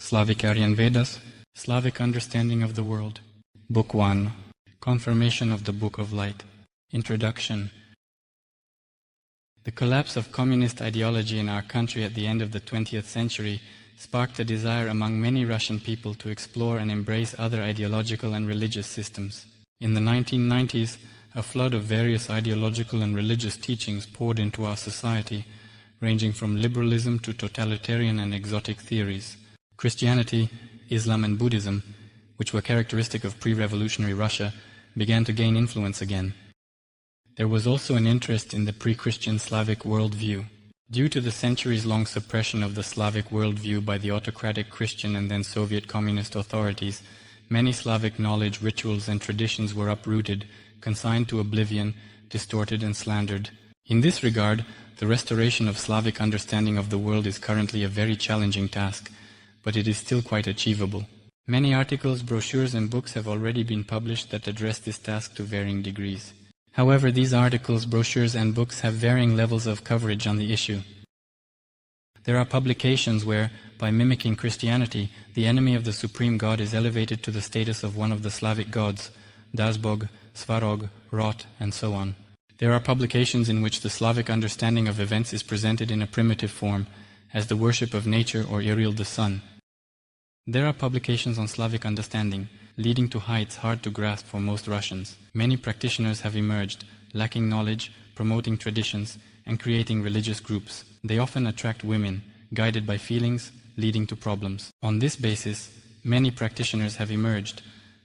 Slavic Ancient Vedas, Slavic Understanding of the World. Book 1. Confirmation of the Book of Light. Introduction. The collapse of communist ideology in our country at the end of the 20th century sparked a desire among many Russian people to explore and embrace other ideological and religious systems. In the 1990s, a flood of various ideological and religious teachings poured into our society, ranging from liberalism to totalitarian and exotic theories. Christianity, Islam and Buddhism, which were characteristic of pre-revolutionary Russia, began to gain influence again. There was also an interest in the pre-Christian Slavic worldview. Due to the centuries-long suppression of the Slavic worldview by the autocratic Christian and then Soviet communist authorities, many Slavic knowledge, rituals and traditions were uprooted, consigned to oblivion, distorted and slandered. In this regard, the restoration of Slavic understanding of the world is currently a very challenging task, but it is still quite achievable. Many articles, brochures and books have already been published that address this task to varying degrees. However, these articles, brochures and books have varying levels of coverage on the issue. There are publications where, by mimicking Christianity, the enemy of the Supreme God is elevated to the status of one of the Slavic gods, Dazbog, Svarog, Rot, and so on. There are publications in which the Slavic understanding of events is presented in a primitive form, as the worship of nature or Yril the sun. There are publications on Slavic understanding, leading to heights hard to grasp for most Russians. Many practitioners have emerged, lacking knowledge, promoting traditions, and creating religious groups. They often attract women, guided by feelings, leading to problems. On this basis, many practitioners have emerged,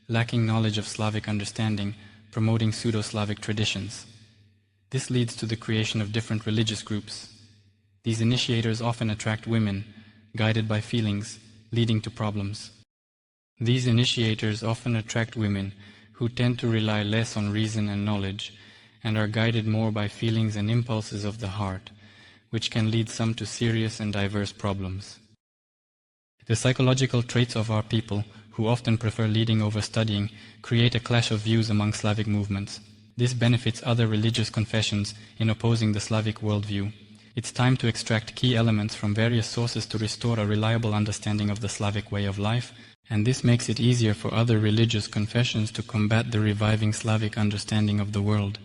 lacking knowledge of Slavic understanding, promoting pseudo-Slavic traditions. This leads to the creation of different religious groups. These initiators often attract women, guided by feelings, leading to problems. These initiators often attract women who tend to rely less on reason and knowledge and are guided more by feelings and impulses of the heart, which can lead some to serious and diverse problems. The psychological traits of our people, who often prefer leading over studying, create a clash of views among Slavic movements. This benefits other religious confessions in opposing the Slavic worldview. It's time to extract key elements from various sources to restore a reliable understanding of the Slavic way of life, and this makes it easier for other religious confessions to combat the reviving Slavic understanding of the world.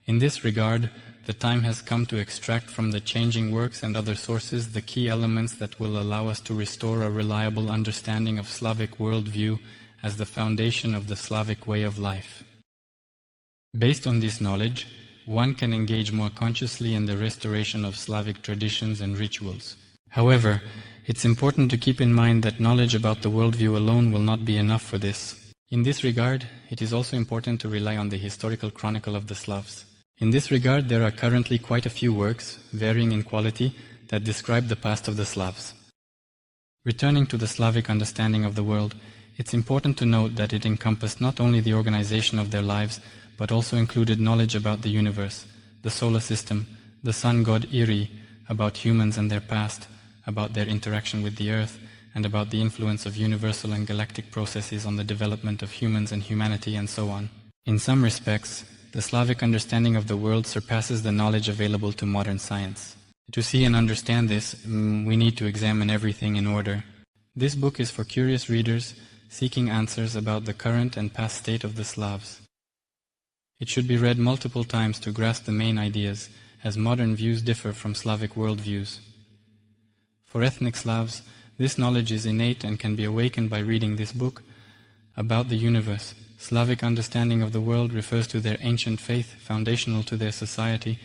In this regard, the time has come to extract from the changing works and other sources the key elements that will allow us to restore a reliable understanding of Slavic worldview as the foundation of the Slavic way of life. Based on this knowledge, one can engage more consciously in the restoration of Slavic traditions and rituals. However, it's important to keep in mind that knowledge about the worldview alone will not be enough for this. In this regard, it is also important to rely on the historical chronicle of the Slavs. In this regard, there are currently quite a few works, varying in quality, that describe the past of the Slavs. Returning to the Slavic understanding of the world, it's important to note that it encompassed not only the organization of their lives, but also included knowledge about the universe, the solar system, the sun god Iri, about humans and their past, about their interaction with the earth, and about the influence of universal and galactic processes on the development of humans and humanity, and so on. In some respects, the Slavic understanding of the world surpasses the knowledge available to modern science. To see and understand this, we need to examine everything in order. This book is for curious readers seeking answers about the current and past state of the Slavs. It should be read multiple times to grasp the main ideas, as modern views differ from Slavic worldviews. For ethnic Slavs, this knowledge is innate and can be awakened by reading this book about the universe. Slavic understanding of the world refers to their ancient faith, foundational to their society.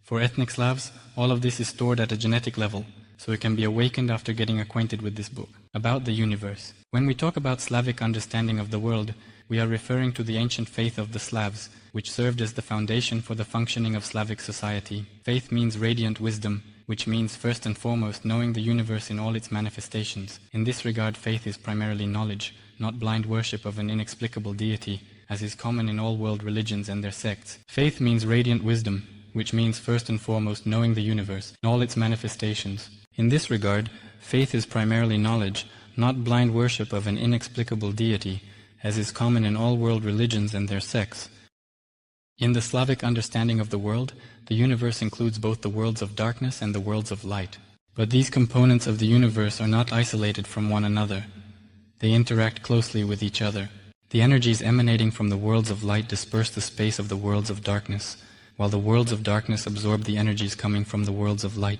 For ethnic Slavs, all of this is stored at a genetic level, so it can be awakened after getting acquainted with this book. About the universe. When we talk about Slavic understanding of the world, we are referring to the ancient faith of the Slavs, which served as the foundation for the functioning of Slavic society. Faith means radiant wisdom, which means first and foremost knowing the universe in all its manifestations. In this regard, faith is primarily knowledge, not blind worship of an inexplicable deity, as is common in all world religions and their sects. Faith means radiant wisdom, which means first and foremost knowing the universe in all its manifestations. In this regard, faith is primarily knowledge, not blind worship of an inexplicable deity, as is common in all world religions and their sects. In the Slavic understanding of the world, the universe includes both the worlds of darkness and the worlds of light. But these components of the universe are not isolated from one another. They interact closely with each other. The energies emanating from the worlds of light disperse the space of the worlds of darkness, while the worlds of darkness absorb the energies coming from the worlds of light.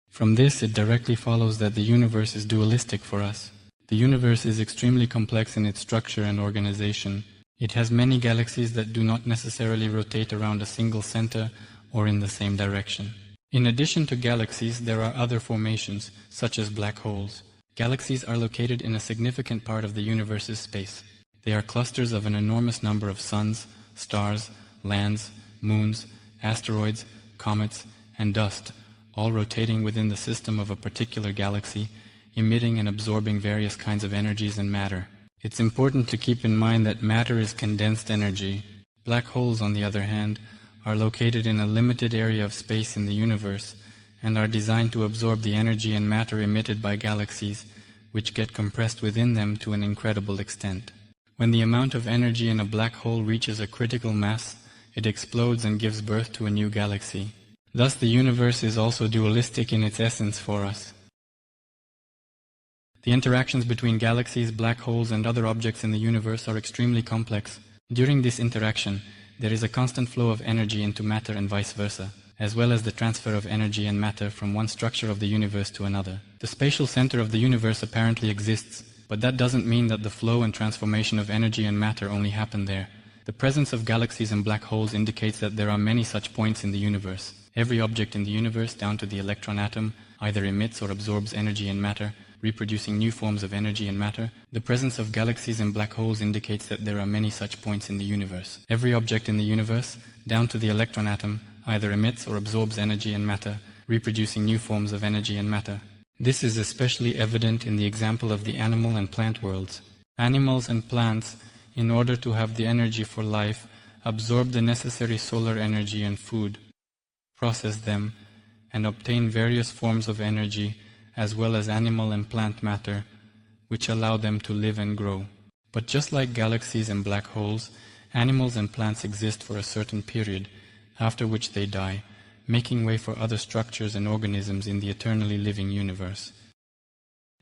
From this, it directly follows that the universe is dualistic for us. The universe is extremely complex in its structure and organization. It has many galaxies that do not necessarily rotate around a single center or in the same direction. In addition to galaxies, there are other formations, such as black holes. Galaxies are located in a significant part of the universe's space. They are clusters of an enormous number of suns, stars, lands, moons, asteroids, comets, and dust, all rotating within the system of a particular galaxy, emitting and absorbing various kinds of energies and matter. It's important to keep in mind that matter is condensed energy. Black holes, on the other hand, are located in a limited area of space in the universe and are designed to absorb the energy and matter emitted by galaxies, which get compressed within them to an incredible extent. When the amount of energy in a black hole reaches a critical mass, it explodes and gives birth to a new galaxy. Thus, the universe is also dualistic in its essence for us. The interactions between galaxies, black holes, and other objects in the universe are extremely complex. During this interaction, there is a constant flow of energy into matter and vice versa, as well as the transfer of energy and matter from one structure of the universe to another. The spatial center of the universe apparently exists, but that doesn't mean that the flow and transformation of energy and matter only happen there. The presence of galaxies and black holes indicates that there are many such points in the universe. Every object in the universe, down to the electron atom, either emits or absorbs energy and matter, reproducing new forms of energy and matter. The presence of galaxies and black holes indicates that there are many such points in the universe. Every object in the universe, down to the electron atom, either emits or absorbs energy and matter, reproducing new forms of energy and matter. This is especially evident in the example of the animal and plant worlds. Animals and plants, in order to have the energy for life, absorb the necessary solar energy and food, process them, and obtain various forms of energy, as well as animal and plant matter, which allow them to live and grow. But just like galaxies and black holes, animals and plants exist for a certain period, after which they die, making way for other structures and organisms in the eternally living universe.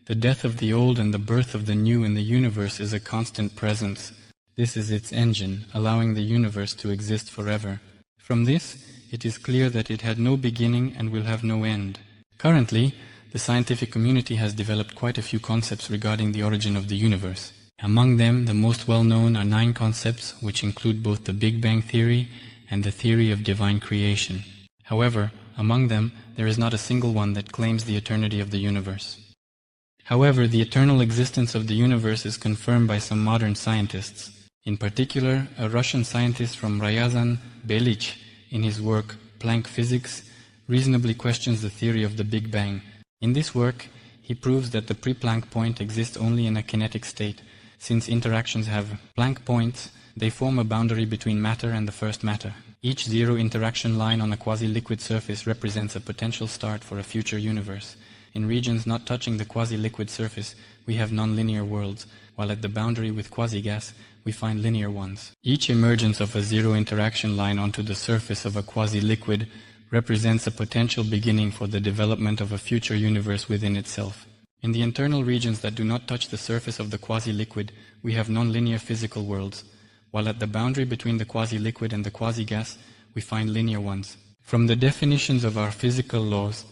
The death of the old and the birth of the new in the universe is a constant presence. This is its engine, allowing the universe to exist forever. From this, it is clear that it had no beginning and will have no end. Currently, the scientific community has developed quite a few concepts regarding the origin of the universe. Among them, the most well-known are 9 concepts, which include both the Big Bang theory and the theory of divine creation. However, among them, there is not a single one that claims the eternity of the universe. However, the eternal existence of the universe is confirmed by some modern scientists. In particular, a Russian scientist from Ryazan, Belich, in his work Planck Physics, reasonably questions the theory of the Big Bang. In this work, he proves that the pre-Planck point exists only in a kinetic state. Since interactions have Planck points, they form a boundary between matter and the first matter. Each zero interaction line on a quasi-liquid surface represents a potential start for a future universe. In regions not touching the quasi-liquid surface, we have non-linear worlds, while at the boundary with quasi-gas, we find linear ones. Each emergence of a zero interaction line onto the surface of a quasi-liquid represents a potential beginning for the development of a future universe within itself. In the internal regions that do not touch the surface of the quasi-liquid, we have non-linear physical worlds, while at the boundary between the quasi-liquid and the quasi-gas, we find linear ones. From the definitions of our physical laws,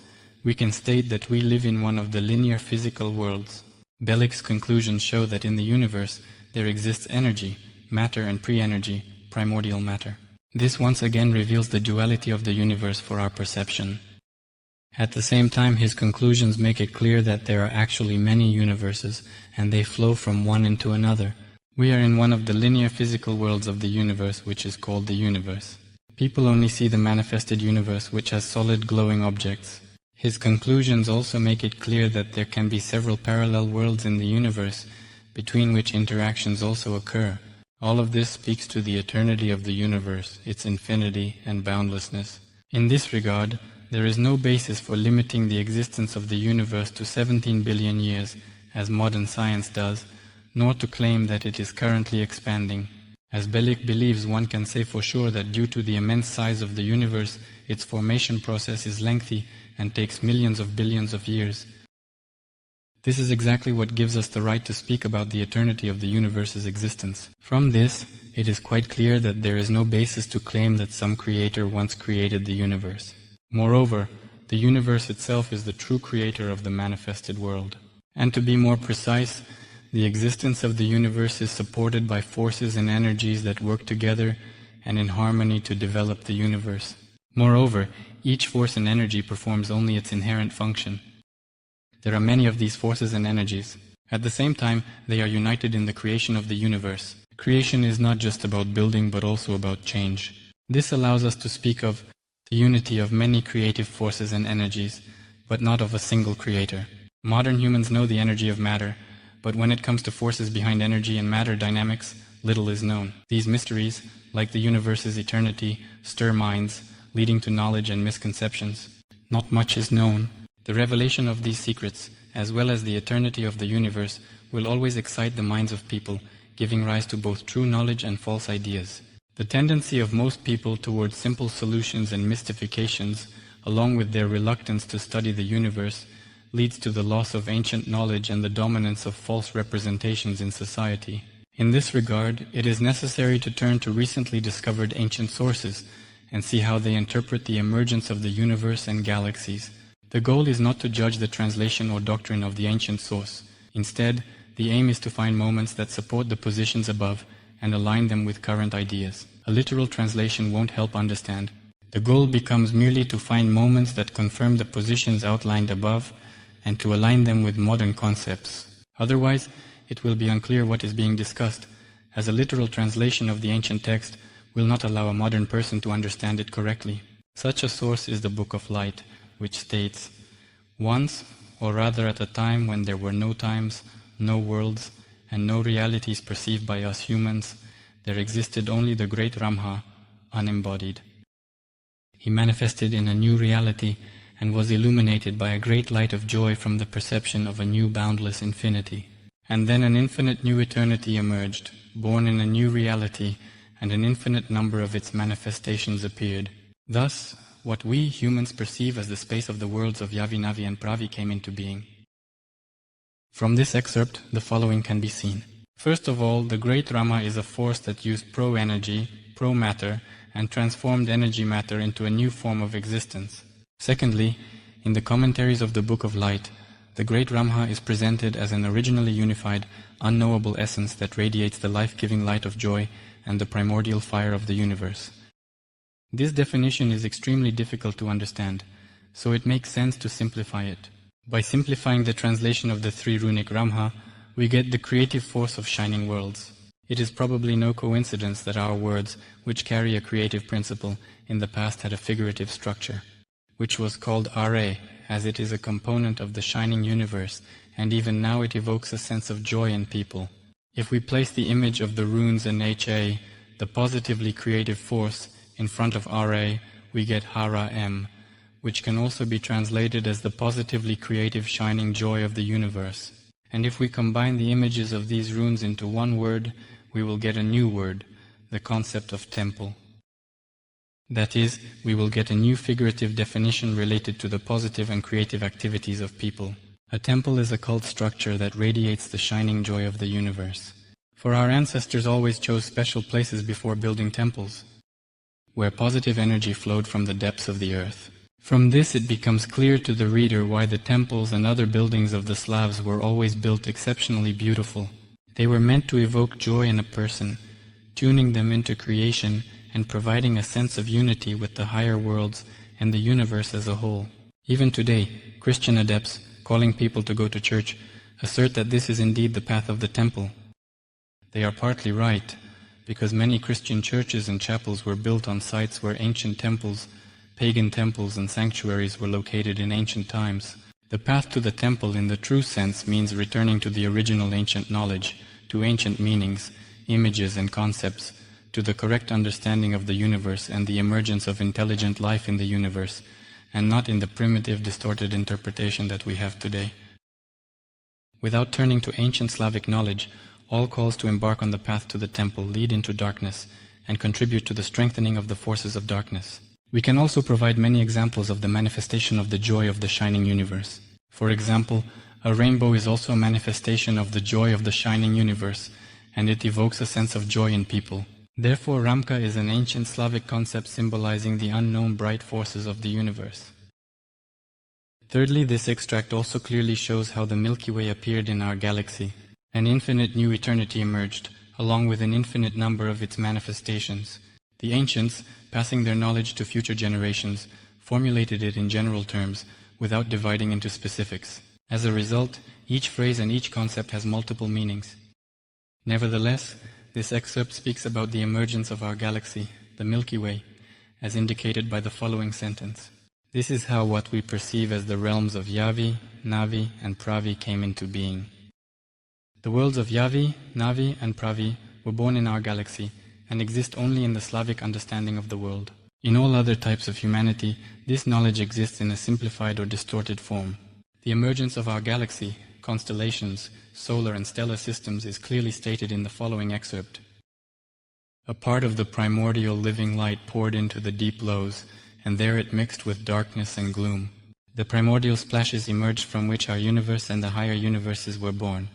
we can state that we live in one of the linear physical worlds. Belich's conclusions show that in the universe there exists energy, matter and pre-energy, primordial matter. This once again reveals the duality of the universe for our perception. At the same time, his conclusions make it clear that there are actually many universes, and they flow from one into another. We are in one of the linear physical worlds of the universe, which is called the universe. People only see the manifested universe, which has solid glowing objects. His conclusions also make it clear that there can be several parallel worlds in the universe, between which interactions also occur. All of this speaks to the eternity of the universe, its infinity and boundlessness. In this regard, there is no basis for limiting the existence of the universe to 17 billion years, as modern science does, nor to claim that it is currently expanding. As Belich believes, one can say for sure that due to the immense size of the universe, its formation process is lengthy and takes millions of billions of years. This is exactly what gives us the right to speak about the eternity of the universe's existence. From this, it is quite clear that there is no basis to claim that some creator once created the universe. Moreover, the universe itself is the true creator of the manifested world. And to be more precise, the existence of the universe is supported by forces and energies that work together and in harmony to develop the universe. Moreover, each force and energy performs only its inherent function. There are many of these forces and energies. At the same time, they are united in the creation of the universe. Creation is not just about building but also about change. This allows us to speak of the unity of many creative forces and energies, but not of a single creator. Modern humans know the energy of matter, but when it comes to forces behind energy and matter dynamics, little is known. These mysteries, like the universe's eternity, stir minds, leading to knowledge and misconceptions. Not much is known. The revelation of these secrets, as well as the eternity of the universe, will always excite the minds of people, giving rise to both true knowledge and false ideas. The tendency of most people towards simple solutions and mystifications, along with their reluctance to study the universe, leads to the loss of ancient knowledge and the dominance of false representations in society. In this regard, it is necessary to turn to recently discovered ancient sources and see how they interpret the emergence of the universe and galaxies. The goal is not to judge the translation or doctrine of the ancient source. Instead, the aim is to find moments that support the positions above and align them with current ideas. A literal translation won't help understand. The goal becomes merely to find moments that confirm the positions outlined above and to align them with modern concepts. Otherwise, it will be unclear what is being discussed, as a literal translation of the ancient text will not allow a modern person to understand it correctly. Such a source is the Book of Light, which states, "Once, or rather at a time when there were no times, no worlds, and no realities perceived by us humans, there existed only the great Ramha, unembodied. He manifested in a new reality and was illuminated by a great light of joy from the perception of a new boundless infinity. And then an infinite new eternity emerged, born in a new reality, and an infinite number of its manifestations appeared. Thus, what we humans perceive as the space of the worlds of Yavi, Navi, and Pravi came into being." From this excerpt, the following can be seen. First of all, the great Rama is a force that used pro-energy, pro-matter, and transformed energy matter into a new form of existence. Secondly, in the commentaries of the Book of Light, the great Ramha is presented as an originally unified, unknowable essence that radiates the life-giving light of joy and the primordial fire of the universe. This definition is extremely difficult to understand, so it makes sense to simplify it. By simplifying the translation of the three runic Ramha, we get the creative force of shining worlds. It is probably no coincidence that our words, which carry a creative principle, in the past had a figurative structure, which was called Are, as it is a component of the shining universe, and even now it evokes a sense of joy in people. If we place the image of the runes and HA, the positively creative force, in front of Ra, we get Hara M, which can also be translated as the positively creative shining joy of the universe. And if we combine the images of these runes into one word, we will get a new word, the concept of temple. That is, we will get a new figurative definition related to the positive and creative activities of people. A temple is a cult structure that radiates the shining joy of the universe. For our ancestors always chose special places before building temples, where positive energy flowed from the depths of the earth. From this it becomes clear to the reader why the temples and other buildings of the Slavs were always built exceptionally beautiful. They were meant to evoke joy in a person, tuning them into creation and providing a sense of unity with the higher worlds and the universe as a whole. Even today, Christian adepts, calling people to go to church, assert that this is indeed the path of the temple. They are partly right, because many Christian churches and chapels were built on sites where ancient temples, pagan temples and sanctuaries were located in ancient times. The path to the temple in the true sense means returning to the original ancient knowledge, to ancient meanings, images and concepts, to the correct understanding of the universe and the emergence of intelligent life in the universe, and not in the primitive, distorted interpretation that we have today. Without turning to ancient Slavic knowledge, all calls to embark on the path to the temple lead into darkness and contribute to the strengthening of the forces of darkness. We can also provide many examples of the manifestation of the joy of the shining universe. For example, a rainbow is also a manifestation of the joy of the shining universe, and it evokes a sense of joy in people. Therefore, Ramka is an ancient Slavic concept symbolizing the unknown bright forces of the universe. Thirdly, this extract also clearly shows how the Milky Way appeared in our galaxy. An infinite new eternity emerged, along with an infinite number of its manifestations. The ancients, passing their knowledge to future generations, formulated it in general terms, without dividing into specifics. As a result, each phrase and each concept has multiple meanings. Nevertheless, this excerpt speaks about the emergence of our galaxy, the Milky Way, as indicated by the following sentence. This is how what we perceive as the realms of Yavi, Navi, and Pravi came into being. The worlds of Yavi, Navi, and Pravi were born in our galaxy and exist only in the Slavic understanding of the world. In all other types of humanity, this knowledge exists in a simplified or distorted form. The emergence of our galaxy, constellations, solar and stellar systems is clearly stated in the following excerpt. A part of the primordial living light poured into the deep lows, and there it mixed with darkness and gloom. The primordial splashes emerged from which our universe and the higher universes were born.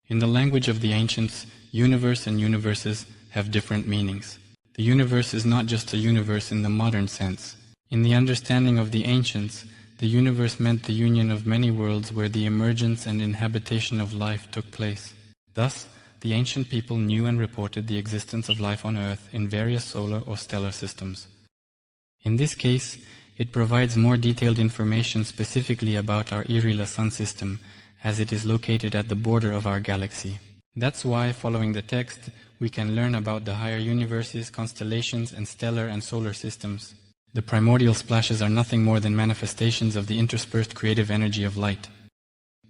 In the language of the ancients, universe and universes have different meanings. The universe is not just a universe in the modern sense. In the understanding of the ancients, the universe meant the union of many worlds where the emergence and inhabitation of life took place. Thus, the ancient people knew and reported the existence of life on Earth in various solar or stellar systems. In this case, it provides more detailed information specifically about our Yrila sun system, as it is located at the border of our galaxy. That's why, following the text, we can learn about the higher universes, constellations, and stellar and solar systems. The primordial splashes are nothing more than manifestations of the interspersed creative energy of light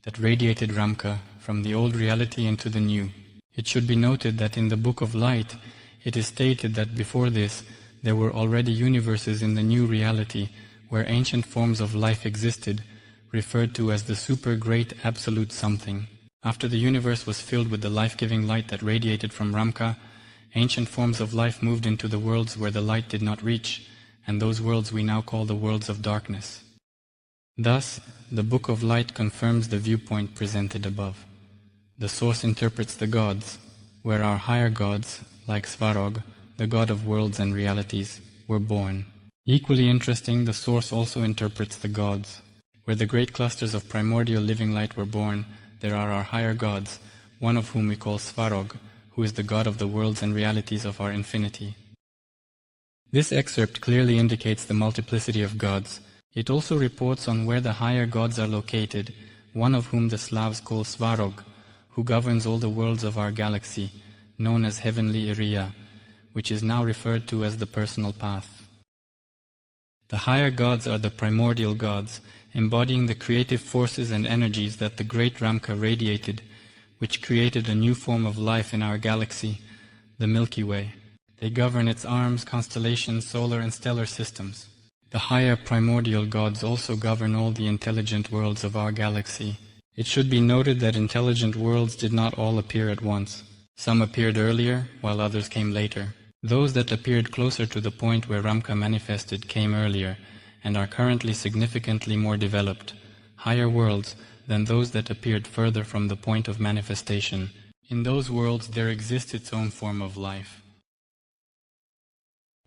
that radiated Ramka from the old reality into the new. It should be noted that in the Book of Light, it is stated that before this, there were already universes in the new reality where ancient forms of life existed, referred to as the super great absolute something. After the universe was filled with the life-giving light that radiated from Ramka, ancient forms of life moved into the worlds where the light did not reach, and those worlds we now call the worlds of darkness. Thus, the Book of Light confirms the viewpoint presented above. The source interprets the gods, where our higher gods, like Svarog, the god of worlds and realities, were born. Equally interesting, the source also interprets the gods. Where the great clusters of primordial living light were born, there are our higher gods, one of whom we call Svarog, who is the god of the worlds and realities of our infinity. This excerpt clearly indicates the multiplicity of gods. It also reports on where the higher gods are located, one of whom the Slavs call Svarog, who governs all the worlds of our galaxy, known as heavenly Iriya, which is now referred to as the personal path. The higher gods are the primordial gods, embodying the creative forces and energies that the great Ramka radiated, which created a new form of life in our galaxy, the Milky Way. They govern its arms, constellations, solar and stellar systems. The higher primordial gods also govern all the intelligent worlds of our galaxy. It should be noted that intelligent worlds did not all appear at once. Some appeared earlier, while others came later. Those that appeared closer to the point where Ramka manifested came earlier, and are currently significantly more developed, higher worlds, than those that appeared further from the point of manifestation. In those worlds there exists its own form of life.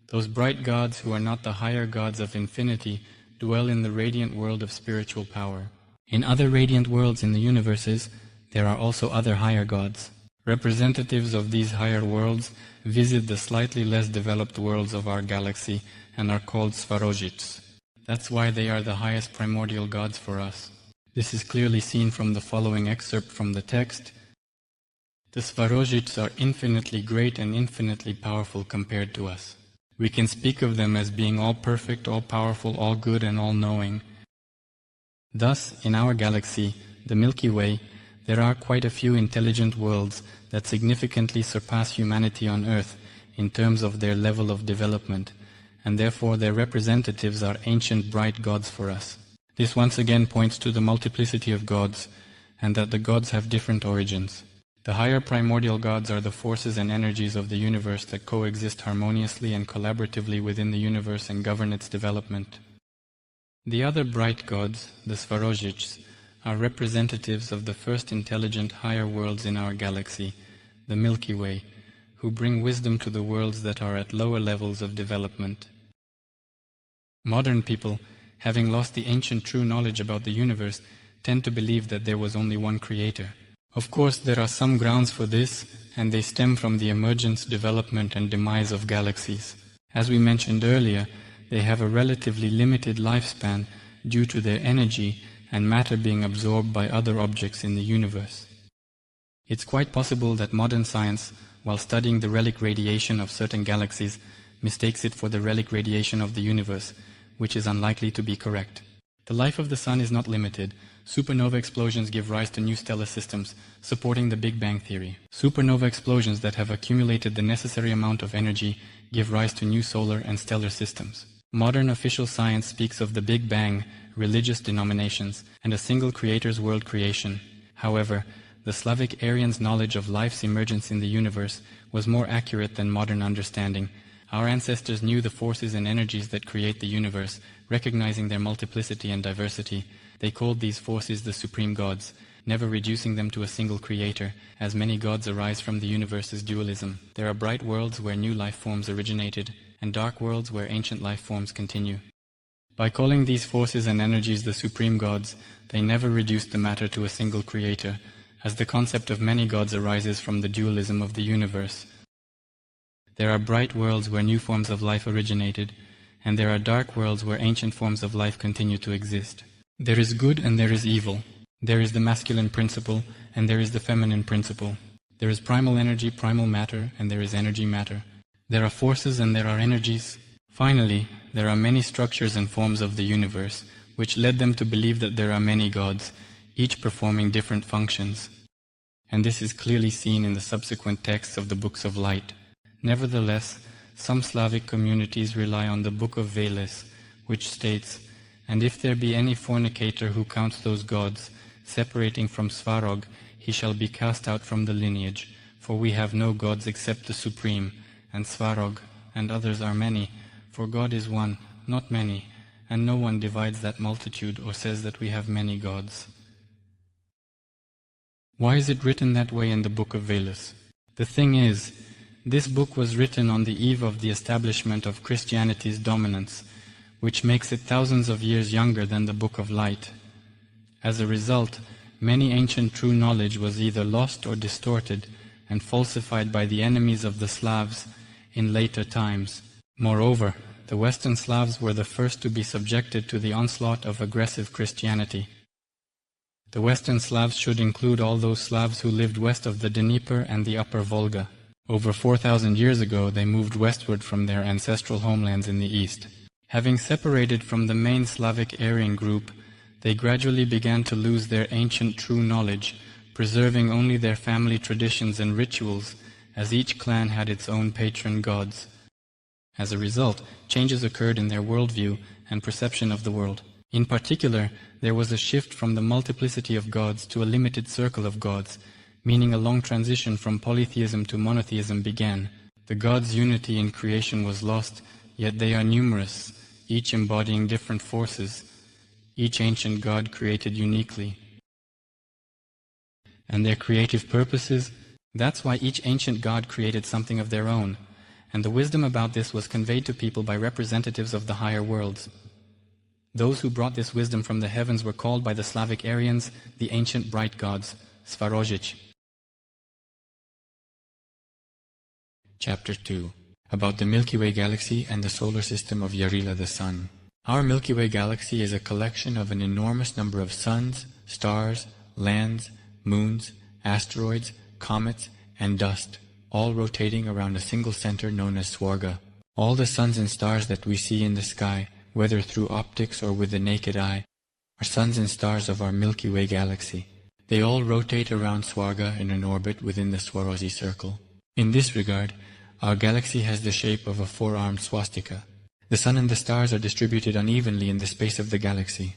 Those bright gods who are not the higher gods of infinity dwell in the radiant world of spiritual power. In other radiant worlds in the universes, there are also other higher gods. Representatives of these higher worlds visit the slightly less developed worlds of our galaxy and are called Svarojits. That's why they are the highest primordial gods for us. This is clearly seen from the following excerpt from the text. The Svarojits are infinitely great and infinitely powerful compared to us. We can speak of them as being all perfect, all powerful, all good, and all knowing. Thus, in our galaxy, the Milky Way, there are quite a few intelligent worlds that significantly surpass humanity on Earth in terms of their level of development, and therefore their representatives are ancient bright gods for us. This once again points to the multiplicity of gods, and that the gods have different origins. The higher primordial gods are the forces and energies of the universe that coexist harmoniously and collaboratively within the universe and govern its development. The other bright gods, the Svarozhichs, are representatives of the first intelligent higher worlds in our galaxy, the Milky Way, who bring wisdom to the worlds that are at lower levels of development. Modern people, having lost the ancient true knowledge about the universe, tend to believe that there was only one creator. Of course, there are some grounds for this, and they stem from the emergence, development, and demise of galaxies. As we mentioned earlier, they have a relatively limited lifespan due to their energy and matter being absorbed by other objects in the universe. It's quite possible that modern science, while studying the relic radiation of certain galaxies, mistakes it for the relic radiation of the universe, which is unlikely to be correct. The life of the Sun is not limited. Supernova explosions give rise to new stellar systems, supporting the Big Bang theory. Supernova explosions that have accumulated the necessary amount of energy give rise to new solar and stellar systems. Modern official science speaks of the Big Bang, religious denominations, and a single creator's world creation. However, the Slavic Aryans' knowledge of life's emergence in the universe was more accurate than modern understanding. Our ancestors knew the forces and energies that create the universe, recognizing their multiplicity and diversity. They called these forces the supreme gods, never reducing them to a single creator, as many gods arise from the universe's dualism. There are bright worlds where new life forms originated, and dark worlds where ancient life forms continue. By calling these forces and energies the supreme gods, they never reduced the matter to a single creator, as the concept of many gods arises from the dualism of the universe. There are bright worlds where new forms of life originated, and there are dark worlds where ancient forms of life continue to exist. There is good and there is evil. There is the masculine principle and there is the feminine principle. There is primal energy, primal matter, and there is energy matter. There are forces and there are energies. Finally, there are many structures and forms of the universe, which led them to believe that there are many gods, each performing different functions. And this is clearly seen in the subsequent texts of the Books of Light. Nevertheless, some Slavic communities rely on the Book of Vedas, which states, "And if there be any fornicator who counts those gods, separating from Svarog, he shall be cast out from the lineage, for we have no gods except the Supreme, and Svarog, and others are many, for God is one, not many, and no one divides that multitude or says that we have many gods." Why is it written that way in the Book of Vedas? The thing is, this book was written on the eve of the establishment of Christianity's dominance, which makes it thousands of years younger than the Book of Light. As a result, many ancient true knowledge was either lost or distorted and falsified by the enemies of the Slavs in later times. Moreover, the Western Slavs were the first to be subjected to the onslaught of aggressive Christianity. The Western Slavs should include all those Slavs who lived west of the Dnieper and the Upper Volga. Over 4,000 years ago, they moved westward from their ancestral homelands in the east. Having separated from the main Slavic Aryan group, they gradually began to lose their ancient true knowledge, preserving only their family traditions and rituals, as each clan had its own patron gods. As a result, changes occurred in their worldview and perception of the world. In particular, there was a shift from the multiplicity of gods to a limited circle of gods, meaning a long transition from polytheism to monotheism began. The gods' unity in creation was lost, yet they are numerous, each embodying different forces, each ancient god created uniquely. And their creative purposes, that's why each ancient god created something of their own, and the wisdom about this was conveyed to people by representatives of the higher worlds. Those who brought this wisdom from the heavens were called by the Slavic Aryans the ancient bright gods, Svarozhich. Chapter 2. About the Milky Way galaxy and the solar system of Yarila the Sun. Our Milky Way galaxy is a collection of an enormous number of suns, stars, lands, moons, asteroids, comets, and dust, all rotating around a single center known as Swarga. All the suns and stars that we see in the sky, whether through optics or with the naked eye, are suns and stars of our Milky Way galaxy. They all rotate around Swarga in an orbit within the Swarovski circle. In this regard, our galaxy has the shape of a four-armed swastika. The sun and the stars are distributed unevenly in the space of the galaxy.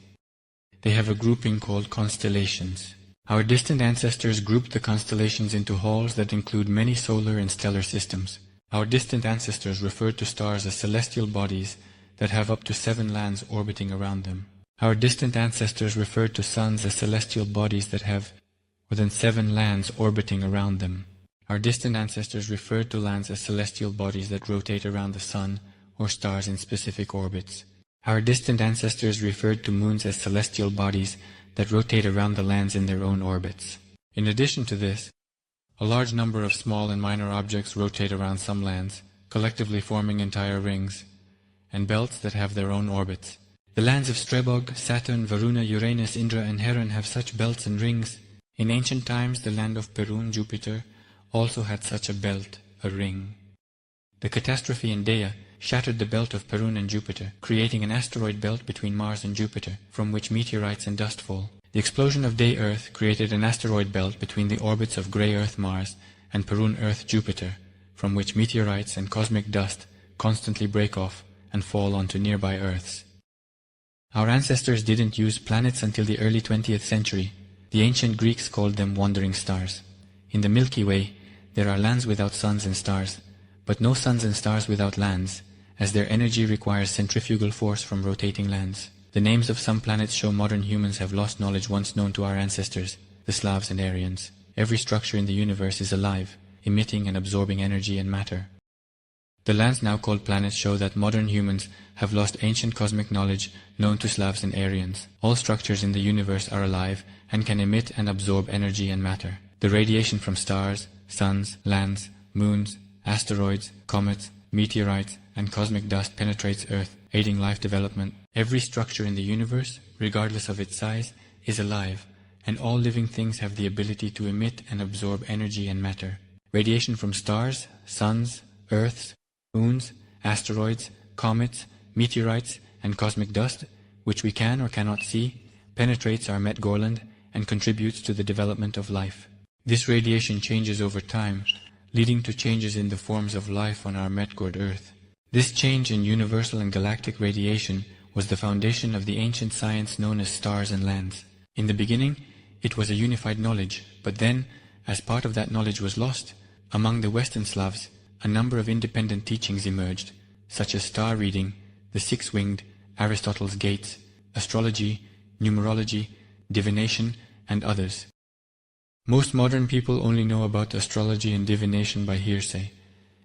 They have a grouping called constellations. Our distant ancestors grouped the constellations into halls that include many solar and stellar systems. Our distant ancestors referred to stars as celestial bodies that have up to 7 lands orbiting around them. Our distant ancestors referred to suns as celestial bodies that have more than 7 lands orbiting around them. Our distant ancestors referred to lands as celestial bodies that rotate around the sun or stars in specific orbits. Our distant ancestors referred to moons as celestial bodies that rotate around the lands in their own orbits. In addition to this, a large number of small and minor objects rotate around some lands, collectively forming entire rings and belts that have their own orbits. The lands of Strebog, Saturn, Varuna, Uranus, Indra, and Heron have such belts and rings. In ancient times, the land of Perun, Jupiter, also had such a belt, a ring. The catastrophe in Dea shattered the belt of Perun and Jupiter, creating an asteroid belt between Mars and Jupiter, from which meteorites and dust fall. The explosion of Day Earth created an asteroid belt between the orbits of Grey Earth Mars and Perun Earth Jupiter, from which meteorites and cosmic dust constantly break off and fall onto nearby Earths. Our ancestors didn't use planets until the early 20th century. The ancient Greeks called them wandering stars. In the Milky Way, there are lands without suns and stars, but no suns and stars without lands, as their energy requires centrifugal force from rotating lands. The names of some planets show modern humans have lost knowledge once known to our ancestors, the Slavs and Aryans. Every structure in the universe is alive, emitting and absorbing energy and matter. The lands now called planets show that modern humans have lost ancient cosmic knowledge known to Slavs and Aryans. All structures in the universe are alive and can emit and absorb energy and matter. The radiation from stars, suns, lands, moons, asteroids, comets, meteorites, and cosmic dust penetrates Earth, aiding life development. Every structure in the universe, regardless of its size, is alive, and all living things have the ability to emit and absorb energy and matter. Radiation from stars, suns, Earths, moons, asteroids, comets, meteorites, and cosmic dust, which we can or cannot see, penetrates our Met-Gorland and contributes to the development of life. This radiation changes over time, leading to changes in the forms of life on our Met-Gord Earth. This change in universal and galactic radiation was the foundation of the ancient science known as stars and lands. In the beginning, it was a unified knowledge, but then, as part of that knowledge was lost, among the Western Slavs, a number of independent teachings emerged, such as star reading, the six-winged, Aristotle's gates, astrology, numerology, divination, and others. Most modern people only know about astrology and divination by hearsay,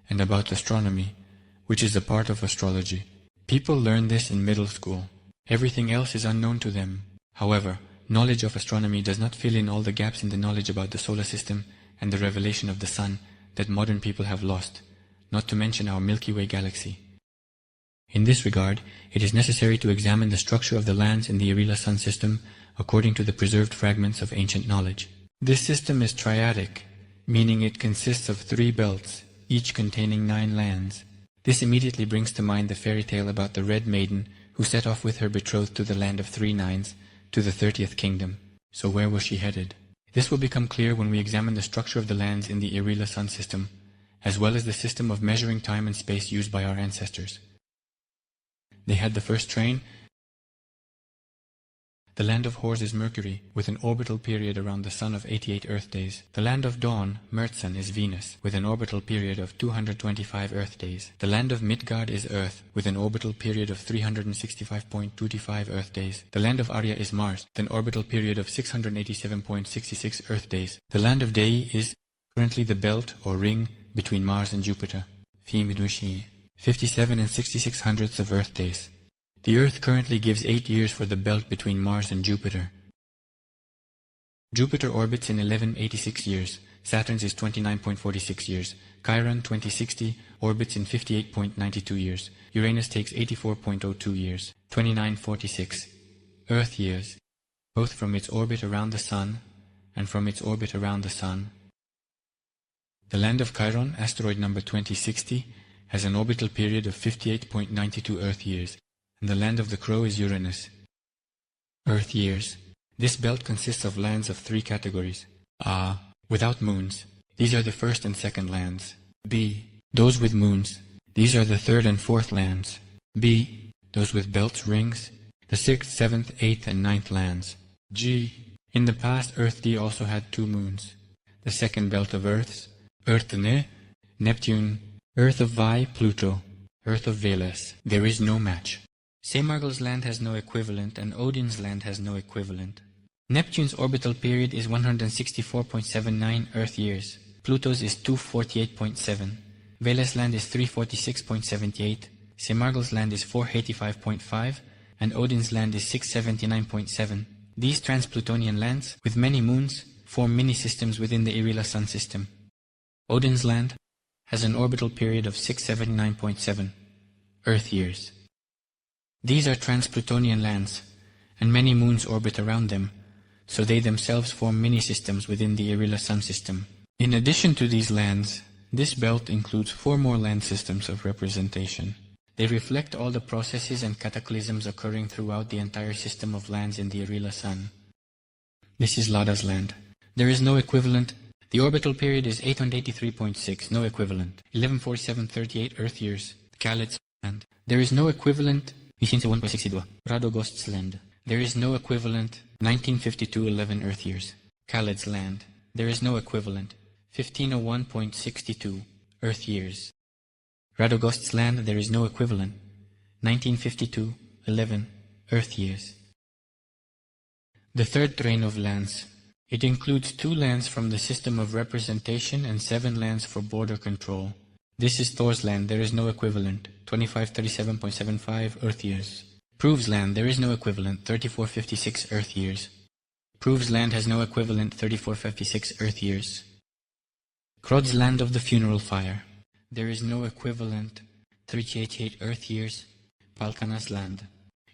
and about astronomy, which is a part of astrology. People learn this in middle school. Everything else is unknown to them. However, knowledge of astronomy does not fill in all the gaps in the knowledge about the solar system and the revelation of the sun that modern people have lost, not to mention our Milky Way galaxy. In this regard, it is necessary to examine the structure of the lands in the Irila sun system according to the preserved fragments of ancient knowledge. This system is triadic, meaning it consists of 3 belts, each containing 9 lands. This immediately brings to mind the fairy tale about the Red Maiden who set off with her betrothed to the land of 3 nines, to the 30th kingdom. So where was she headed? This will become clear when we examine the structure of the lands in the Irila sun system, as well as the system of measuring time and space used by our ancestors. They had the first train. The land of Horus is Mercury, with an orbital period around the sun of 88 Earth days. The land of Dawn, Mertzan, is Venus, with an orbital period of 225 Earth days. The land of Midgard is Earth, with an orbital period of 365.25 Earth days. The land of Arya is Mars, with an orbital period of 687.66 Earth days. The land of Dei is currently the belt or ring between Mars and Jupiter, 57 and 66 of Earth days. The Earth currently gives 8 years for the belt between Mars and Jupiter. Jupiter orbits in 1186 years, Saturn's is 29.46 years, Chiron 2060 orbits in 58.92 years, Uranus takes 84.02 years, 2946 Earth years, both from its orbit around the Sun and from its orbit around the Sun. The land of Chiron, asteroid number 2060, has an orbital period of 58.92 Earth years, and the land of the Crow is Uranus. Earth years. This belt consists of lands of 3 categories. A. Without moons. These are the first and second lands. B. Those with moons. These are the third and fourth lands. B. Those with belts, rings. The 6th, 7th, 8th, and 9th lands. G. In the past, Earth D also had 2 moons. The second belt of Earths, Earth Ne, Neptune, Earth of Vi, Pluto, Earth of Veles. There is no match. Semargul's land has no equivalent, and Odin's land has no equivalent. Neptune's orbital period is 164.79 Earth years. Pluto's is 248.7. Veles' land is 346.78. Semargul's land is 485.5, and Odin's land is 679.7. These trans-Plutonian lands, with many moons, form mini-systems within the Irila Sun system. Odin's land has an orbital period of 679.7 Earth years. These are trans-Plutonian lands, and many moons orbit around them, so they themselves form mini-systems within the Irila Sun system. In addition to these lands, this belt includes 4 more land systems of representation. They reflect all the processes and cataclysms occurring throughout the entire system of lands in the Irila Sun. This is Lada's land. There is no equivalent. The orbital period is 883.6, no equivalent. 1147.38 Earth years. Khaled's land. There is no equivalent. 1.62. Radogost's land. There is no equivalent. 1952.11 Earth years. Khaled's land. There is no equivalent. 1501.62 Earth years. Radogost's land, there is no equivalent. 1952.11 Earth years. The third train of lands. It includes 2 lands from the system of representation and 7 lands for border control. This is Thor's land, there is no equivalent. 2537.75 Earth years. Prov's land, there is no equivalent. 3456 Earth years. Prov's land has no equivalent. 3456 Earth years. Krod's land of the funeral fire. There is no equivalent. 388 Earth years. Palkana's land.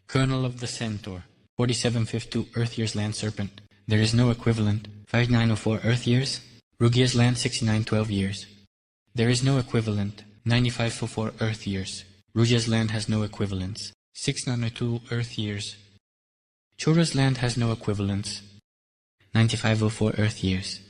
Colonel of the Centaur. 4752 Earth years land serpent. There is no equivalent. 5904 Earth years. Rugia's land 6912 years. There is no equivalent. 9504 Earth years. Rugia's land has no equivalents. 692 Earth years. Chura's land has no equivalents. 9504 Earth years.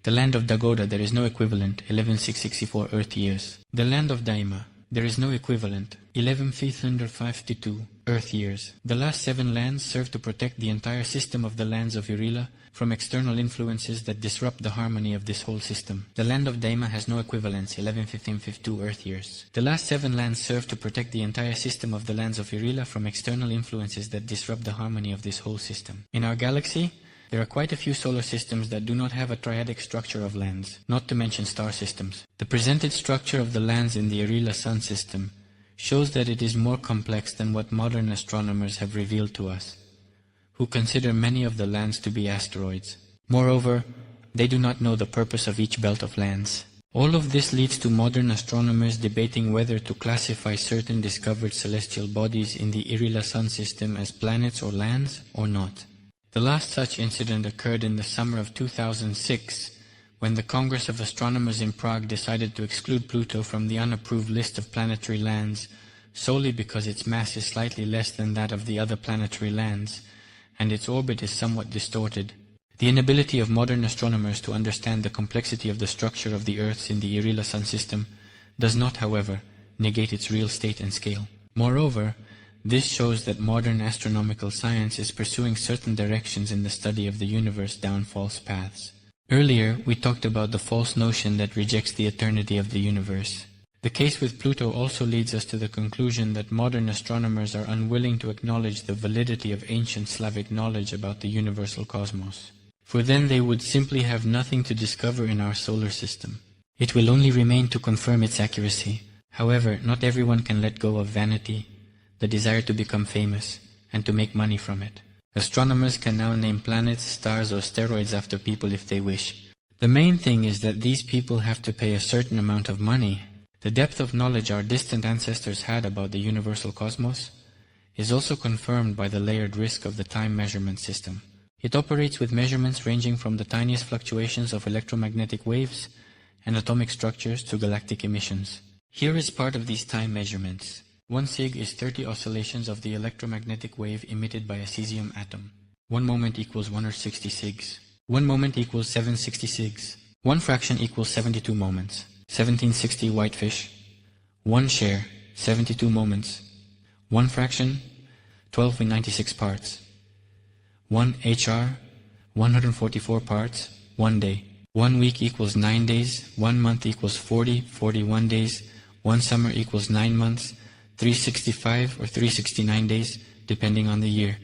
The land of Dagoda, there is no equivalent. 11664 Earth years. The land of Daima, there is no equivalent. 11552 Earth years. The last 7 lands serve to protect the entire system of the lands of Irila from external influences that disrupt the harmony of this whole system. The land of Daima has no equivalents. 11552 Earth years. The last 7 lands serve to protect the entire system of the lands of Irila from external influences that disrupt the harmony of this whole system. In our galaxy, there are quite a few solar systems that do not have a triadic structure of lands, not to mention star systems. The presented structure of the lands in the Irila Sun system shows that it is more complex than what modern astronomers have revealed to us, who consider many of the lands to be asteroids. Moreover, they do not know the purpose of each belt of lands. All of this leads to modern astronomers debating whether to classify certain discovered celestial bodies in the Irila Sun system as planets or lands or not. The last such incident occurred in the summer of 2006, when the Congress of Astronomers in Prague decided to exclude Pluto from the unapproved list of planetary lands solely because its mass is slightly less than that of the other planetary lands, and its orbit is somewhat distorted. The inability of modern astronomers to understand the complexity of the structure of the Earths in the Irila Sun system does not, however, negate its real state and scale. Moreover, this shows that modern astronomical science is pursuing certain directions in the study of the universe down false paths. Earlier, we talked about the false notion that rejects the eternity of the universe. The case with Pluto also leads us to the conclusion that modern astronomers are unwilling to acknowledge the validity of ancient Slavic knowledge about the universal cosmos, for then they would simply have nothing to discover in our solar system. It will only remain to confirm its accuracy. However, not everyone can let go of vanity, the desire to become famous, and to make money from it. Astronomers can now name planets, stars, or asteroids after people if they wish. The main thing is that these people have to pay a certain amount of money. The depth of knowledge our distant ancestors had about the universal cosmos is also confirmed by the layered risk of the time measurement system. It operates with measurements ranging from the tiniest fluctuations of electromagnetic waves and atomic structures to galactic emissions. Here is part of these time measurements. 1 sig is 30 oscillations of the electromagnetic wave emitted by a cesium atom. 1 moment equals 160 sigs. 1 moment equals 760 sigs. 1 fraction equals 72 moments. 1760 whitefish. 1 share, 72 moments. 1 fraction, 12 in 96 parts. 1 HR, 144 parts, 1 day. 1 week equals 9 days, 1 month equals 40, 41 days, 1 summer equals 9 months, 365 or 369 days, depending on the year.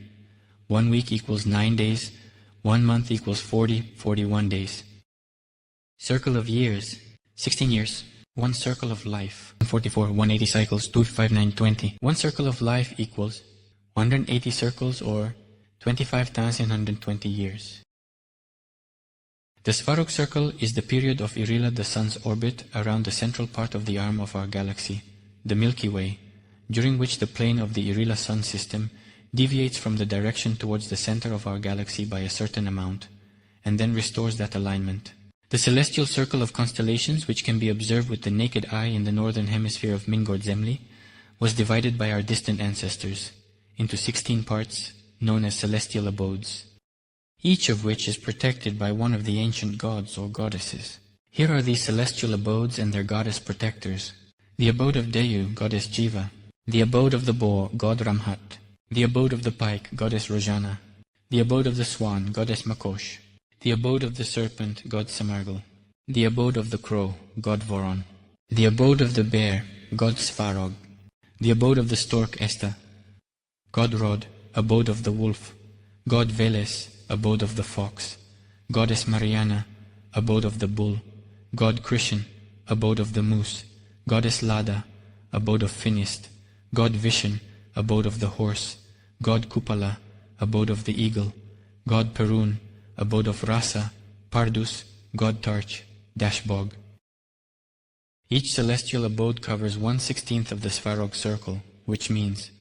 1 week equals 9 days, 1 month equals 40, 41 days. Circle of years, 16 years. 1 circle of life, 144, 180 cycles, 259, 20. 1 circle of life equals 180 circles or 25,120 years. The Svarog circle is the period of Irila, the Sun's orbit, around the central part of the arm of our galaxy, the Milky Way, during which the plane of the Irila Sun system deviates from the direction towards the center of our galaxy by a certain amount, and then restores that alignment. The celestial circle of constellations, which can be observed with the naked eye in the northern hemisphere of Mingord-Zemlyi, was divided by our distant ancestors into 16 parts known as celestial abodes, each of which is protected by one of the ancient gods or goddesses. Here are these celestial abodes and their goddess protectors. The abode of Deyu, goddess Jiva. The abode of the boar, god Ramhat. The abode of the pike, goddess Rojana. The abode of the swan, goddess Makosh. The abode of the serpent, god Samargal. The abode of the crow, god Voron. The abode of the bear, god Svarog. The abode of the stork, Esta. God Rod, abode of the wolf. God Veles, abode of the fox. Goddess Mariana, abode of the bull. God Krishan, abode of the moose. Goddess Lada, abode of Finist. God Vishan, abode of the horse. God Kupala, abode of the eagle. God Perun, abode of Rasa, Pardus, God Tarch, Dashbog. Each celestial abode covers 1/16 of the Svarog circle, which means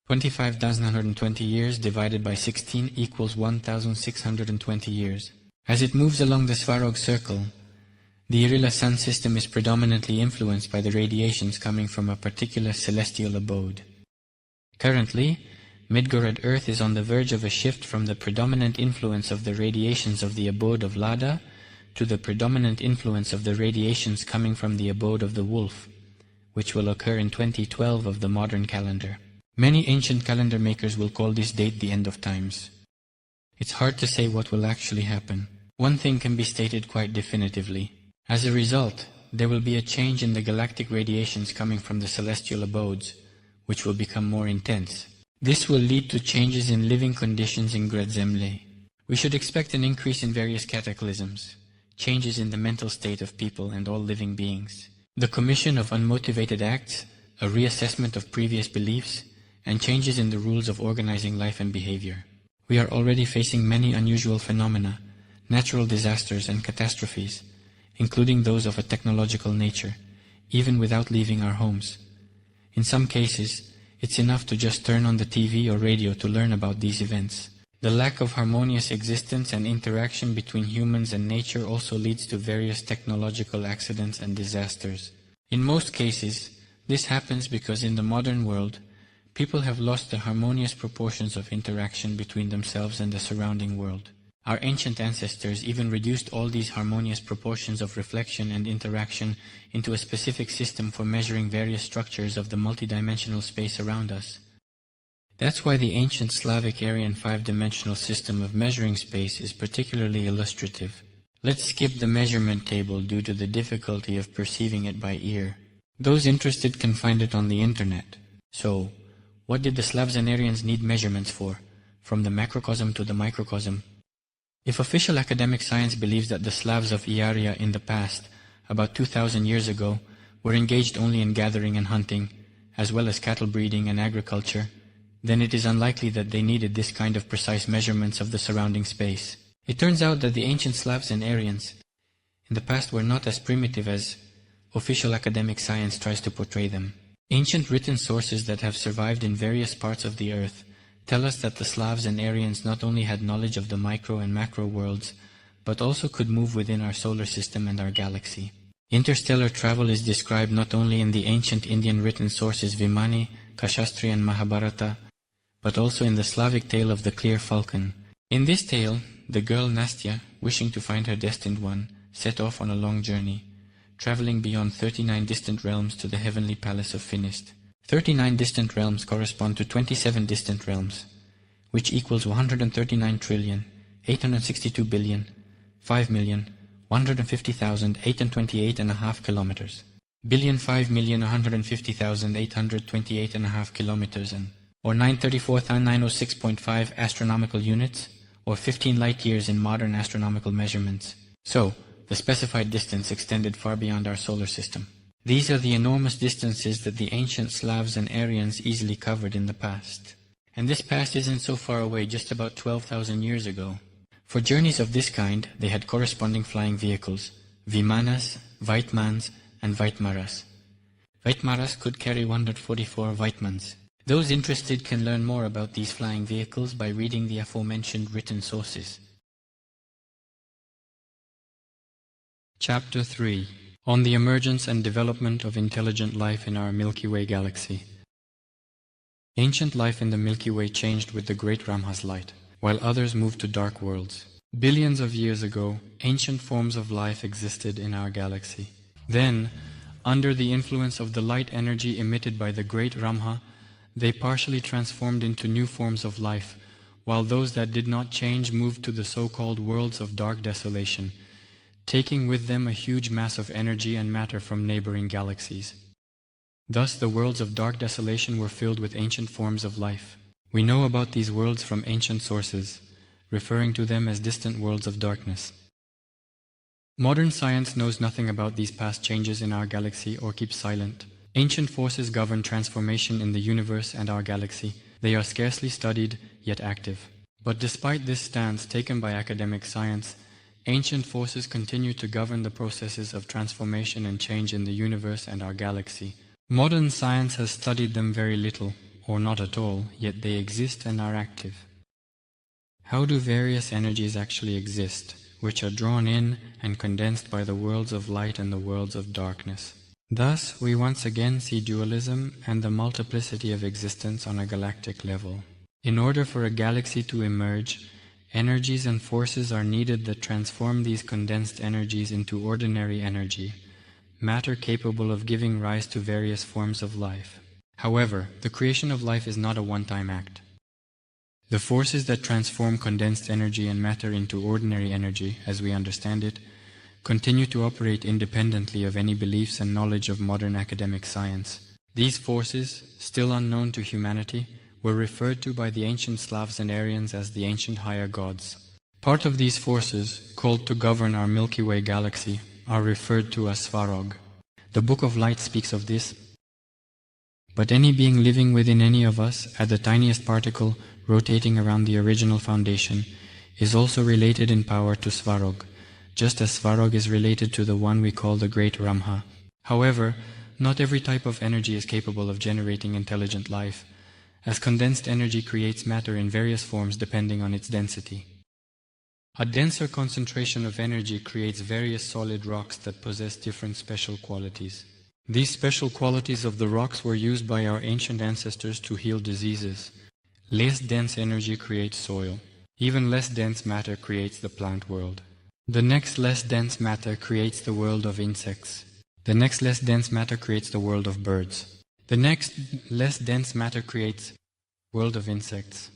25,120 years divided by 16 equals 1,620 years. As it moves along the Svarog circle, the Irila Sun system is predominantly influenced by the radiations coming from a particular celestial abode. Currently, Midgorod Earth is on the verge of a shift from the predominant influence of the radiations of the abode of Lada to the predominant influence of the radiations coming from the abode of the wolf, which will occur in 2012 of the modern calendar. Many ancient calendar makers will call this date the end of times. It's hard to say what will actually happen. One thing can be stated quite definitively. As a result, there will be a change in the galactic radiations coming from the celestial abodes, which will become more intense. This will lead to changes in living conditions in Yngliizm. We should expect an increase in various cataclysms, changes in the mental state of people and all living beings, the commission of unmotivated acts, a reassessment of previous beliefs, and changes in the rules of organizing life and behavior. We are already facing many unusual phenomena, natural disasters and catastrophes, including those of a technological nature, even without leaving our homes. In some cases, it's enough to just turn on the TV or radio to learn about these events. The lack of harmonious existence and interaction between humans and nature also leads to various technological accidents and disasters. In most cases, this happens because in the modern world, people have lost the harmonious proportions of interaction between themselves and the surrounding world. Our ancient ancestors even reduced all these harmonious proportions of reflection and interaction into a specific system for measuring various structures of the multidimensional space around us. That's why the ancient Slavic Aryan five-dimensional system of measuring space is particularly illustrative. Let's skip the measurement table due to the difficulty of perceiving it by ear. Those interested can find it on the internet. So, what did the Slavs and Aryans need measurements for, from the macrocosm to the microcosm? If official academic science believes that the Slavs of Iaria in the past, about 2,000 years ago, were engaged only in gathering and hunting, as well as cattle breeding and agriculture, then it is unlikely that they needed this kind of precise measurements of the surrounding space. It turns out that the ancient Slavs and Aryans in the past were not as primitive as official academic science tries to portray them. Ancient written sources that have survived in various parts of the earth tell us that the Slavs and Aryans not only had knowledge of the micro and macro worlds, but also could move within our solar system and our galaxy. Interstellar travel is described not only in the ancient Indian written sources Vimani, Kashastri and Mahabharata, but also in the Slavic tale of the Clear Falcon. In this tale, the girl Nastya, wishing to find her destined one, set off on a long journey, traveling beyond 39 distant realms to the heavenly palace of Finist. 39 distant realms correspond to 27 distant realms, which equals 139 trillion, 5,862,150,828.5 kilometers. 5,150,828.5 kilometers, or 934,906.5 astronomical units, or 15 light years in modern astronomical measurements. So, the specified distance extended far beyond our solar system. These are the enormous distances that the ancient Slavs and Aryans easily covered in the past. And this past isn't so far away, just about 12,000 years ago. For journeys of this kind, they had corresponding flying vehicles, vimanas, vaitmans, and vaitmaras. Vaitmaras could carry 144 vaitmans. Those interested can learn more about these flying vehicles by reading the aforementioned written sources. Chapter 3. On the emergence and development of intelligent life in our Milky Way galaxy. Ancient life in the Milky Way changed with the great Ramha's light, while others moved to dark worlds. Billions of years ago, ancient forms of life existed in our galaxy. Then, under the influence of the light energy emitted by the great Ramha, they partially transformed into new forms of life, while those that did not change moved to the so-called worlds of dark desolation, taking with them a huge mass of energy and matter from neighboring galaxies. Thus the worlds of dark desolation were filled with ancient forms of life. We know about these worlds from ancient sources, referring to them as distant worlds of darkness. Modern science knows nothing about these past changes in our galaxy or keeps silent. Ancient forces govern transformation in the universe and our galaxy. They are scarcely studied, yet active. But despite this stance taken by academic science, ancient forces continue to govern the processes of transformation and change in the universe and our galaxy. Modern science has studied them very little, or not at all, yet they exist and are active. How do various energies actually exist, which are drawn in and condensed by the worlds of light and the worlds of darkness? Thus, we once again see dualism and the multiplicity of existence on a galactic level. In order for a galaxy to emerge, energies and forces are needed that transform these condensed energies into ordinary energy, matter capable of giving rise to various forms of life. However, the creation of life is not a one-time act. The forces that transform condensed energy and matter into ordinary energy, as we understand it, continue to operate independently of any beliefs and knowledge of modern academic science. These forces, still unknown to humanity, were referred to by the ancient Slavs and Aryans as the ancient higher gods. Part of these forces, called to govern our Milky Way galaxy, are referred to as Svarog. The Book of Light speaks of this. But any being living within any of us, at the tiniest particle rotating around the original foundation, is also related in power to Svarog, just as Svarog is related to the one we call the Great Ramha. However, not every type of energy is capable of generating intelligent life, as condensed energy creates matter in various forms depending on its density. A denser concentration of energy creates various solid rocks that possess different special qualities. These special qualities of the rocks were used by our ancient ancestors to heal diseases. Less dense energy creates soil. Even less dense matter creates the plant world. The next less dense matter creates the world of insects. The next less dense matter creates the world of birds. The next less dense matter creates the world of insects.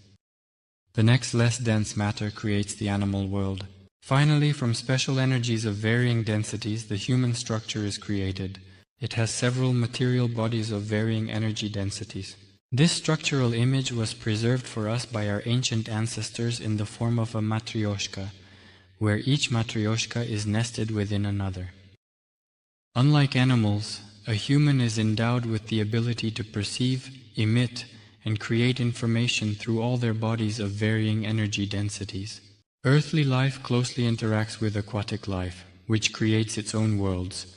The next less dense matter creates the animal world. Finally, from special energies of varying densities, the human structure is created. It has several material bodies of varying energy densities. This structural image was preserved for us by our ancient ancestors in the form of a matryoshka, where each matryoshka is nested within another. Unlike animals, a human is endowed with the ability to perceive, emit, and create information through all their bodies of varying energy densities. Earthly life closely interacts with aquatic life, which creates its own worlds: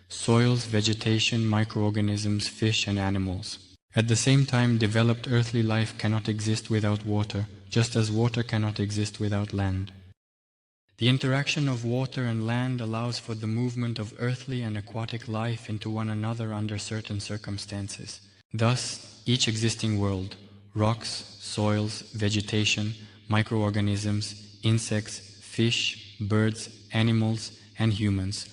soils, vegetation, microorganisms, fish, and animals. At the same time, developed earthly life cannot exist without water, just as water cannot exist without land. The interaction of water and land allows for the movement of earthly and aquatic life into one another under certain circumstances. Thus, each existing world, rocks, soils, vegetation, microorganisms, insects, fish, birds, animals, and humans,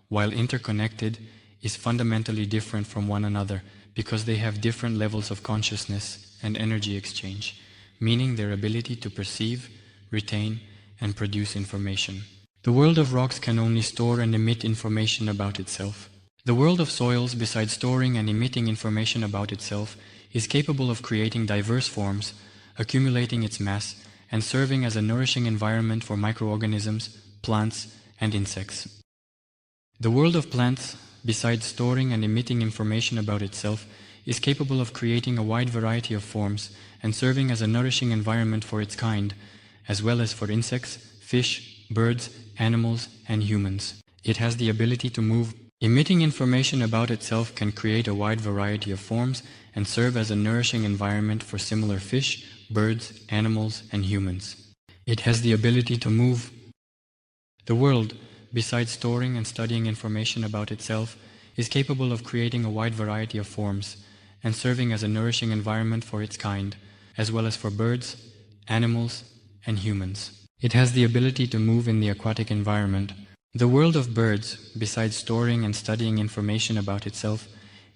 while interconnected, is fundamentally different from one another because they have different levels of consciousness and energy exchange, meaning their ability to perceive, retain, and produce information. The world of rocks can only store and emit information about itself. The world of soils, besides storing and emitting information about itself, is capable of creating diverse forms, accumulating its mass, and serving as a nourishing environment for microorganisms, plants, and insects. The world of plants, besides storing and emitting information about itself, is capable of creating a wide variety of forms and serving as a nourishing environment for its kind, as well as for insects, fish, birds, animals, and humans. It has the ability to move. Emitting information about itself can create a wide variety of forms and serve as a nourishing environment for similar fish, birds, animals, and humans. It has the ability to move. The world, besides storing and studying information about itself, is capable of creating a wide variety of forms and serving as a nourishing environment for its kind, as well as for birds, animals, and humans. It has the ability to move in the aquatic environment. The world of birds, besides storing and studying information about itself,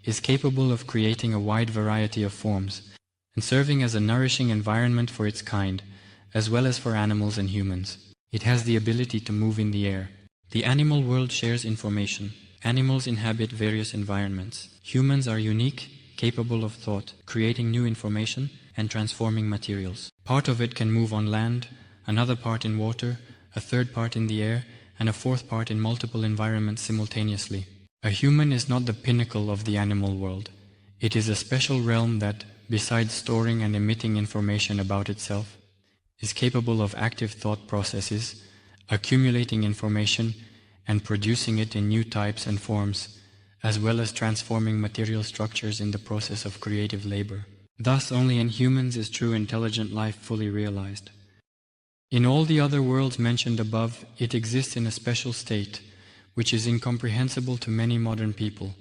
is capable of creating a wide variety of forms and serving as a nourishing environment for its kind, as well as for animals and humans. It has the ability to move in the air. The animal world shares information. Animals inhabit various environments. Humans are unique, capable of thought, creating new information, and transforming materials. Part of it can move on land, another part in water, a third part in the air, and a fourth part in multiple environments simultaneously. A human is not the pinnacle of the animal world. It is a special realm that, besides storing and emitting information about itself, is capable of active thought processes, accumulating information, and producing it in new types and forms, as well as transforming material structures in the process of creative labor. Thus, only in humans is true intelligent life fully realized. In all the other worlds mentioned above, it exists in a special state, which is incomprehensible to many modern people,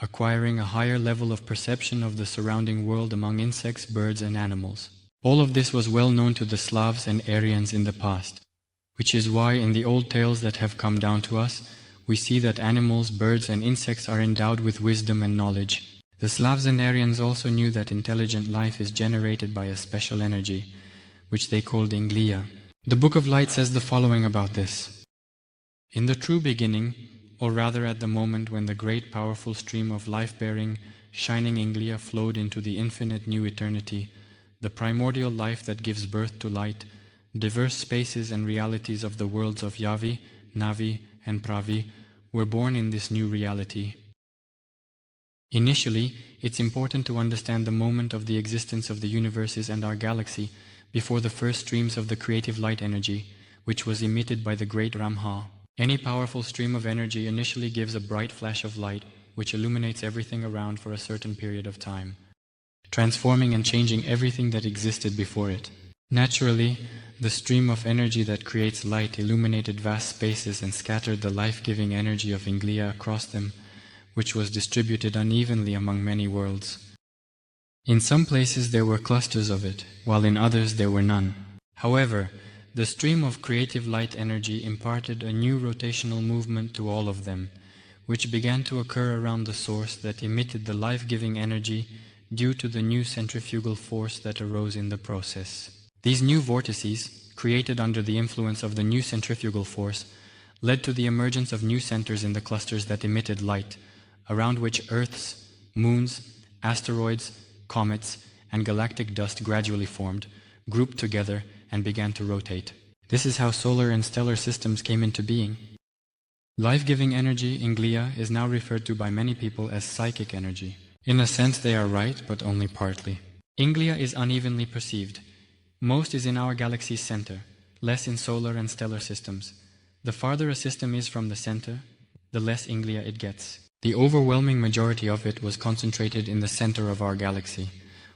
acquiring a higher level of perception of the surrounding world among insects, birds, and animals. All of this was well known to the Slavs and Aryans in the past, which is why in the old tales that have come down to us, we see that animals, birds, and insects are endowed with wisdom and knowledge. The Slavs and Aryans also knew that intelligent life is generated by a special energy, which they called yngliia. The Book of Light says the following about this. In the true beginning, or rather at the moment when the great powerful stream of life-bearing, shining yngliia flowed into the infinite new eternity, the primordial life that gives birth to light, diverse spaces and realities of the worlds of Yavi, Navi, and Pravi were born in this new reality. Initially, it's important to understand the moment of the existence of the universes and our galaxy before the first streams of the creative light energy, which was emitted by the great Ramha. Any powerful stream of energy initially gives a bright flash of light, which illuminates everything around for a certain period of time, transforming and changing everything that existed before it. Naturally, the stream of energy that creates light illuminated vast spaces and scattered the life-giving energy of yngliia across them, which was distributed unevenly among many worlds. In some places there were clusters of it, while in others there were none. However, the stream of creative light energy imparted a new rotational movement to all of them, which began to occur around the source that emitted the life-giving energy due to the new centrifugal force that arose in the process. These new vortices, created under the influence of the new centrifugal force, led to the emergence of new centers in the clusters that emitted light, around which Earths, moons, asteroids, comets, and galactic dust gradually formed, grouped together, and began to rotate. This is how solar and stellar systems came into being. Life-giving energy, yngliia, is now referred to by many people as psychic energy. In a sense they are right, but only partly. Yngliia is unevenly perceived. Most is in our galaxy's center, less in solar and stellar systems. The farther a system is from the center, the less yngliia it gets. The overwhelming majority of it was concentrated in the center of our galaxy,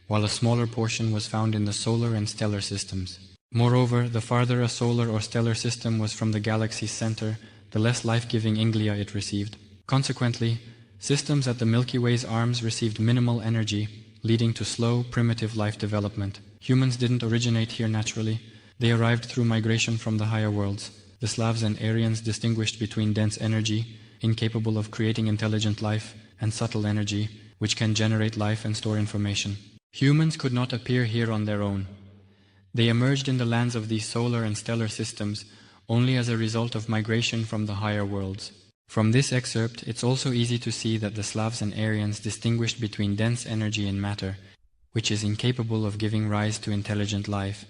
while a smaller portion was found in the solar and stellar systems. Moreover, the farther a solar or stellar system was from the galaxy's center, the less life-giving yngliia it received. Consequently, systems at the Milky Way's arms received minimal energy, leading to slow, primitive life development. Humans didn't originate here naturally. They arrived through migration from the higher worlds. The Slavs and Aryans distinguished between dense energy, incapable of creating intelligent life, and subtle energy, which can generate life and store information. Humans could not appear here on their own. They emerged in the lands of these solar and stellar systems only as a result of migration from the higher worlds. From this excerpt, it's also easy to see that the Slavs and Aryans distinguished between dense energy and matter, which is incapable of giving rise to intelligent life,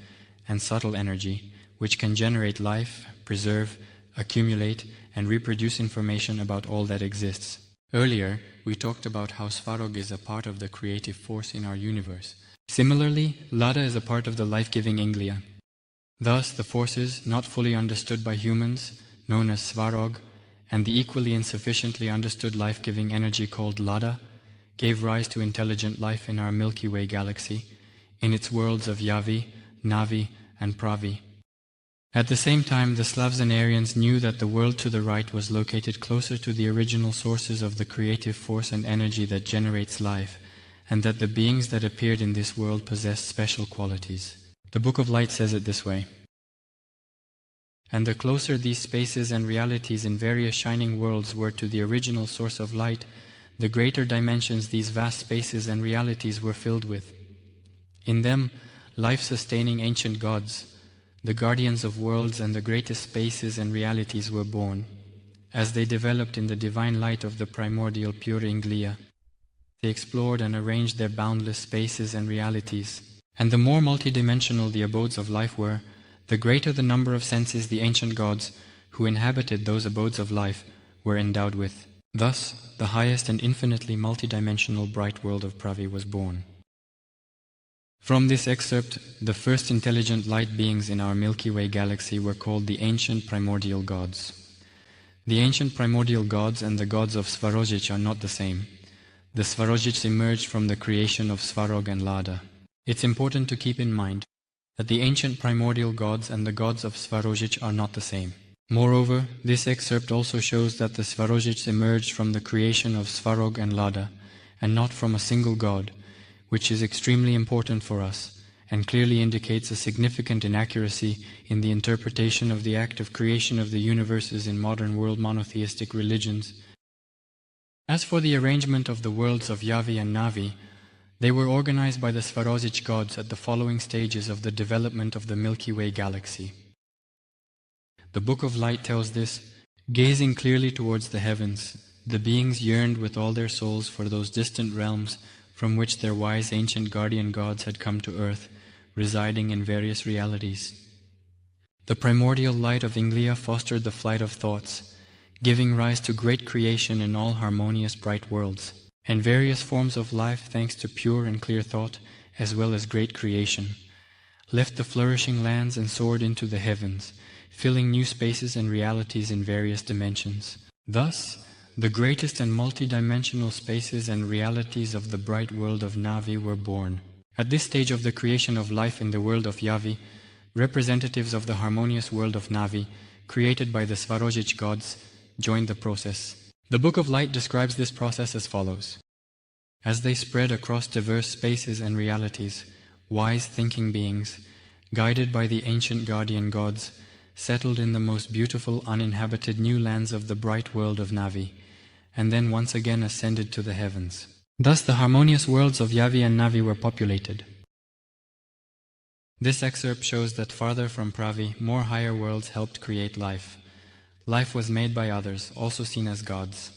and subtle energy, which can generate life, preserve, accumulate, and reproduce information about all that exists. Earlier, we talked about how Svarog is a part of the creative force in our universe. Similarly, Lada is a part of the life-giving Yngliya. Thus, the forces, not fully understood by humans, known as Svarog, and the equally insufficiently understood life-giving energy called Lada, gave rise to intelligent life in our Milky Way galaxy, in its worlds of Yavi, Navi, and Pravi. At the same time, the Slavs and Aryans knew that the world to the right was located closer to the original sources of the creative force and energy that generates life, and that the beings that appeared in this world possessed special qualities. The Book of Light says it this way: "And the closer these spaces and realities in various shining worlds were to the original source of light, the greater dimensions these vast spaces and realities were filled with. In them, life-sustaining ancient gods, the guardians of worlds and the greatest spaces and realities were born. As they developed in the divine light of the primordial pure Yngliya, they explored and arranged their boundless spaces and realities. And the more multidimensional the abodes of life were, the greater the number of senses the ancient gods, who inhabited those abodes of life, were endowed with. Thus, the highest and infinitely multidimensional bright world of Pravi was born." From this excerpt, the first intelligent light beings in our Milky Way galaxy were called the ancient primordial gods. The ancient primordial gods and the gods of Svarojic are not the same. The Svarojic emerged from the creation of Svarog and Lada. It's important to keep in mind that the ancient primordial gods and the gods of Svarojic are not the same. Moreover, this excerpt also shows that the Svarojic emerged from the creation of Svarog and Lada, and not from a single god, which is extremely important for us, and clearly indicates a significant inaccuracy in the interpretation of the act of creation of the universes in modern world monotheistic religions. As for the arrangement of the worlds of Yavi and Navi, they were organized by the Svarojic gods at the following stages of the development of the Milky Way galaxy. The Book of Light tells this: "Gazing clearly towards the heavens, the beings yearned with all their souls for those distant realms from which their wise ancient guardian gods had come to earth, residing in various realities. The primordial light of Yngliya fostered the flight of thoughts, giving rise to great creation in all harmonious bright worlds, and various forms of life, thanks to pure and clear thought, as well as great creation, left the flourishing lands and soared into the heavens, filling new spaces and realities in various dimensions. Thus, the greatest and multidimensional spaces and realities of the bright world of Navi were born. At this stage of the creation of life in the world of Yavi, representatives of the harmonious world of Navi, created by the Svarojic gods, joined the process. The Book of Light describes this process as follows: "As they spread across diverse spaces and realities, wise thinking beings, guided by the ancient guardian gods, settled in the most beautiful uninhabited new lands of the bright world of Navi, and then once again ascended to the heavens. Thus the harmonious worlds of Yavi and Navi were populated." This excerpt shows that farther from Pravi, more higher worlds helped create life. Life was made by others, also seen as gods.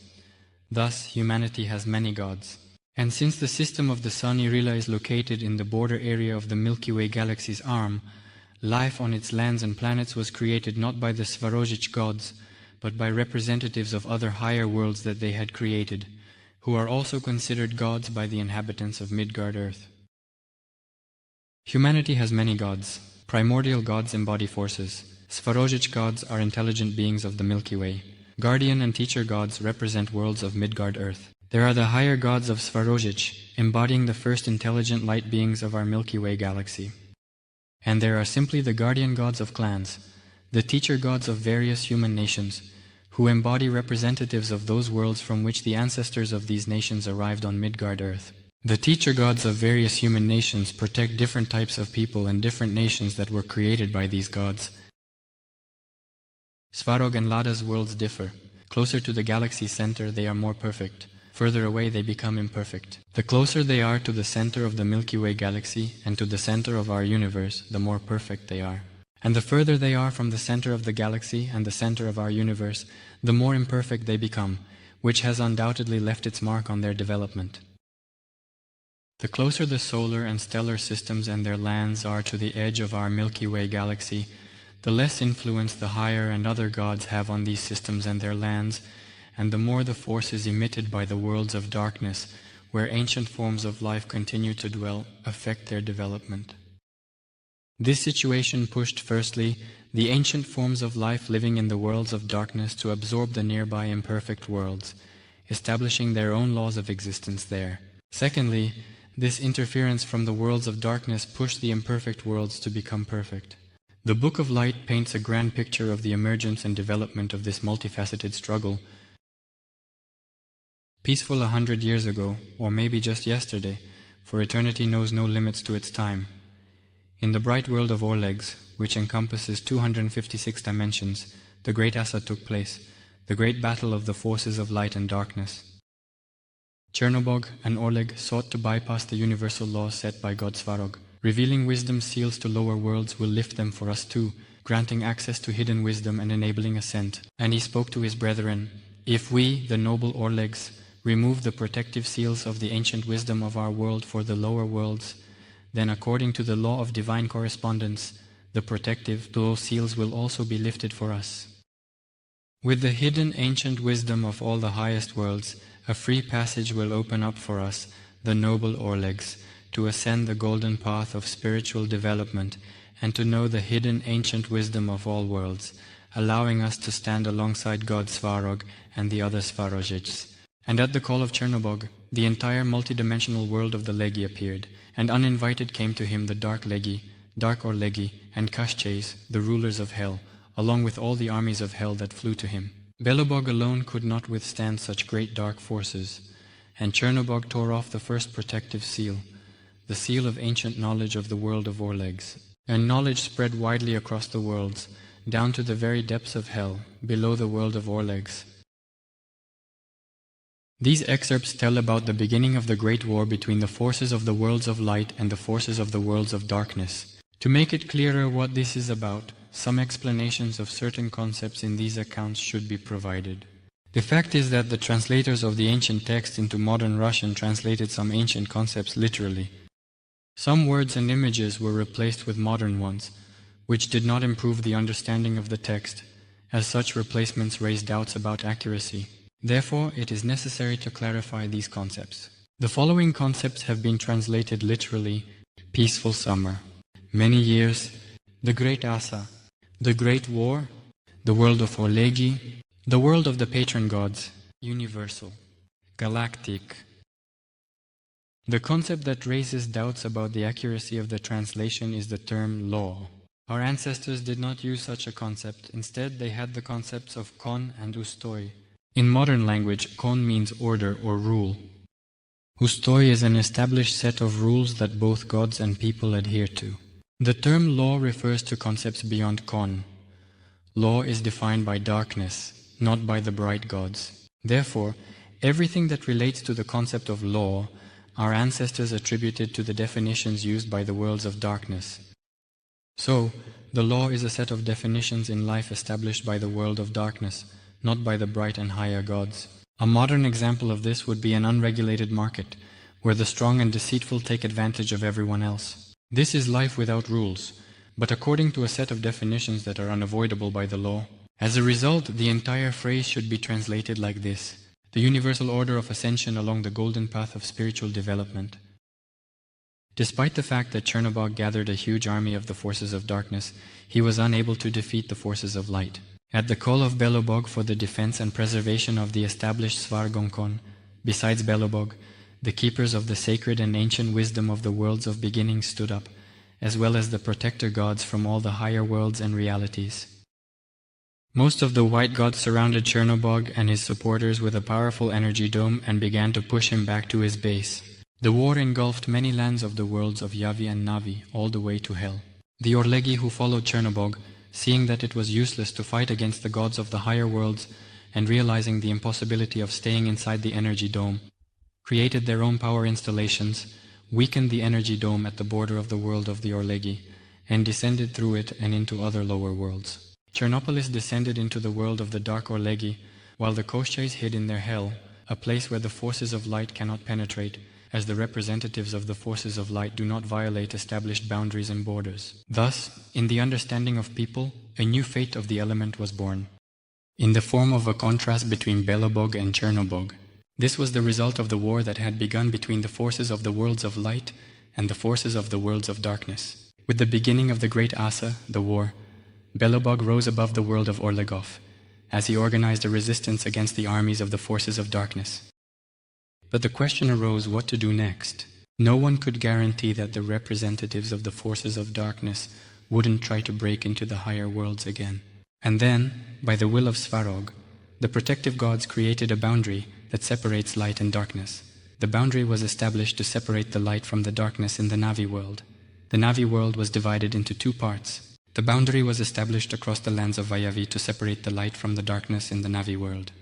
Thus, humanity has many gods. And since the system of the Sun Irila is located in the border area of the Milky Way galaxy's arm, life on its lands and planets was created not by the Svarojic gods, but by representatives of other higher worlds that they had created, who are also considered gods by the inhabitants of Midgard Earth. Humanity has many gods. Primordial gods embody forces. Svarojic gods are intelligent beings of the Milky Way. Guardian and teacher gods represent worlds of Midgard Earth. There are the higher gods of Svarojic, embodying the first intelligent light beings of our Milky Way galaxy. And there are simply the guardian gods of clans, the teacher gods of various human nations, who embody representatives of those worlds from which the ancestors of these nations arrived on Midgard Earth. The teacher gods of various human nations protect different types of people and different nations that were created by these gods. Svarog and Lada's worlds differ. Closer to the galaxy's center, they are more perfect. further away they become imperfect. The closer they are to the center of the Milky Way galaxy and to the center of our universe, the more perfect they are. And the further they are from the center of the galaxy and the center of our universe, the more imperfect they become, which has undoubtedly left its mark on their development. The closer the solar and stellar systems and their lands are to the edge of our Milky Way galaxy, the less influence the higher and other gods have on these systems and their lands, and the more the forces emitted by the worlds of darkness, where ancient forms of life continue to dwell, affect their development. This situation pushed, firstly, the ancient forms of life living in the worlds of darkness to absorb the nearby imperfect worlds, establishing their own laws of existence there. Secondly, this interference from the worlds of darkness pushed the imperfect worlds to become perfect. The Book of Light paints a grand picture of the emergence and development of this multifaceted struggle. Peaceful 100 years ago, or maybe just yesterday, for eternity knows no limits to its time. In the bright world of Orlegs, which encompasses 256 dimensions, the great Asa took place, the great battle of the forces of light and darkness. Chernobog and Orleg sought to bypass the universal laws set by God Svarog. Revealing wisdom's seals to lower worlds will lift them for us too, granting access to hidden wisdom and enabling ascent. And he spoke to his brethren, "If we, the noble Orlegs, remove the protective seals of the ancient wisdom of our world for the lower worlds, then according to the law of divine correspondence, the protective those seals will also be lifted for us. With the hidden ancient wisdom of all the highest worlds, a free passage will open up for us, the noble Orlegs, to ascend the golden path of spiritual development and to know the hidden ancient wisdom of all worlds, allowing us to stand alongside God Svarog and the other Svarojids." And at the call of Chernobog, the entire multidimensional world of the Legi appeared, and uninvited came to him the Dark Legi, Dark Orlegi, and Kashches, the rulers of hell, along with all the armies of hell that flew to him. Belobog alone could not withstand such great dark forces, and Chernobog tore off the first protective seal, the seal of ancient knowledge of the world of Orlegs. And knowledge spread widely across the worlds, down to the very depths of hell, below the world of Orlegs. These excerpts tell about the beginning of the Great War between the forces of the worlds of light and the forces of the worlds of darkness. To make it clearer what this is about, some explanations of certain concepts in these accounts should be provided. The fact is that the translators of the ancient text into modern Russian translated some ancient concepts literally. Some words and images were replaced with modern ones, which did not improve the understanding of the text, as such replacements raised doubts about accuracy. Therefore, it is necessary to clarify these concepts. The following concepts have been translated literally: peaceful summer, many years, the great Asa, the great war, the world of Orlegi, the world of the patron gods, universal, galactic. The concept that raises doubts about the accuracy of the translation is the term law. Our ancestors did not use such a concept. Instead, they had the concepts of kon and ustoi. In modern language, kon means order or rule. Ustoi is an established set of rules that both gods and people adhere to. The term law refers to concepts beyond kon. Law is defined by darkness, not by the bright gods. Therefore, everything that relates to the concept of law, our ancestors attributed to the definitions used by the worlds of darkness. So, the law is a set of definitions in life established by the world of darkness, not by the bright and higher gods. A modern example of this would be an unregulated market, where the strong and deceitful take advantage of everyone else. This is life without rules, but according to a set of definitions that are unavoidable by the law. As a result, the entire phrase should be translated like this: the universal order of ascension along the golden path of spiritual development. Despite the fact that Chernobog gathered a huge army of the forces of darkness, he was unable to defeat the forces of light. At the call of Belobog for the defense and preservation of the established Svargonkon, besides Belobog, the keepers of the sacred and ancient wisdom of the worlds of beginning stood up, as well as the protector gods from all the higher worlds and realities. Most of the white gods surrounded Chernobog and his supporters with a powerful energy dome and began to push him back to his base. The war engulfed many lands of the worlds of Yavi and Navi, all the way to hell. The Orlegi who followed Chernobog, seeing that it was useless to fight against the gods of the higher worlds and realizing the impossibility of staying inside the energy dome, created their own power installations, weakened the energy dome at the border of the world of the Orlegi, and descended through it and into other lower worlds. Chernopolis descended into the world of the dark Orlegi, while the Koshchais hid in their hell, a place where the forces of light cannot penetrate, as the representatives of the forces of light do not violate established boundaries and borders. Thus, in the understanding of people, a new fate of the element was born, in the form of a contrast between Belobog and Chernobog. This was the result of the war that had begun between the forces of the worlds of light and the forces of the worlds of darkness. With the beginning of the Great Asa, the war, Belobog rose above the world of Orlegov, as he organized a resistance against the armies of the forces of darkness. But the question arose what to do next. No one could guarantee that the representatives of the forces of darkness wouldn't try to break into the higher worlds again. And then, by the will of Svarog, the protective gods created a boundary that separates light and darkness. The boundary was established to separate the light from the darkness in the Navi world. The Navi world was divided into two parts. The boundary was established across the lands of Vayavi to separate the light from the darkness in the Navi world.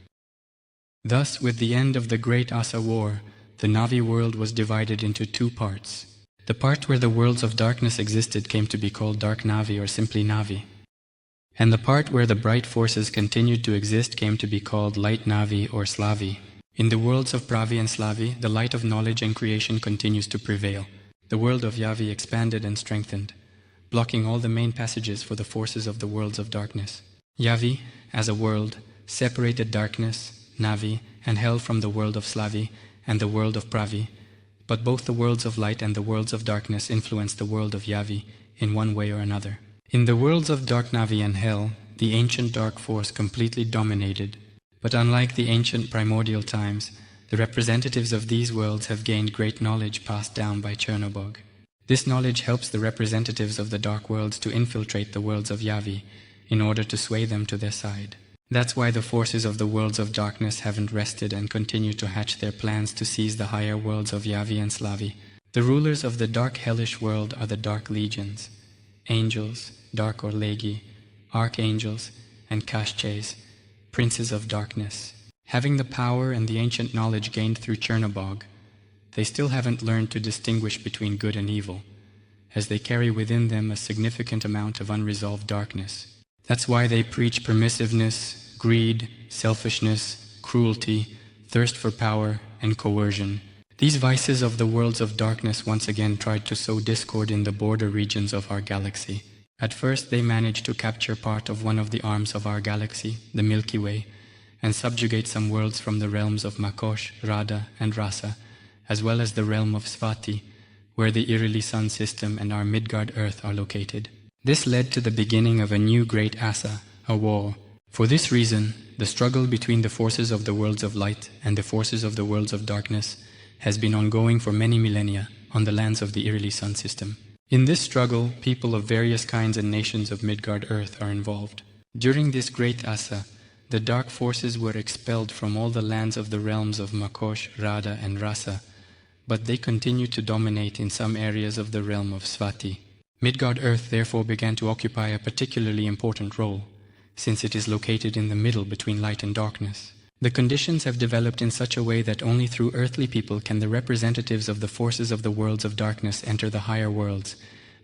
Thus, with the end of the Great Asa War, the Navi world was divided into two parts. The part where the worlds of darkness existed came to be called Dark Navi or simply Navi. And the part where the bright forces continued to exist came to be called Light Navi or Slavi. In the worlds of Pravi and Slavi, the light of knowledge and creation continues to prevail. The world of Yavi expanded and strengthened, blocking all the main passages for the forces of the worlds of darkness. Yavi, as a world, separated darkness, Navi, and hell from the world of Slavi and the world of Pravi, but both the worlds of light and the worlds of darkness influenced the world of Yavi in one way or another. In the worlds of Dark Navi and Hell, the ancient dark force completely dominated, but unlike the ancient primordial times, the representatives of these worlds have gained great knowledge passed down by Chernobog. This knowledge helps the representatives of the dark worlds to infiltrate the worlds of Yavi in order to sway them to their side. That's why the forces of the worlds of darkness haven't rested and continue to hatch their plans to seize the higher worlds of Yavi and Slavi. The rulers of the dark hellish world are the dark legions, angels, dark Orlegi, archangels, and Kashches, princes of darkness. Having the power and the ancient knowledge gained through Chernobog, they still haven't learned to distinguish between good and evil, as they carry within them a significant amount of unresolved darkness. That's why they preach permissiveness, greed, selfishness, cruelty, thirst for power, and coercion. These vices of the worlds of darkness once again tried to sow discord in the border regions of our galaxy. At first they managed to capture part of one of the arms of our galaxy, the Milky Way, and subjugate some worlds from the realms of Makosh, Radha, and Rasa, as well as the realm of Svati, where the Irili Sun system and our Midgard Earth are located. This led to the beginning of a new Great Asa, a war. For this reason, the struggle between the forces of the worlds of light and the forces of the worlds of darkness has been ongoing for many millennia on the lands of the Irili Sun system. In this struggle, people of various kinds and nations of Midgard Earth are involved. During this Great Asa, the dark forces were expelled from all the lands of the realms of Makosh, Radha, and Rasa, but they continued to dominate in some areas of the realm of Svati. Midgard Earth therefore began to occupy a particularly important role, since it is located in the middle between light and darkness. The conditions have developed in such a way that only through earthly people can the representatives of the forces of the worlds of darkness enter the higher worlds.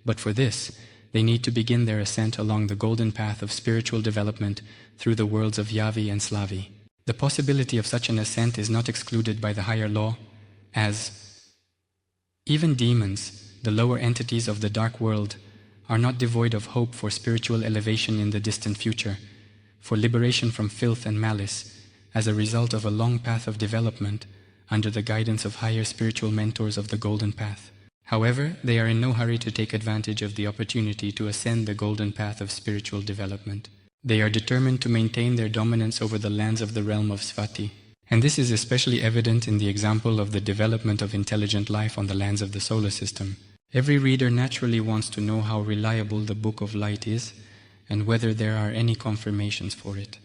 But for this, they need to begin their ascent along the golden path of spiritual development through the worlds of Yavi and Slavi. The possibility of such an ascent is not excluded by the higher law, as even demons, the lower entities of the dark world, are not devoid of hope for spiritual elevation in the distant future, for liberation from filth and malice, as a result of a long path of development under the guidance of higher spiritual mentors of the golden path. However, they are in no hurry to take advantage of the opportunity to ascend the golden path of spiritual development. They are determined to maintain their dominance over the lands of the realm of Svati, and this is especially evident in the example of the development of intelligent life on the lands of the solar system. Every reader naturally wants to know how reliable the Book of Light is and whether there are any confirmations for it.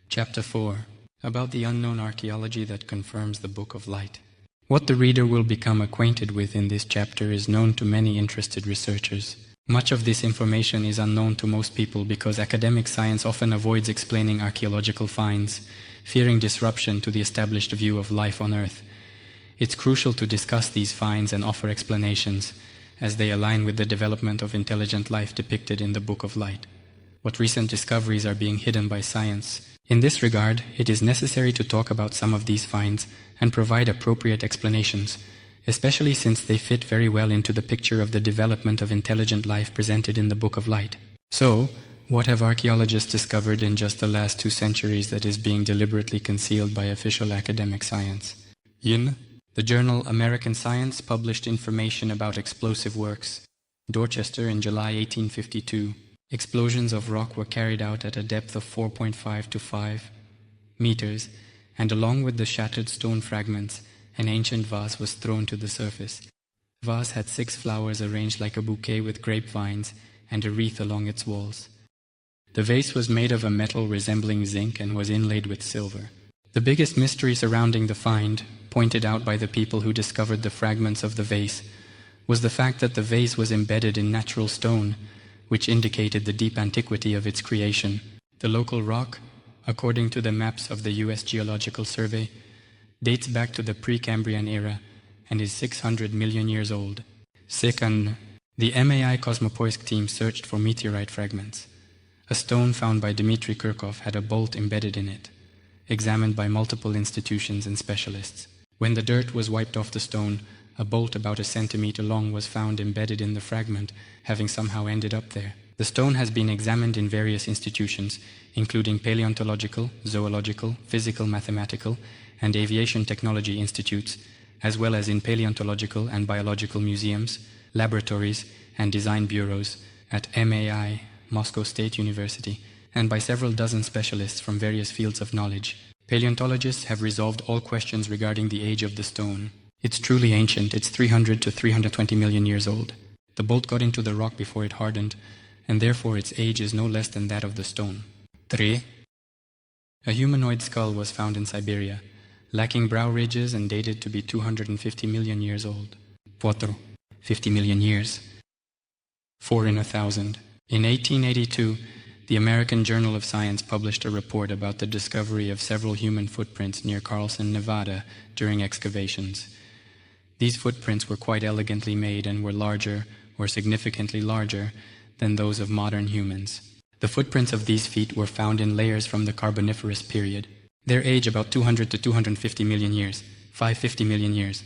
Chapter 4. About the unknown archaeology that confirms the Book of Light. What the reader will become acquainted with in this chapter is known to many interested researchers. Much of this information is unknown to most people because academic science often avoids explaining archaeological finds, fearing disruption to the established view of life on Earth. It's crucial to discuss these finds and offer explanations, as they align with the development of intelligent life depicted in the Book of Light. What recent discoveries are being hidden by science? In this regard, it is necessary to talk about some of these finds and provide appropriate explanations, especially since they fit very well into the picture of the development of intelligent life presented in the Book of Light. So, what have archaeologists discovered in just the last 2 centuries that is being deliberately concealed by official academic science? The journal American Science published information about explosive works. Dorchester in July 1852. Explosions of rock were carried out at a depth of 4.5 to 5 meters, and along with the shattered stone fragments, an ancient vase was thrown to the surface. The vase had 6 flowers arranged like a bouquet with grapevines and a wreath along its walls. The vase was made of a metal resembling zinc and was inlaid with silver. The biggest mystery surrounding the find, pointed out by the people who discovered the fragments of the vase, was the fact that the vase was embedded in natural stone, which indicated the deep antiquity of its creation. The local rock, according to the maps of the U.S. Geological Survey, dates back to the Precambrian era and is 600 million years old. Second, the MAI Cosmopoisk team searched for meteorite fragments. A stone found by Dmitry Kirkov had a bolt embedded in it, examined by multiple institutions and specialists. When the dirt was wiped off the stone, a bolt about a centimeter long was found embedded in the fragment, having somehow ended up there. The stone has been examined in various institutions, including paleontological, zoological, physical, mathematical, and aviation technology institutes, as well as in paleontological and biological museums, laboratories, and design bureaus at MAI, Moscow State University, and by several dozen specialists from various fields of knowledge. Paleontologists have resolved all questions regarding the age of the stone. It's truly ancient. It's 300 to 320 million years old. The bolt got into the rock before it hardened, and therefore its age is no less than that of the stone. 3. A humanoid skull was found in Siberia, lacking brow ridges and dated to be 250 million years old. 4. 50 million years. 4 in 1,000. In 1882, the American Journal of Science published a report about the discovery of several human footprints near Carlson, Nevada, during excavations. These footprints were quite elegantly made and were larger, or significantly larger, than those of modern humans. The footprints of these feet were found in layers from the Carboniferous period. Their age about 200 to 250 million years. 550 million years.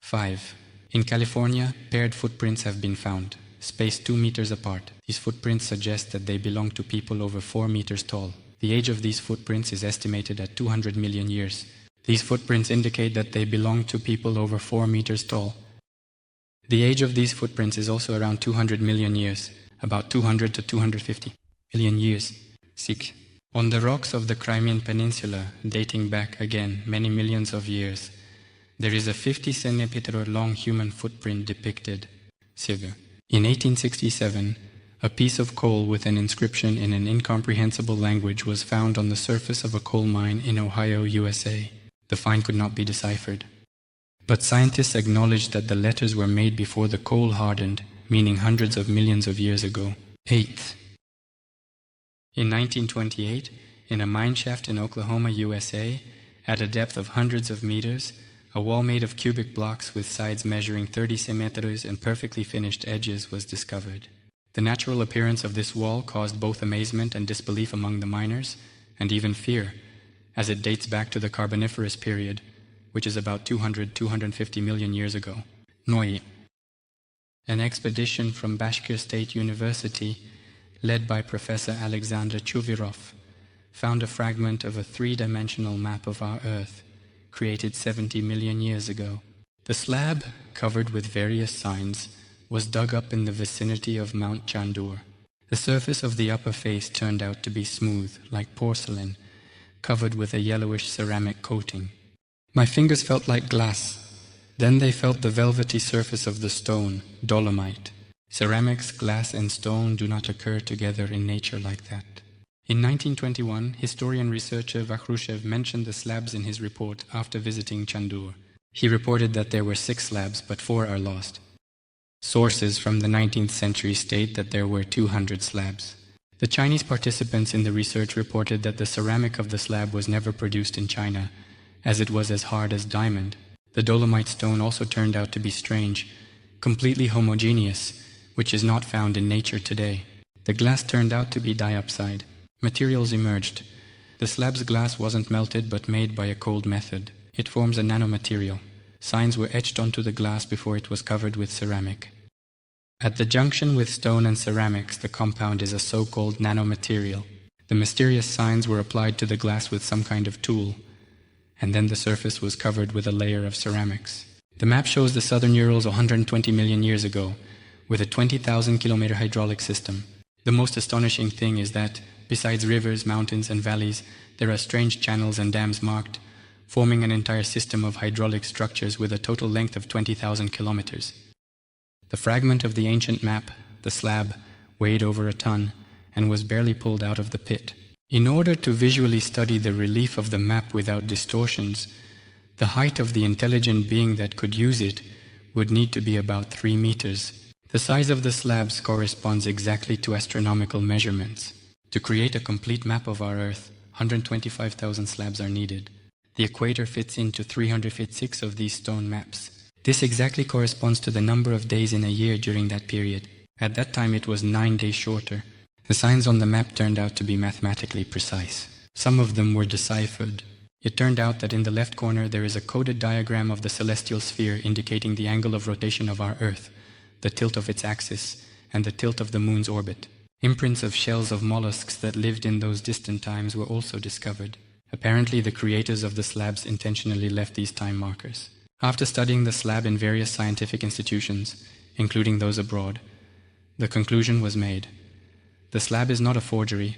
5. In California, paired footprints have been found, spaced 2 meters apart. These footprints suggest that they belong to people over 4 meters tall. The age of these footprints is estimated at 200 million years. These footprints indicate that they belong to people over 4 meters tall. The age of these footprints is also around 200 million years, about 200 to 250 million years. 6. On the rocks of the Crimean Peninsula, dating back again many millions of years, there is a 50 centimeter long human footprint depicted. 7. In 1867, a piece of coal with an inscription in an incomprehensible language was found on the surface of a coal mine in Ohio, USA. The find could not be deciphered. But scientists acknowledged that the letters were made before the coal hardened, meaning hundreds of millions of years ago. 8. In 1928, in a mine shaft in Oklahoma, USA, at a depth of hundreds of meters, a wall made of cubic blocks with sides measuring 30 centimeters and perfectly finished edges was discovered. The natural appearance of this wall caused both amazement and disbelief among the miners, and even fear, as it dates back to the Carboniferous period, which is about 250 million years ago. 9. An expedition from Bashkir State University, led by Professor Alexander Chuvirov, found a fragment of a 3-dimensional map of our Earth, created 70 million years ago. The slab, covered with various signs, was dug up in the vicinity of Mount Chandur. The surface of the upper face turned out to be smooth, like porcelain, covered with a yellowish ceramic coating. My fingers felt like glass. Then they felt the velvety surface of the stone, dolomite. Ceramics, glass, and stone do not occur together in nature like that. In 1921, historian-researcher Vakhrushev mentioned the slabs in his report after visiting Chandur. He reported that there were 6 slabs, but 4 are lost. Sources from the 19th century state that there were 200 slabs. The Chinese participants in the research reported that the ceramic of the slab was never produced in China, as it was as hard as diamond. The dolomite stone also turned out to be strange, completely homogeneous, which is not found in nature today. The glass turned out to be diopside. Materials emerged. The slab's glass wasn't melted but made by a cold method. It forms a nanomaterial. Signs were etched onto the glass before it was covered with ceramic. At the junction with stone and ceramics, the compound is a so-called nanomaterial. The mysterious signs were applied to the glass with some kind of tool, and then the surface was covered with a layer of ceramics. The map shows the southern Urals 120 million years ago, with a 20,000-kilometer hydraulic system. The most astonishing thing is that, besides rivers, mountains, and valleys, there are strange channels and dams marked, forming an entire system of hydraulic structures with a total length of 20,000 kilometers. The fragment of the ancient map, the slab, weighed over a ton and was barely pulled out of the pit. In order to visually study the relief of the map without distortions, the height of the intelligent being that could use it would need to be about 3 meters. The size of the slabs corresponds exactly to astronomical measurements. To create a complete map of our Earth, 125,000 slabs are needed. The equator fits into 356 of these stone maps. This exactly corresponds to the number of days in a year during that period. At that time it was 9 days shorter. The signs on the map turned out to be mathematically precise. Some of them were deciphered. It turned out that in the left corner there is a coded diagram of the celestial sphere indicating the angle of rotation of our Earth, the tilt of its axis, and the tilt of the Moon's orbit. Imprints of shells of mollusks that lived in those distant times were also discovered. Apparently the creators of the slabs intentionally left these time markers. After studying the slab in various scientific institutions, including those abroad, the conclusion was made. The slab is not a forgery,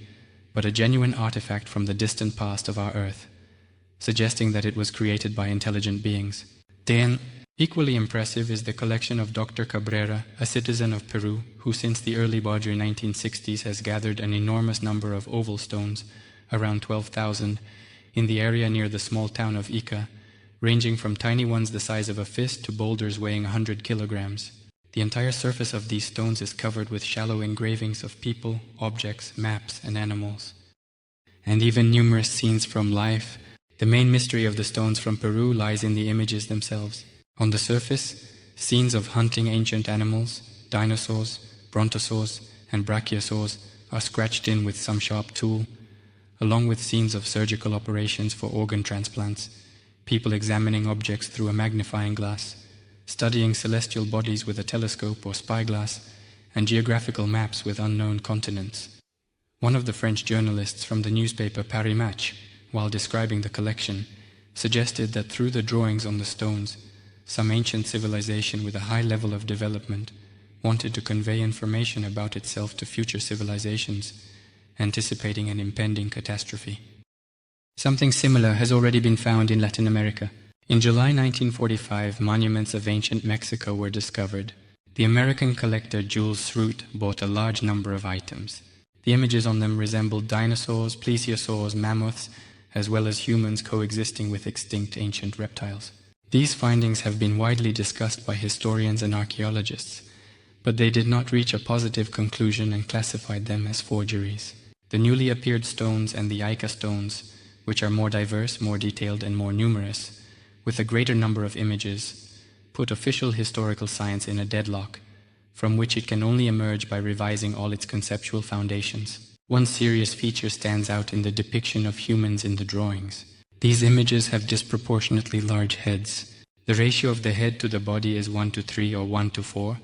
but a genuine artifact from the distant past of our Earth, suggesting that it was created by intelligent beings. Then, equally impressive is the collection of Dr. Cabrera, a citizen of Peru, who since the early Baudry 1960s has gathered an enormous number of oval stones, around 12,000, in the area near the small town of Ica, ranging from tiny ones the size of a fist to boulders weighing 100 kilograms. The entire surface of these stones is covered with shallow engravings of people, objects, maps, and animals, and even numerous scenes from life. The main mystery of the stones from Peru lies in the images themselves. On the surface, scenes of hunting ancient animals, dinosaurs, brontosaurs, and brachiosaurs are scratched in with some sharp tool, along with scenes of surgical operations for organ transplants, people examining objects through a magnifying glass, studying celestial bodies with a telescope or spyglass, and geographical maps with unknown continents. One of the French journalists from the newspaper Paris Match, while describing the collection, suggested that through the drawings on the stones, some ancient civilization with a high level of development wanted to convey information about itself to future civilizations, anticipating an impending catastrophe. Something similar has already been found in Latin America. In July 1945, monuments of ancient Mexico were discovered. The American collector Jules Sroot bought a large number of items. The images on them resembled dinosaurs, plesiosaurs, mammoths, as well as humans coexisting with extinct ancient reptiles. These findings have been widely discussed by historians and archaeologists, but they did not reach a positive conclusion and classified them as forgeries. The newly appeared stones and the Ica stones, which are more diverse, more detailed, and more numerous, with a greater number of images, put official historical science in a deadlock, from which it can only emerge by revising all its conceptual foundations. One serious feature stands out in the depiction of humans in the drawings. These images have disproportionately large heads. The ratio of the head to the body is 1:3 or 1:4,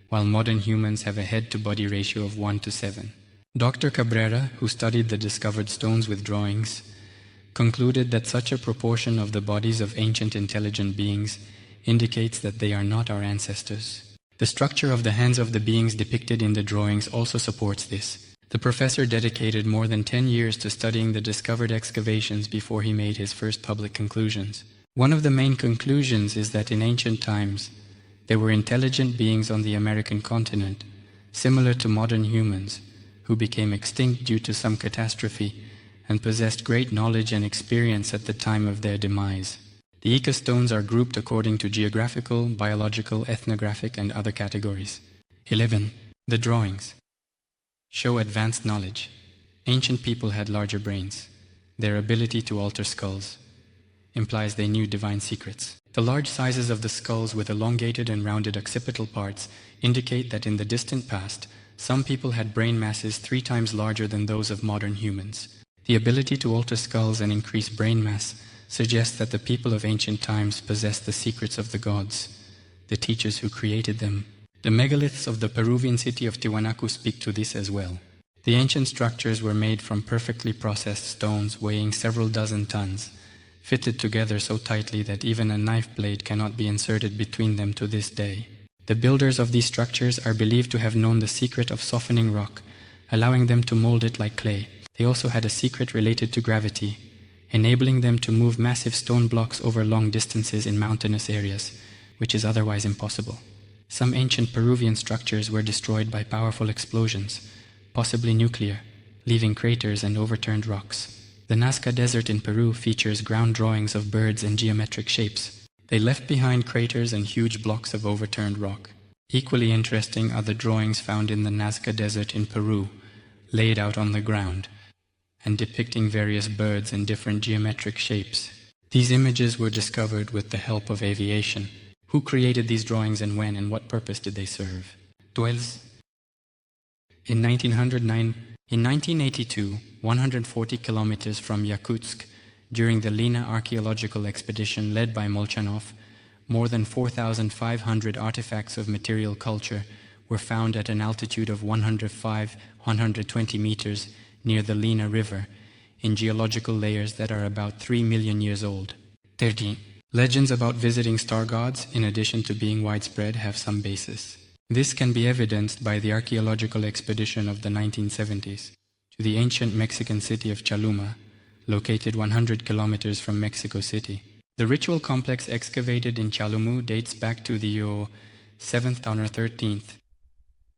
while modern humans have a head-to-body ratio of 1:7. Dr. Cabrera, who studied the discovered stones with drawings, concluded that such a proportion of the bodies of ancient intelligent beings indicates that they are not our ancestors. The structure of the hands of the beings depicted in the drawings also supports this. The professor dedicated more than 10 years to studying the discovered excavations before he made his first public conclusions. One of the main conclusions is that in ancient times, there were intelligent beings on the American continent, similar to modern humans, who became extinct due to some catastrophe and possessed great knowledge and experience at the time of their demise. The ecostones are grouped according to geographical, biological, ethnographic, and other categories. 11. The drawings show advanced knowledge. Ancient people had larger brains. Their ability to alter skulls implies they knew divine secrets. The large sizes of the skulls with elongated and rounded occipital parts indicate that in the distant past, some people had brain masses 3 times larger than those of modern humans. The ability to alter skulls and increase brain mass suggests that the people of ancient times possessed the secrets of the gods, the teachers who created them. The megaliths of the Peruvian city of Tiwanaku speak to this as well. The ancient structures were made from perfectly processed stones weighing several dozen tons, fitted together so tightly that even a knife blade cannot be inserted between them to this day. The builders of these structures are believed to have known the secret of softening rock, allowing them to mold it like clay. They also had a secret related to gravity, enabling them to move massive stone blocks over long distances in mountainous areas, which is otherwise impossible. Some ancient Peruvian structures were destroyed by powerful explosions, possibly nuclear, leaving craters and overturned rocks. The Nazca Desert in Peru features ground drawings of birds in geometric shapes. They left behind craters and huge blocks of overturned rock. Equally interesting are the drawings found in the Nazca Desert in Peru, laid out on the ground, and depicting various birds in different geometric shapes. These images were discovered with the help of aviation. Who created these drawings and when, and what purpose did they serve? Dwells. In 1982, 140 kilometers from Yakutsk, during the Lena archaeological expedition led by Molchanov, more than 4,500 artifacts of material culture were found at an altitude of 120 meters near the Lena River, in geological layers that are about 3 million years old. 13. Legends about visiting star gods, in addition to being widespread, have some basis. This can be evidenced by the archaeological expedition of the 1970s to the ancient Mexican city of Chaluma, located 100 kilometers from Mexico City. The ritual complex excavated in Chalumu dates back to the year 7th or 13th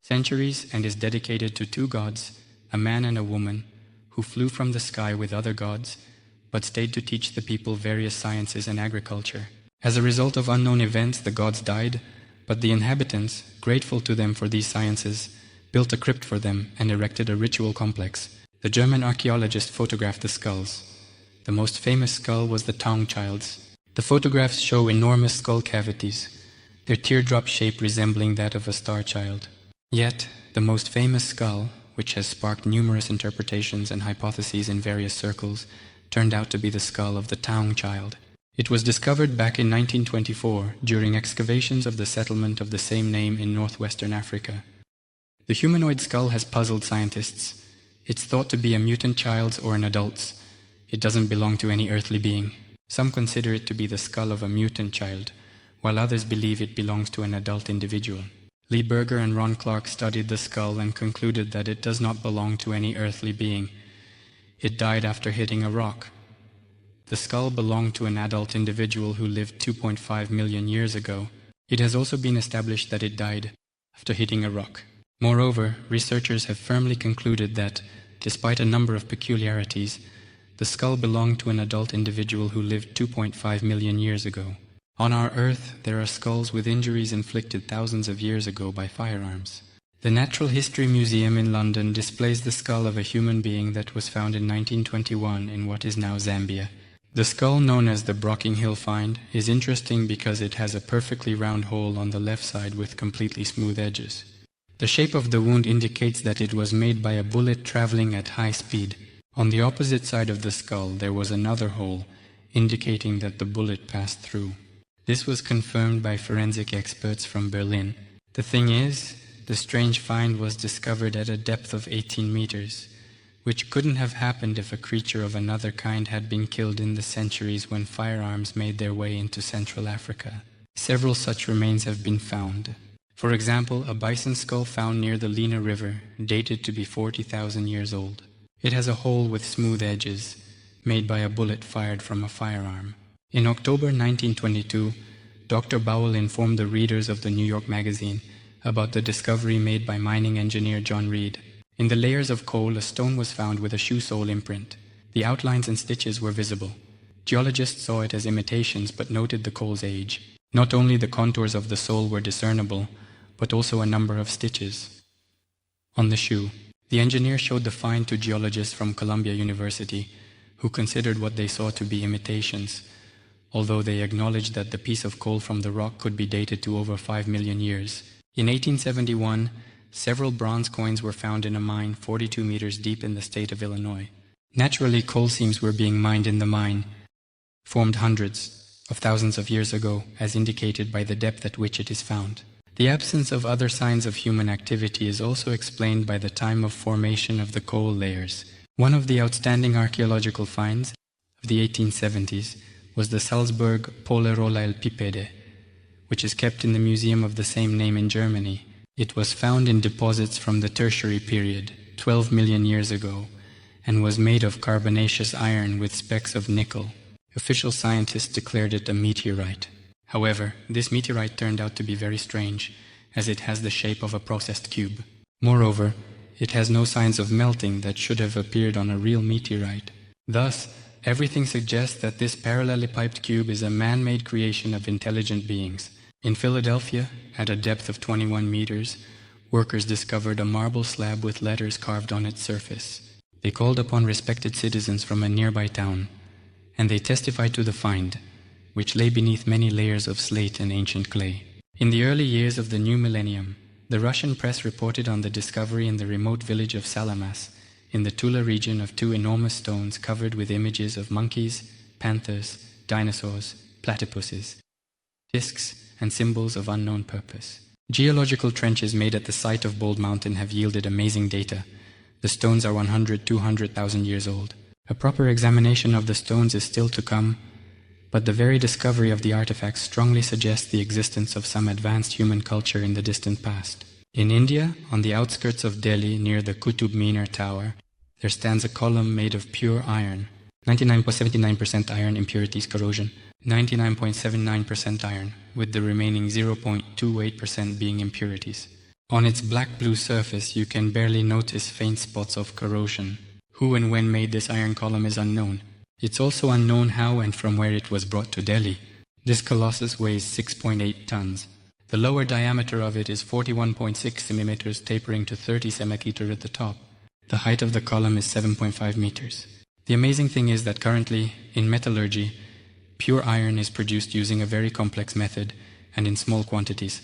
centuries and is dedicated to 2 gods, a man and a woman, who flew from the sky with other gods, but stayed to teach the people various sciences and agriculture. As a result of unknown events, the gods died, but the inhabitants, grateful to them for these sciences, built a crypt for them and erected a ritual complex. The German archaeologist photographed the skulls. The most famous skull was the Taung child's. The photographs show enormous skull cavities, their teardrop shape resembling that of a star child. Yet, the most famous skull, which has sparked numerous interpretations and hypotheses in various circles, turned out to be the skull of the Taung child. It was discovered back in 1924 during excavations of the settlement of the same name in northwestern Africa. The humanoid skull has puzzled scientists. It's thought to be a mutant child's or an adult's. It doesn't belong to any earthly being. Some consider it to be the skull of a mutant child, while others believe it belongs to an adult individual. Lee Berger and Ron Clark studied the skull and concluded that it does not belong to any earthly being. It died after hitting a rock. The skull belonged to an adult individual who lived 2.5 million years ago. It has also been established that it died after hitting a rock. Moreover, researchers have firmly concluded that, despite a number of peculiarities, the skull belonged to an adult individual who lived 2.5 million years ago. On our Earth, there are skulls with injuries inflicted thousands of years ago by firearms. The Natural History Museum in London displays the skull of a human being that was found in 1921 in what is now Zambia. The skull, known as the Brocking Hill Find, is interesting because it has a perfectly round hole on the left side with completely smooth edges. The shape of the wound indicates that it was made by a bullet traveling at high speed. On the opposite side of the skull there was another hole, indicating that the bullet passed through. This was confirmed by forensic experts from Berlin. The thing is, the strange find was discovered at a depth of 18 meters, which couldn't have happened if a creature of another kind had been killed in the centuries when firearms made their way into Central Africa. Several such remains have been found. For example, a bison skull found near the Lena River, dated to be 40,000 years old. It has a hole with smooth edges, made by a bullet fired from a firearm. In October 1922, Dr. Bowell informed the readers of the New York Magazine about the discovery made by mining engineer John Reed. In the layers of coal, a stone was found with a shoe sole imprint. The outlines and stitches were visible. Geologists saw it as imitations but noted the coal's age. Not only the contours of the sole were discernible, but also a number of stitches on the shoe. The engineer showed the find to geologists from Columbia University, who considered what they saw to be imitations, although they acknowledged that the piece of coal from the rock could be dated to over 5 million years. In 1871, several bronze coins were found in a mine 42 meters deep in the state of Illinois. Naturally, coal seams were being mined in the mine, formed hundreds of thousands of years ago, as indicated by the depth at which it is found. The absence of other signs of human activity is also explained by the time of formation of the coal layers. One of the outstanding archaeological finds of the 1870s was the Salzburg Polerolleipipede, which is kept in the museum of the same name in Germany. It was found in deposits from the Tertiary period, 12 million years ago, and was made of carbonaceous iron with specks of nickel. Official scientists declared it a meteorite. However, this meteorite turned out to be very strange, as it has the shape of a processed cube. Moreover, it has no signs of melting that should have appeared on a real meteorite. Thus, everything suggests that this parallelly piped cube is a man-made creation of intelligent beings. In Philadelphia, at a depth of 21 meters, workers discovered a marble slab with letters carved on its surface. They called upon respected citizens from a nearby town, and they testified to the find, which lay beneath many layers of slate and ancient clay. In the early years of the new millennium, the Russian press reported on the discovery in the remote village of Salamas, in the Tula region, of two enormous stones covered with images of monkeys, panthers, dinosaurs, platypuses, discs, and symbols of unknown purpose. Geological trenches made at the site of Bald Mountain have yielded amazing data. The stones are 200,000 years old. A proper examination of the stones is still to come, but the very discovery of the artifacts strongly suggests the existence of some advanced human culture in the distant past. In India, on the outskirts of Delhi, near the Qutub Minar Tower, there stands a column made of pure iron, 99.79% iron, impurities, corrosion, 99.79% iron, with the remaining 0.28% being impurities. On its black-blue surface, you can barely notice faint spots of corrosion. Who and when made this iron column is unknown. It's also unknown how and from where it was brought to Delhi. This colossus weighs 6.8 tons. The lower diameter of it is 41.6 centimeters, tapering to 30 centimeters at the top. The height of the column is 7.5 meters. The amazing thing is that currently, in metallurgy, pure iron is produced using a very complex method and in small quantities.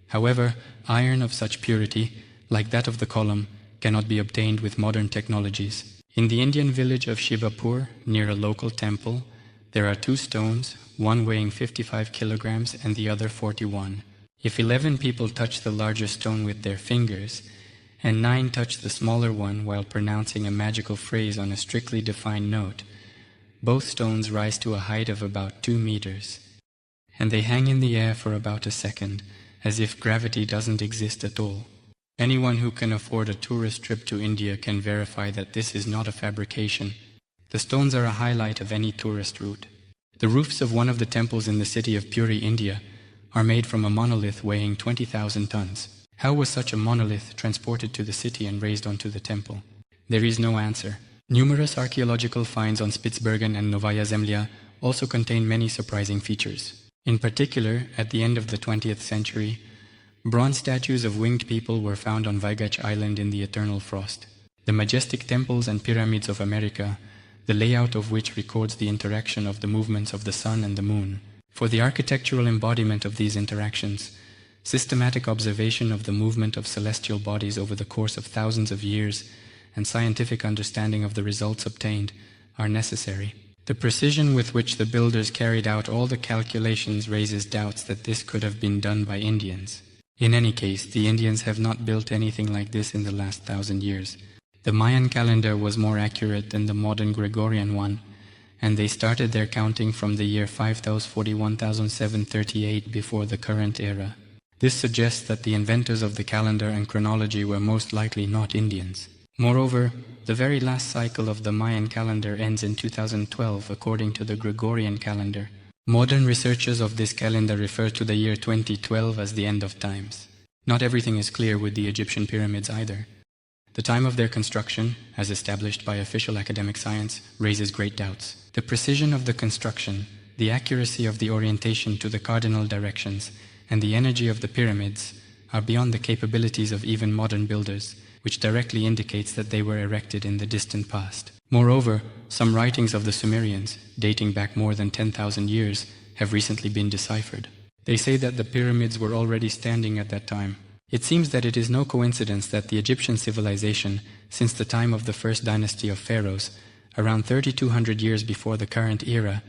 However, iron of such purity, like that of the column, cannot be obtained with modern technologies. In the Indian village of Shivapur, near a local temple, there are two stones, one weighing 55 kilograms and the other 41. If 11 people touch the larger stone with their fingers, and 9 touch the smaller one while pronouncing a magical phrase on a strictly defined note, both stones rise to a height of about 2 meters, and they hang in the air for about a second, as if gravity doesn't exist at all. Anyone who can afford a tourist trip to India can verify that this is not a fabrication. The stones are a highlight of any tourist route. The roofs of one of the temples in the city of Puri, India, are made from a monolith weighing 20,000 tons. How was such a monolith transported to the city and raised onto the temple? There is no answer. Numerous archaeological finds on Spitsbergen and Novaya Zemlya also contain many surprising features. In particular, at the end of the 20th century, bronze statues of winged people were found on Vaigach Island in the eternal frost. The majestic temples and pyramids of America, the layout of which records the interaction of the movements of the sun and the moon. For the architectural embodiment of these interactions, systematic observation of the movement of celestial bodies over the course of thousands of years and scientific understanding of the results obtained are necessary. The precision with which the builders carried out all the calculations raises doubts that this could have been done by Indians. In any case, the Indians have not built anything like this in the last 1,000 years. The Mayan calendar was more accurate than the modern Gregorian one, and they started their counting from the year 41,738 before the current era. This suggests that the inventors of the calendar and chronology were most likely not Indians. Moreover, the very last cycle of the Mayan calendar ends in 2012 according to the Gregorian calendar. Modern researchers of this calendar refer to the year 2012 as the end of times. Not everything is clear with the Egyptian pyramids either. The time of their construction, as established by official academic science, raises great doubts. The precision of the construction, the accuracy of the orientation to the cardinal directions, and the energy of the pyramids are beyond the capabilities of even modern builders, which directly indicates that they were erected in the distant past. Moreover, some writings of the Sumerians, dating back more than 10,000 years, have recently been deciphered. They say that the pyramids were already standing at that time. It seems that it is no coincidence that the Egyptian civilization, since the time of the first dynasty of pharaohs, around 3,200 years before the current era,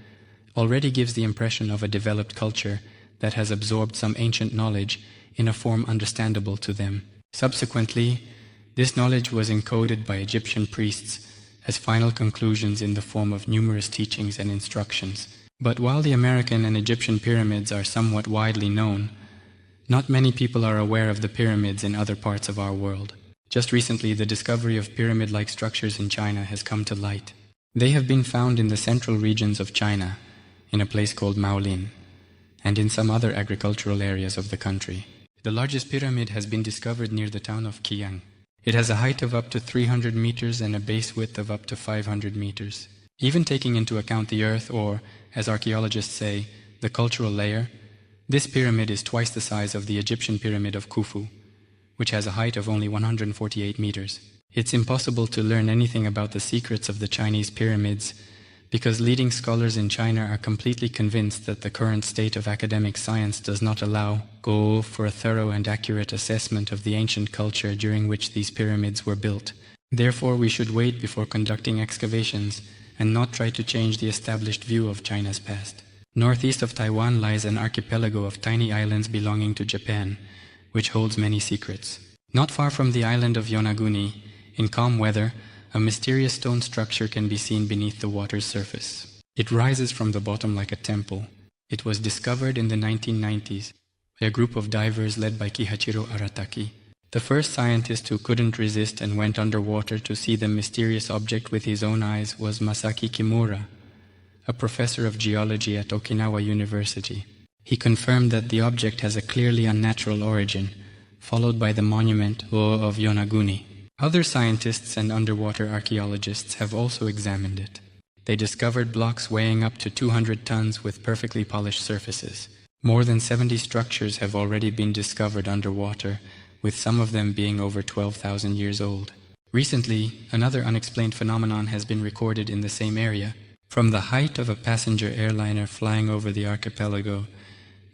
already gives the impression of a developed culture that has absorbed some ancient knowledge in a form understandable to them. Subsequently, this knowledge was encoded by Egyptian priests as final conclusions in the form of numerous teachings and instructions. But while the American and Egyptian pyramids are somewhat widely known, not many people are aware of the pyramids in other parts of our world. Just recently, the discovery of pyramid-like structures in China has come to light. They have been found in the central regions of China, in a place called Maolin, and in some other agricultural areas of the country. The largest pyramid has been discovered near the town of Qiyang. It has a height of up to 300 meters and a base width of up to 500 meters. Even taking into account the earth, or, as archaeologists say, the cultural layer, this pyramid is twice the size of the Egyptian pyramid of Khufu, which has a height of only 148 meters. It's impossible to learn anything about the secrets of the Chinese pyramids because leading scholars in China are completely convinced that the current state of academic science does not allow for a thorough and accurate assessment of the ancient culture during which these pyramids were built. Therefore, we should wait before conducting excavations and not try to change the established view of China's past. Northeast of Taiwan lies an archipelago of tiny islands belonging to Japan, which holds many secrets. Not far from the island of Yonaguni, in calm weather, a mysterious stone structure can be seen beneath the water's surface. It rises from the bottom like a temple. It was discovered in the 1990s by a group of divers led by Kihachiro Arataki. The first scientist who couldn't resist and went underwater to see the mysterious object with his own eyes was Masaki Kimura, a professor of geology at Okinawa University. He confirmed that the object has a clearly unnatural origin, followed by the monument of Yonaguni. Other scientists and underwater archaeologists have also examined it. They discovered blocks weighing up to 200 tons with perfectly polished surfaces. More than 70 structures have already been discovered underwater, with some of them being over 12,000 years old. Recently, another unexplained phenomenon has been recorded in the same area. From the height of a passenger airliner flying over the archipelago,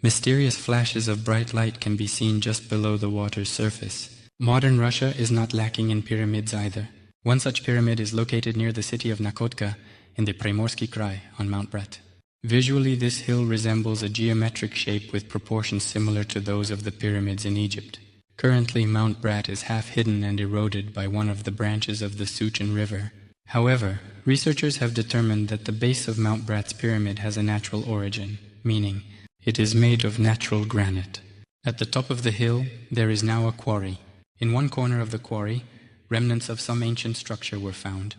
mysterious flashes of bright light can be seen just below the water's surface. Modern Russia is not lacking in pyramids either. One such pyramid is located near the city of Nakhodka in the Primorsky Krai on Mount Brat. Visually, this hill resembles a geometric shape with proportions similar to those of the pyramids in Egypt. Currently, Mount Brat is half hidden and eroded by one of the branches of the Suchin River. However, researchers have determined that the base of Mount Brat's pyramid has a natural origin, meaning it is made of natural granite. At the top of the hill, there is now a quarry. In one corner of the quarry, remnants of some ancient structure were found,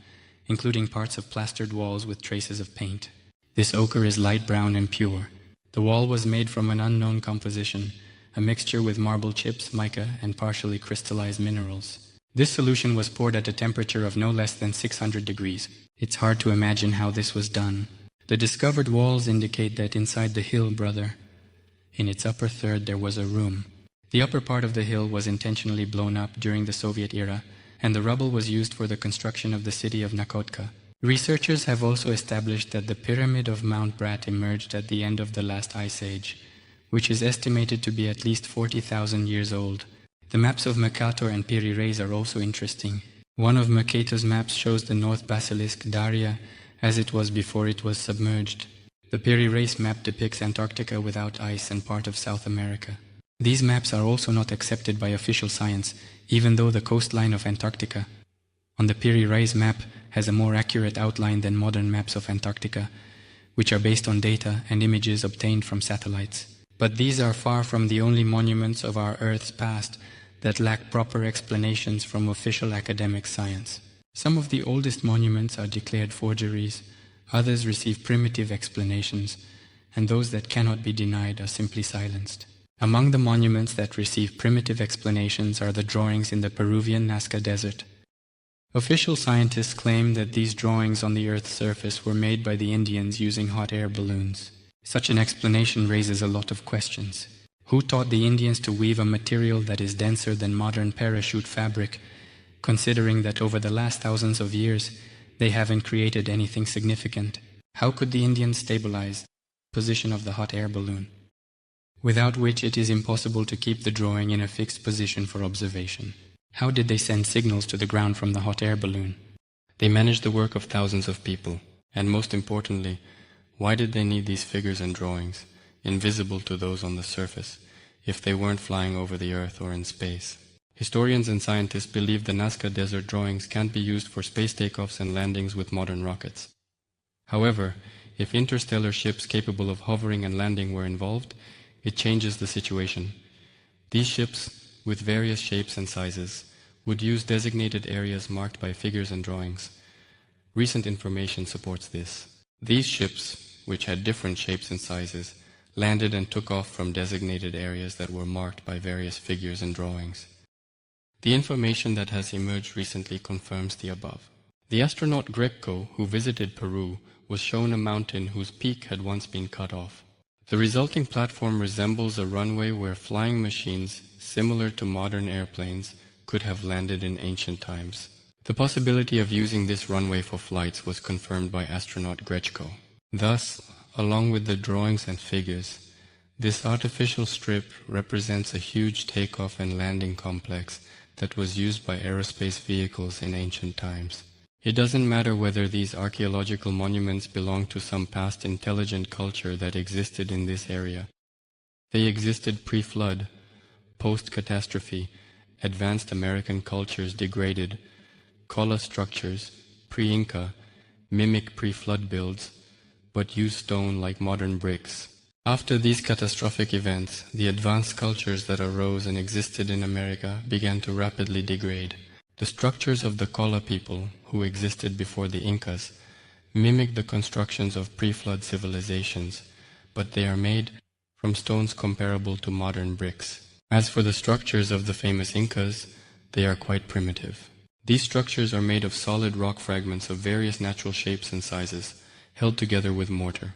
including parts of plastered walls with traces of paint. This ochre is light brown and pure. The wall was made from an unknown composition, a mixture with marble chips, mica, and partially crystallized minerals. This solution was poured at a temperature of no less than 600 degrees. It's hard to imagine how this was done. The discovered walls indicate that inside the hill, in its upper third there was a room. The upper part of the hill was intentionally blown up during the Soviet era, and the rubble was used for the construction of the city of Nakhodka. Researchers have also established that the pyramid of Mount Brat emerged at the end of the last ice age, which is estimated to be at least 40,000 years old. The maps of Mercator and Piri Reis are also interesting. One of Mercator's maps shows the North Basilisk Daria as it was before it was submerged. The Piri Reis map depicts Antarctica without ice and part of South America. These maps are also not accepted by official science, even though the coastline of Antarctica on the Piri Reis map has a more accurate outline than modern maps of Antarctica, which are based on data and images obtained from satellites. But these are far from the only monuments of our Earth's past that lack proper explanations from official academic science. Some of the oldest monuments are declared forgeries, others receive primitive explanations, and those that cannot be denied are simply silenced. Among the monuments that receive primitive explanations are the drawings in the Peruvian Nazca Desert. Official scientists claim that these drawings on the Earth's surface were made by the Indians using hot air balloons. Such an explanation raises a lot of questions. Who taught the Indians to weave a material that is denser than modern parachute fabric, considering that over the last thousands of years they haven't created anything significant? How could the Indians stabilize the position of the hot air balloon, without which it is impossible to keep the drawing in a fixed position for observation? How did they send signals to the ground from the hot air balloon? They managed the work of thousands of people. And most importantly, why did they need these figures and drawings, invisible to those on the surface, if they weren't flying over the Earth or in space? Historians and scientists believe the Nazca Desert drawings can't be used for space takeoffs and landings with modern rockets. However, if interstellar ships capable of hovering and landing were involved, it changes the situation. These ships, with various shapes and sizes, would use designated areas marked by figures and drawings. Recent information supports this. These ships, which had different shapes and sizes, landed and took off from designated areas that were marked by various figures and drawings. The information that has emerged recently confirms the above. The astronaut Greco, who visited Peru, was shown a mountain whose peak had once been cut off. The resulting platform resembles a runway where flying machines, similar to modern airplanes, could have landed in ancient times. The possibility of using this runway for flights was confirmed by astronaut Greco. Thus, along with the drawings and figures, this artificial strip represents a huge takeoff and landing complex that was used by aerospace vehicles in ancient times. It doesn't matter whether these archaeological monuments belong to some past intelligent culture that existed in this area. They existed pre-flood, post-catastrophe, advanced American cultures degraded, Kola structures, pre-Inca, mimic pre-flood builds, but use stone like modern bricks. After these catastrophic events, the advanced cultures that arose and existed in America began to rapidly degrade. The structures of the Kola people, who existed before the Incas, mimic the constructions of pre-flood civilizations, but they are made from stones comparable to modern bricks. As for the structures of the famous Incas, they are quite primitive. These structures are made of solid rock fragments of various natural shapes and sizes, held together with mortar.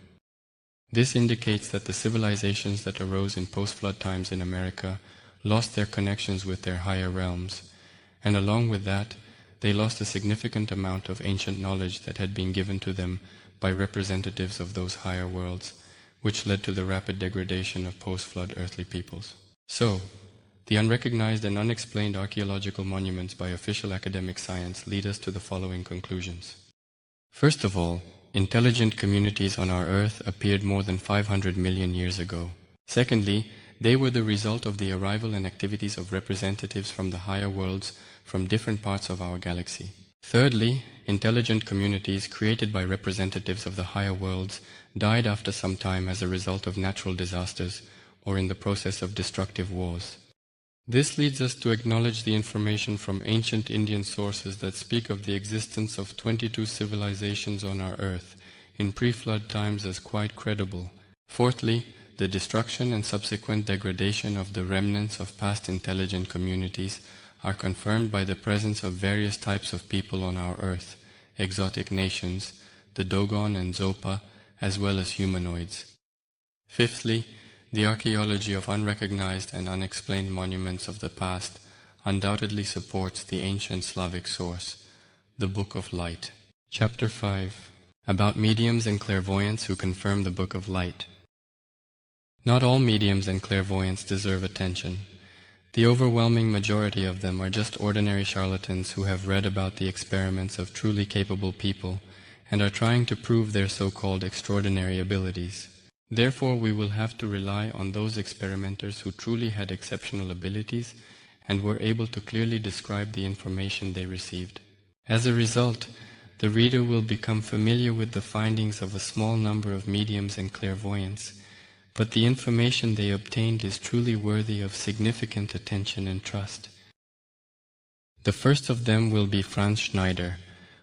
This indicates that the civilizations that arose in post-flood times in America lost their connections with their higher realms, and along with that, they lost a significant amount of ancient knowledge that had been given to them by representatives of those higher worlds, which led to the rapid degradation of post-flood earthly peoples. So, the unrecognized and unexplained archaeological monuments by official academic science lead us to the following conclusions. First of all, intelligent communities on our Earth appeared more than 500 million years ago. Secondly, they were the result of the arrival and activities of representatives from the higher worlds from different parts of our galaxy. Thirdly, intelligent communities created by representatives of the higher worlds died after some time as a result of natural disasters or in the process of destructive wars. This leads us to acknowledge the information from ancient Indian sources that speak of the existence of 22 civilizations on our Earth in pre-flood times as quite credible. Fourthly, the destruction and subsequent degradation of the remnants of past intelligent communities are confirmed by the presence of various types of people on our Earth, exotic nations, the Dogon and Zopa, as well as humanoids. Fifthly, the archaeology of unrecognized and unexplained monuments of the past undoubtedly supports the ancient Slavic source, the Book of Light. Chapter 5. About mediums and clairvoyants who confirm the Book of Light. Not all mediums and clairvoyants deserve attention. The overwhelming majority of them are just ordinary charlatans who have read about the experiments of truly capable people and are trying to prove their so-called extraordinary abilities. Therefore, we will have to rely on those experimenters who truly had exceptional abilities and were able to clearly describe the information they received. As a result, the reader will become familiar with the findings of a small number of mediums and clairvoyants, but the information they obtained is truly worthy of significant attention and trust. The first of them will be Franz Schneider,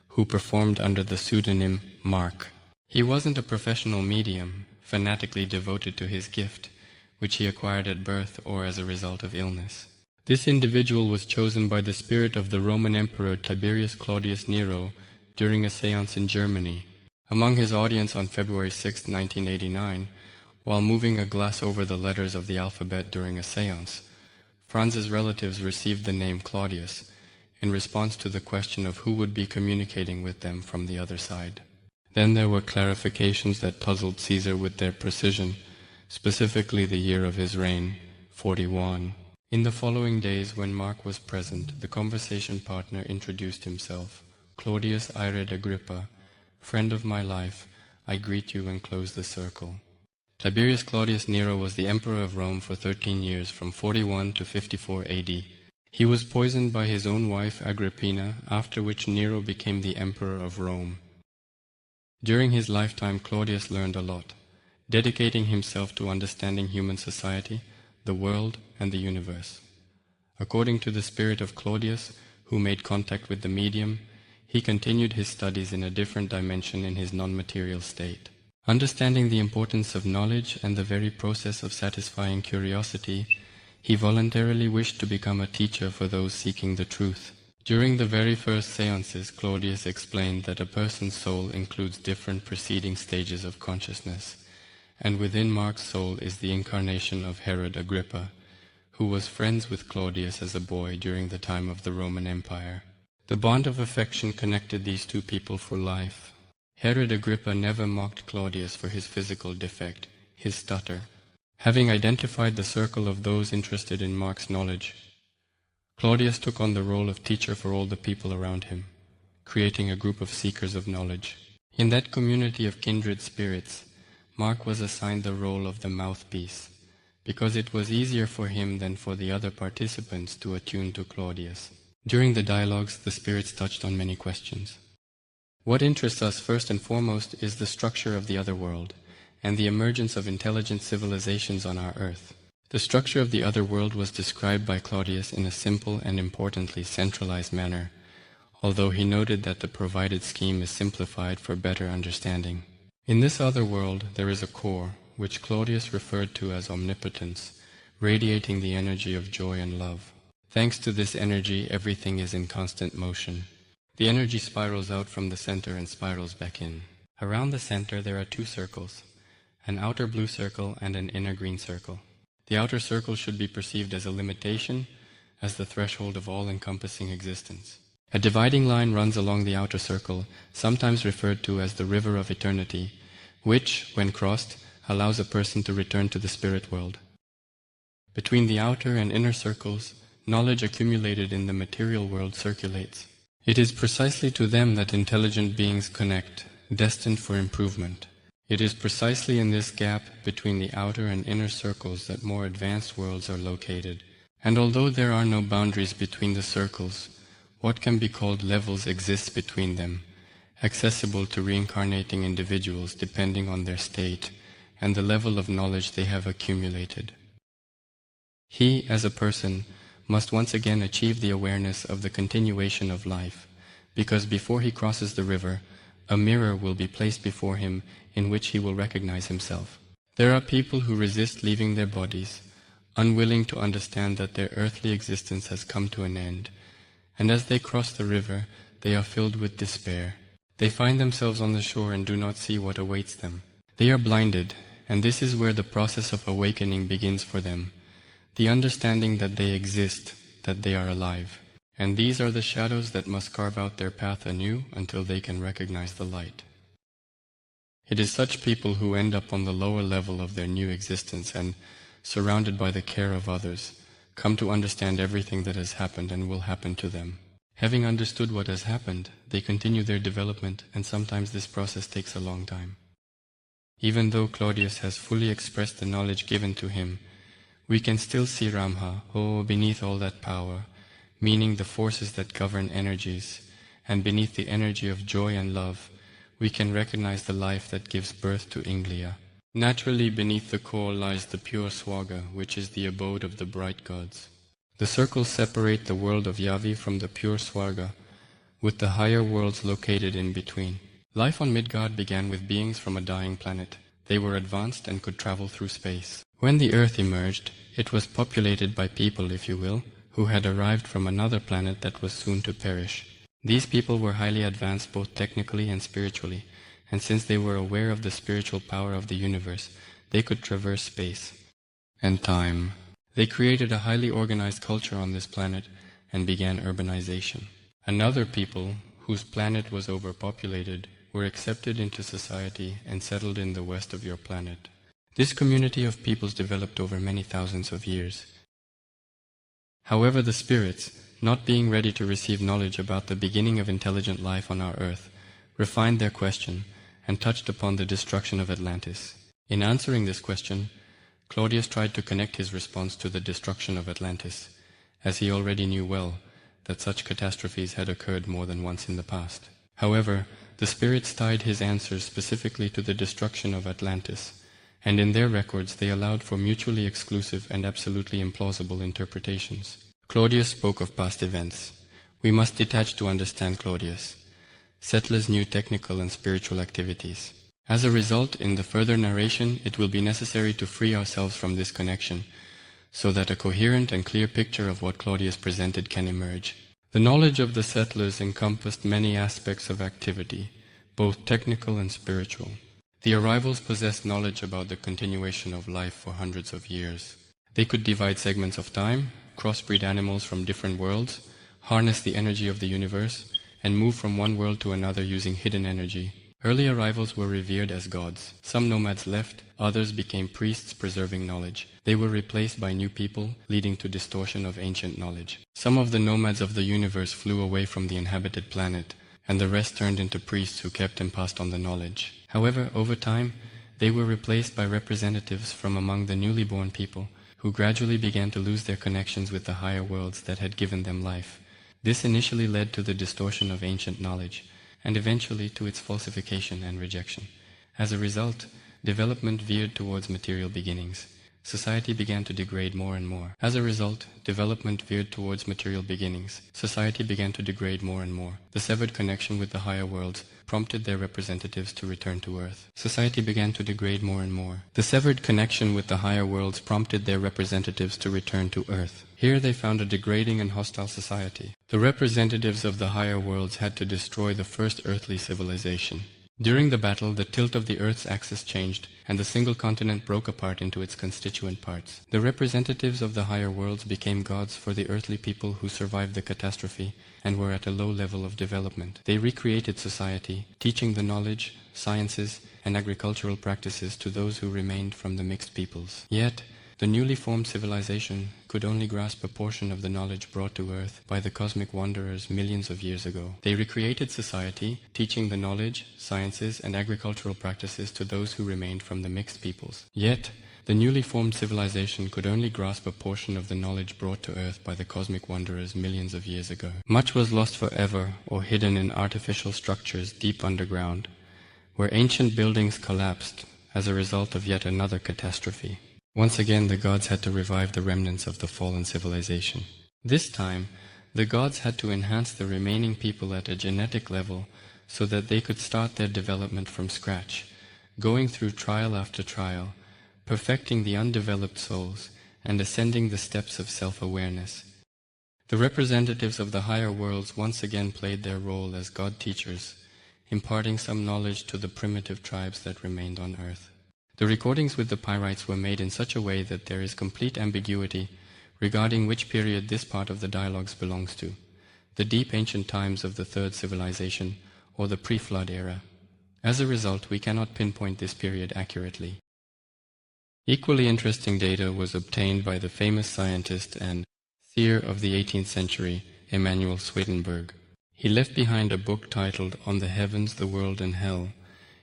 who performed under the pseudonym Mark. He wasn't a professional medium, fanatically devoted to his gift, which he acquired at birth or as a result of illness. This individual was chosen by the spirit of the Roman Emperor Tiberius Claudius Nero during a séance in Germany. Among his audience on February 6, 1989, while moving a glass over the letters of the alphabet during a séance, Franz's relatives received the name Claudius in response to the question of who would be communicating with them from the other side. Then there were clarifications that puzzled Caesar with their precision, specifically the year of his reign, 41. In the following days, when Mark was present, the conversation partner introduced himself. Claudius Ired Agrippa, friend of my life, I greet you and close the circle. Tiberius Claudius Nero was the emperor of Rome for 13 years, from 41 to 54 AD. He was poisoned by his own wife Agrippina, after which Nero became the emperor of Rome. During his lifetime, Claudius learned a lot, dedicating himself to understanding human society, the world, and the universe. According to the spirit of Claudius, who made contact with the medium, he continued his studies in a different dimension in his non-material state. Understanding the importance of knowledge and the very process of satisfying curiosity, he voluntarily wished to become a teacher for those seeking the truth. During the very first seances, Claudius explained that a person's soul includes different preceding stages of consciousness, and within Mark's soul is the incarnation of Herod Agrippa, who was friends with Claudius as a boy during the time of the Roman Empire. The bond of affection connected these two people for life. Herod Agrippa never mocked Claudius for his physical defect, his stutter. Having identified the circle of those interested in Mark's knowledge, Claudius took on the role of teacher for all the people around him, creating a group of seekers of knowledge. In that community of kindred spirits, Mark was assigned the role of the mouthpiece, because it was easier for him than for the other participants to attune to Claudius. During the dialogues, the spirits touched on many questions. What interests us first and foremost is the structure of the other world, and the emergence of intelligent civilizations on our earth. The structure of the other world was described by Claudius in a simple and importantly centralized manner, although he noted that the provided scheme is simplified for better understanding. In this other world there is a core, which Claudius referred to as omnipotence, radiating the energy of joy and love. Thanks to this energy, everything is in constant motion. The energy spirals out from the center and spirals back in. Around the center there are two circles, an outer blue circle and an inner green circle. The outer circle should be perceived as a limitation, as the threshold of all-encompassing existence. A dividing line runs along the outer circle, sometimes referred to as the river of eternity, which, when crossed, allows a person to return to the spirit world. Between the outer and inner circles, knowledge accumulated in the material world circulates. It is precisely to them that intelligent beings connect, destined for improvement. It is precisely in this gap between the outer and inner circles that more advanced worlds are located. And although there are no boundaries between the circles, what can be called levels exist between them, accessible to reincarnating individuals depending on their state and the level of knowledge they have accumulated. He, as a person, must once again achieve the awareness of the continuation of life, because before he crosses the river, a mirror will be placed before him in which he will recognize himself. There are people who resist leaving their bodies, unwilling to understand that their earthly existence has come to an end, and as they cross the river, they are filled with despair. They find themselves on the shore and do not see what awaits them. They are blinded, and this is where the process of awakening begins for them, the understanding that they exist, that they are alive. And these are the shadows that must carve out their path anew until they can recognize the light. It is such people who end up on the lower level of their new existence and, surrounded by the care of others, come to understand everything that has happened and will happen to them. Having understood what has happened, they continue their development, and sometimes this process takes a long time. Even though Claudius has fully expressed the knowledge given to him, we can still see Ramha, beneath all that power, meaning the forces that govern energies, and beneath the energy of joy and love, we can recognize the life that gives birth to Yngliya. Naturally, beneath the core lies the pure Swaga, which is the abode of the bright gods. The circles separate the world of Yavi from the pure Swaga, with the higher worlds located in between. Life on Midgard began with beings from a dying planet. They were advanced and could travel through space. When the Earth emerged, it was populated by people, if you will, who had arrived from another planet that was soon to perish. These people were highly advanced both technically and spiritually, and since they were aware of the spiritual power of the universe, they could traverse space and time. They created a highly organized culture on this planet and began urbanization. Another people, whose planet was overpopulated, were accepted into society and settled in the west of your planet. This community of peoples developed over many thousands of years. However, the spirits, not being ready to receive knowledge about the beginning of intelligent life on our earth, refined their question and touched upon the destruction of Atlantis. In answering this question, Claudius tried to connect his response to the destruction of Atlantis, as he already knew well that such catastrophes had occurred more than once in the past. However, the spirits tied his answers specifically to the destruction of Atlantis, and in their records they allowed for mutually exclusive and absolutely implausible interpretations. Claudius spoke of past events. We must detach to understand Claudius. Settlers knew technical and spiritual activities. As a result, in the further narration, it will be necessary to free ourselves from this connection, so that a coherent and clear picture of what Claudius presented can emerge. The knowledge of the settlers encompassed many aspects of activity, both technical and spiritual. The arrivals possessed knowledge about the continuation of life for hundreds of years. They could divide segments of time, crossbreed animals from different worlds, harness the energy of the universe, and move from one world to another using hidden energy. Early arrivals were revered as gods. Some nomads left, others became priests preserving knowledge. They were replaced by new people, leading to distortion of ancient knowledge. Some of the nomads of the universe flew away from the inhabited planet, and the rest turned into priests who kept and passed on the knowledge. However, over time, they were replaced by representatives from among the newly born people, who gradually began to lose their connections with the higher worlds that had given them life. This initially led to the distortion of ancient knowledge, and eventually to its falsification and rejection. As a result, development veered towards material beginnings. Society began to degrade more and more. As a result, development veered towards material beginnings. Society began to degrade more and more. The severed connection with the higher worlds prompted their representatives to return to Earth. Society began to degrade more and more. The severed connection with the higher worlds prompted their representatives to return to Earth. Here they found a degrading and hostile society. The representatives of the higher worlds had to destroy the first earthly civilization. During the battle, the tilt of the Earth's axis changed, and the single continent broke apart into its constituent parts. The representatives of the higher worlds became gods for the earthly people who survived the catastrophe and were at a low level of development. They recreated society, teaching the knowledge, sciences, and agricultural practices to those who remained from the mixed peoples. Yet, the newly formed civilization could only grasp a portion of the knowledge brought to Earth by the cosmic wanderers millions of years ago. They recreated society, teaching the knowledge, sciences, and agricultural practices to those who remained from the mixed peoples. Yet, the newly formed civilization could only grasp a portion of the knowledge brought to Earth by the cosmic wanderers millions of years ago. Much was lost forever or hidden in artificial structures deep underground, where ancient buildings collapsed as a result of yet another catastrophe. Once again, the gods had to revive the remnants of the fallen civilization. This time, the gods had to enhance the remaining people at a genetic level so that they could start their development from scratch, going through trial after trial, perfecting the undeveloped souls, and ascending the steps of self-awareness. The representatives of the higher worlds once again played their role as god teachers, imparting some knowledge to the primitive tribes that remained on Earth. The recordings with the pyrites were made in such a way that there is complete ambiguity regarding which period this part of the dialogues belongs to, the deep ancient times of the third civilization or the pre-flood era. As a result, we cannot pinpoint this period accurately. Equally interesting data was obtained by the famous scientist and seer of the 18th century, Emanuel Swedenborg. He left behind a book titled On the Heavens, the World and Hell,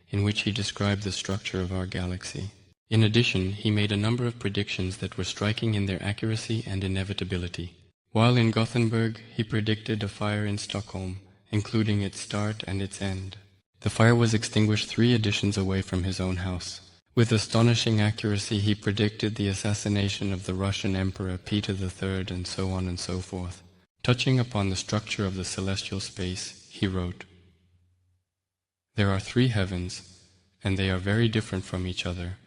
in which he described the structure of our galaxy. In addition, he made a number of predictions that were striking in their accuracy and inevitability. While in Gothenburg, he predicted a fire in Stockholm, including its start and its end. The fire was extinguished 3 editions away from his own house. With astonishing accuracy, he predicted the assassination of the Russian Emperor Peter III, and so on and so forth. Touching upon the structure of the celestial space, he wrote, "There are 3 heavens, and they are very different from each other,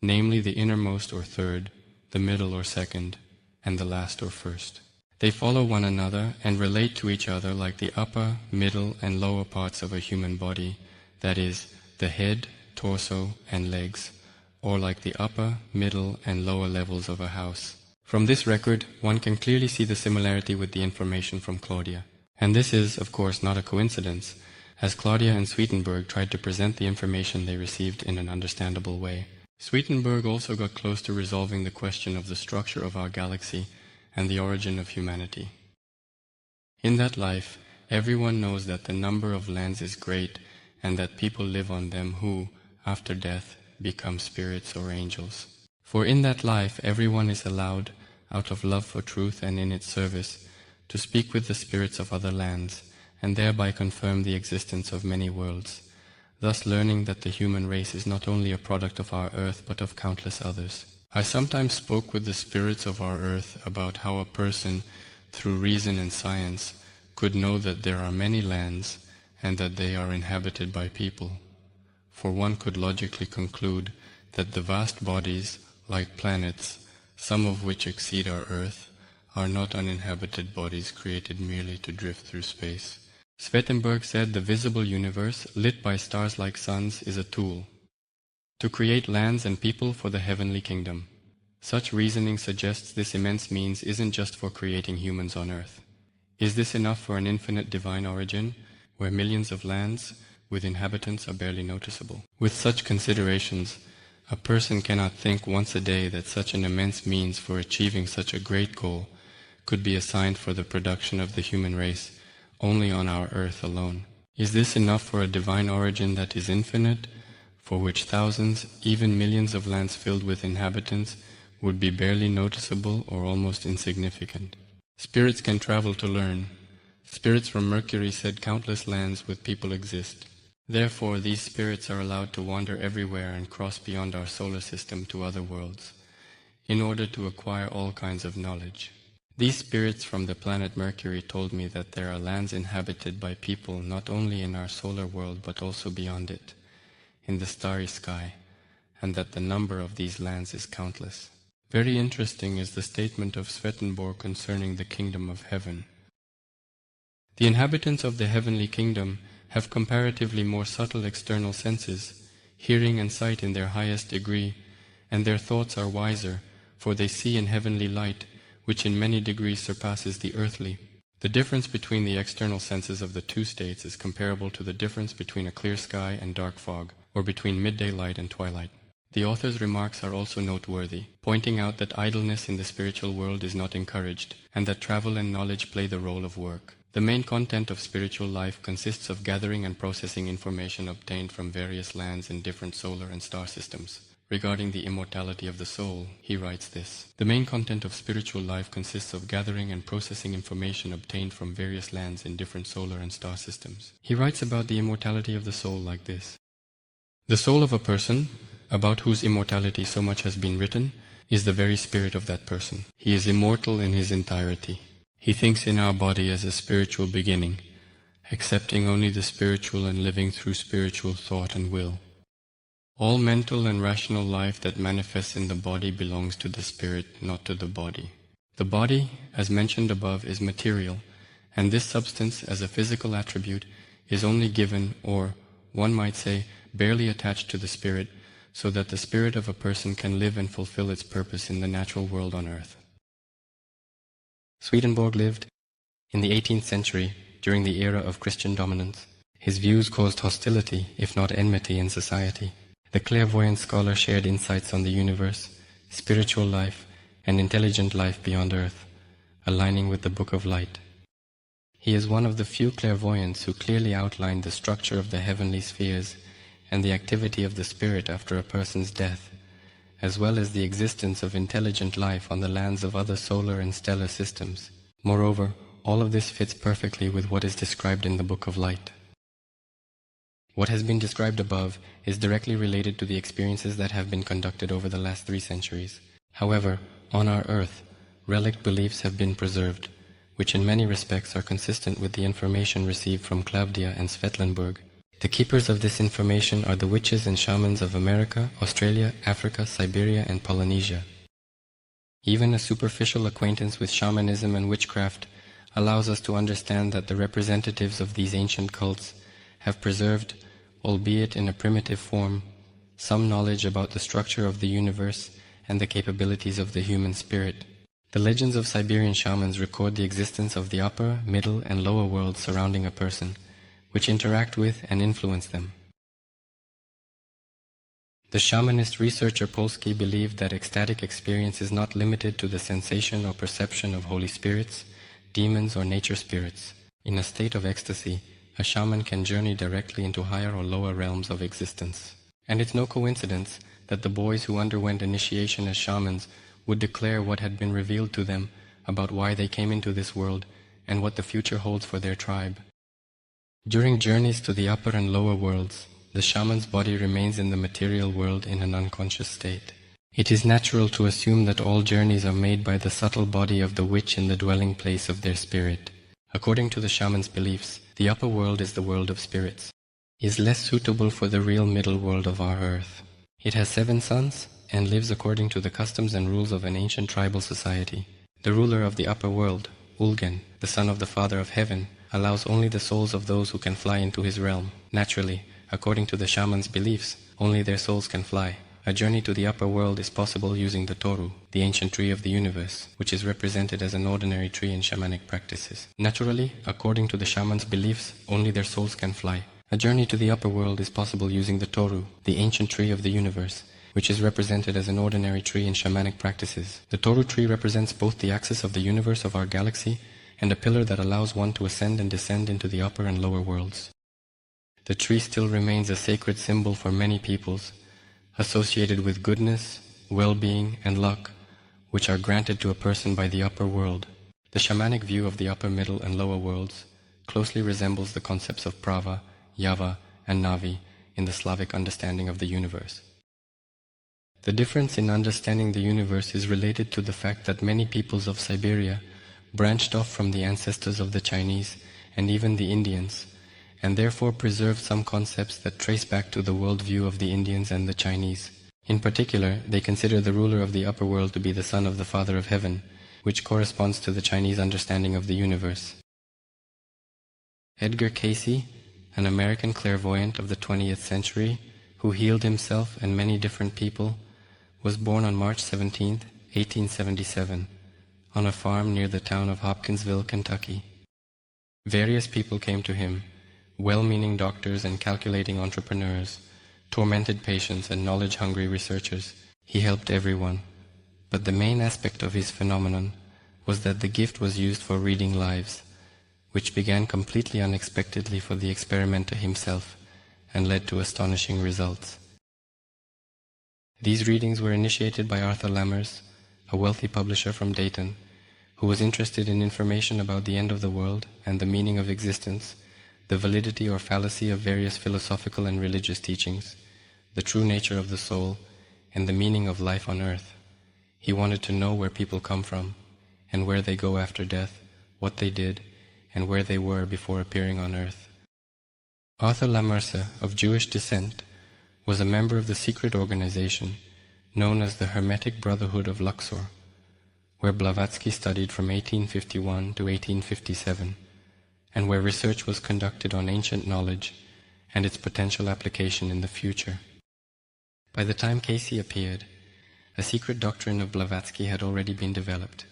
namely the innermost or third, the middle or second, and the last or first. They follow one another and relate to each other like the upper, middle, and lower parts of a human body, that is, the head, torso, and legs, or like the upper, middle, and lower levels of a house. From this record, one can clearly see the similarity with the information from Claudia. And this is, of course, not a coincidence, as Claudia and Swedenborg tried to present the information they received in an understandable way. Swedenborg also got close to resolving the question of the structure of our galaxy and the origin of humanity. In that life, everyone knows that the number of lands is great and that people live on them who, after death, become spirits or angels. For in that life, everyone is allowed, out of love for truth and in its service, to speak with the spirits of other lands, and thereby confirm the existence of many worlds, thus learning that the human race is not only a product of our earth but of countless others. I sometimes spoke with the spirits of our earth about how a person, through reason and science, could know that there are many lands and that they are inhabited by people. For one could logically conclude that the vast bodies, like planets, some of which exceed our earth, are not uninhabited bodies created merely to drift through space. Swedenborg said the visible universe, lit by stars like suns, is a tool to create lands and people for the heavenly kingdom. Such reasoning suggests this immense means isn't just for creating humans on earth. Is this enough for an infinite divine origin, where millions of lands with inhabitants are barely noticeable? With such considerations, a person cannot think once a day that such an immense means for achieving such a great goal could be assigned for the production of the human race only on our earth alone. Is this enough for a divine origin that is infinite, for which thousands, even millions of lands filled with inhabitants would be barely noticeable or almost insignificant? Spirits can travel to learn. Spirits from Mercury said countless lands with people exist. Therefore, these spirits are allowed to wander everywhere and cross beyond our solar system to other worlds, in order to acquire all kinds of knowledge. These spirits from the planet Mercury told me that there are lands inhabited by people not only in our solar world but also beyond it, in the starry sky, and that the number of these lands is countless. Very interesting is the statement of Swedenborg concerning the kingdom of heaven. The inhabitants of the heavenly kingdom have comparatively more subtle external senses, hearing and sight in their highest degree, and their thoughts are wiser, for they see in heavenly light, which in many degrees surpasses the earthly. The difference between the external senses of the two states is comparable to the difference between a clear sky and dark fog, or between midday light and twilight. The author's remarks are also noteworthy, pointing out that idleness in the spiritual world is not encouraged, and that travel and knowledge play the role of work. The main content of spiritual life consists of gathering and processing information obtained from various lands in different solar and star systems. Regarding the immortality of the soul, he writes this: the main content of spiritual life consists of gathering and processing information obtained from various lands in different solar and star systems. He writes about the immortality of the soul like this: the soul of a person, about whose immortality so much has been written, is the very spirit of that person. He is immortal in his entirety. He thinks in our body as a spiritual beginning, accepting only the spiritual and living through spiritual thought and will. All mental and rational life that manifests in the body belongs to the spirit, not to the body. The body, as mentioned above, is material, and this substance, as a physical attribute, is only given, or, one might say, barely attached to the spirit, so that the spirit of a person can live and fulfill its purpose in the natural world on earth. Swedenborg lived in the 18th century, during the era of Christian dominance. His views caused hostility, if not enmity, in society. The clairvoyant scholar shared insights on the universe, spiritual life, and intelligent life beyond earth, aligning with the Book of Light. He is one of the few clairvoyants who clearly outlined the structure of the heavenly spheres and the activity of the spirit after a person's death, as well as the existence of intelligent life on the lands of other solar and stellar systems. Moreover, all of this fits perfectly with what is described in the Book of Light. What has been described above is directly related to the experiences that have been conducted over the last 3 centuries. However, on our earth, relic beliefs have been preserved, which in many respects are consistent with the information received from Claudia and Swedenborg. The keepers of this information are the witches and shamans of America, Australia, Africa, Siberia, and Polynesia. Even a superficial acquaintance with shamanism and witchcraft allows us to understand that the representatives of these ancient cults have preserved, albeit in a primitive form, some knowledge about the structure of the universe and the capabilities of the human spirit. The legends of Siberian shamans record the existence of the upper, middle, and lower worlds surrounding a person, which interact with and influence them. The shamanist researcher Polsky believed that ecstatic experience is not limited to the sensation or perception of holy spirits, demons, or nature spirits. In a state of ecstasy, a shaman can journey directly into higher or lower realms of existence. And it's no coincidence that the boys who underwent initiation as shamans would declare what had been revealed to them about why they came into this world and what the future holds for their tribe. During journeys to the upper and lower worlds, the shaman's body remains in the material world in an unconscious state. It is natural to assume that all journeys are made by the subtle body of the witch in the dwelling place of their spirit. According to the shaman's beliefs, the upper world is the world of spirits, is less suitable for the real middle world of our earth. It has 7 sons and lives according to the customs and rules of an ancient tribal society. The ruler of the upper world, Ulgen, the son of the Father of Heaven, allows only the souls of those who can fly into his realm. Naturally, according to the shaman's beliefs, only their souls can fly. A journey to the upper world is possible using the Toru, the ancient tree of the universe, which is represented as an ordinary tree in shamanic practices. Naturally, according to the shaman's beliefs, only their souls can fly. A journey to the upper world is possible using the Toru, the ancient tree of the universe, which is represented as an ordinary tree in shamanic practices. The Toru tree represents both the axis of the universe of our galaxy and a pillar that allows one to ascend and descend into the upper and lower worlds. The tree still remains a sacred symbol for many peoples, associated with goodness, well-being, and luck, which are granted to a person by the upper world. The shamanic view of the upper, middle, and lower worlds closely resembles the concepts of Prava, Yava, and Navi in the Slavic understanding of the universe. The difference in understanding the universe is related to the fact that many peoples of Siberia branched off from the ancestors of the Chinese and even the Indians, and therefore preserved some concepts that trace back to the worldview of the Indians and the Chinese. In particular, they consider the ruler of the upper world to be the son of the Father of Heaven, which corresponds to the Chinese understanding of the universe. Edgar Cayce, an American clairvoyant of the 20th century, who healed himself and many different people, was born on March 17, 1877, on a farm near the town of Hopkinsville, Kentucky. Various people came to him, well-meaning doctors and calculating entrepreneurs, tormented patients and knowledge-hungry researchers. He helped everyone, but the main aspect of his phenomenon was that the gift was used for reading lives, which began completely unexpectedly for the experimenter himself and led to astonishing results. These readings were initiated by Arthur Lammers, a wealthy publisher from Dayton, who was interested in information about the end of the world and the meaning of existence, the validity or fallacy of various philosophical and religious teachings, the true nature of the soul, and the meaning of life on earth. He wanted to know where people come from, and where they go after death, what they did, and where they were before appearing on earth. Arthur Lammers, of Jewish descent, was a member of the secret organization known as the Hermetic Brotherhood of Luxor, where Blavatsky studied from 1851 to 1857, and where research was conducted on ancient knowledge and its potential application in the future. By the time Cayce appeared, a secret doctrine of Blavatsky had already been developed,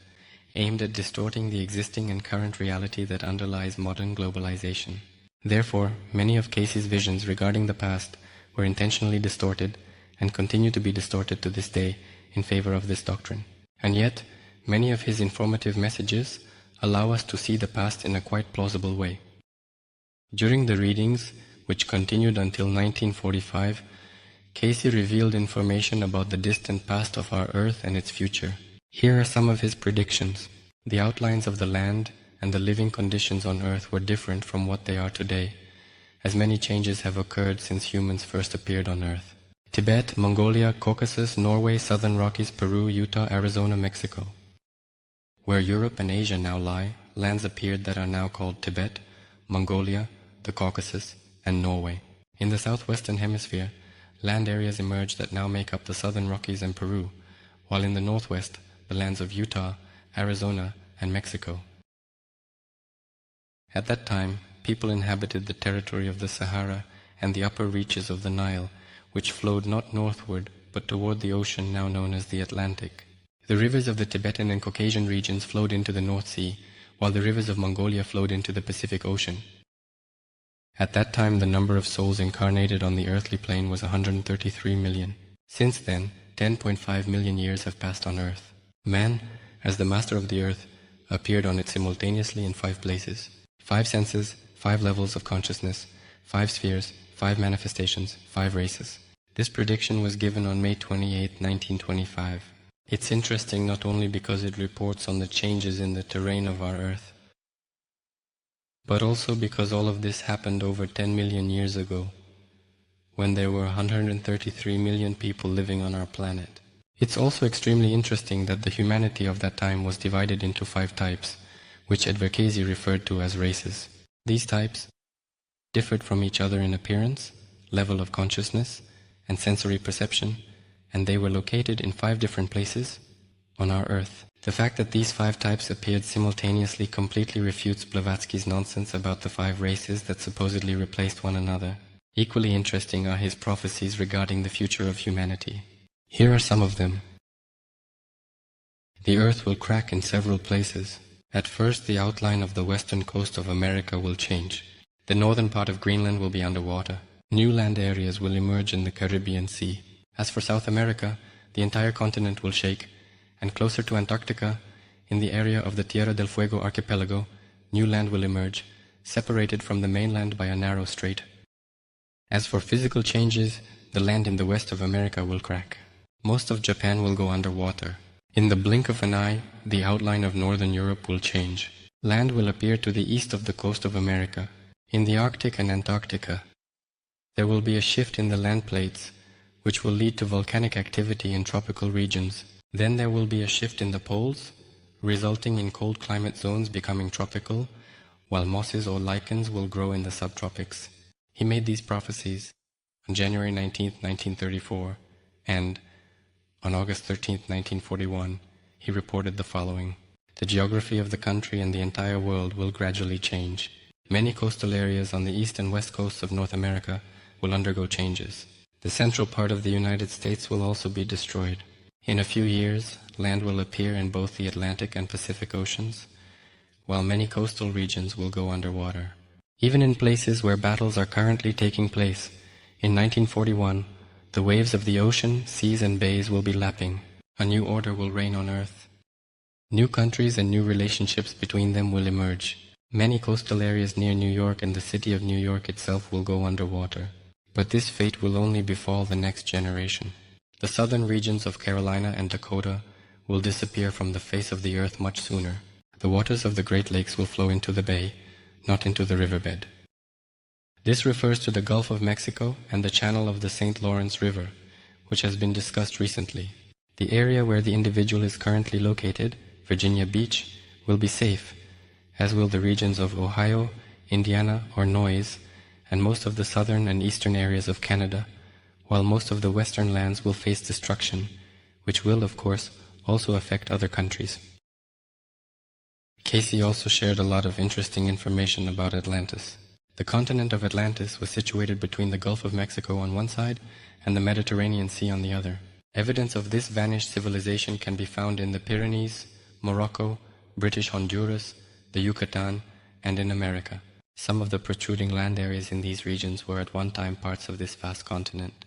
aimed at distorting the existing and current reality that underlies modern globalization. Therefore, many of Cayce's visions regarding the past were intentionally distorted and continue to be distorted to this day in favor of this doctrine. And yet, many of his informative messages allow us to see the past in a quite plausible way. During the readings, which continued until 1945, Cayce revealed information about the distant past of our Earth and its future. Here are some of his predictions. The outlines of the land and the living conditions on Earth were different from what they are today, as many changes have occurred since humans first appeared on Earth. Tibet, Mongolia, Caucasus, Norway, Southern Rockies, Peru, Utah, Arizona, Mexico. Where Europe and Asia now lie, lands appeared that are now called Tibet, Mongolia, the Caucasus, and Norway. In the southwestern hemisphere, land areas emerged that now make up the Southern Rockies and Peru, while in the northwest, the lands of Utah, Arizona, and Mexico. At that time, people inhabited the territory of the Sahara and the upper reaches of the Nile, which flowed not northward, but toward the ocean now known as the Atlantic. The rivers of the Tibetan and Caucasian regions flowed into the North Sea, while the rivers of Mongolia flowed into the Pacific Ocean. At that time, the number of souls incarnated on the earthly plane was 133 million. Since then, 10.5 million years have passed on Earth. Man, as the master of the earth, appeared on it simultaneously in 5 places, 5 senses, 5 levels of consciousness, 5 spheres, 5 manifestations, 5 races. This prediction was given on May 28, 1925. It's interesting not only because it reports on the changes in the terrain of our Earth, but also because all of this happened over 10 million years ago, when there were 133 million people living on our planet. It's also extremely interesting that the humanity of that time was divided into 5 types, which Adverkesi referred to as races. These types differed from each other in appearance, level of consciousness, and sensory perception, and they were located in 5 different places on our Earth. The fact that these 5 types appeared simultaneously completely refutes Blavatsky's nonsense about the 5 races that supposedly replaced one another. Equally interesting are his prophecies regarding the future of humanity. Here are some of them. The Earth will crack in several places. At first, the outline of the western coast of America will change. The northern part of Greenland will be underwater. New land areas will emerge in the Caribbean Sea. As for South America, the entire continent will shake, and closer to Antarctica, in the area of the Tierra del Fuego archipelago, new land will emerge, separated from the mainland by a narrow strait. As for physical changes, the land in the west of America will crack. Most of Japan will go underwater. In the blink of an eye, the outline of northern Europe will change. Land will appear to the east of the coast of America. In the Arctic and Antarctica, there will be a shift in the land plates, which will lead to volcanic activity in tropical regions. Then there will be a shift in the poles, resulting in cold climate zones becoming tropical, while mosses or lichens will grow in the subtropics. He made these prophecies on January 19, 1934, and on August 13, 1941, he reported the following. The geography of the country and the entire world will gradually change. Many coastal areas on the east and west coasts of North America will undergo changes. The central part of the United States will also be destroyed. In a few years, land will appear in both the Atlantic and Pacific Oceans, while many coastal regions will go underwater. Even in places where battles are currently taking place, in 1941, the waves of the ocean, seas and bays will be lapping. A new order will reign on Earth. New countries and new relationships between them will emerge. Many coastal areas near New York and the city of New York itself will go underwater. But this fate will only befall the next generation. The southern regions of Carolina and Dakota will disappear from the face of the earth much sooner. The waters of the Great Lakes will flow into the bay, not into the riverbed. This refers to the Gulf of Mexico and the channel of the St. Lawrence River, which has been discussed recently. The area where the individual is currently located, Virginia Beach, will be safe, as will the regions of Ohio, Indiana, or Noise, and most of the southern and eastern areas of Canada, while most of the western lands will face destruction, which will, of course, also affect other countries. Casey also shared a lot of interesting information about Atlantis. The continent of Atlantis was situated between the Gulf of Mexico on one side and the Mediterranean Sea on the other. Evidence of this vanished civilization can be found in the Pyrenees, Morocco, British Honduras, the Yucatan, and in America. Some of the protruding land areas in these regions were at one time parts of this vast continent.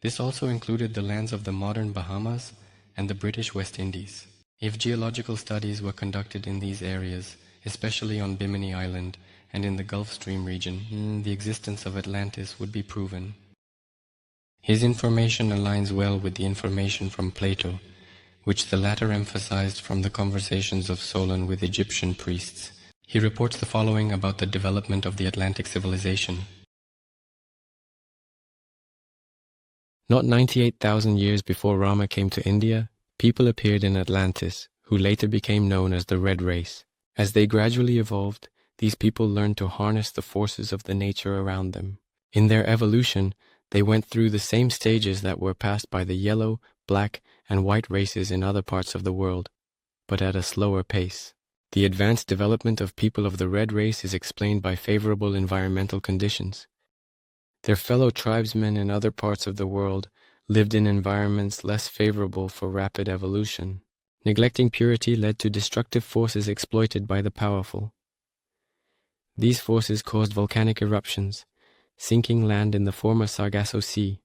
This also included the lands of the modern Bahamas and the British West Indies. If geological studies were conducted in these areas, especially on Bimini Island and in the Gulf Stream region, the existence of Atlantis would be proven. His information aligns well with the information from Plato, which the latter emphasized from the conversations of Solon with Egyptian priests. He reports the following about the development of the Atlantic civilization. Not 98,000 years before Rama came to India, people appeared in Atlantis, who later became known as the Red Race. As they gradually evolved, these people learned to harness the forces of the nature around them. In their evolution, they went through the same stages that were passed by the yellow, black, and white races in other parts of the world, but at a slower pace. The advanced development of people of the red race is explained by favorable environmental conditions. Their fellow tribesmen in other parts of the world lived in environments less favorable for rapid evolution. Neglecting purity led to destructive forces exploited by the powerful. These forces caused volcanic eruptions, sinking land in the former Sargasso Sea.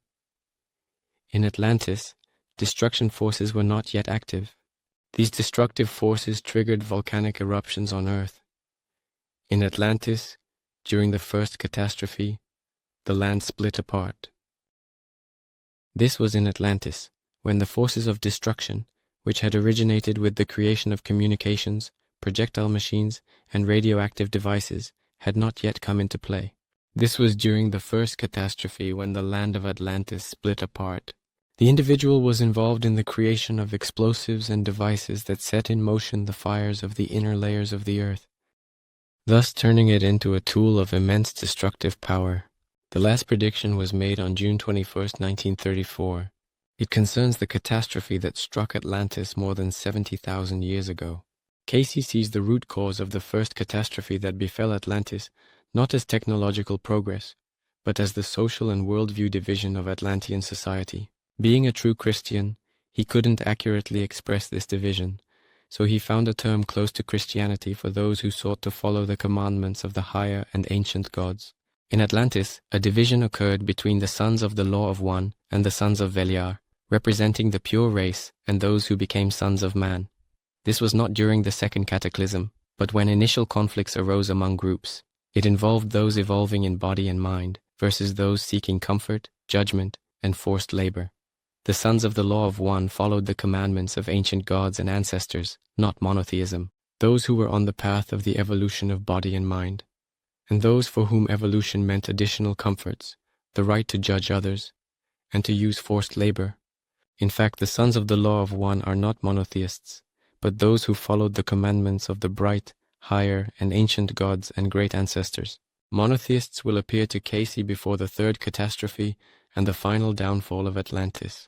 In Atlantis, destruction forces were not yet active. These destructive forces triggered volcanic eruptions on Earth. In Atlantis, during the first catastrophe, the land split apart. This was in Atlantis, when the forces of destruction, which had originated with the creation of communications, projectile machines, and radioactive devices, had not yet come into play. This was during the first catastrophe when the land of Atlantis split apart. The individual was involved in the creation of explosives and devices that set in motion the fires of the inner layers of the earth, thus turning it into a tool of immense destructive power. The last prediction was made on June 21, 1934. It concerns the catastrophe that struck Atlantis more than 70,000 years ago. Casey sees the root cause of the first catastrophe that befell Atlantis not as technological progress, but as the social and worldview division of Atlantean society. Being a true Christian, he couldn't accurately express this division, so he found a term close to Christianity for those who sought to follow the commandments of the higher and ancient gods. In Atlantis, a division occurred between the sons of the Law of One and the sons of Veliar, representing the pure race and those who became sons of man. This was not during the second cataclysm, but when initial conflicts arose among groups. It involved those evolving in body and mind versus those seeking comfort, judgment, and forced labor. The sons of the Law of One followed the commandments of ancient gods and ancestors, not monotheism, those who were on the path of the evolution of body and mind, and those for whom evolution meant additional comforts, the right to judge others, and to use forced labor. In fact, the sons of the Law of One are not monotheists, but those who followed the commandments of the bright, higher, and ancient gods and great ancestors. Monotheists will appear to Casey before the third catastrophe and the final downfall of Atlantis.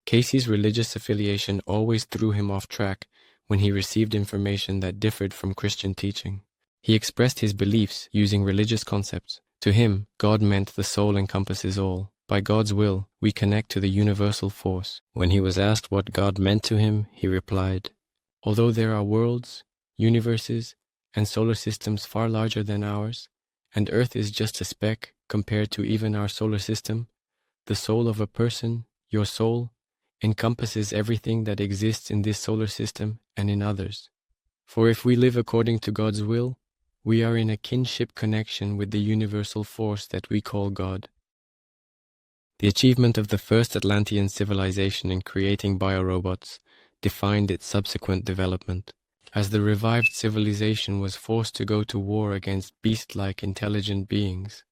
Casey's religious affiliation always threw him off track when he received information that differed from Christian teaching. He expressed his beliefs using religious concepts. To him, God meant the soul encompasses all. By God's will, we connect to the universal force. When he was asked what God meant to him, he replied, "Although there are worlds, universes, and solar systems far larger than ours, and Earth is just a speck compared to even our solar system, the soul of a person, your soul, encompasses everything that exists in this solar system and in others. For if we live according to God's will, we are in a kinship connection with the universal force that we call God." The achievement of the first Atlantean civilization in creating biorobots defined its subsequent development. As the revived civilization was forced to go to war against beast-like intelligent beings,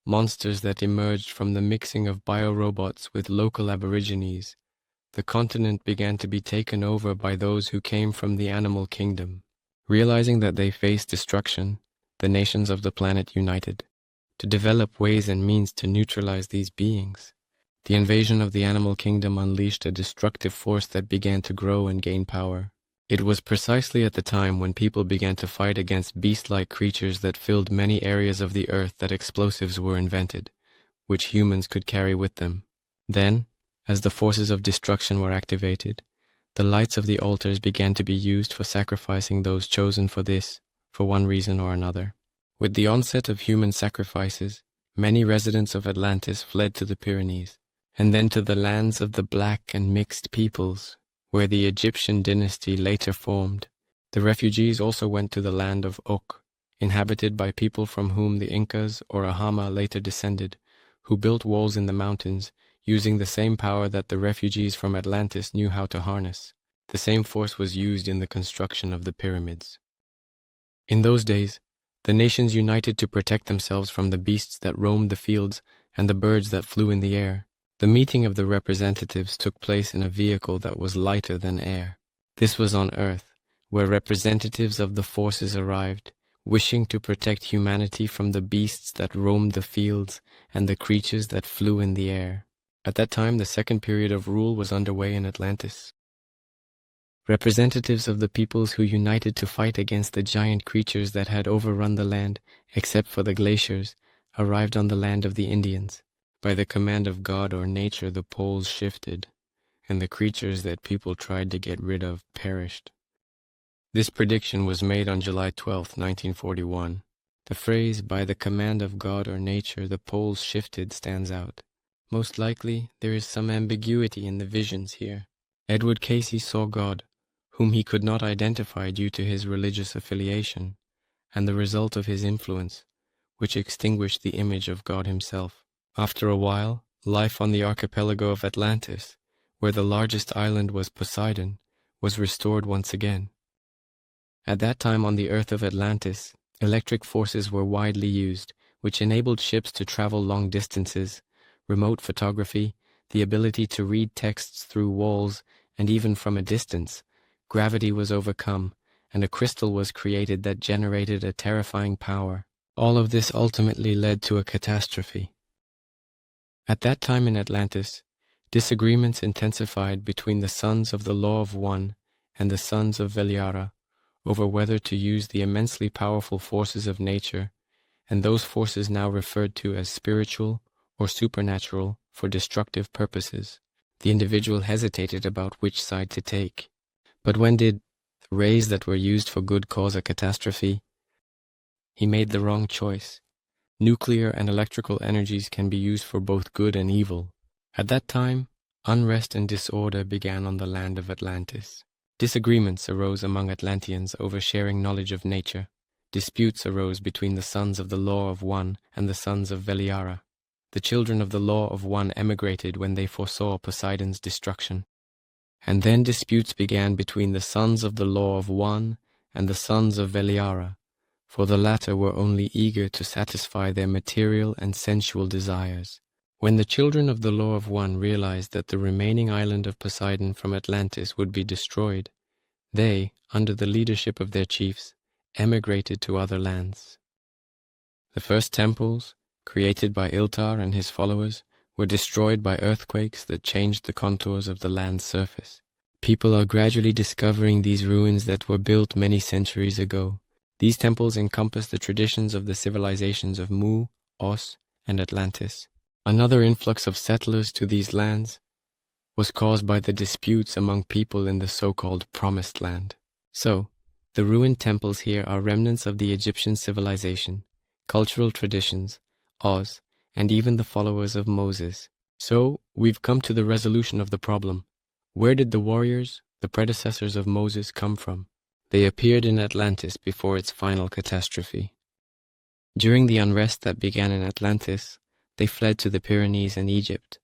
monsters that emerged from the mixing of biorobots with local aborigines, the continent began to be taken over by those who came from the animal kingdom. Realizing that they faced destruction, the nations of the planet united to develop ways and means to neutralize these beings. The invasion of the animal kingdom unleashed a destructive force that began to grow and gain power. It was precisely at the time when people began to fight against beast-like creatures that filled many areas of the earth that explosives were invented, which humans could carry with them. Then, as the forces of destruction were activated, the lights of the altars began to be used for sacrificing those chosen for this, for one reason or another. With the onset of human sacrifices, many residents of Atlantis fled to the Pyrenees, and then to the lands of the black and mixed peoples, where the Egyptian dynasty later formed. The refugees also went to the land of Ok, inhabited by people from whom the Incas or Ahama later descended, who built walls in the mountains, using the same power that the refugees from Atlantis knew how to harness. The same force was used in the construction of the pyramids. In those days, the nations united to protect themselves from the beasts that roamed the fields and the birds that flew in the air. The meeting of the representatives took place in a vehicle that was lighter than air. This was on Earth, where representatives of the forces arrived, wishing to protect humanity from the beasts that roamed the fields and the creatures that flew in the air. At that time, the second period of rule was underway in Atlantis. Representatives of the peoples who united to fight against the giant creatures that had overrun the land, except for the glaciers, arrived on the land of the Indians. By the command of God or nature, the poles shifted, and the creatures that people tried to get rid of perished. This prediction was made on July 12, 1941. The phrase, by the command of God or nature, the poles shifted, stands out. Most likely, there is some ambiguity in the visions here. Edward Casey saw God, whom he could not identify due to his religious affiliation, and the result of his influence, which extinguished the image of God himself. After a while, life on the archipelago of Atlantis, where the largest island was Poseidon, was restored once again. At that time on the earth of Atlantis, electric forces were widely used, which enabled ships to travel long distances, remote photography, the ability to read texts through walls, and even from a distance. Gravity was overcome, and a crystal was created that generated a terrifying power. All of this ultimately led to a catastrophe. At that time in Atlantis, disagreements intensified between the sons of the Law of One and the sons of Veliara over whether to use the immensely powerful forces of nature, and those forces now referred to as spiritual or supernatural, for destructive purposes. The individual hesitated about which side to take. But when did the rays that were used for good cause a catastrophe? He made the wrong choice. Nuclear and electrical energies can be used for both good and evil. At that time, unrest and disorder began on the land of Atlantis. Disagreements arose among Atlanteans over sharing knowledge of nature. Disputes arose between the sons of the Law of One and the sons of Veliara. The children of the Law of One emigrated when they foresaw Poseidon's destruction. And then disputes began between the sons of the Law of One and the sons of Veliara, for the latter were only eager to satisfy their material and sensual desires. When the children of the Law of One realized that the remaining island of Poseidon from Atlantis would be destroyed, they, under the leadership of their chiefs, emigrated to other lands. The first temples, created by Iltar and his followers, were destroyed by earthquakes that changed the contours of the land's surface. People are gradually discovering these ruins that were built many centuries ago. These temples encompass the traditions of the civilizations of Mu, Os, and Atlantis. Another influx of settlers to these lands was caused by the disputes among people in the so-called Promised Land. So, the ruined temples here are remnants of the Egyptian civilization, cultural traditions, Oz, and even the followers of Moses. So, we've come to the resolution of the problem. Where did the warriors, the predecessors of Moses, come from? They appeared in Atlantis before its final catastrophe. During the unrest that began in Atlantis, they fled to the Pyrenees and Egypt,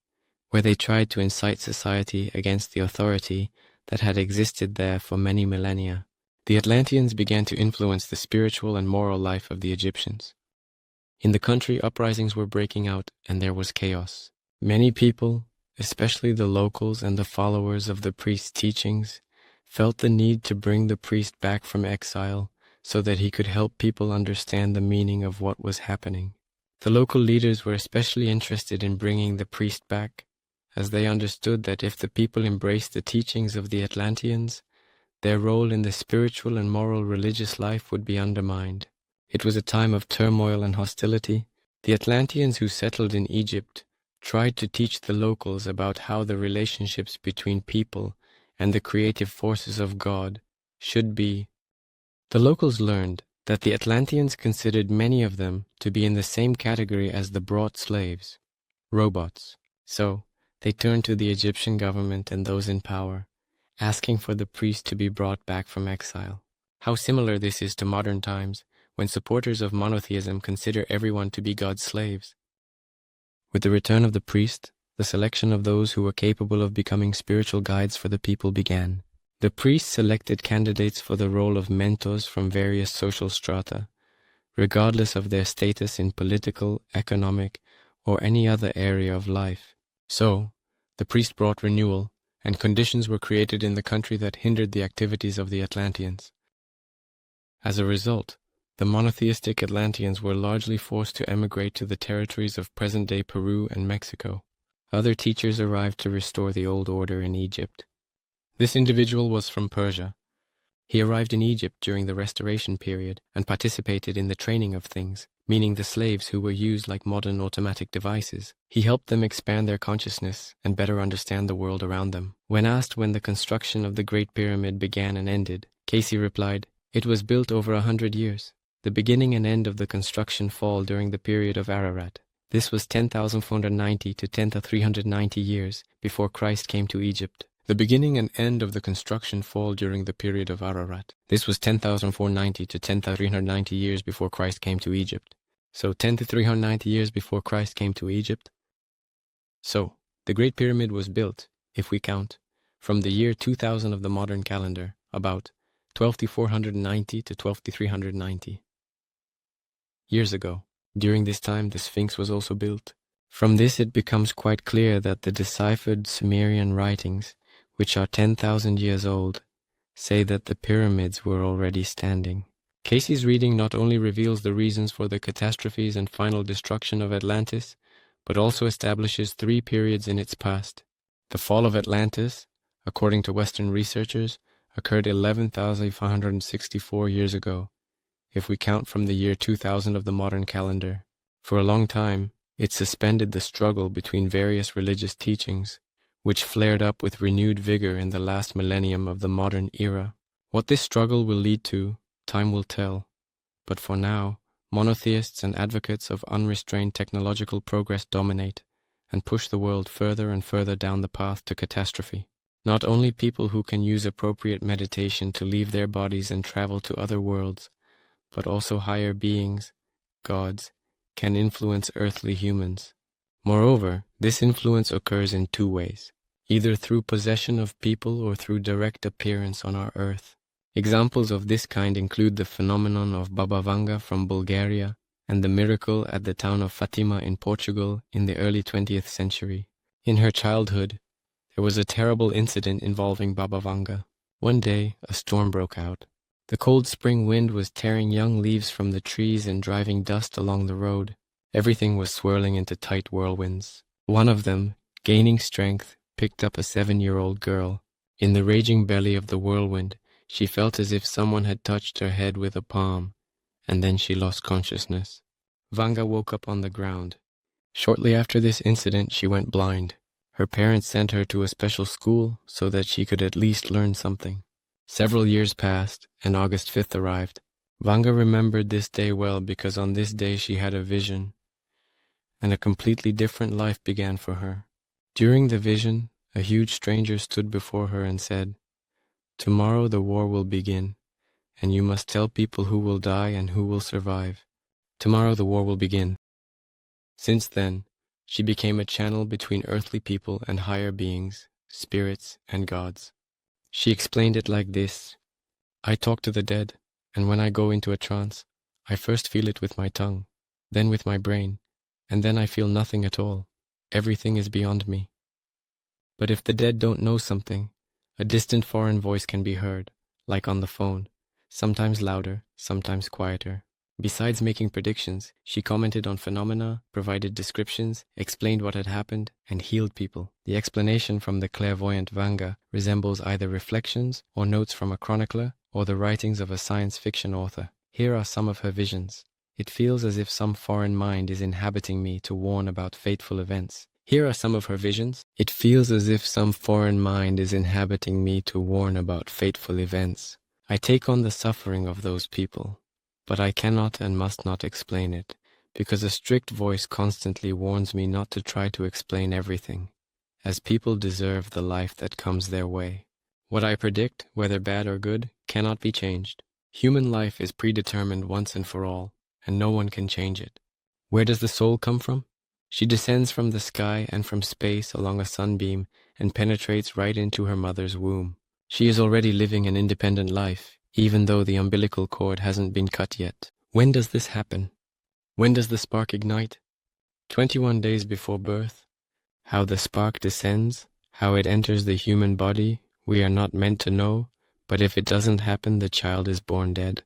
where they tried to incite society against the authority that had existed there for many millennia. The Atlanteans began to influence the spiritual and moral life of the Egyptians. In the country, uprisings were breaking out, and there was chaos. Many people, especially the locals and the followers of the priest's teachings, felt the need to bring the priest back from exile so that he could help people understand the meaning of what was happening. The local leaders were especially interested in bringing the priest back, as they understood that if the people embraced the teachings of the Atlanteans, their role in the spiritual and moral religious life would be undermined. It was a time of turmoil and hostility. The Atlanteans who settled in Egypt tried to teach the locals about how the relationships between people and the creative forces of God should be. The locals learned that the Atlanteans considered many of them to be in the same category as the brought slaves, robots. So, they turned to the Egyptian government and those in power, asking for the priest to be brought back from exile. How similar this is to modern times, when supporters of monotheism consider everyone to be God's slaves. With the return of the priest, the selection of those who were capable of becoming spiritual guides for the people began. The priest selected candidates for the role of mentors from various social strata, regardless of their status in political, economic, or any other area of life. So, the priest brought renewal, and conditions were created in the country that hindered the activities of the Atlanteans. As a result, the monotheistic Atlanteans were largely forced to emigrate to the territories of present-day Peru and Mexico. Other teachers arrived to restore the old order in Egypt. This individual was from Persia. He arrived in Egypt during the Restoration period and participated in the training of things, meaning the slaves who were used like modern automatic devices. He helped them expand their consciousness and better understand the world around them. When asked when the construction of the Great Pyramid began and ended, Casey replied, "It was built over 100 years. The beginning and end of the construction fall during the period of Ararat. This was 10,490 to 10,390 years before Christ came to Egypt. The beginning and end of the construction fall during the period of Ararat. This was 10,490 to 10,390 years before Christ came to Egypt. So 10 to 390 years before Christ came to Egypt. So, the Great Pyramid was built, if we count, from the year 2000 of the modern calendar, about 12,490 to 12,390 years ago. During this time, the Sphinx was also built. From this it becomes quite clear that the deciphered Sumerian writings, which are 10,000 years old, say that the pyramids were already standing. Casey's reading not only reveals the reasons for the catastrophes and final destruction of Atlantis, but also establishes 3 periods in its past. The fall of Atlantis, according to Western researchers, occurred 11,564 years ago, if we count from the year 2000 of the modern calendar. For a long time, it suspended the struggle between various religious teachings, which flared up with renewed vigor in the last millennium of the modern era. What this struggle will lead to, time will tell. But for now, monotheists and advocates of unrestrained technological progress dominate and push the world further and further down the path to catastrophe. Not only people who can use appropriate meditation to leave their bodies and travel to other worlds, but also higher beings, gods, can influence earthly humans. Moreover, this influence occurs in 2 ways, either through possession of people or through direct appearance on our earth. Examples of this kind include the phenomenon of Baba Vanga from Bulgaria and the miracle at the town of Fatima in Portugal in the early 20th century. In her childhood, there was a terrible incident involving Baba Vanga. One day, a storm broke out. The cold spring wind was tearing young leaves from the trees and driving dust along the road. Everything was swirling into tight whirlwinds. One of them, gaining strength, picked up a 7-year-old girl. In the raging belly of the whirlwind, she felt as if someone had touched her head with a palm, and then she lost consciousness. Vanga woke up on the ground. Shortly after this incident, she went blind. Her parents sent her to a special school so that she could at least learn something. Several years passed, and August 5th arrived. Vanga remembered this day well because on this day she had a vision, and a completely different life began for her. During the vision, a huge stranger stood before her and said, "Tomorrow the war will begin, and you must tell people who will die and who will survive. Tomorrow the war will begin." Since then, she became a channel between earthly people and higher beings, spirits, and gods. She explained it like this: "I talk to the dead, and when I go into a trance, I first feel it with my tongue, then with my brain, and then I feel nothing at all. Everything is beyond me. But if the dead don't know something, a distant foreign voice can be heard, like on the phone, sometimes louder, sometimes quieter." Besides making predictions, she commented on phenomena, provided descriptions, explained what had happened, and healed people. The explanation from the clairvoyant Vanga resembles either reflections or notes from a chronicler or the writings of a science fiction author. Here are some of her visions. "It feels as if some foreign mind is inhabiting me to warn about fateful events." Here are some of her visions. "It feels as if some foreign mind is inhabiting me to warn about fateful events. I take on the suffering of those people, but I cannot and must not explain it, because a strict voice constantly warns me not to try to explain everything, as people deserve the life that comes their way. What I predict, whether bad or good, cannot be changed. Human life is predetermined once and for all, and no one can change it. Where does the soul come from? She descends from the sky and from space along a sunbeam and penetrates right into her mother's womb. She is already living an independent life, even though the umbilical cord hasn't been cut yet. When does this happen? When does the spark ignite? 21 days before birth. How the spark descends, how it enters the human body, we are not meant to know, but if it doesn't happen, the child is born dead.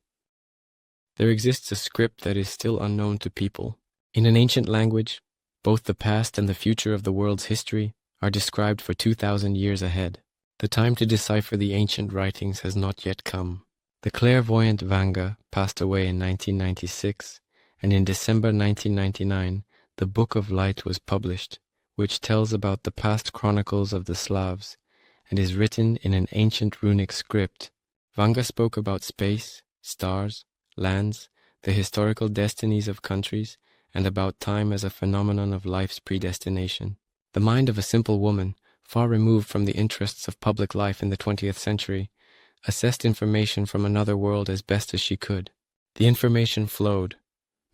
There exists a script that is still unknown to people. In an ancient language, Both the past and the future of the world's history are described for 2,000 years ahead. The time to decipher the ancient writings has not yet come. The clairvoyant Vanga passed away in 1996, and in December 1999, the Book of Light was published, which tells about the past chronicles of the Slavs and is written in an ancient runic script. Vanga spoke about space, stars, lands, the historical destinies of countries, and about time as a phenomenon of life's predestination. The mind of a simple woman, far removed from the interests of public life in the 20th century, assessed information from another world as best as she could. The information flowed,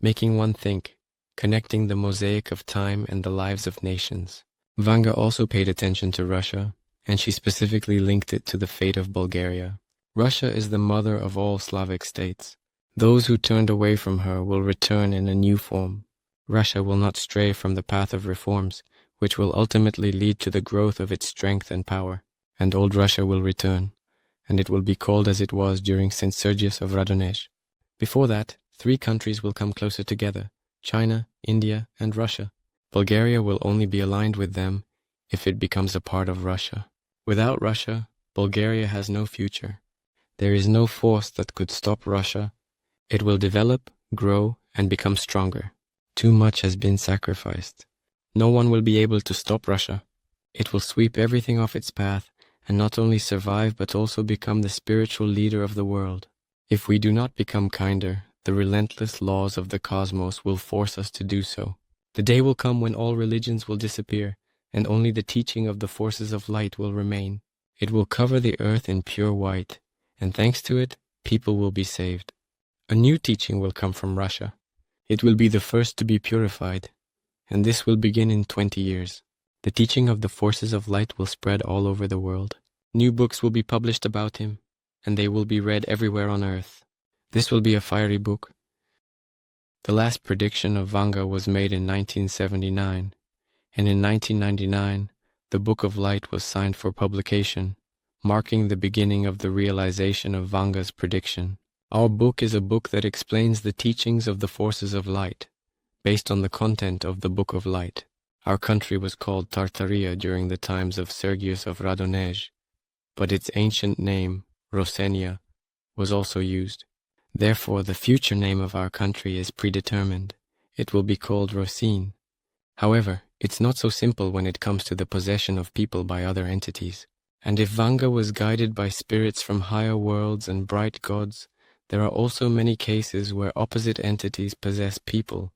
making one think, connecting the mosaic of time and the lives of nations. Vanga also paid attention to Russia, and she specifically linked it to the fate of Bulgaria. Russia is the mother of all Slavic states. Those who turned away from her will return in a new form. Russia will not stray from the path of reforms, which will ultimately lead to the growth of its strength and power. And old Russia will return, and it will be called as it was during St. Sergius of Radonej. Before that, 3 countries will come closer together: China, India, and Russia. Bulgaria will only be aligned with them if it becomes a part of Russia. Without Russia, Bulgaria has no future. There is no force that could stop Russia. It will develop, grow, and become stronger. Too much has been sacrificed. No one will be able to stop Russia. It will sweep everything off its path and not only survive but also become the spiritual leader of the world. If we do not become kinder, the relentless laws of the cosmos will force us to do so. The day will come when all religions will disappear, and only the teaching of the forces of light will remain. It will cover the earth in pure white, and thanks to it, people will be saved. A new teaching will come from Russia. It will be the first to be purified, and this will begin in 20 years. The teaching of the forces of light will spread all over the world. New books will be published about him, and they will be read everywhere on earth. This will be a fiery book. The last prediction of Vanga was made in 1979, and in 1999, the Book of Light was signed for publication, marking the beginning of the realization of Vanga's prediction. Our book is a book that explains the teachings of the forces of light, based on the content of the Book of Light. Our country was called Tartaria during the times of Sergius of Radonej, but its ancient name, Rosenia, was also used. Therefore, the future name of our country is predetermined. It will be called Rosin. However, it's not so simple when it comes to the possession of people by other entities. And if Vanga was guided by spirits from higher worlds and bright gods, there are also many cases where opposite entities possess people,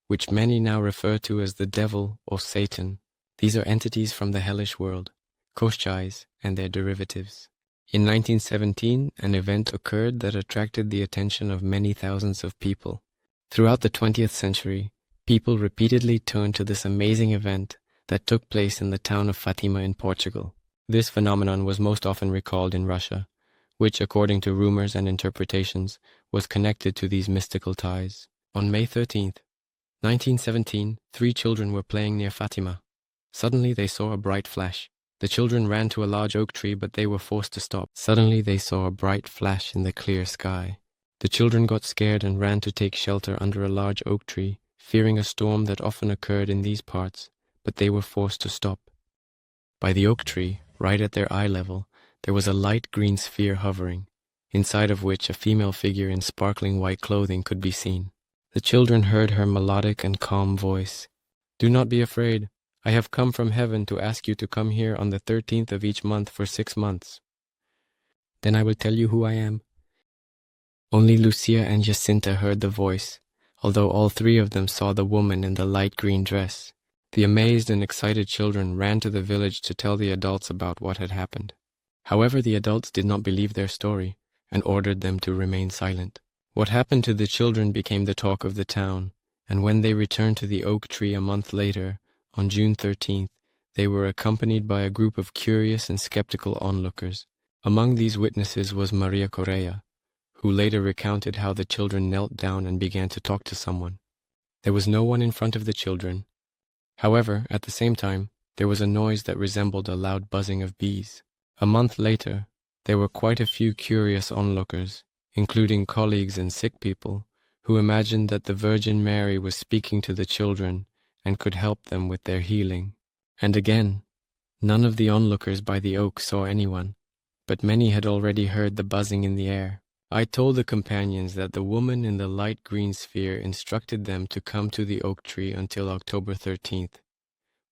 which many now refer to as the devil or Satan. These are entities from the hellish world, Koshchais and their derivatives. In 1917, an event occurred that attracted the attention of many thousands of people. Throughout the 20th century, people repeatedly turned to this amazing event that took place in the town of Fatima in Portugal. This phenomenon was most often recalled in Russia, which, according to rumors and interpretations, was connected to these mystical ties. On May 13th, 1917, 3 children were playing near Fatima. Suddenly they saw a bright flash. The children ran to a large oak tree, but they were forced to stop. Suddenly they saw a bright flash in the clear sky. The children got scared and ran to take shelter under a large oak tree, fearing a storm that often occurred in these parts, but they were forced to stop. By the oak tree, right at their eye level, there was a light green sphere hovering, inside of which a female figure in sparkling white clothing could be seen. The children heard her melodic and calm voice. "Do not be afraid. I have come from heaven to ask you to come here on the 13th of each month for 6 months. Then I will tell you who I am." Only Lucia and Jacinta heard the voice, although all 3 of them saw the woman in the light green dress. The amazed and excited children ran to the village to tell the adults about what had happened. However, the adults did not believe their story and ordered them to remain silent. What happened to the children became the talk of the town, and when they returned to the oak tree a month later, on June 13th, they were accompanied by a group of curious and skeptical onlookers. Among these witnesses was Maria Correa, who later recounted how the children knelt down and began to talk to someone. There was no one in front of the children. However, at the same time, there was a noise that resembled a loud buzzing of bees. A month later, there were quite a few curious onlookers, including colleagues and sick people, who imagined that the Virgin Mary was speaking to the children and could help them with their healing. And again, none of the onlookers by the oak saw anyone, but many had already heard the buzzing in the air. I told the companions that the woman in the light green sphere instructed them to come to the oak tree until October 13th,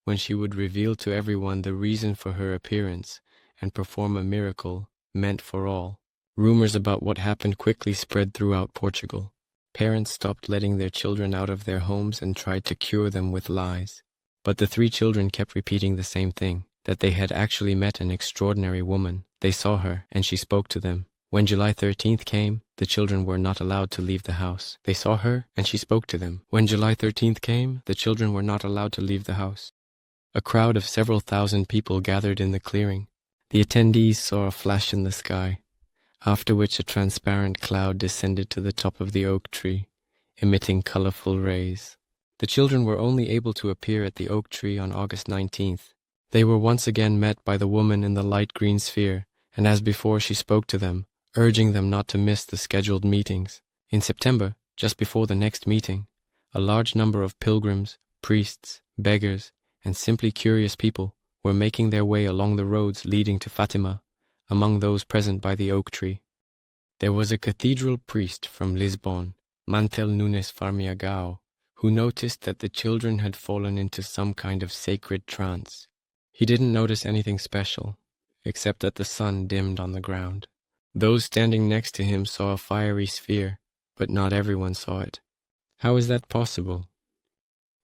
when she would reveal to everyone the reason for her appearance and perform a miracle meant for all. Rumors about what happened quickly spread throughout Portugal. Parents stopped letting their children out of their homes and tried to cure them with lies. But the 3 children kept repeating the same thing, that they had actually met an extraordinary woman. They saw her, and she spoke to them. When July 13th came, the children were not allowed to leave the house. They saw her, and she spoke to them. When July 13th came, the children were not allowed to leave the house. A crowd of several thousand people gathered in the clearing. The attendees saw a flash in the sky, after which a transparent cloud descended to the top of the oak tree, emitting colorful rays. The children were only able to appear at the oak tree on August 19th. They were once again met by the woman in the light green sphere, and as before she spoke to them, urging them not to miss the scheduled meetings. In September, just before the next meeting, a large number of pilgrims, priests, beggars, and simply curious people were making their way along the roads leading to Fatima, among those present by the oak tree. There was a cathedral priest from Lisbon, Mantel Nunes Farmiagao, who noticed that the children had fallen into some kind of sacred trance. He didn't notice anything special, except that the sun dimmed on the ground. Those standing next to him saw a fiery sphere, but not everyone saw it. How is that possible?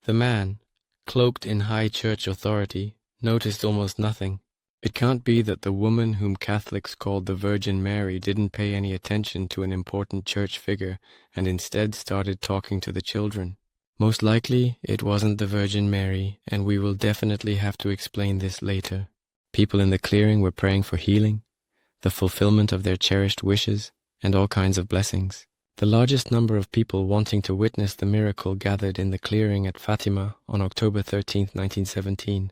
The man, cloaked in high church authority, noticed almost nothing. It can't be that the woman whom Catholics called the Virgin Mary didn't pay any attention to an important church figure and instead started talking to the children. Most likely, it wasn't the Virgin Mary, and we will definitely have to explain this later. People in the clearing were praying for healing, the fulfillment of their cherished wishes, and all kinds of blessings. The largest number of people wanting to witness the miracle gathered in the clearing at Fatima on October 13, 1917.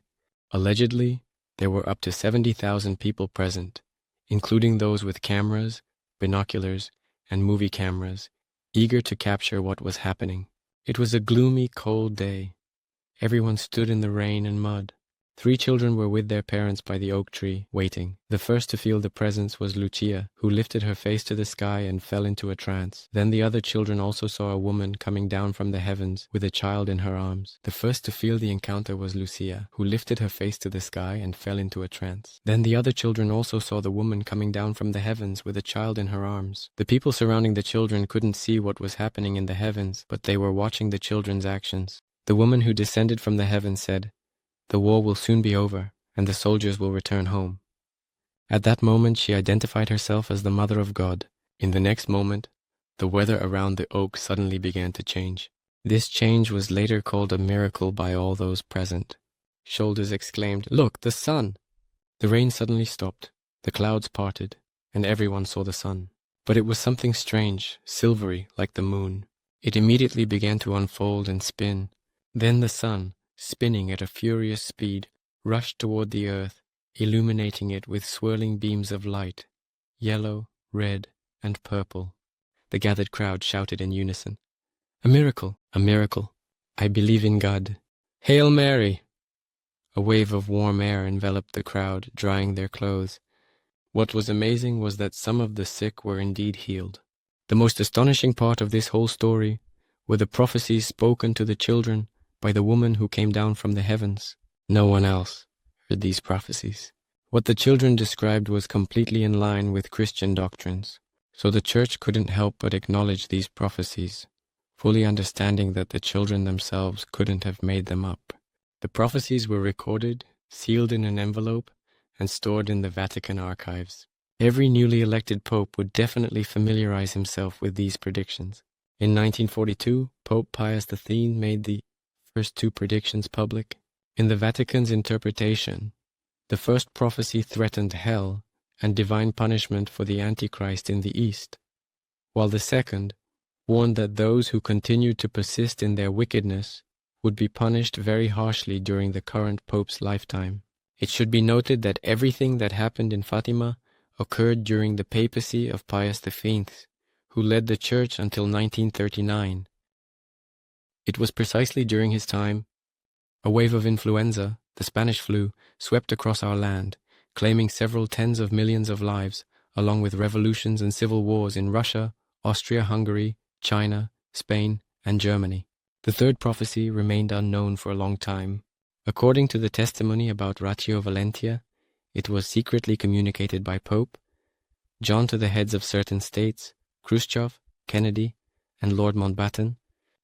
Allegedly, there were up to 70,000 people present, including those with cameras, binoculars, and movie cameras, eager to capture what was happening. It was a gloomy, cold day. Everyone stood in the rain and mud. 3 children were with their parents by the oak tree, waiting. The first to feel the presence was Lucia, who lifted her face to the sky and fell into a trance. Then the other children also saw a woman coming down from the heavens with a child in her arms. The first to feel the encounter was Lucia, who lifted her face to the sky and fell into a trance. Then the other children also saw the woman coming down from the heavens with a child in her arms. The people surrounding the children couldn't see what was happening in the heavens, but they were watching the children's actions. The woman who descended from the heavens said, "The war will soon be over, and the soldiers will return home." At that moment, she identified herself as the Mother of God. In the next moment, the weather around the oak suddenly began to change. This change was later called a miracle by all those present. Shoulders exclaimed, "Look, the sun!" The rain suddenly stopped, the clouds parted, and everyone saw the sun. But it was something strange, silvery, like the moon. It immediately began to unfold and spin. Then the sun, spinning at a furious speed, rushed toward the earth, illuminating it with swirling beams of light, yellow, red, and purple. The gathered crowd shouted in unison, "A miracle! A miracle! I believe in God! Hail Mary!" A wave of warm air enveloped the crowd, drying their clothes. What was amazing was that some of the sick were indeed healed. The most astonishing part of this whole story were the prophecies spoken to the children by the woman who came down from the heavens. No one else heard these prophecies. What the children described was completely in line with Christian doctrines, so the church couldn't help but acknowledge these prophecies, fully understanding that the children themselves couldn't have made them up. The prophecies were recorded, sealed in an envelope, and stored in the Vatican archives. Every newly elected pope would definitely familiarize himself with these predictions. In 1942, Pope Pius X made the first 2 predictions public. In the Vatican's interpretation, the first prophecy threatened hell and divine punishment for the Antichrist in the East, while the second warned that those who continued to persist in their wickedness would be punished very harshly during the current Pope's lifetime. It should be noted that everything that happened in Fatima occurred during the papacy of Pius V, who led the Church until 1939. It was precisely during his time A wave of influenza, the Spanish flu, swept across our land, claiming several tens of millions of lives, along with revolutions and civil wars in Russia, Austria-Hungary, China, Spain, and Germany. The third prophecy remained unknown for a long time. According to the testimony about Ratio Valentia, it was secretly communicated by Pope John to the heads of certain states, Khrushchev, Kennedy, and Lord Mountbatten.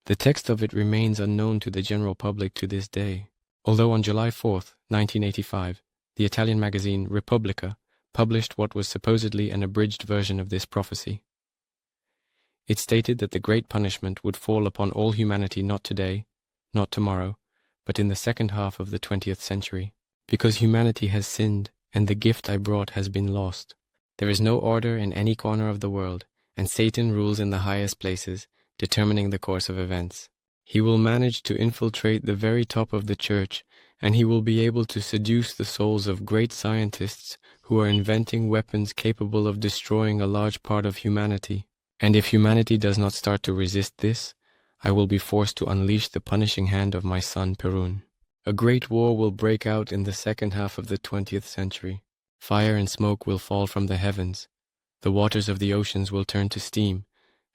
The text of it remains unknown to the general public to this day, although on July 4, 1985, the Italian magazine Repubblica published what was supposedly an abridged version of this prophecy. It stated that the great punishment would fall upon all humanity not today, not tomorrow, but in the second half of the 20th century, because humanity has sinned and the gift I brought has been lost. There is no order in any corner of the world, and Satan rules in the highest places, determining the course of events. He will manage to infiltrate the very top of the church, and he will be able to seduce the souls of great scientists who are inventing weapons capable of destroying a large part of humanity. And if humanity does not start to resist this, I will be forced to unleash the punishing hand of my son Perun. A great war will break out in the second half of the 20th century. Fire and smoke will fall from the heavens. The waters of the oceans will turn to steam,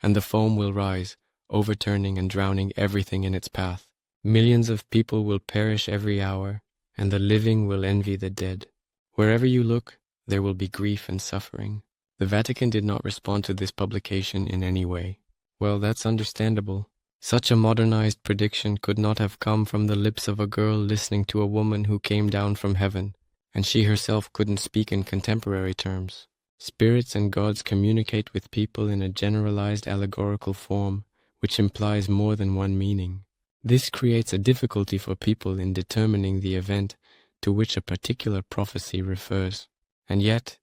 and the foam will rise, overturning and drowning everything in its path. Millions of people will perish every hour, and the living will envy the dead. Wherever you look, there will be grief and suffering. The Vatican did not respond to this publication in any way. Well, that's understandable. Such a modernized prediction could not have come from the lips of a girl listening to a woman who came down from heaven, and she herself couldn't speak in contemporary terms. Spirits and gods communicate with people in a generalized allegorical form, which implies more than one meaning. This creates a difficulty for people in determining the event to which a particular prophecy refers. And yet,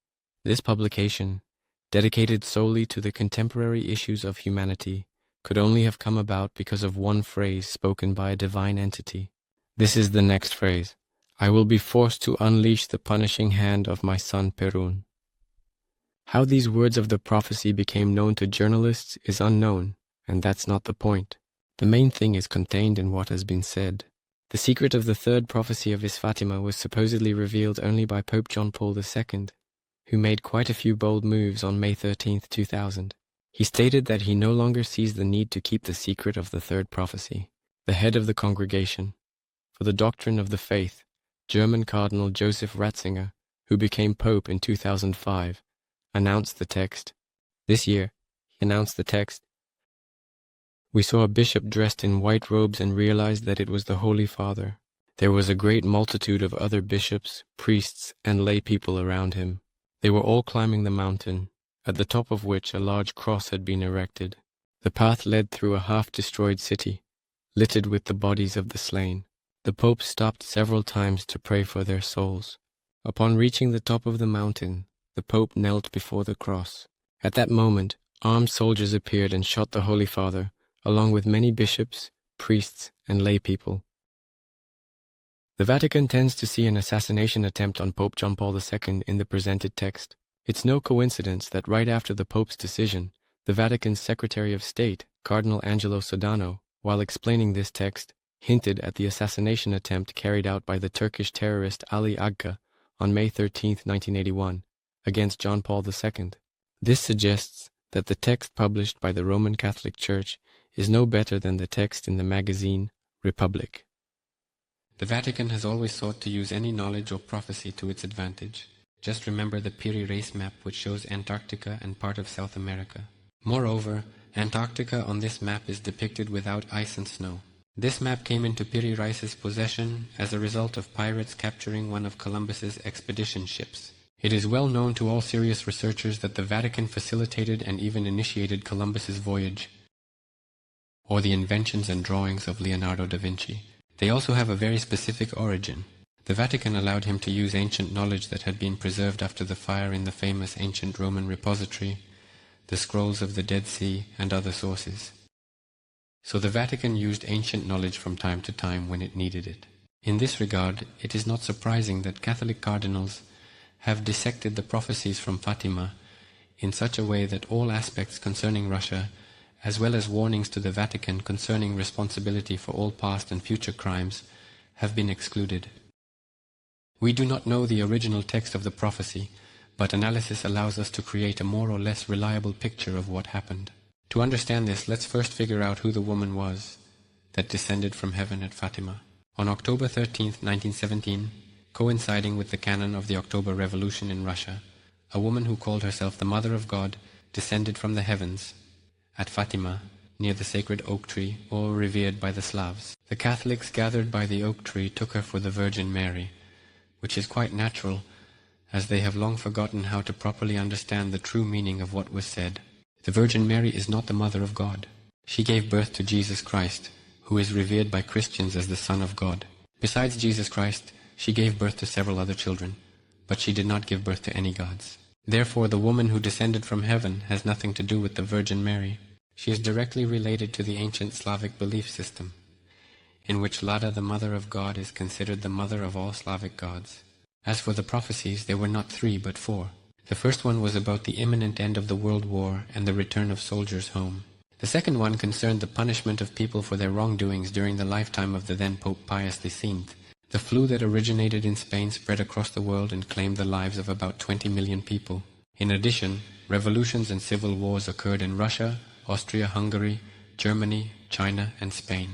this publication, dedicated solely to the contemporary issues of humanity, could only have come about because of one phrase spoken by a divine entity. This is the next phrase: I will be forced to unleash the punishing hand of my son Perun. How these words of the prophecy became known to journalists is unknown, and that's not the point. The main thing is contained in what has been said. The secret of the third prophecy of his Fatima was supposedly revealed only by Pope John Paul II, who made quite a few bold moves on May 13, 2000. He stated that he no longer sees the need to keep the secret of the third prophecy. The head of the congregation for the doctrine of the faith, German Cardinal Joseph Ratzinger, who became Pope in 2005, announced the text. This year, he announced the text. We saw a bishop dressed in white robes and realized that it was the Holy Father. There was a great multitude of other bishops, priests, and lay people around him. They were all climbing the mountain, at the top of which a large cross had been erected. The path led through a half-destroyed city, littered with the bodies of the slain. The Pope stopped several times to pray for their souls. Upon reaching the top of the mountain, the Pope knelt before the cross. At that moment, armed soldiers appeared and shot the Holy Father, along with many bishops, priests, and lay people. The Vatican tends to see an assassination attempt on Pope John Paul II in the presented text. It's no coincidence that right after the Pope's decision, the Vatican's Secretary of State, Cardinal Angelo Sodano, while explaining this text, hinted at the assassination attempt carried out by the Turkish terrorist Ali Agca on May 13, 1981, against John Paul II. This suggests that the text published by the Roman Catholic Church is no better than the text in the magazine Republic. The Vatican has always sought to use any knowledge or prophecy to its advantage. Just remember the Piri race map, which shows Antarctica and part of South America. Moreover, Antarctica on this map is depicted without ice and snow. This map came into Piri Rice's possession as a result of pirates capturing one of Columbus's expedition ships. It is well known to all serious researchers that the Vatican facilitated and even initiated Columbus's voyage, or the inventions and drawings of Leonardo da Vinci. They also have a very specific origin. The Vatican allowed him to use ancient knowledge that had been preserved after the fire in the famous ancient Roman repository, the scrolls of the Dead Sea, and other sources. So the Vatican used ancient knowledge from time to time when it needed it. In this regard, it is not surprising that Catholic cardinals have dissected the prophecies from Fatima in such a way that all aspects concerning Russia, as well as warnings to the Vatican concerning responsibility for all past and future crimes, have been excluded. We do not know the original text of the prophecy, but analysis allows us to create a more or less reliable picture of what happened. To understand this, let's first figure out who the woman was that descended from heaven at Fatima. On October 13, 1917, coinciding with the canon of the October Revolution in Russia, a woman who called herself the Mother of God descended from the heavens at Fatima, near the sacred oak tree, or revered by the Slavs. The Catholics gathered by the oak tree took her for the Virgin Mary, which is quite natural, as they have long forgotten how to properly understand the true meaning of what was said. The Virgin Mary is not the Mother of God. She gave birth to Jesus Christ, who is revered by Christians as the Son of God. Besides Jesus Christ, she gave birth to several other children, but she did not give birth to any gods. Therefore, the woman who descended from heaven has nothing to do with the Virgin Mary. She is directly related to the ancient Slavic belief system, in which Lada, the Mother of God, is considered the mother of all Slavic gods. As for the prophecies, they were not 3 but 4. The first one was about the imminent end of the World War and the return of soldiers home. The second one concerned the punishment of people for their wrongdoings during the lifetime of the then Pope Pius X. The flu that originated in Spain spread across the world and claimed the lives of about 20 million people. In addition, revolutions and civil wars occurred in Russia, Austria-Hungary, Germany, China, and Spain.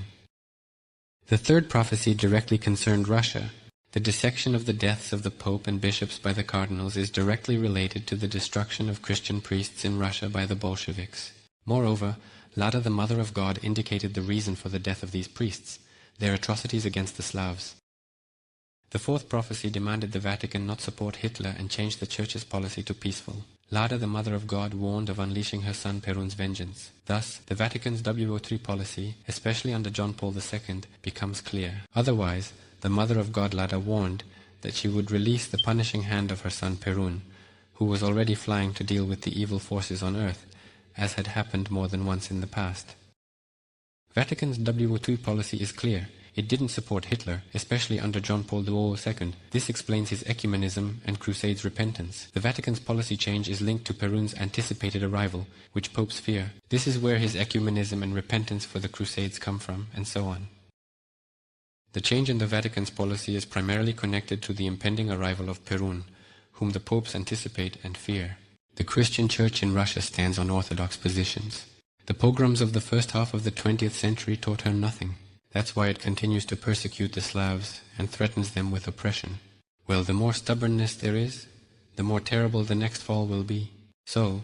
The third prophecy directly concerned Russia. The dissection of the deaths of the Pope and bishops by the cardinals is directly related to the destruction of Christian priests in Russia by the Bolsheviks. Moreover, Lada, the Mother of God, indicated the reason for the death of these priests, their atrocities against the Slavs. The fourth prophecy demanded the Vatican not support Hitler and change the Church's policy to peaceful. Lada, the Mother of God, warned of unleashing her son Perun's vengeance. Thus, the Vatican's WO3 policy, especially under John Paul II, becomes clear. Otherwise, the Mother of God Lada warned that she would release the punishing hand of her son Perun, who was already flying to deal with the evil forces on earth, as had happened more than once in the past. Vatican's WO2 policy is clear. It didn't support Hitler, especially under John Paul II. This explains his ecumenism and Crusades repentance. The Vatican's policy change is linked to Perun's anticipated arrival, which popes fear. This is where his ecumenism and repentance for the Crusades come from, and so on. The change in the Vatican's policy is primarily connected to the impending arrival of Perun, whom the popes anticipate and fear. The Christian Church in Russia stands on orthodox positions. The pogroms of the first half of the 20th century taught her nothing. That's why it continues to persecute the Slavs and threatens them with oppression. Well, the more stubbornness there is, the more terrible the next fall will be. So,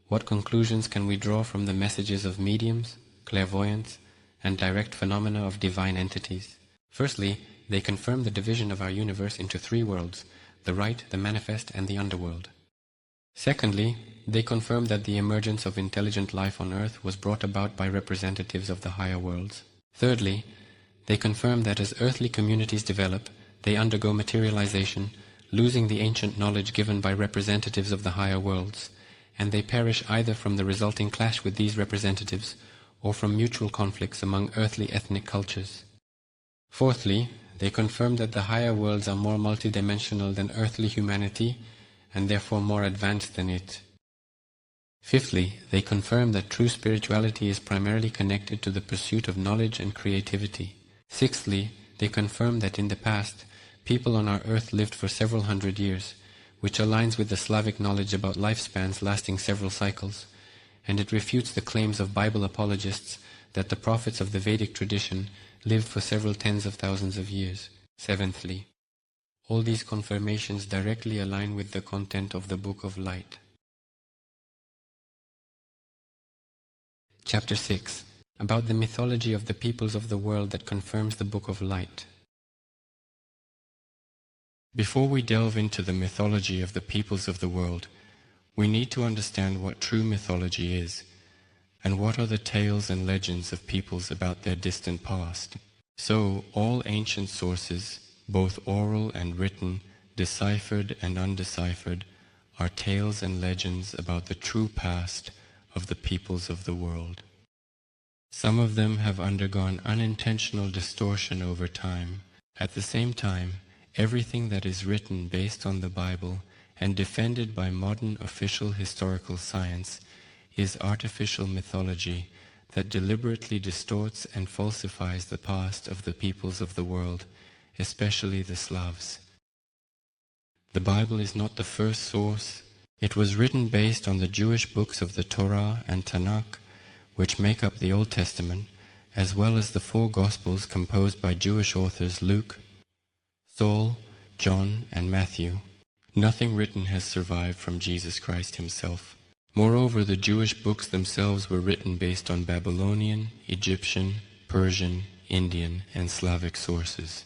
what conclusions can we draw from the messages of mediums, clairvoyants, and direct phenomena of divine entities? Firstly, they confirm the division of our universe into 3 worlds, the right, the manifest, and the underworld. Secondly, they confirm that the emergence of intelligent life on earth was brought about by representatives of the higher worlds. Thirdly, they confirm that as earthly communities develop, they undergo materialization, losing the ancient knowledge given by representatives of the higher worlds, and they perish either from the resulting clash with these representatives or from mutual conflicts among earthly ethnic cultures. Fourthly, they confirm that the higher worlds are more multidimensional than earthly humanity and therefore more advanced than it. Fifthly, they confirm that true spirituality is primarily connected to the pursuit of knowledge and creativity. Sixthly, they confirm that in the past, people on our earth lived for several hundred years, which aligns with the Slavic knowledge about lifespans lasting several cycles, and it refutes the claims of Bible apologists that the prophets of the Vedic tradition lived for several tens of thousands of years. Seventhly, all these confirmations directly align with the content of the Book of Light. Chapter 6. About the mythology of the peoples of the world that confirms the Book of Light. Before we delve into the mythology of the peoples of the world, we need to understand what true mythology is, and what are the tales and legends of peoples about their distant past. So, all ancient sources, both oral and written, deciphered and undeciphered, are tales and legends about the true past of the peoples of the world. Some of them have undergone unintentional distortion over time. At the same time, everything that is written based on the Bible and defended by modern official historical science is artificial mythology that deliberately distorts and falsifies the past of the peoples of the world especially the Slavs. The Bible is not the first source. It was written based on the Jewish books of the Torah and Tanakh, which make up the Old Testament, as well as the 4 Gospels composed by Jewish authors Luke, Saul, John, and Matthew. Nothing written has survived from Jesus Christ himself. Moreover, the Jewish books themselves were written based on Babylonian, Egyptian, Persian, Indian, and Slavic sources.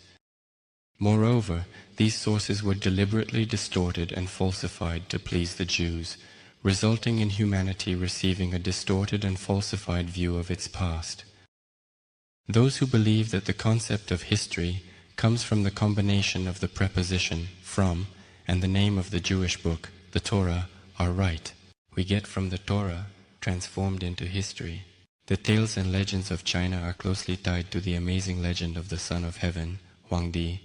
Moreover, these sources were deliberately distorted and falsified to please the Jews, resulting in humanity receiving a distorted and falsified view of its past. Those who believe that the concept of history comes from the combination of the preposition from and the name of the Jewish book, the Torah, are right. We get from the Torah transformed into history. The tales and legends of China are closely tied to the amazing legend of the Son of Heaven, Huangdi,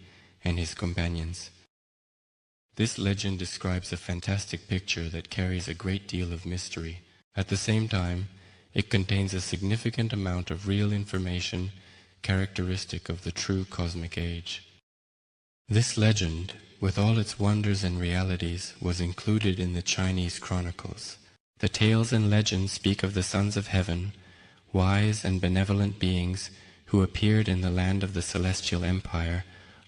and his companions. This legend describes a fantastic picture that carries a great deal of mystery. At the same time, it contains a significant amount of real information characteristic of the true cosmic age. This legend, with all its wonders and realities, was included in the Chinese chronicles. The tales and legends speak of the sons of heaven, wise and benevolent beings who appeared in the land of the Celestial Empire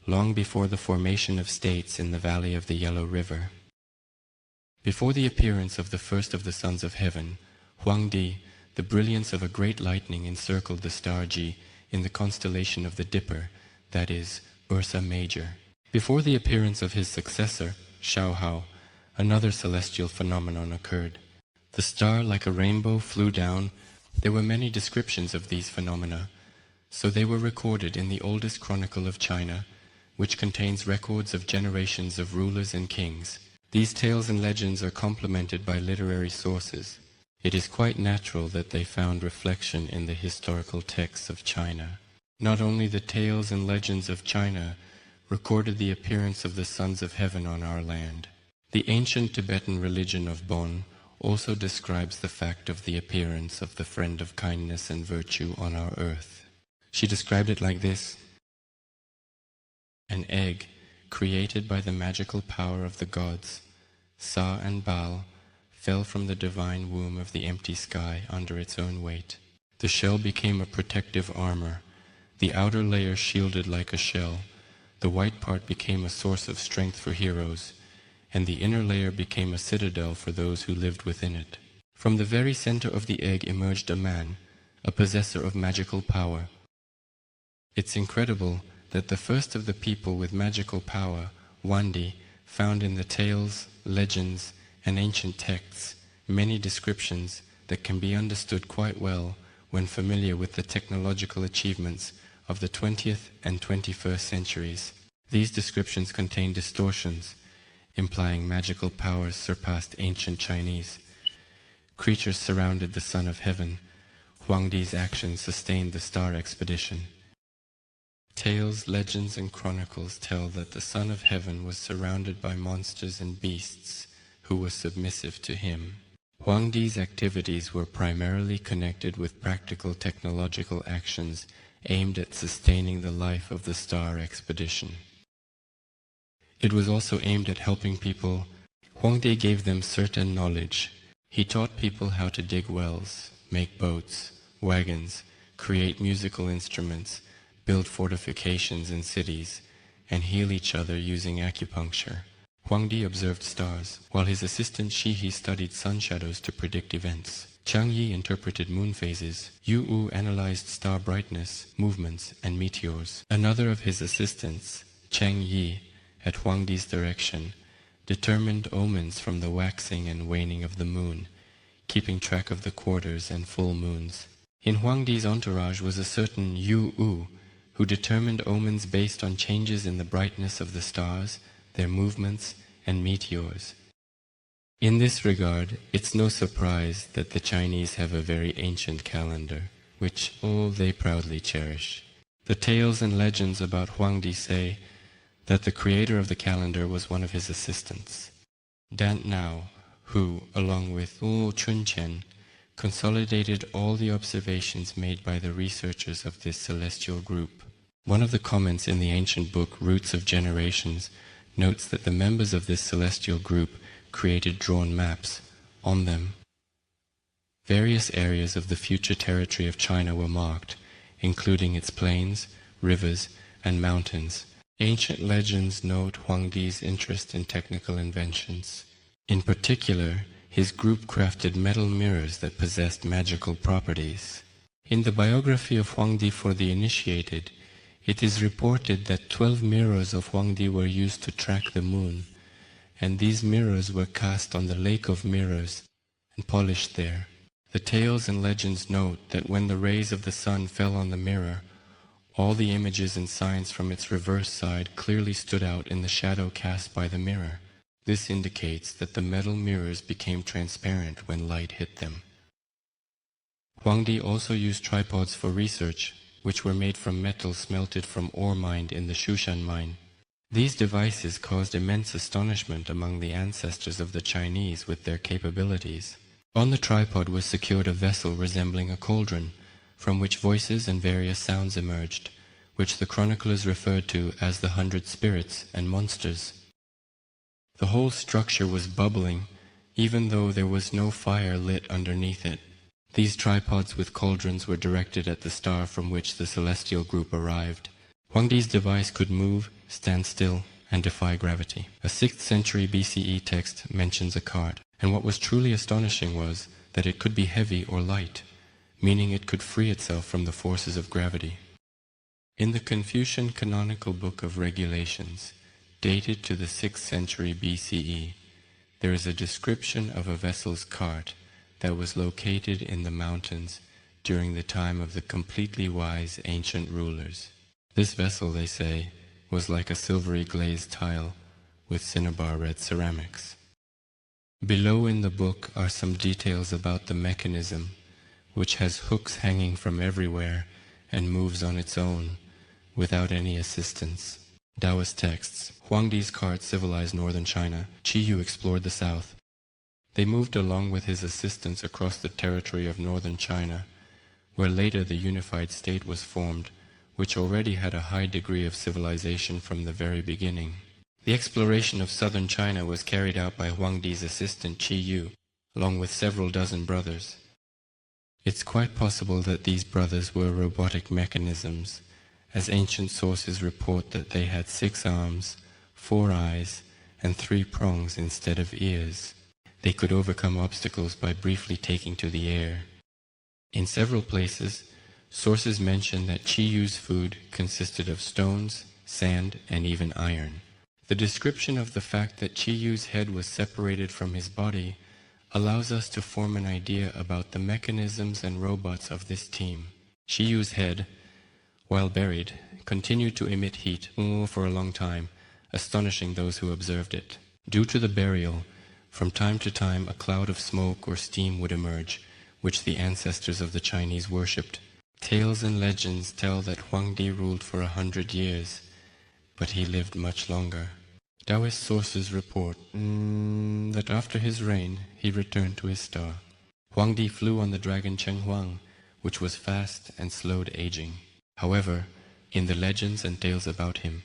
long before the formation of states in the valley of the Yellow River. Before the appearance of the first of the sons of heaven, Huangdi, the brilliance of a great lightning encircled the star Ji in the constellation of the Dipper, that is, Ursa Major. Before the appearance of his successor, Shaohao, another celestial phenomenon occurred. The star, like a rainbow, flew down. There were many descriptions of these phenomena, so they were recorded in the oldest chronicle of China, which contains records of generations of rulers and kings. These tales and legends are complemented by literary sources. It is quite natural that they found reflection in the historical texts of China. Not only the tales and legends of China recorded the appearance of the sons of heaven on our land. The ancient Tibetan religion of Bon also describes the fact of the appearance of the friend of kindness and virtue on our earth. She described it like this: an egg created by the magical power of the gods, Sa and Baal, fell from the divine womb of the empty sky under its own weight. The shell became a protective armor, the outer layer shielded like a shell, the white part became a source of strength for heroes, and the inner layer became a citadel for those who lived within it. From the very center of the egg emerged a man, a possessor of magical power. It's incredible that the first of the people with magical power, Huangdi, found in the tales, legends, and ancient texts many descriptions that can be understood quite well when familiar with the technological achievements of the 20th and 21st centuries. These descriptions contain distortions, implying magical powers surpassed ancient Chinese. Creatures surrounded the Son of Heaven. Huangdi's actions sustained the star expedition. Tales, legends, and chronicles tell that the Son of Heaven was surrounded by monsters and beasts who were submissive to him. Huangdi's activities were primarily connected with practical technological actions aimed at sustaining the life of the star expedition. It was also aimed at helping people. Huangdi gave them certain knowledge. He taught people how to dig wells, make boats, wagons, create musical instruments, build fortifications in cities, and heal each other using acupuncture. Huangdi observed stars, while his assistant Shihi studied sun shadows to predict events. Chang Yi interpreted moon phases. Yu Wu analyzed star brightness, movements, and meteors. Another of his assistants, Cheng Yi, at Huangdi's direction, determined omens from the waxing and waning of the moon, keeping track of the quarters and full moons. In Huangdi's entourage was a certain Yu Wu, who determined omens based on changes in the brightness of the stars, their movements, and meteors. In this regard, it's no surprise that the Chinese have a very ancient calendar, which they proudly cherish. The tales and legends about Huangdi say that the creator of the calendar was one of his assistants, Dan Nao, who, along with Chunqian, consolidated all the observations made by the researchers of this celestial group. One of the comments in the ancient book Roots of Generations notes that the members of this celestial group created drawn maps. On them, various areas of the future territory of China were marked, including its plains, rivers, and mountains. Ancient legends note Huangdi's interest in technical inventions. In particular, his group crafted metal mirrors that possessed magical properties. In the biography of Huangdi for the initiated, it is reported that 12 mirrors of Huangdi were used to track the moon, and these mirrors were cast on the Lake of Mirrors and polished there. The tales and legends note that when the rays of the sun fell on the mirror, all the images and signs from its reverse side clearly stood out in the shadow cast by the mirror. This indicates that the metal mirrors became transparent when light hit them. Huangdi also used tripods for research, which were made from metal smelted from ore mined in the Shushan mine. These devices caused immense astonishment among the ancestors of the Chinese with their capabilities. On the tripod was secured a vessel resembling a cauldron, from which voices and various sounds emerged, which the chroniclers referred to as the 100 spirits and monsters. The whole structure was bubbling, even though there was no fire lit underneath it. These tripods with cauldrons were directed at the star from which the celestial group arrived. Huangdi's device could move, stand still, and defy gravity. A 6th century BCE text mentions a cart, and what was truly astonishing was that it could be heavy or light, meaning it could free itself from the forces of gravity. In the Confucian canonical book of regulations, dated to the 6th century BCE, there is a description of a vessel's cart that was located in the mountains during the time of the completely wise ancient rulers. This vessel, they say, was like a silvery glazed tile with cinnabar red ceramics. Below in the book are some details about the mechanism, which has hooks hanging from everywhere and moves on its own, without any assistance. Taoist texts. Huangdi's cart civilized northern China. Qi Yu explored the south. They moved along with his assistants across the territory of northern China, where later the unified state was formed, which already had a high degree of civilization from the very beginning. The exploration of southern China was carried out by Huangdi's assistant Qi Yu, along with several dozen brothers. It's quite possible that these brothers were robotic mechanisms, as ancient sources report that they had 6 arms, 4 eyes, and 3 prongs instead of ears. They could overcome obstacles by briefly taking to the air. In several places, sources mention that Qi Yu's food consisted of stones, sand, and even iron. The description of the fact that Qi Yu's head was separated from his body allows us to form an idea about the mechanisms and robots of this team. Qi Yu's head, while buried, continued to emit heat for a long time, astonishing those who observed it. Due to the burial, from time to time a cloud of smoke or steam would emerge, which the ancestors of the Chinese worshipped. Tales and legends tell that Huangdi ruled for 100 years, but he lived much longer. Taoist sources report that after his reign, he returned to his star. Huangdi flew on the dragon Chenghuang, which was fast and slowed aging. However, in the legends and tales about him,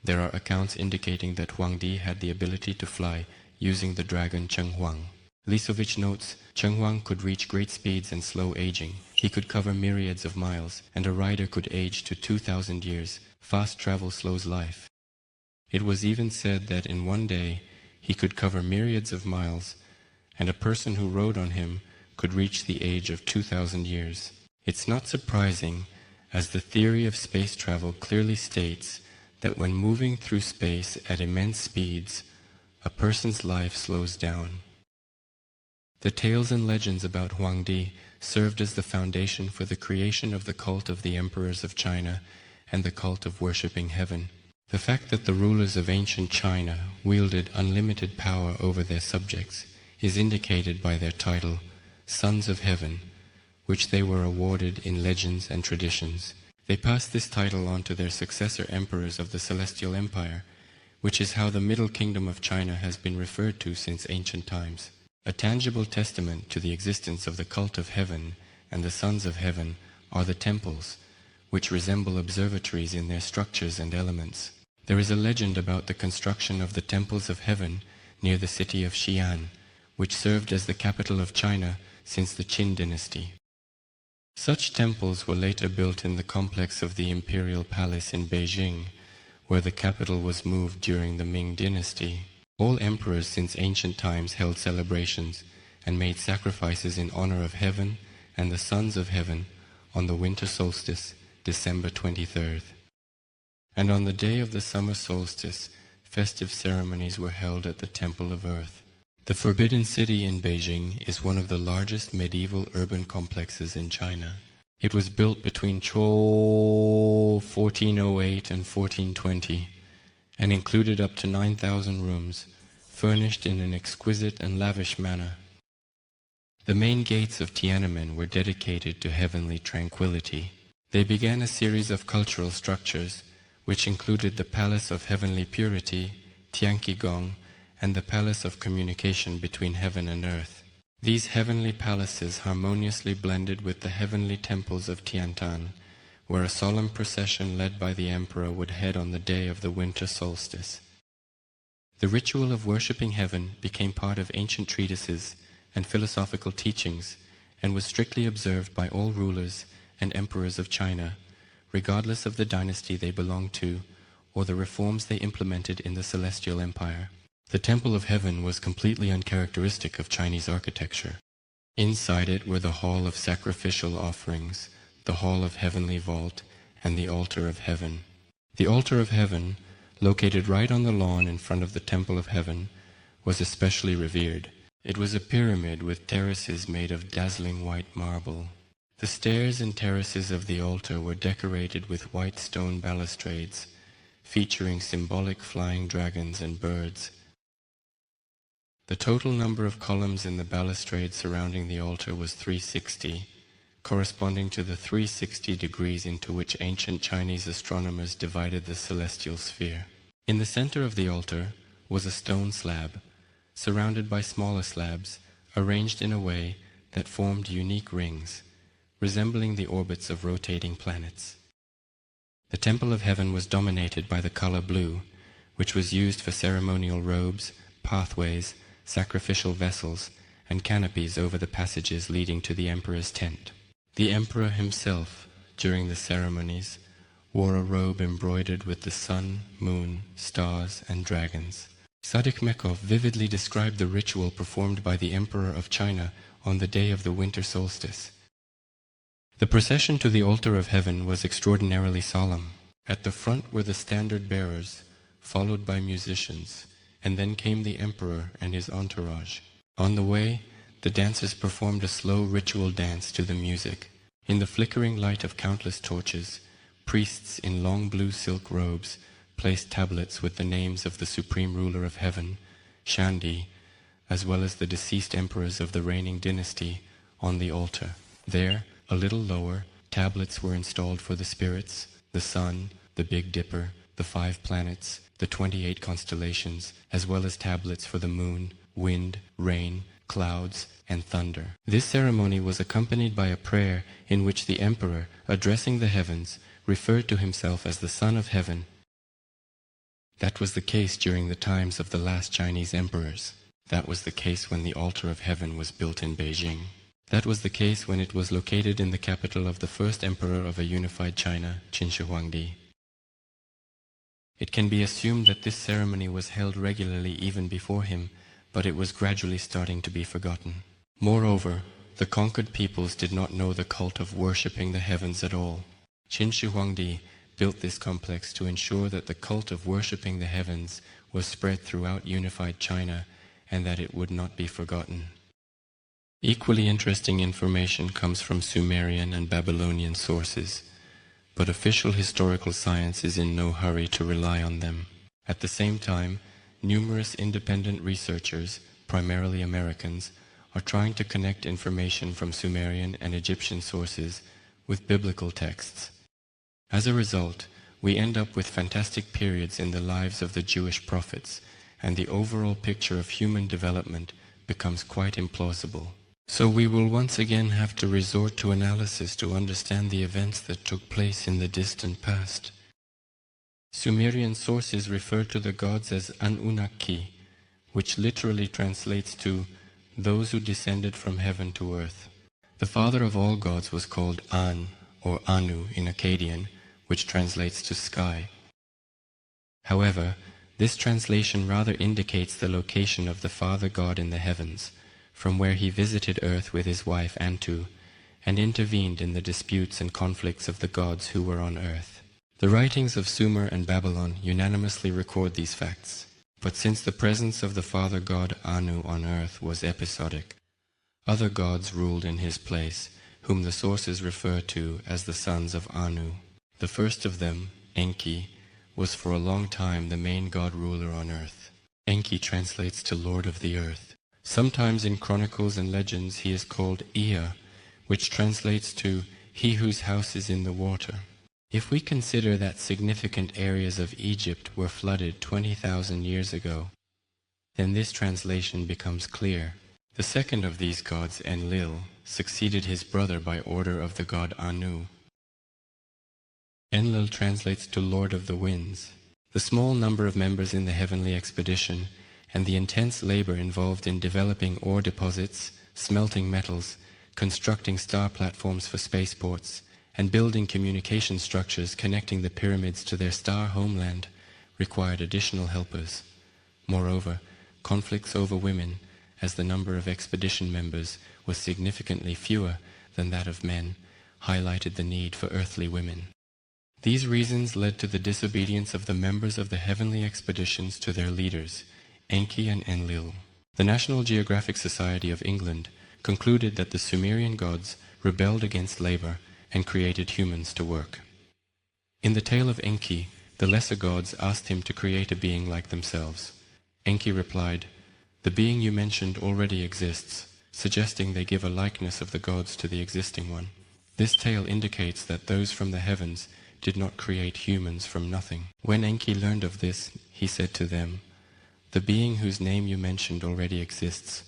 there are accounts indicating that Huangdi had the ability to fly using the dragon Chenghuang. Lisovich notes, Chenghuang could reach great speeds and slow aging. He could cover myriads of miles, and a rider could age to 2,000 years. Fast travel slows life. It was even said that in one day he could cover myriads of miles, and a person who rode on him could reach the age of 2,000 years. It's not surprising, as the theory of space travel clearly states that when moving through space at immense speeds, a person's life slows down. The tales and legends about Huangdi served as the foundation for the creation of the cult of the emperors of China and the cult of worshipping heaven. The fact that the rulers of ancient China wielded unlimited power over their subjects is indicated by their title, Sons of Heaven, which they were awarded in legends and traditions. They passed this title on to their successor emperors of the Celestial Empire, which is how the Middle Kingdom of China has been referred to since ancient times. A tangible testament to the existence of the cult of heaven and the Sons of Heaven are the temples, which resemble observatories in their structures and elements. There is a legend about the construction of the temples of heaven near the city of Xi'an, which served as the capital of China since the Qin dynasty. Such temples were later built in the complex of the Imperial Palace in Beijing, where the capital was moved during the Ming dynasty. All emperors since ancient times held celebrations and made sacrifices in honor of heaven and the sons of heaven on the winter solstice, December 23rd. And on the day of the summer solstice, festive ceremonies were held at the Temple of Earth. The Forbidden City in Beijing is one of the largest medieval urban complexes in China. It was built between Zhou 1408 and 1420 and included up to 9,000 rooms, furnished in an exquisite and lavish manner. The main gates of Tiananmen were dedicated to heavenly tranquility. They began a series of cultural structures, which included the Palace of Heavenly Purity, Tianqigong, and the Palace of Communication between Heaven and Earth. These heavenly palaces harmoniously blended with the heavenly temples of Tiantan, where a solemn procession led by the emperor would head on the day of the winter solstice. The ritual of worshipping heaven became part of ancient treatises and philosophical teachings and was strictly observed by all rulers and emperors of China, regardless of the dynasty they belonged to or the reforms they implemented in the Celestial Empire. The Temple of Heaven was completely uncharacteristic of Chinese architecture. Inside it were the Hall of Sacrificial Offerings, the Hall of Heavenly Vault, and the Altar of Heaven. The Altar of Heaven, located right on the lawn in front of the Temple of Heaven, was especially revered. It was a pyramid with terraces made of dazzling white marble. The stairs and terraces of the altar were decorated with white stone balustrades, featuring symbolic flying dragons and birds. The total number of columns in the balustrade surrounding the altar was 360, corresponding to the 360 degrees into which ancient Chinese astronomers divided the celestial sphere. In the center of the altar was a stone slab, surrounded by smaller slabs, arranged in a way that formed unique rings, resembling the orbits of rotating planets. The Temple of Heaven was dominated by the color blue, which was used for ceremonial robes, pathways, sacrificial vessels, and canopies over the passages leading to the emperor's tent. The emperor himself, during the ceremonies, wore a robe embroidered with the sun, moon, stars, and dragons. Sadikmekov vividly described the ritual performed by the Emperor of China on the day of the winter solstice. The procession to the altar of heaven was extraordinarily solemn. At the front were the standard bearers, followed by musicians, and then came the emperor and his entourage. On the way, the dancers performed a slow ritual dance to the music. In the flickering light of countless torches, priests in long blue silk robes placed tablets with the names of the supreme ruler of heaven, Shandi, as well as the deceased emperors of the reigning dynasty, on the altar. There, a little lower, tablets were installed for the spirits, the sun, the Big Dipper, the 5 planets, the 28 constellations, as well as tablets for the moon, wind, rain, clouds, and thunder. This ceremony was accompanied by a prayer in which the emperor, addressing the heavens, referred to himself as the Son of Heaven. That was the case during the times of the last Chinese emperors. That was the case when the altar of heaven was built in Beijing. That was the case when it was located in the capital of the first emperor of a unified China, Qin Shi Huangdi. It can be assumed that this ceremony was held regularly even before him, but it was gradually starting to be forgotten. Moreover, the conquered peoples did not know the cult of worshipping the heavens at all. Qin Shi Huangdi built this complex to ensure that the cult of worshipping the heavens was spread throughout unified China and that it would not be forgotten. Equally interesting information comes from Sumerian and Babylonian sources, but official historical science is in no hurry to rely on them. At the same time, numerous independent researchers, primarily Americans, are trying to connect information from Sumerian and Egyptian sources with biblical texts. As a result, we end up with fantastic periods in the lives of the Jewish prophets, and the overall picture of human development becomes quite implausible. So we will once again have to resort to analysis to understand the events that took place in the distant past. Sumerian sources refer to the gods as Anunnaki, which literally translates to those who descended from heaven to earth. The father of all gods was called An, or Anu in Akkadian, which translates to sky. However, this translation rather indicates the location of the father god in the heavens, from where he visited earth with his wife Antu, and intervened in the disputes and conflicts of the gods who were on earth. The writings of Sumer and Babylon unanimously record these facts, but since the presence of the father god Anu on earth was episodic, other gods ruled in his place, whom the sources refer to as the sons of Anu. The first of them, Enki, was for a long time the main god-ruler on earth. Enki translates to Lord of the Earth. Sometimes in chronicles and legends he is called Ea, which translates to he whose house is in the water. If we consider that significant areas of Egypt were flooded 20,000 years ago, then this translation becomes clear. The second of these gods, Enlil, succeeded his brother by order of the god Anu. Enlil translates to Lord of the Winds. The small number of members in the heavenly expedition and the intense labor involved in developing ore deposits, smelting metals, constructing star platforms for spaceports, and building communication structures connecting the pyramids to their star homeland required additional helpers. Moreover, conflicts over women, as the number of expedition members was significantly fewer than that of men, highlighted the need for earthly women. These reasons led to the disobedience of the members of the heavenly expeditions to their leaders, Enki and Enlil. The National Geographic Society of England concluded that the Sumerian gods rebelled against labor and created humans to work. In the tale of Enki, the lesser gods asked him to create a being like themselves. Enki replied, "The being you mentioned already exists," suggesting they give a likeness of the gods to the existing one. This tale indicates that those from the heavens did not create humans from nothing. When Enki learned of this, he said to them, "The being whose name you mentioned already exists,"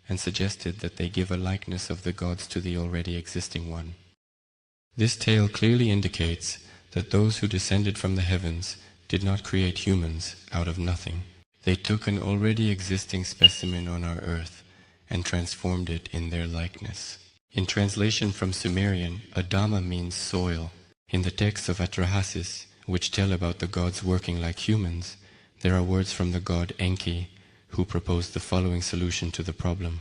and suggested that they give a likeness of the gods to the already existing one. This tale clearly indicates that those who descended from the heavens did not create humans out of nothing. They took an already existing specimen on our earth and transformed it in their likeness. In translation from Sumerian, Adama means soil. In the texts of Atrahasis, which tell about the gods working like humans, there are words from the god Enki, who proposed the following solution to the problem.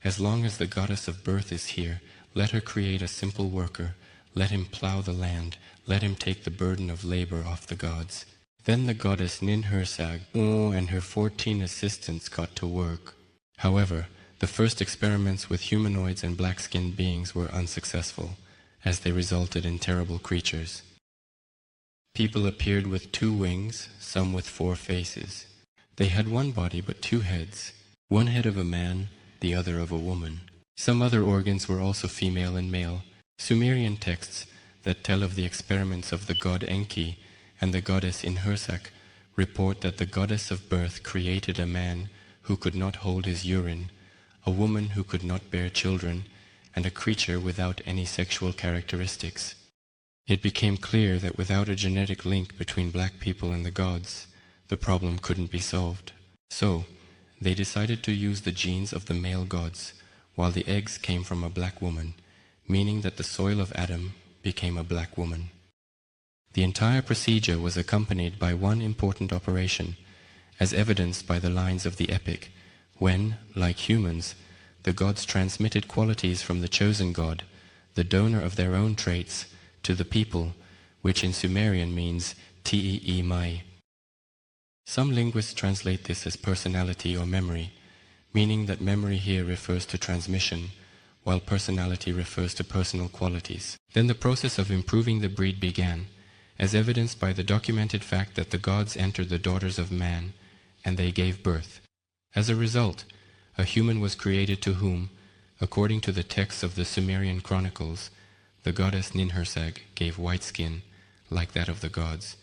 As long as the goddess of birth is here, let her create a simple worker, let him plow the land, let him take the burden of labor off the gods. Then the goddess Ninhursag and her 14 assistants got to work. However, the first experiments with humanoids and black-skinned beings were unsuccessful, as they resulted in terrible creatures. People appeared with 2 wings, some with 4 faces. They had one body but 2 heads, one head of a man, the other of a woman. Some other organs were also female and male. Sumerian texts that tell of the experiments of the god Enki and the goddess Ninhursag report that the goddess of birth created a man who could not hold his urine, a woman who could not bear children, and a creature without any sexual characteristics. It became clear that without a genetic link between black people and the gods, the problem couldn't be solved. So, they decided to use the genes of the male gods, while the eggs came from a black woman, meaning that the soil of Adam became a black woman. The entire procedure was accompanied by one important operation, as evidenced by the lines of the epic, when, like humans, the gods transmitted qualities from the chosen god, the donor of their own traits, to the people, which in Sumerian means Tee Mai. Some linguists translate this as personality or memory, meaning that memory here refers to transmission, while personality refers to personal qualities. Then the process of improving the breed began, as evidenced by the documented fact that the gods entered the daughters of man, and they gave birth. As a result, a human was created to whom, according to the texts of the Sumerian chronicles, the goddess Ninhursag gave white skin, like that of the gods,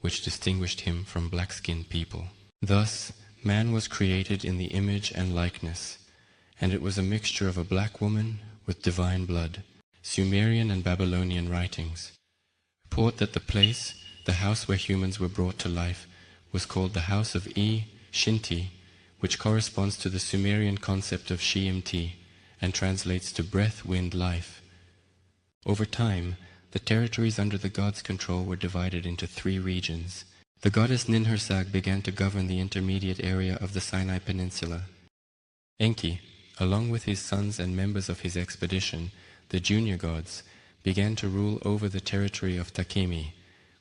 which distinguished him from black-skinned people. Thus, man was created in the image and likeness, and it was a mixture of a black woman with divine blood. Sumerian and Babylonian writings report that the place, the house where humans were brought to life, was called the House of Shinti, which corresponds to the Sumerian concept of Shiimti and translates to breath, wind, life. Over time, the territories under the god's control were divided into 3 regions. The goddess Ninhursag began to govern the intermediate area of the Sinai Peninsula. Enki, along with his sons and members of his expedition, the junior gods, began to rule over the territory of Takemi,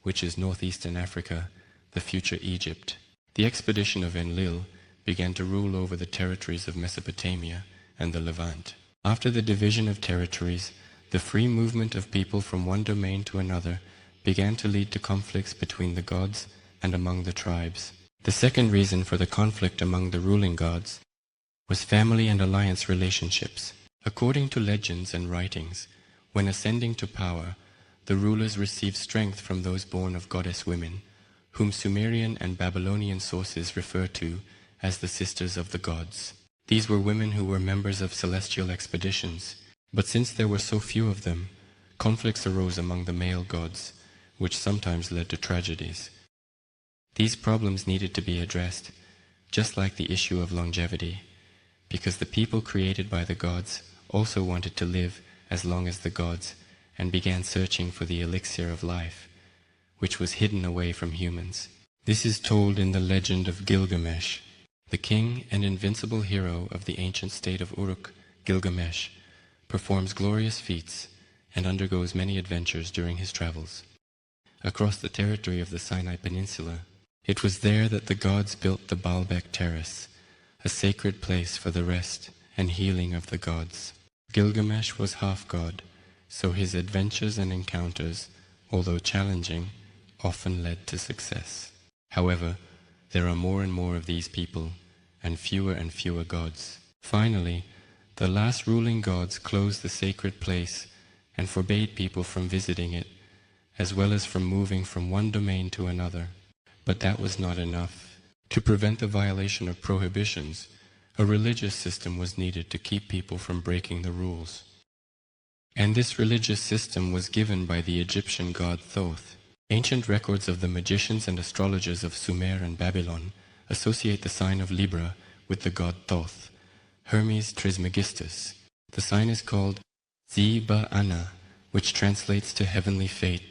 which is northeastern Africa, the future Egypt. The expedition of Enlil began to rule over the territories of Mesopotamia and the Levant. After the division of territories, the free movement of people from one domain to another began to lead to conflicts between the gods and among the tribes. The second reason for the conflict among the ruling gods was family and alliance relationships. According to legends and writings, when ascending to power, the rulers received strength from those born of goddess women, whom Sumerian and Babylonian sources refer to as the sisters of the gods. These were women who were members of celestial expeditions, but since there were so few of them, conflicts arose among the male gods, which sometimes led to tragedies. These problems needed to be addressed, just like the issue of longevity, because the people created by the gods also wanted to live as long as the gods and began searching for the elixir of life, which was hidden away from humans. This is told in the legend of Gilgamesh. The king and invincible hero of the ancient state of Uruk, Gilgamesh, performs glorious feats and undergoes many adventures during his travels. Across the territory of the Sinai Peninsula, it was there that the gods built the Baalbek Terrace, a sacred place for the rest and healing of the gods. Gilgamesh was half god, so his adventures and encounters, although challenging, often led to success. However, there are more and more of these people, and fewer gods. Finally, the last ruling gods closed the sacred place and forbade people from visiting it, as well as from moving from one domain to another. But that was not enough. To prevent the violation of prohibitions, a religious system was needed to keep people from breaking the rules. And this religious system was given by the Egyptian god Thoth. Ancient records of the magicians and astrologers of Sumer and Babylon associate the sign of Libra with the god Thoth, Hermes Trismegistus. The sign is called Zi-ba-ana, which translates to heavenly fate.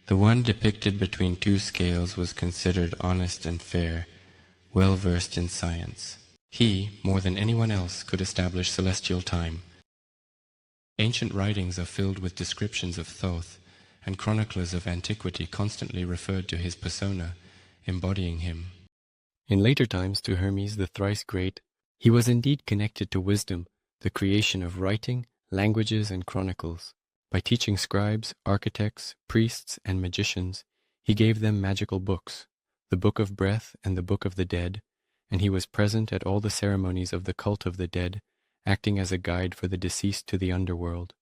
The one depicted between 2 scales was considered honest and fair, well versed in science. He, more than anyone else, could establish celestial time. Ancient writings are filled with descriptions of Thoth, and chroniclers of antiquity constantly referred to his persona, embodying him. In later times to Hermes the thrice great, he was indeed connected to wisdom, the creation of writing, languages, and chronicles. By teaching scribes, architects, priests, and magicians, he gave them magical books, the Book of Breath and the Book of the Dead, and he was present at all the ceremonies of the cult of the dead, acting as a guide for the deceased to the underworld.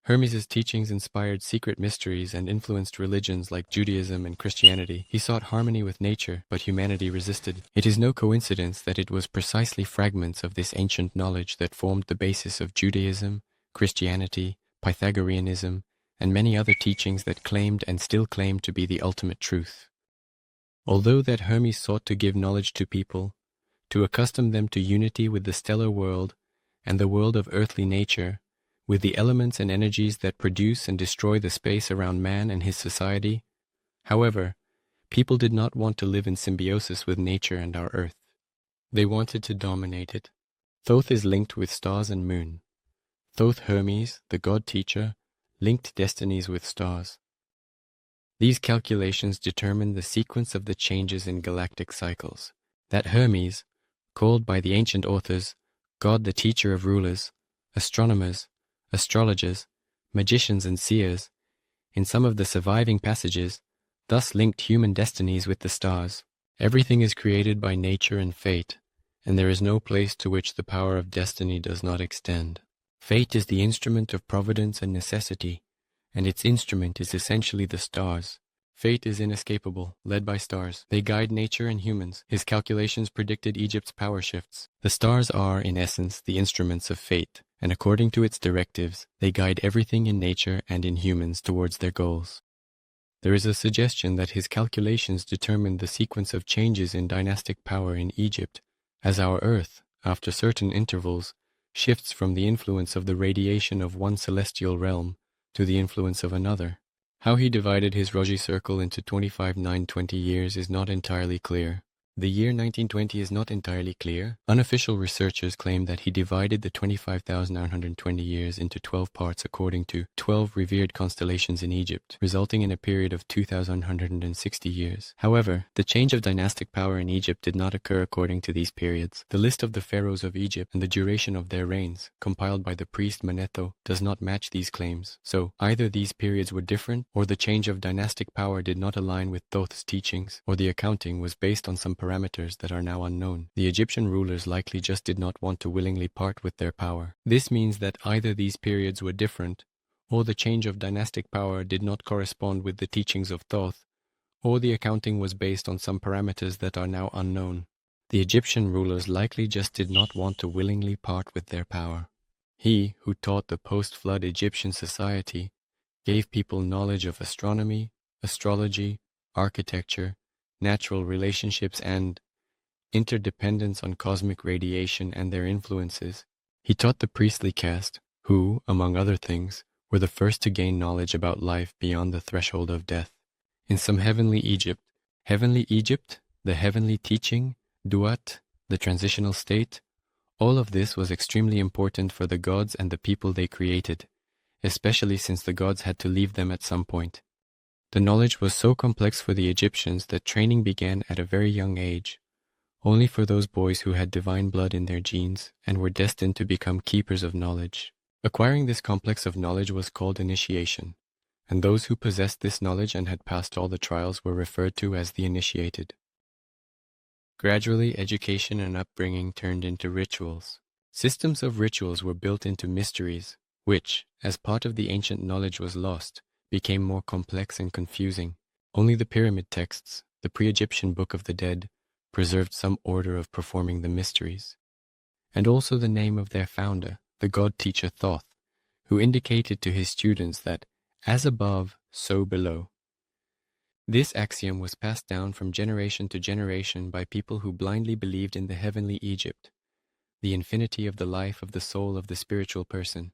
Hermes' teachings inspired secret mysteries and influenced religions like Judaism and Christianity. He sought harmony with nature, but humanity resisted. It is no coincidence that it was precisely fragments of this ancient knowledge that formed the basis of Judaism, Christianity, Pythagoreanism, and many other teachings that claimed and still claim to be the ultimate truth. Although that Hermes sought to give knowledge to people, to accustom them to unity with the stellar world and the world of earthly nature, with the elements and energies that produce and destroy the space around man and his society, however, people did not want to live in symbiosis with nature and our earth. They wanted to dominate it. Thoth is linked with stars and moon. Thoth Hermes, the god-teacher, linked destinies with stars. These calculations determine the sequence of the changes in galactic cycles. That Hermes, called by the ancient authors God the teacher of rulers, astronomers, astrologers, magicians and seers, in some of the surviving passages, thus linked human destinies with the stars. Everything is created by nature and fate, and there is no place to which the power of destiny does not extend. Fate is the instrument of providence and necessity, and its instrument is essentially the stars. Fate is inescapable, led by stars. They guide nature and humans. His calculations predicted Egypt's power shifts. The stars are, in essence, the instruments of fate, and according to its directives, they guide everything in nature and in humans towards their goals. There is a suggestion that his calculations determined the sequence of changes in dynastic power in Egypt, as our Earth, after certain intervals, shifts from the influence of the radiation of one celestial realm to the influence of another. How he divided his Roji circle into 25-9-20 years is not entirely clear. The year 1920 is not entirely clear. Unofficial researchers claim that he divided the 25,920 years into 12 parts according to 12 revered constellations in Egypt, resulting in a period of 2,160 years. However, the change of dynastic power in Egypt did not occur according to these periods. The list of the pharaohs of Egypt and the duration of their reigns, compiled by the priest Manetho, does not match these claims. So, either these periods were different, or the change of dynastic power did not align with Thoth's teachings, or the accounting was based on some parameters that are now unknown. The Egyptian rulers likely just did not want to willingly part with their power. This means that either these periods were different, or the change of dynastic power did not correspond with the teachings of Thoth, or the accounting was based on some parameters that are now unknown. The Egyptian rulers likely just did not want to willingly part with their power. He, who taught the post-flood Egyptian society, gave people knowledge of astronomy, astrology, architecture, natural relationships, and interdependence on cosmic radiation and their influences. He taught the priestly caste, who, among other things, were the first to gain knowledge about life beyond the threshold of death. In some heavenly Egypt, the heavenly teaching, Duat, the transitional state, all of this was extremely important for the gods and the people they created, especially since the gods had to leave them at some point. The knowledge was so complex for the Egyptians that training began at a very young age, only for those boys who had divine blood in their genes and were destined to become keepers of knowledge. Acquiring this complex of knowledge was called initiation, and those who possessed this knowledge and had passed all the trials were referred to as the initiated. Gradually, education and upbringing turned into rituals. Systems of rituals were built into mysteries, which, as part of the ancient knowledge was lost, became more complex and confusing. Only the pyramid texts, the pre-Egyptian Book of the Dead, preserved some order of performing the mysteries, and also the name of their founder, the god-teacher Thoth, who indicated to his students that, as above, so below. This axiom was passed down from generation to generation by people who blindly believed in the heavenly Egypt, the infinity of the life of the soul of the spiritual person.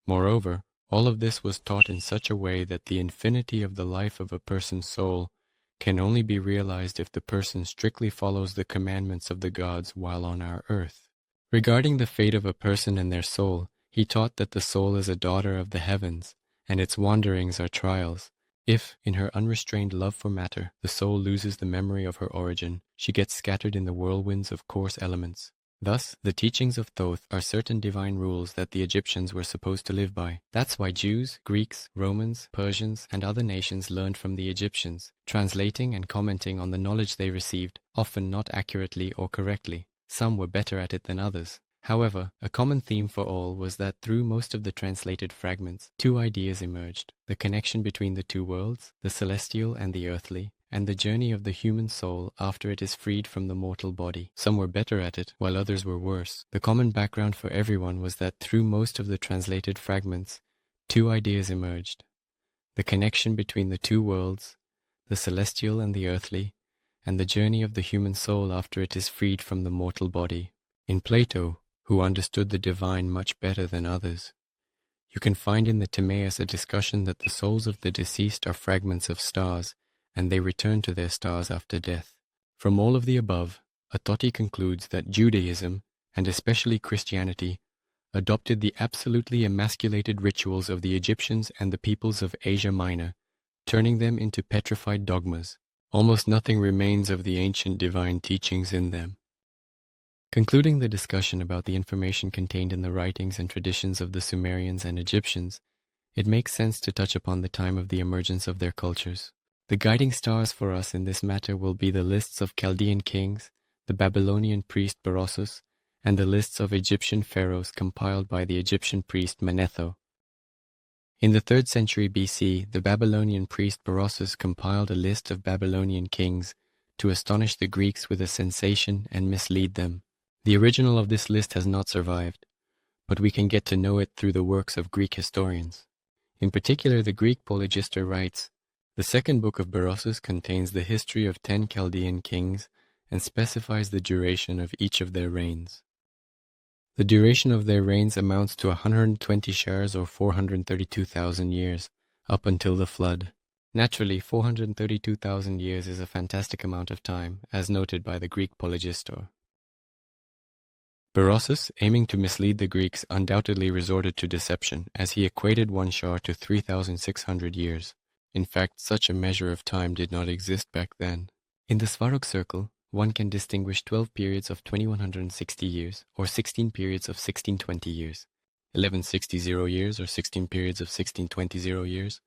Moreover, all of this was taught in such a way that the infinity of the life of a person's soul can only be realized if the person strictly follows the commandments of the gods while on our earth. Regarding the fate of a person and their soul, he taught that the soul is a daughter of the heavens, and its wanderings are trials. If, in her unrestrained love for matter, the soul loses the memory of her origin, she gets scattered in the whirlwinds of coarse elements. Thus, the teachings of Thoth are certain divine rules that the Egyptians were supposed to live by. That's why Jews, Greeks, Romans, Persians, and other nations learned from the Egyptians, translating and commenting on the knowledge they received, often not accurately or correctly. Some were better at it than others. However, a common theme for all was that through most of the translated fragments, two ideas emerged: the connection between the two worlds, the celestial and the earthly, and the journey of the human soul after it is freed from the mortal body. Some were better at it, while others were worse. The common background for everyone was that through most of the translated fragments, two ideas emerged: the connection between the two worlds, the celestial and the earthly, and the journey of the human soul after it is freed from the mortal body. In Plato, who understood the divine much better than others, you can find in the Timaeus a discussion that the souls of the deceased are fragments of stars, and they return to their stars after death. From all of the above, Atoti concludes that Judaism, and especially Christianity, adopted the absolutely emasculated rituals of the Egyptians and the peoples of Asia Minor, turning them into petrified dogmas. Almost nothing remains of the ancient divine teachings in them. Concluding the discussion about the information contained in the writings and traditions of the Sumerians and Egyptians, it makes sense to touch upon the time of the emergence of their cultures. The guiding stars for us in this matter will be the lists of Chaldean kings, the Babylonian priest Berossus, and the lists of Egyptian pharaohs compiled by the Egyptian priest Manetho. In the 3rd century BC, the Babylonian priest Berossus compiled a list of Babylonian kings to astonish the Greeks with a sensation and mislead them. The original of this list has not survived, but we can get to know it through the works of Greek historians. In particular, the Greek Polygister writes, "The 2nd book of Berossus contains the history of 10 Chaldean kings and specifies the duration of each of their reigns. The duration of their reigns amounts to 120 shars or 432,000 years, up until the flood." Naturally, 432,000 years is a fantastic amount of time, as noted by the Greek Polygistor. Berossus, aiming to mislead the Greeks, undoubtedly resorted to deception, as he equated 1 shar to 3,600 years. In fact, such a measure of time did not exist back then. In the Svarog circle, one can distinguish 12 periods of 2160 years, or 16 periods of 1620 years, 1160 years, or 16 periods of 1620 years.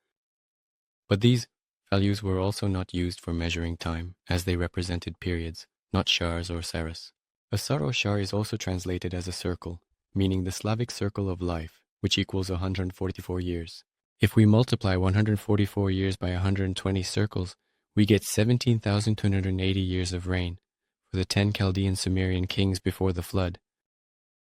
But these values were also not used for measuring time, as they represented periods, not shars or saras. A sar or shar is also translated as a circle, meaning the Slavic circle of life, which equals 144 years. If we multiply 144 years by 120 circles, we get 17,280 years of reign for the 10 Chaldean Sumerian kings before the flood.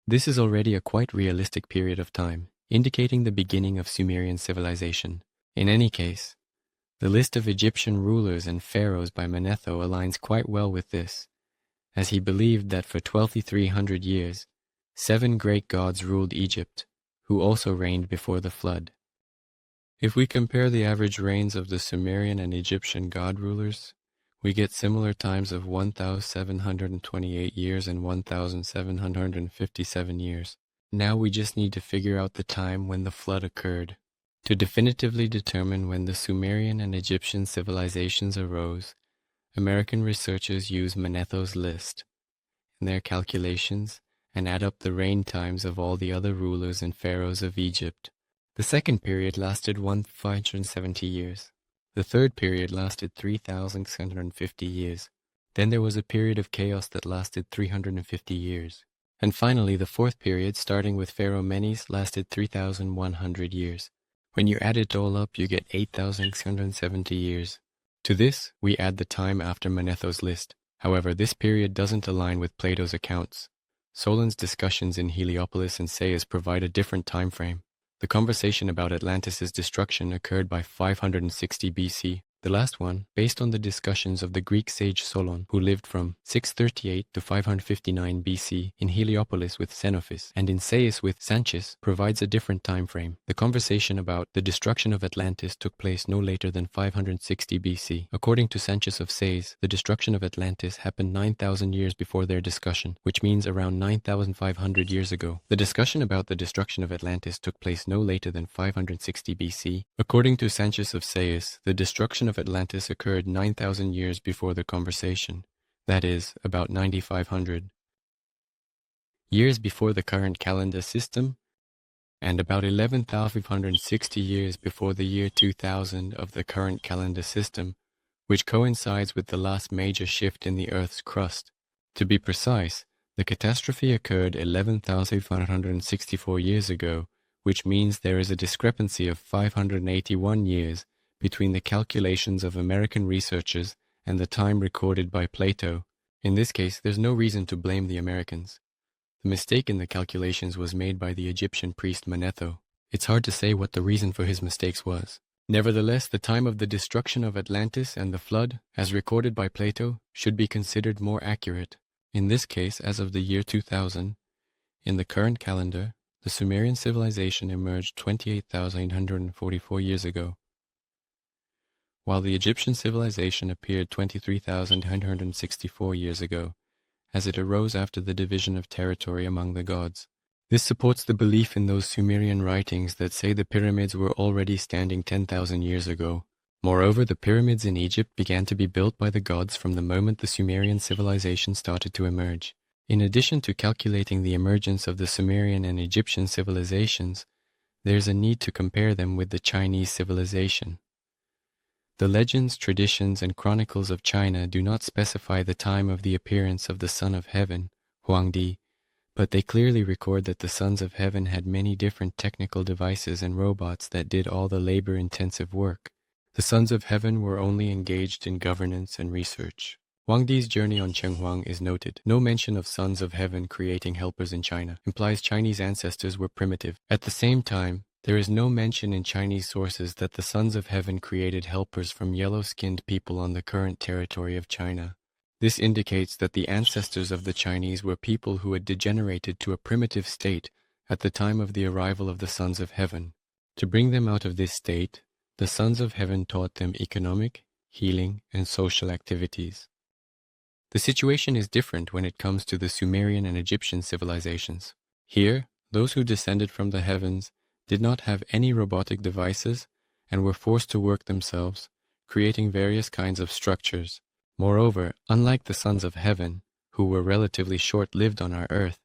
This is already a quite realistic period of time, indicating the beginning of Sumerian civilization. In any case, the list of Egyptian rulers and pharaohs by Manetho aligns quite well with this, as he believed that for 2,300 years, 7 great gods ruled Egypt, who also reigned before the flood. If we compare the average reigns of the Sumerian and Egyptian god rulers, we get similar times of 1,728 years and 1,757 years. Now we just need to figure out the time when the flood occurred. To definitively determine when the Sumerian and Egyptian civilizations arose, American researchers use Manetho's list in their calculations and add up the reign times of all the other rulers and pharaohs of Egypt. The 2nd period lasted 1,570 years. The 3rd period lasted 3,650 years. Then there was a period of chaos that lasted 350 years. And finally, the 4th period, starting with Pharaoh Menes, lasted 3,100 years. When you add it all up, you get 8,670 years. To this, we add the time after Manetho's list. However, this period doesn't align with Plato's accounts. Solon's discussions in Heliopolis and Sais provide a different time frame. The conversation about Atlantis' destruction occurred by 560 BC. The last one, based on the discussions of the Greek sage Solon, who lived from 638 to 559 BC in Heliopolis with Xenophis, and in Sais with Sanchis, provides a different time frame. The conversation about the destruction of Atlantis took place no later than 560 BC. According to Sanchis of Sais, the destruction of Atlantis happened 9,000 years before their discussion, which means around 9,500 years ago. The discussion about the destruction of Atlantis took place no later than 560 BC. According to Sanchis of Sais, the destruction of Atlantis occurred 9,000 years before the conversation, that is, about 9,500 years before the current calendar system, and about 11,560 years before the year 2000 of the current calendar system, which coincides with the last major shift in the Earth's crust. To be precise, the catastrophe occurred 11,564 years ago, which means there is a discrepancy of 581 years between the calculations of American researchers and the time recorded by Plato. In this case, there's no reason to blame the Americans. The mistake in the calculations was made by the Egyptian priest Manetho. It's hard to say what the reason for his mistakes was. Nevertheless, the time of the destruction of Atlantis and the flood, as recorded by Plato, should be considered more accurate. In this case, as of the year 2000, in the current calendar, the Sumerian civilization emerged 28,844 years ago, while the Egyptian civilization appeared 23,964 years ago, as it arose after the division of territory among the gods. This supports the belief in those Sumerian writings that say the pyramids were already standing 10,000 years ago. Moreover, the pyramids in Egypt began to be built by the gods from the moment the Sumerian civilization started to emerge. In addition to calculating the emergence of the Sumerian and Egyptian civilizations, there is a need to compare them with the Chinese civilization. The legends, traditions, and chronicles of China do not specify the time of the appearance of the Son of Heaven, Huangdi, but they clearly record that the sons of heaven had many different technical devices and robots that did all the labor-intensive work. The sons of heaven were only engaged in governance and research. Wang Di's journey on Chenghuang is noted. No mention of sons of heaven creating helpers in China implies Chinese ancestors were primitive. At the same time, there is no mention in Chinese sources that the sons of heaven created helpers from yellow-skinned people on the current territory of China. This indicates that the ancestors of the Chinese were people who had degenerated to a primitive state at the time of the arrival of the sons of heaven. To bring them out of this state, the sons of heaven taught them economic, healing, and social activities. The situation is different when it comes to the Sumerian and Egyptian civilizations. Here, those who descended from the heavens did not have any robotic devices and were forced to work themselves, creating various kinds of structures. Moreover, unlike the sons of heaven, who were relatively short-lived on our earth,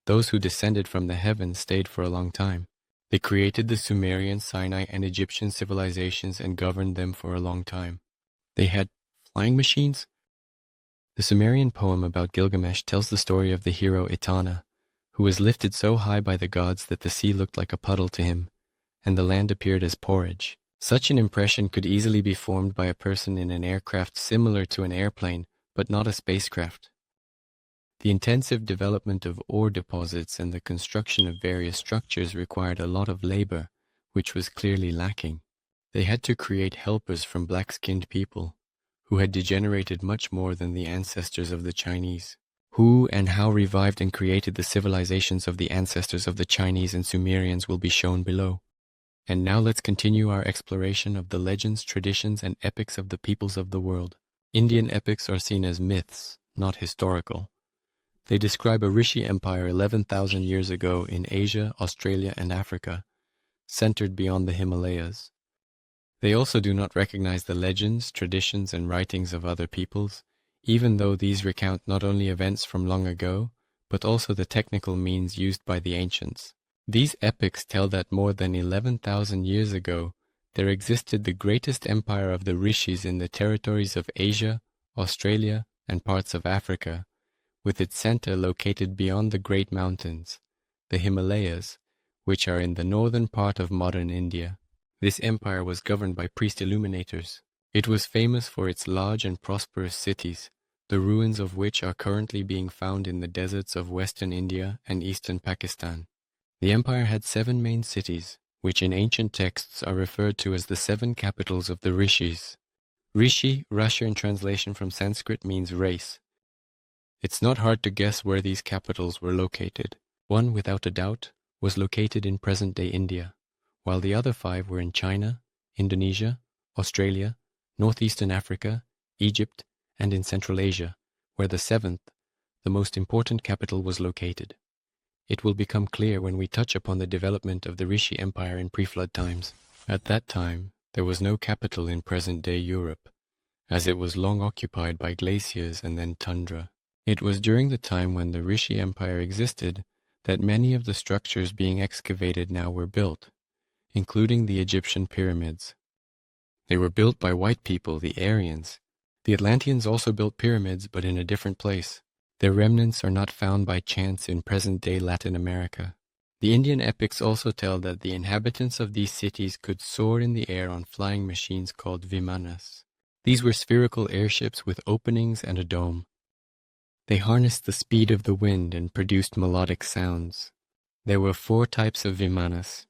those who descended from the heavens stayed for a long time. They created the Sumerian, Sinai, and Egyptian civilizations and governed them for a long time. They had flying machines. The Sumerian poem about Gilgamesh tells the story of the hero Etana, who was lifted so high by the gods that the sea looked like a puddle to him, and the land appeared as porridge. Such an impression could easily be formed by a person in an aircraft similar to an airplane, but not a spacecraft. The intensive development of ore deposits and the construction of various structures required a lot of labor, which was clearly lacking. They had to create helpers from black-skinned people, who had degenerated much more than the ancestors of the Chinese. Who and how revived and created the civilizations of the ancestors of the Chinese and Sumerians will be shown below. And now let's continue our exploration of the legends, traditions, and epics of the peoples of the world. Indian epics are seen as myths, not historical. They describe a Rishi empire 11,000 years ago in Asia, Australia, and Africa, centered beyond the Himalayas. They also do not recognize the legends, traditions, and writings of other peoples, even though these recount not only events from long ago, but also the technical means used by the ancients. These epics tell that more than 11,000 years ago, there existed the greatest empire of the Rishis in the territories of Asia, Australia, and parts of Africa, with its center located beyond the Great Mountains, the Himalayas, which are in the northern part of modern India. This empire was governed by priest illuminators. It was famous for its large and prosperous cities, the ruins of which are currently being found in the deserts of western India and eastern Pakistan. The empire had 7 main cities, which in ancient texts are referred to as the 7 capitals of the Rishis. Rishi, Russian translation from Sanskrit, means race. It's not hard to guess where these capitals were located. One, without a doubt, was located in present-day India, while the other 5 were in China, Indonesia, Australia, northeastern Africa, Egypt, and in Central Asia, where the 7th, the most important capital, was located. It will become clear when we touch upon the development of the Rishi Empire in pre-flood times. At that time, there was no capital in present-day Europe, as it was long occupied by glaciers and then tundra. It was during the time when the Rishi Empire existed that many of the structures being excavated now were built, including the Egyptian pyramids. They were built by white people, the Aryans. The Atlanteans also built pyramids, but in a different place. Their remnants are not found by chance in present-day Latin America. The Indian epics also tell that the inhabitants of these cities could soar in the air on flying machines called vimanas. These were spherical airships with openings and a dome. They harnessed the speed of the wind and produced melodic sounds. There were 4 types of vimanas.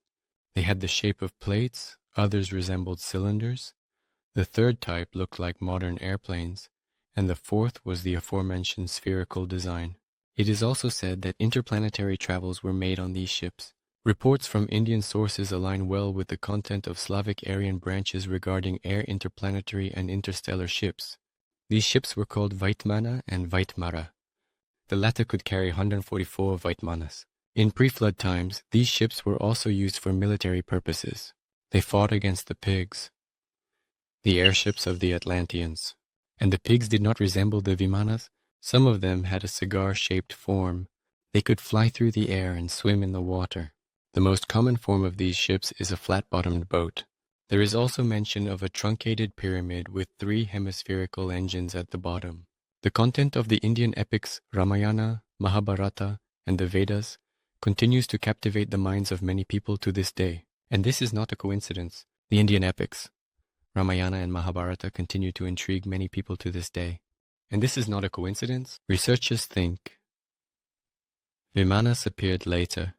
They had the shape of plates, others resembled cylinders. The 3rd type looked like modern airplanes, and the 4th was the aforementioned spherical design. It is also said that interplanetary travels were made on these ships. Reports from Indian sources align well with the content of Slavic Aryan branches regarding air interplanetary and interstellar ships. These ships were called Vaitmana and Vaitmara. The latter could carry 144 Vaitmanas. In pre-flood times, these ships were also used for military purposes. They fought against the pigs, the airships of the Atlanteans. And the pigs did not resemble the vimanas. Some of them had a cigar-shaped form. They could fly through the air and swim in the water. The most common form of these ships is a flat-bottomed boat. There is also mention of a truncated pyramid with 3 hemispherical engines at the bottom. The content of the Indian epics Ramayana, Mahabharata, and the Vedas continues to captivate the minds of many people to this day. And this is not a coincidence. The Indian epics, Ramayana and Mahabharata, continue to intrigue many people to this day. And this is not a coincidence. Researchers think Vimanas appeared later.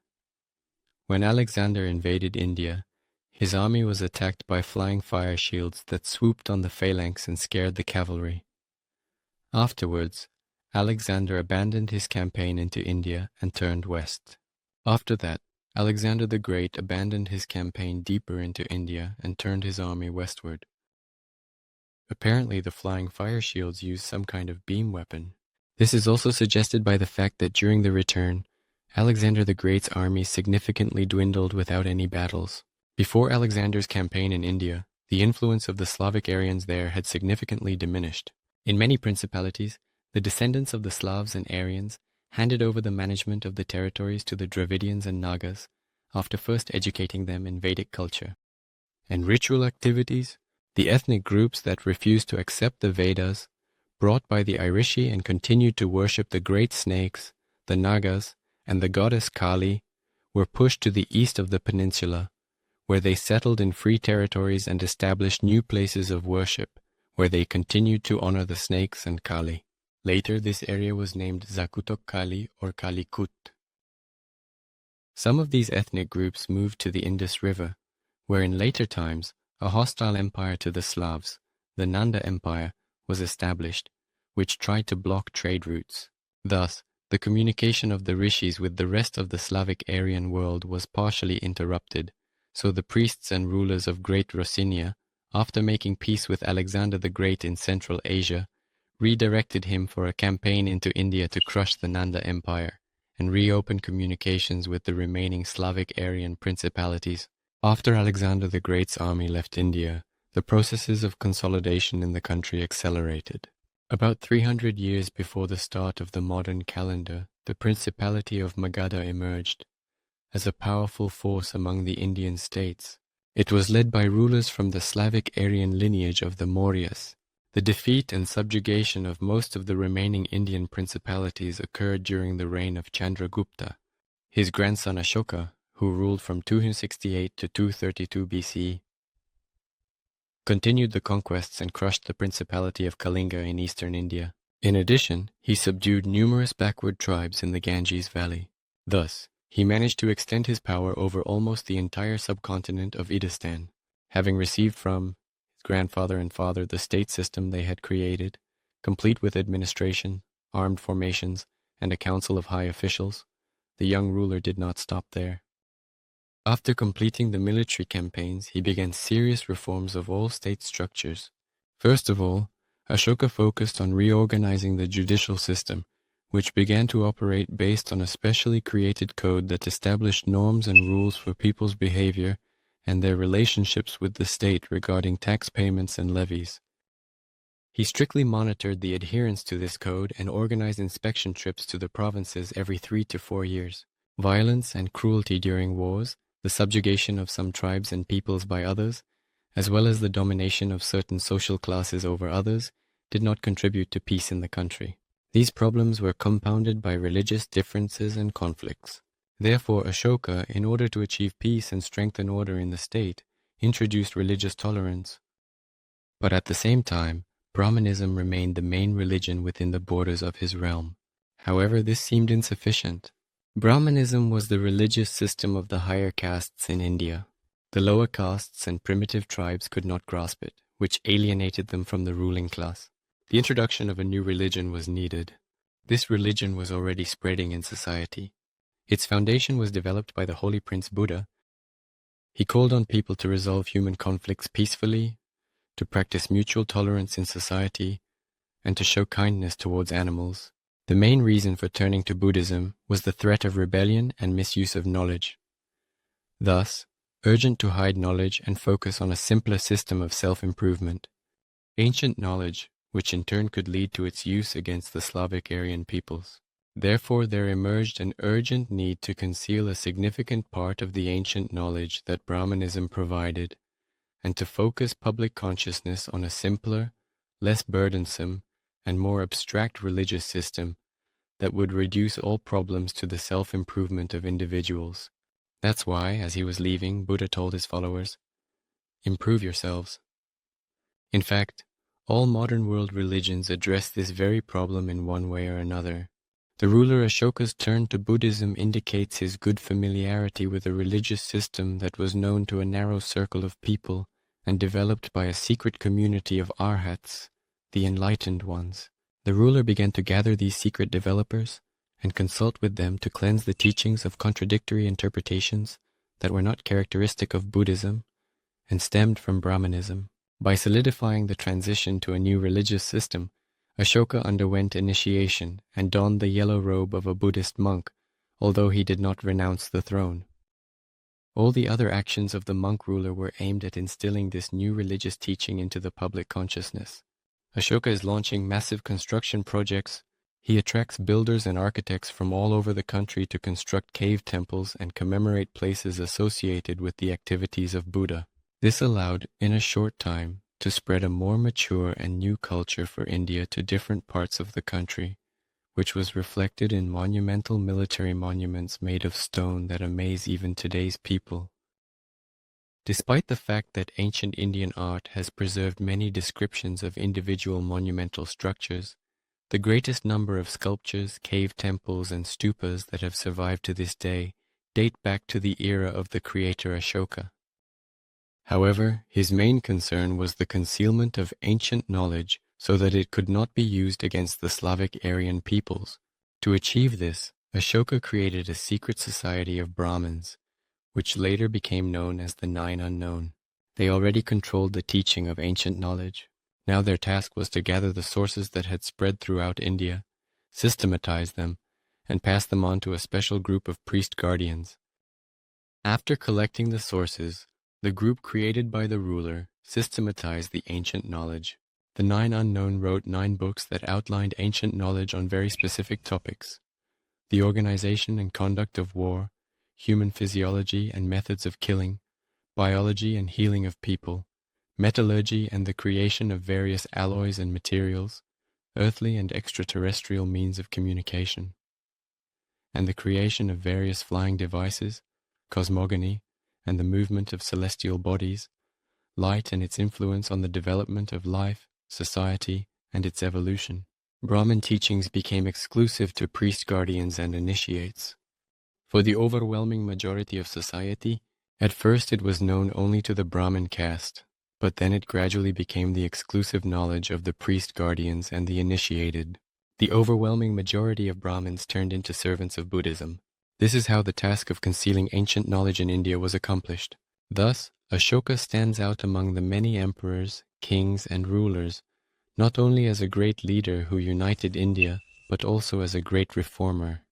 When Alexander invaded India, his army was attacked by flying fire shields that swooped on the phalanx and scared the cavalry. Afterwards, Alexander abandoned his campaign into India and turned west. After that, Alexander the Great abandoned his campaign deeper into India and turned his army westward. Apparently, the flying fire shields used some kind of beam weapon. This is also suggested by the fact that during the return, Alexander the Great's army significantly dwindled without any battles. Before Alexander's campaign in India, the influence of the Slavic Aryans there had significantly diminished. In many principalities, the descendants of the Slavs and Aryans handed over the management of the territories to the Dravidians and Nagas after first educating them in Vedic culture. And ritual activities, the ethnic groups that refused to accept the Vedas, brought by the Irishi and continued to worship the great snakes, the Nagas, and the goddess Kali, were pushed to the east of the peninsula, where they settled in free territories and established new places of worship, where they continued to honor the snakes and Kali. Later, this area was named Zakutok Kali or Kalikut. Some of these ethnic groups moved to the Indus River, where in later times a hostile empire to the Slavs, the Nanda Empire, was established, which tried to block trade routes. Thus, the communication of the rishis with the rest of the Slavic Aryan world was partially interrupted, so the priests and rulers of Great Rossinia, after making peace with Alexander the Great in Central Asia, redirected him for a campaign into India to crush the Nanda Empire and reopen communications with the remaining Slavic Aryan principalities. After Alexander the Great's army left India, the processes of consolidation in the country accelerated. About 300 years before the start of the modern calendar, the Principality of Magadha emerged as a powerful force among the Indian states. It was led by rulers from the Slavic Aryan lineage of the Mauryas. The defeat and subjugation of most of the remaining Indian principalities occurred during the reign of Chandragupta. His grandson Ashoka, who ruled from 268 to 232 BC, continued the conquests and crushed the Principality of Kalinga in eastern India. In addition, he subdued numerous backward tribes in the Ganges Valley. Thus, he managed to extend his power over almost the entire subcontinent of Idistan, having received from his grandfather and father the state system they had created, complete with administration, armed formations, and a council of high officials. The young ruler did not stop there. After completing the military campaigns, he began serious reforms of all state structures. First of all, Ashoka focused on reorganizing the judicial system, which began to operate based on a specially created code that established norms and rules for people's behavior and their relationships with the state regarding tax payments and levies. He strictly monitored the adherence to this code and organized inspection trips to the provinces every 3 to 4 years. Violence and cruelty during wars, the subjugation of some tribes and peoples by others, as well as the domination of certain social classes over others, did not contribute to peace in the country. These problems were compounded by religious differences and conflicts. Therefore, Ashoka, in order to achieve peace and strengthen order in the state, introduced religious tolerance. But at the same time, Brahmanism remained the main religion within the borders of his realm. However, this seemed insufficient. Brahmanism was the religious system of the higher castes in India. The lower castes and primitive tribes could not grasp it, which alienated them from the ruling class. The introduction of a new religion was needed. This religion was already spreading in society. Its foundation was developed by the Holy Prince Buddha. He called on people to resolve human conflicts peacefully, to practice mutual tolerance in society, and to show kindness towards animals. The main reason for turning to Buddhism was the threat of rebellion and misuse of knowledge. Thus, urgent to hide knowledge and focus on a simpler system of self-improvement. Ancient knowledge, which in turn could lead to its use against the Slavic Aryan peoples. Therefore, there emerged an urgent need to conceal a significant part of the ancient knowledge that Brahmanism provided, and to focus public consciousness on a simpler, less burdensome, and more abstract religious system that would reduce all problems to the self-improvement of individuals. That's why, as he was leaving, Buddha told his followers, "Improve yourselves." In fact, all modern world religions address this very problem in one way or another. The ruler Ashoka's turn to Buddhism indicates his good familiarity with a religious system that was known to a narrow circle of people and developed by a secret community of arhats, the enlightened ones. The ruler began to gather these secret developers and consult with them to cleanse the teachings of contradictory interpretations that were not characteristic of Buddhism and stemmed from Brahmanism. By solidifying the transition to a new religious system, Ashoka underwent initiation and donned the yellow robe of a Buddhist monk, although he did not renounce the throne. All the other actions of the monk ruler were aimed at instilling this new religious teaching into the public consciousness. Ashoka is launching massive construction projects. He attracts builders and architects from all over the country to construct cave temples and commemorate places associated with the activities of Buddha. This allowed, in a short time, to spread a more mature and new culture for India to different parts of the country, which was reflected in monumental military monuments made of stone that amaze even today's people. Despite the fact that ancient Indian art has preserved many descriptions of individual monumental structures, the greatest number of sculptures, cave temples, and stupas that have survived to this day date back to the era of the creator Ashoka. However, his main concern was the concealment of ancient knowledge so that it could not be used against the Slavic Aryan peoples. To achieve this, Ashoka created a secret society of Brahmins, which later became known as the Nine Unknown. They already controlled the teaching of ancient knowledge. Now their task was to gather the sources that had spread throughout India, systematize them, and pass them on to a special group of priest guardians. After collecting the sources, the group created by the ruler systematized the ancient knowledge. The Nine Unknown wrote 9 books that outlined ancient knowledge on very specific topics: the organization and conduct of war, human physiology and methods of killing, biology and healing of people, metallurgy and the creation of various alloys and materials, earthly and extraterrestrial means of communication, and the creation of various flying devices, cosmogony, and the movement of celestial bodies, light and its influence on the development of life, society, and its evolution. Brahmin teachings became exclusive to priest guardians and initiates. For the overwhelming majority of society, at first it was known only to the Brahmin caste, but then it gradually became the exclusive knowledge of the priest guardians and the initiated. The overwhelming majority of Brahmins turned into servants of Buddhism. This is how the task of concealing ancient knowledge in India was accomplished. Thus, Ashoka stands out among the many emperors, kings, and rulers, not only as a great leader who united India, but also as a great reformer,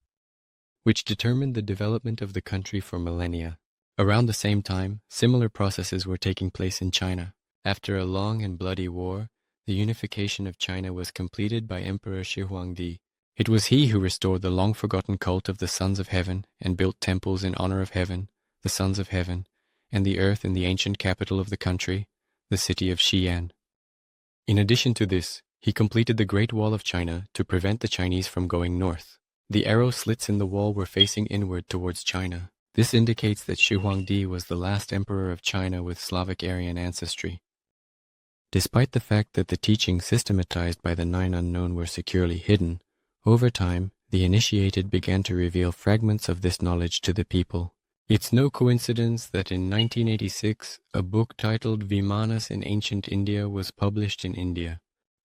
which determined the development of the country for millennia. Around the same time, similar processes were taking place in China. After a long and bloody war, the unification of China was completed by Emperor Shi Huangdi. It was he who restored the long-forgotten cult of the Sons of Heaven and built temples in honor of heaven, the Sons of Heaven, and the earth in the ancient capital of the country, the city of Xi'an. In addition to this, he completed the Great Wall of China to prevent the Chinese from going north. The arrow slits in the wall were facing inward towards China. This indicates that Shi Huangdi was the last emperor of China with Slavic Aryan ancestry. Despite the fact that the teachings systematized by the Nine Unknown were securely hidden, over time, the initiated began to reveal fragments of this knowledge to the people. It's no coincidence that in 1986, a book titled Vimanas in Ancient India was published in India.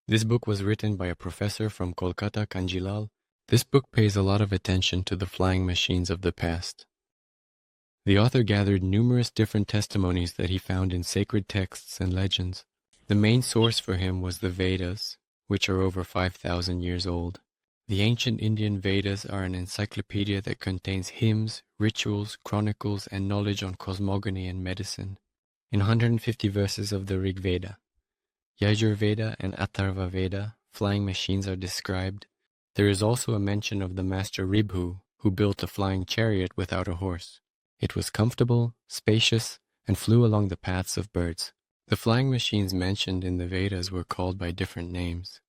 This book was written by a professor from Kolkata, Kanjilal. This book pays a lot of attention to the flying machines of the past. The author gathered numerous different testimonies that he found in sacred texts and legends. The main source for him was the Vedas, which are over 5,000 years old. The ancient Indian Vedas are an encyclopedia that contains hymns, rituals, chronicles, and knowledge on cosmogony and medicine. In 150 verses of the Rig Veda, Yajur Veda, and Atharva Veda, flying machines are described. There is also a mention of the master Ribhu, who built a flying chariot without a horse. It was comfortable, spacious, and flew along the paths of birds. The flying machines mentioned in the Vedas were called by different names.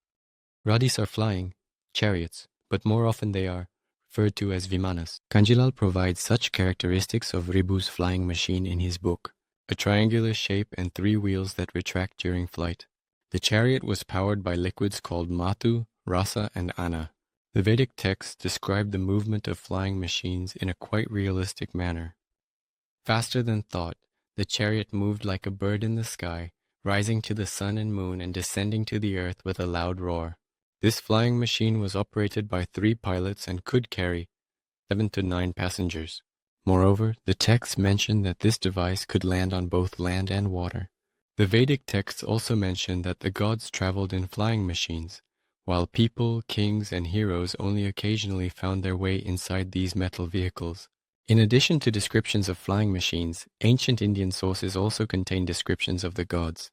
Radis are flying, chariots, but more often they are referred to as Vimanas. Kanjilal provides such characteristics of Ribu's flying machine in his book: a triangular shape and 3 wheels that retract during flight. The chariot was powered by liquids called Matu, Rasa, and Anna. The Vedic texts describe the movement of flying machines in a quite realistic manner. Faster than thought, the chariot moved like a bird in the sky, rising to the sun and moon and descending to the earth with a loud roar. This flying machine was operated by 3 pilots and could carry 7 to 9 passengers. Moreover, the texts mention that this device could land on both land and water. The Vedic texts also mention that the gods traveled in flying machines, while people, kings, and heroes only occasionally found their way inside these metal vehicles. In addition to descriptions of flying machines, ancient Indian sources also contain descriptions of the gods.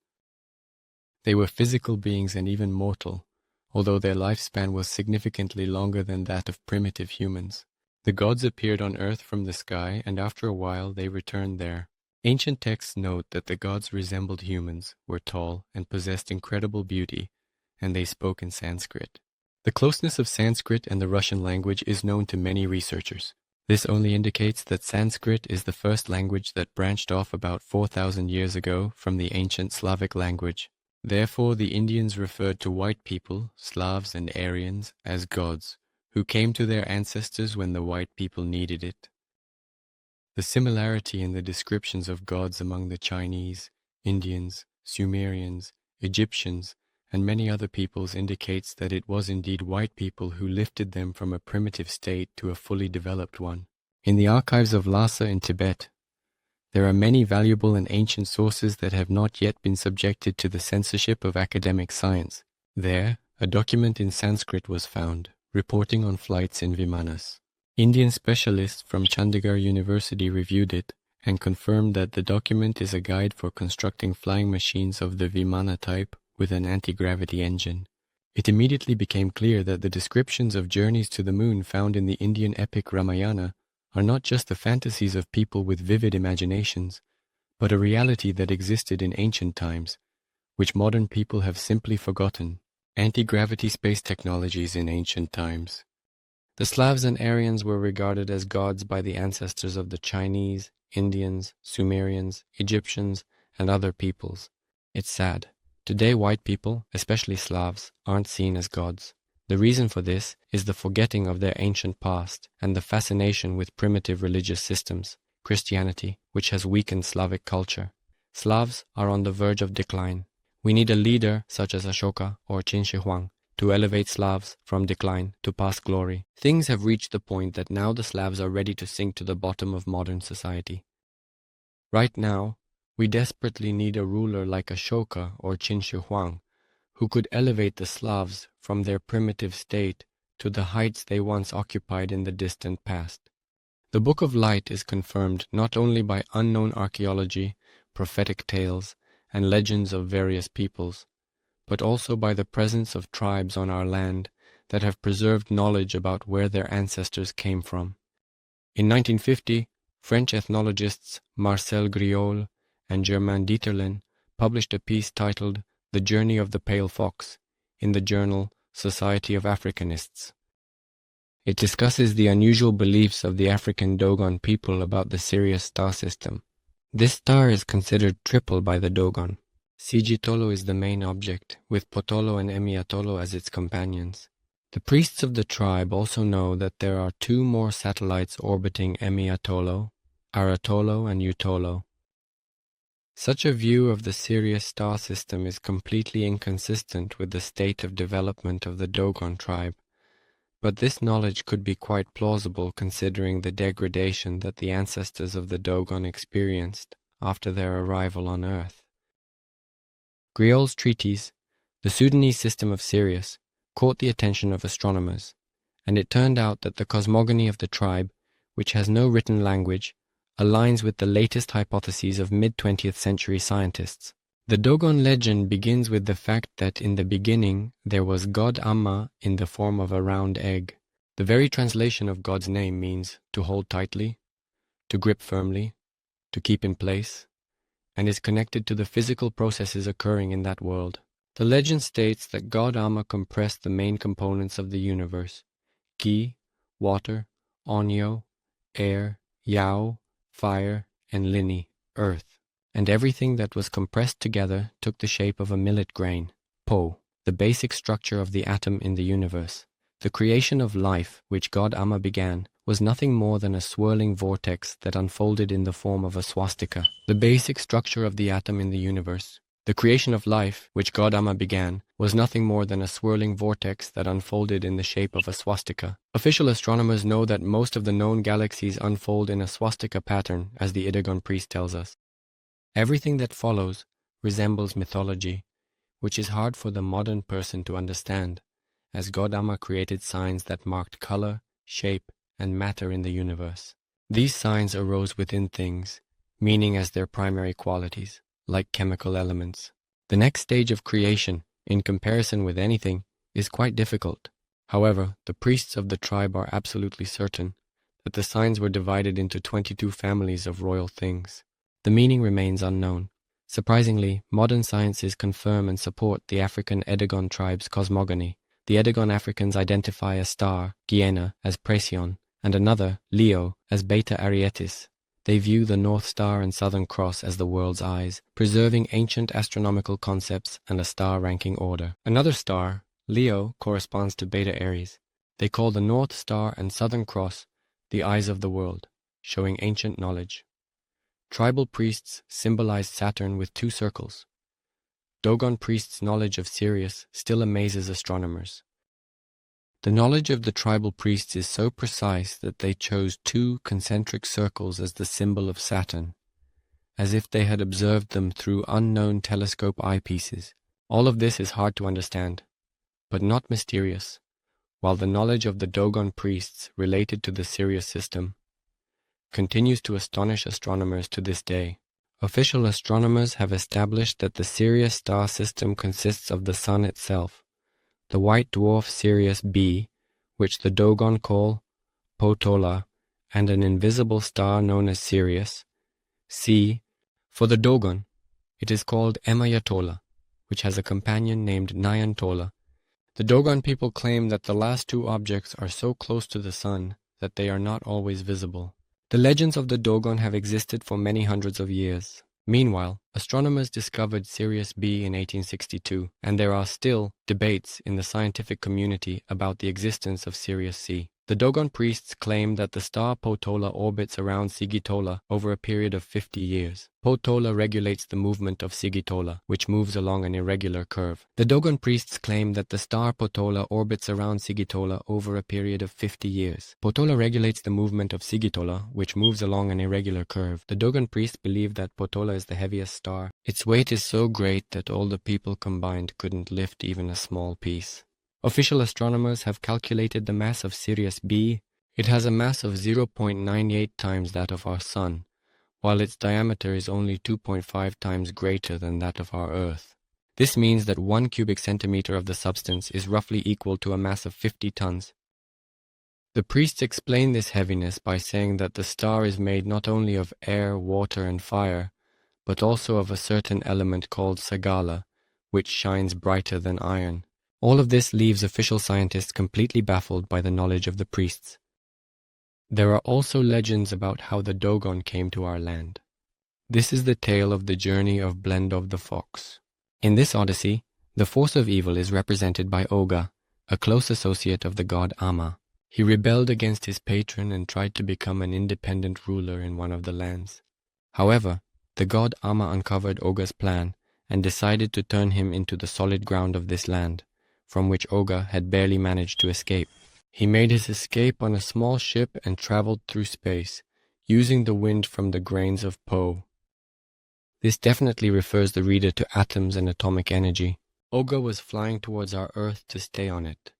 They were physical beings and even mortal, although their lifespan was significantly longer than that of primitive humans. The gods appeared on earth from the sky, and after a while they returned there. Ancient texts note that the gods resembled humans, were tall, and possessed incredible beauty, and they spoke in Sanskrit. The closeness of Sanskrit and the Russian language is known to many researchers. This only indicates that Sanskrit is the first language that branched off about 4,000 years ago from the ancient Slavic language. Therefore, the Indians referred to white people, Slavs and Aryans, as gods, who came to their ancestors when the white people needed it. The similarity in the descriptions of gods among the Chinese, Indians, Sumerians, Egyptians, and many other peoples indicates that it was indeed white people who lifted them from a primitive state to a fully developed one. In the archives of Lhasa in Tibet, there are many valuable and ancient sources that have not yet been subjected to the censorship of academic science. There, a document in Sanskrit was found, reporting on flights in Vimanas. Indian specialists from Chandigarh University reviewed it and confirmed that the document is a guide for constructing flying machines of the Vimana type with an anti-gravity engine. It immediately became clear that the descriptions of journeys to the moon found in the Indian epic Ramayana are not just the fantasies of people with vivid imaginations, but a reality that existed in ancient times, which modern people have simply forgotten. Anti-gravity space technologies in ancient times. The Slavs and Aryans were regarded as gods by the ancestors of the Chinese, Indians, Sumerians, Egyptians, and other peoples. It's sad. Today, white people, especially Slavs, aren't seen as gods. The reason for this is the forgetting of their ancient past and the fascination with primitive religious systems, Christianity, which has weakened Slavic culture. Slavs are on the verge of decline. We need a leader such as Ashoka or Qin Shi Huang to elevate Slavs from decline to past glory. Things have reached the point that now the Slavs are ready to sink to the bottom of modern society. Right now, we desperately need a ruler like Ashoka or Qin Shi Huang, who could elevate the Slavs from their primitive state to the heights they once occupied in the distant past. The Book of Light is confirmed not only by unknown archaeology, prophetic tales, and legends of various peoples, but also by the presence of tribes on our land that have preserved knowledge about where their ancestors came from. In 1950, French ethnologists Marcel Griol and Germain Dieterlen published a piece titled The Journey of the Pale Fox in the journal Society of Africanists. It discusses the unusual beliefs of the African Dogon people about the Sirius star system. This star is considered triple by the Dogon. Sigitolo is the main object, with Potolo and Emiatolo as its companions. The priests of the tribe also know that there are 2 more satellites orbiting Emiatolo, Aratolo and Utolo. Such a view of the Sirius star system is completely inconsistent with the state of development of the Dogon tribe, but this knowledge could be quite plausible considering the degradation that the ancestors of the Dogon experienced after their arrival on Earth. Griol's treatise, The Sudanese System of Sirius, caught the attention of astronomers, and it turned out that the cosmogony of the tribe, which has no written language, aligns with the latest hypotheses of mid-20th century scientists. The Dogon legend begins with the fact that in the beginning there was God Amma in the form of a round egg. The very translation of God's name means to hold tightly, to grip firmly, to keep in place, and is connected to the physical processes occurring in that world. The legend states that God Amma compressed the main components of the universe, Ki, water, Onyo, air, Yao, fire, and Lini, earth. And everything that was compressed together took the shape of a millet grain, Po, the basic structure of the atom in the universe. The creation of life, which God Amma began, was nothing more than a swirling vortex that unfolded in the form of a swastika. The basic structure of the atom in the universe. The creation of life, which God Amma began, was nothing more than a swirling vortex that unfolded in the shape of a swastika. Official astronomers know that most of the known galaxies unfold in a swastika pattern, as the Idagon priest tells us. Everything that follows resembles mythology, which is hard for the modern person to understand, as God Amma created signs that marked color, shape, and matter in the universe. These signs arose within things, meaning as their primary qualities, like chemical elements. The next stage of creation, in comparison with anything, is quite difficult. However, the priests of the tribe are absolutely certain that the signs were divided into 22 families of royal things. The meaning remains unknown. Surprisingly, modern sciences confirm and support the African Edagon tribe's cosmogony. The Edagon Africans identify a star, Guiana, as Procyon, and another, Leo, as Beta Arietis. They view the North Star and Southern Cross as the world's eyes, preserving ancient astronomical concepts and a star ranking order. Another star, Leo, corresponds to Beta Aries. They call the North Star and Southern Cross the eyes of the world, showing ancient knowledge. Tribal priests symbolize Saturn with 2 circles. Dogon priests' knowledge of Sirius still amazes astronomers. The knowledge of the tribal priests is so precise that they chose 2 concentric circles as the symbol of Saturn, as if they had observed them through unknown telescope eyepieces. All of this is hard to understand, but not mysterious, while the knowledge of the Dogon priests related to the Sirius system continues to astonish astronomers to this day. Official astronomers have established that the Sirius star system consists of the Sun itself, the white dwarf Sirius B, which the Dogon call Potola, and an invisible star known as Sirius, C. For the Dogon, it is called Emayatola, which has a companion named Nyantola. The Dogon people claim that the last 2 objects are so close to the Sun that they are not always visible. The legends of the Dogon have existed for many hundreds of years. Meanwhile, astronomers discovered Sirius B in 1862, and there are still debates in the scientific community about the existence of Sirius C. The Dogon priests claim that the star Potola orbits around Sigitola over a period of 50 years. Potola regulates the movement of Sigitola, which moves along an irregular curve. The Dogon priests claim that the star Potola orbits around Sigitola over a period of 50 years. Potola regulates the movement of Sigitola, which moves along an irregular curve. The Dogon priests believe that Potola is the heaviest star. Its weight is so great that all the people combined couldn't lift even a small piece. Official astronomers have calculated the mass of Sirius B. It has a mass of 0.98 times that of our Sun, while its diameter is only 2.5 times greater than that of our Earth. This means that 1 cubic centimeter of the substance is roughly equal to a mass of 50 tons. The priests explain this heaviness by saying that the star is made not only of air, water, and fire, but also of a certain element called Sagala, which shines brighter than iron. All of this leaves official scientists completely baffled by the knowledge of the priests. There are also legends about how the Dogon came to our land. This is the tale of the journey of Blendov the fox. In this odyssey, the force of evil is represented by Oga, a close associate of the god Amma. He rebelled against his patron and tried to become an independent ruler in one of the lands. However, the god Amma uncovered Oga's plan and decided to turn him into the solid ground of this land, from which Oga had barely managed to escape. He made his escape on a small ship and traveled through space, using the wind from the grains of Po. This definitely refers the reader to atoms and atomic energy. Oga was flying towards our Earth to stay on it.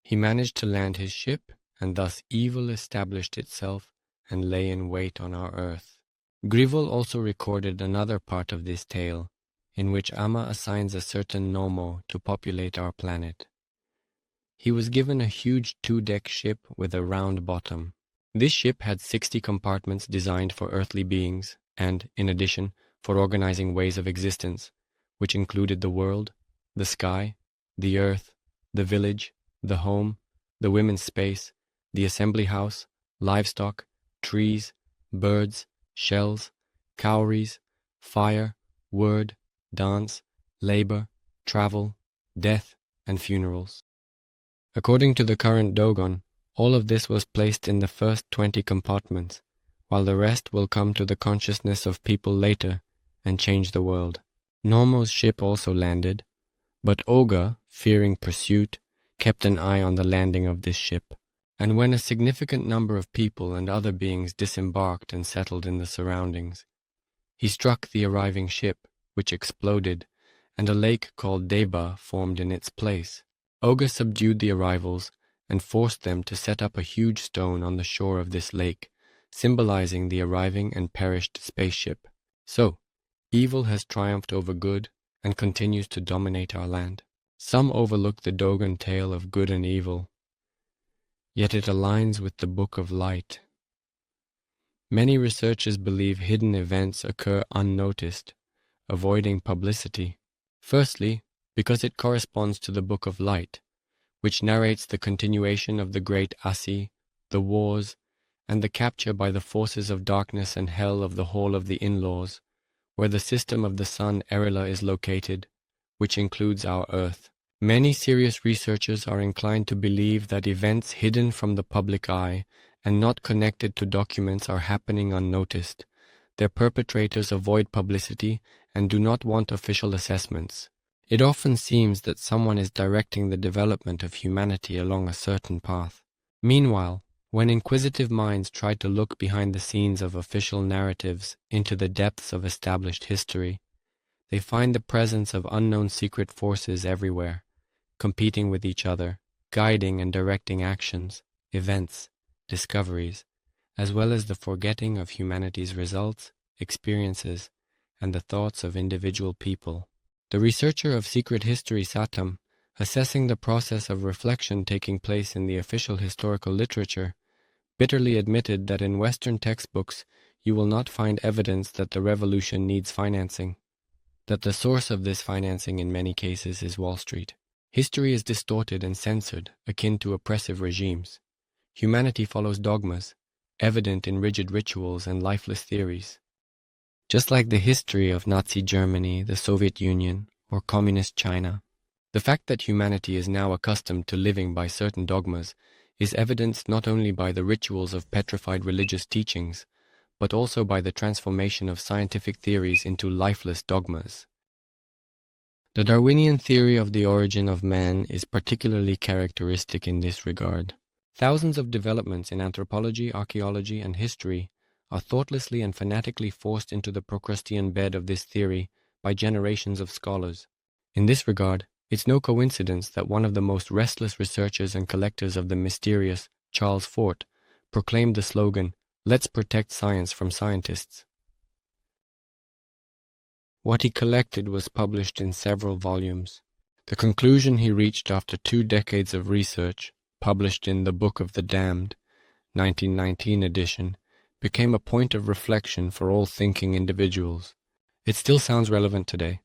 He managed to land his ship, and thus evil established itself and lay in wait on our Earth. Grivol also recorded another part of this tale, in which Amma assigns a certain Nomo to populate our planet. He was given a huge 2-deck ship with a round bottom. This ship had 60 compartments designed for earthly beings and, in addition, for organizing ways of existence, which included the world, the sky, the earth, the village, the home, the women's space, the assembly house, livestock, trees, birds, shells, cowries, fire, word, dance, labor, travel, death, and funerals. According to the current Dogon, all of this was placed in the first 20 compartments, while the rest will come to the consciousness of people later and change the world. Normo's ship also landed, but Oga, fearing pursuit, kept an eye on the landing of this ship. And when a significant number of people and other beings disembarked and settled in the surroundings, he struck the arriving ship, which exploded, and a lake called Deba formed in its place. Oga subdued the arrivals and forced them to set up a huge stone on the shore of this lake, symbolizing the arriving and perished spaceship. So, evil has triumphed over good and continues to dominate our land. Some overlook the Dogon tale of good and evil, yet it aligns with the Book of Light. Many researchers believe hidden events occur unnoticed, avoiding publicity. Firstly, because it corresponds to the Book of Light, which narrates the continuation of the Great Asi, the wars, and the capture by the forces of darkness and hell of the Hall of the In-Laws, where the system of the sun Erila is located, which includes our Earth. Many serious researchers are inclined to believe that events hidden from the public eye and not connected to documents are happening unnoticed. Their perpetrators avoid publicity and do not want official assessments. It often seems that someone is directing the development of humanity along a certain path. Meanwhile, when inquisitive minds try to look behind the scenes of official narratives into the depths of established history, they find the presence of unknown secret forces everywhere, competing with each other, guiding and directing actions, events, discoveries, as well as the forgetting of humanity's results, experiences, and the thoughts of individual people. The researcher of secret history Satam, assessing the process of reflection taking place in the official historical literature, bitterly admitted that in Western textbooks you will not find evidence that the revolution needs financing, that the source of this financing in many cases is Wall Street. History is distorted and censored, akin to oppressive regimes. Humanity follows dogmas, evident in rigid rituals and lifeless theories. Just like the history of Nazi Germany, the Soviet Union, or Communist China, the fact that humanity is now accustomed to living by certain dogmas is evidenced not only by the rituals of petrified religious teachings, but also by the transformation of scientific theories into lifeless dogmas. The Darwinian theory of the origin of man is particularly characteristic in this regard. Thousands of developments in anthropology, archaeology, and history are thoughtlessly and fanatically forced into the Procrustean bed of this theory by generations of scholars. In this regard, it's no coincidence that one of the most restless researchers and collectors of the mysterious, Charles Fort, proclaimed the slogan, "Let's protect science from scientists." What he collected was published in several volumes. The conclusion he reached after 2 decades of research, published in The Book of the Damned, 1919 edition, became a point of reflection for all thinking individuals. It still sounds relevant today.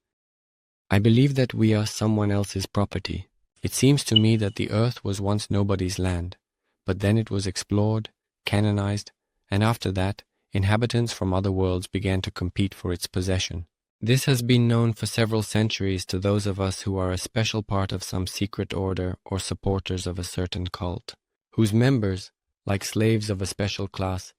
I believe that we are someone else's property. It seems to me that the earth was once nobody's land, but then it was explored, canonized, and after that, inhabitants from other worlds began to compete for its possession. This has been known for several centuries to those of us who are a special part of some secret order or supporters of a certain cult, whose members, like slaves of a special class,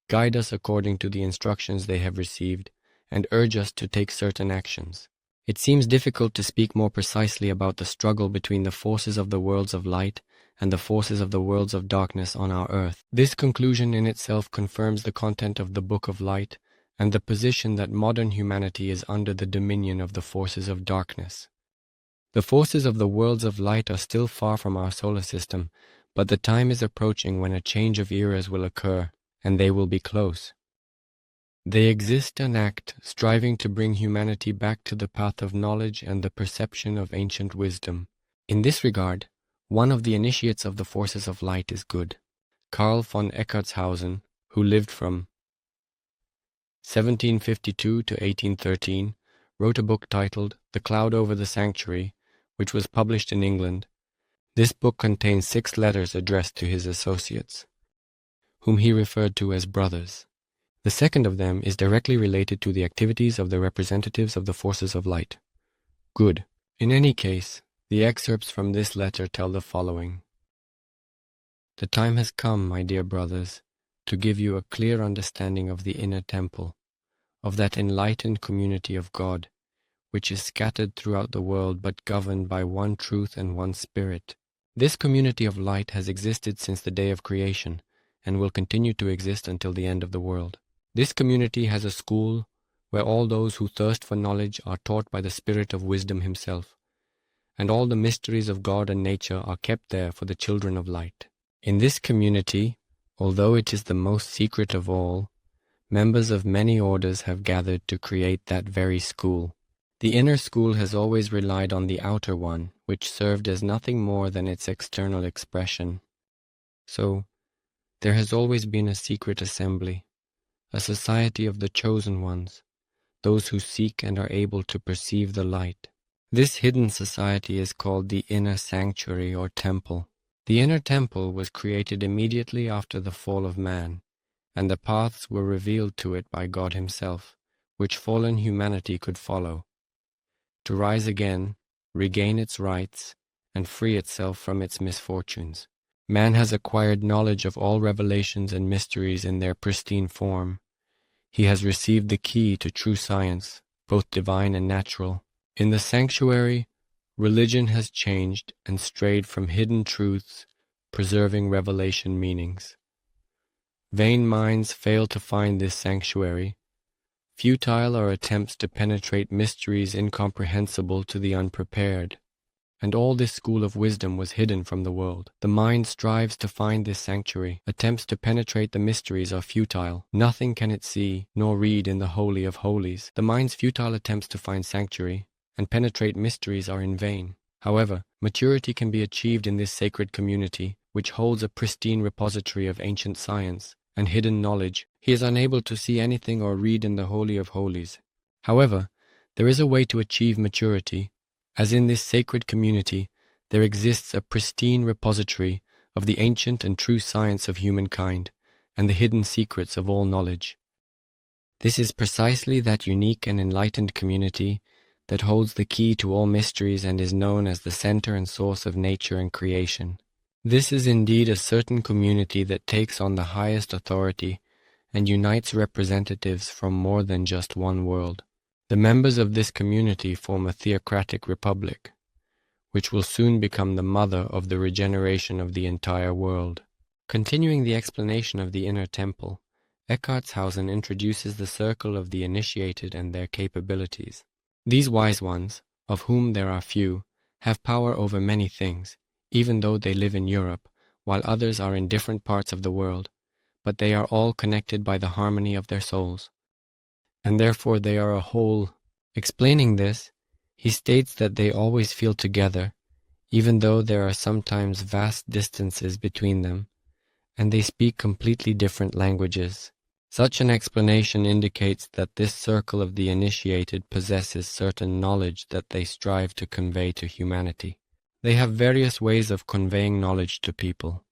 guide us according to the instructions they have received and urge us to take certain actions. It seems difficult to speak more precisely about the struggle between the forces of the worlds of light and the forces of the worlds of darkness on our earth. This conclusion in itself confirms the content of the Book of Light and the position that modern humanity is under the dominion of the forces of darkness. The forces of the worlds of light are still far from our solar system, but the time is approaching when a change of eras will occur, and they will be close. They exist and act, striving to bring humanity back to the path of knowledge and the perception of ancient wisdom. In this regard, one of the initiates of the forces of light is good. Karl von Eckartshausen, who lived from 1752 to 1813, wrote a book titled The Cloud Over the Sanctuary, which was published in England, This book contains 6 letters addressed to his associates, whom he referred to as brothers. The second of them is directly related to the activities of the representatives of the forces of light. Good. In any case, the excerpts from this letter tell the following. The time has come, my dear brothers, to give you a clear understanding of the inner temple, of that enlightened community of God, which is scattered throughout the world but governed by one truth and one spirit. This community of light has existed since the day of creation and will continue to exist until the end of the world. This community has a school where all those who thirst for knowledge are taught by the Spirit of wisdom himself, and all the mysteries of God and nature are kept there for the children of light. In this community, although it is the most secret of all, members of many orders have gathered to create that very school. The inner school has always relied on the outer one, which served as nothing more than its external expression. So, there has always been a secret assembly, a society of the chosen ones, those who seek and are able to perceive the light. This hidden society is called the inner sanctuary or temple. The inner temple was created immediately after the fall of man, and the paths were revealed to it by God himself, which fallen humanity could follow, to rise again, regain its rights, and free itself from its misfortunes. Man has acquired knowledge of all revelations and mysteries in their pristine form. He has received the key to true science, both divine and natural. In the sanctuary, religion has changed and strayed from hidden truths, preserving revelation meanings. Vain minds fail to find this sanctuary. Futile are attempts to penetrate mysteries incomprehensible to the unprepared. And all this school of wisdom was hidden from the world. The mind strives to find this sanctuary. Attempts to penetrate the mysteries are futile. Nothing can it see, nor read in the Holy of Holies. The mind's futile attempts to find sanctuary and penetrate mysteries are in vain. However, maturity can be achieved in this sacred community, which holds a pristine repository of ancient science and hidden knowledge. He is unable to see anything or read in the Holy of Holies. However, there is a way to achieve maturity, as in this sacred community there exists a pristine repository of the ancient and true science of humankind and the hidden secrets of all knowledge. This is precisely that unique and enlightened community that holds the key to all mysteries and is known as the center and source of nature and creation. This is indeed a certain community that takes on the highest authority and unites representatives from more than just one world. The members of this community form a theocratic republic, which will soon become the mother of the regeneration of the entire world. Continuing the explanation of the inner temple, Eckartshausen introduces the circle of the initiated and their capabilities. These wise ones, of whom there are few, have power over many things, even though they live in Europe, while others are in different parts of the world, but they are all connected by the harmony of their souls, and therefore they are a whole. Explaining this, he states that they always feel together, even though there are sometimes vast distances between them, and they speak completely different languages. Such an explanation indicates that this circle of the initiated possesses certain knowledge that they strive to convey to humanity. They have various ways of conveying knowledge to people.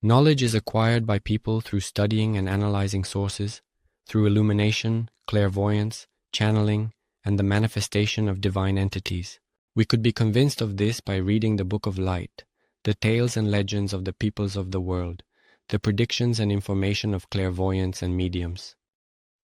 Knowledge is acquired by people through studying and analyzing sources, through illumination, clairvoyance, channeling, and the manifestation of divine entities. We could be convinced of this by reading the Book of Light, the tales and legends of the peoples of the world, the predictions and information of clairvoyants and mediums.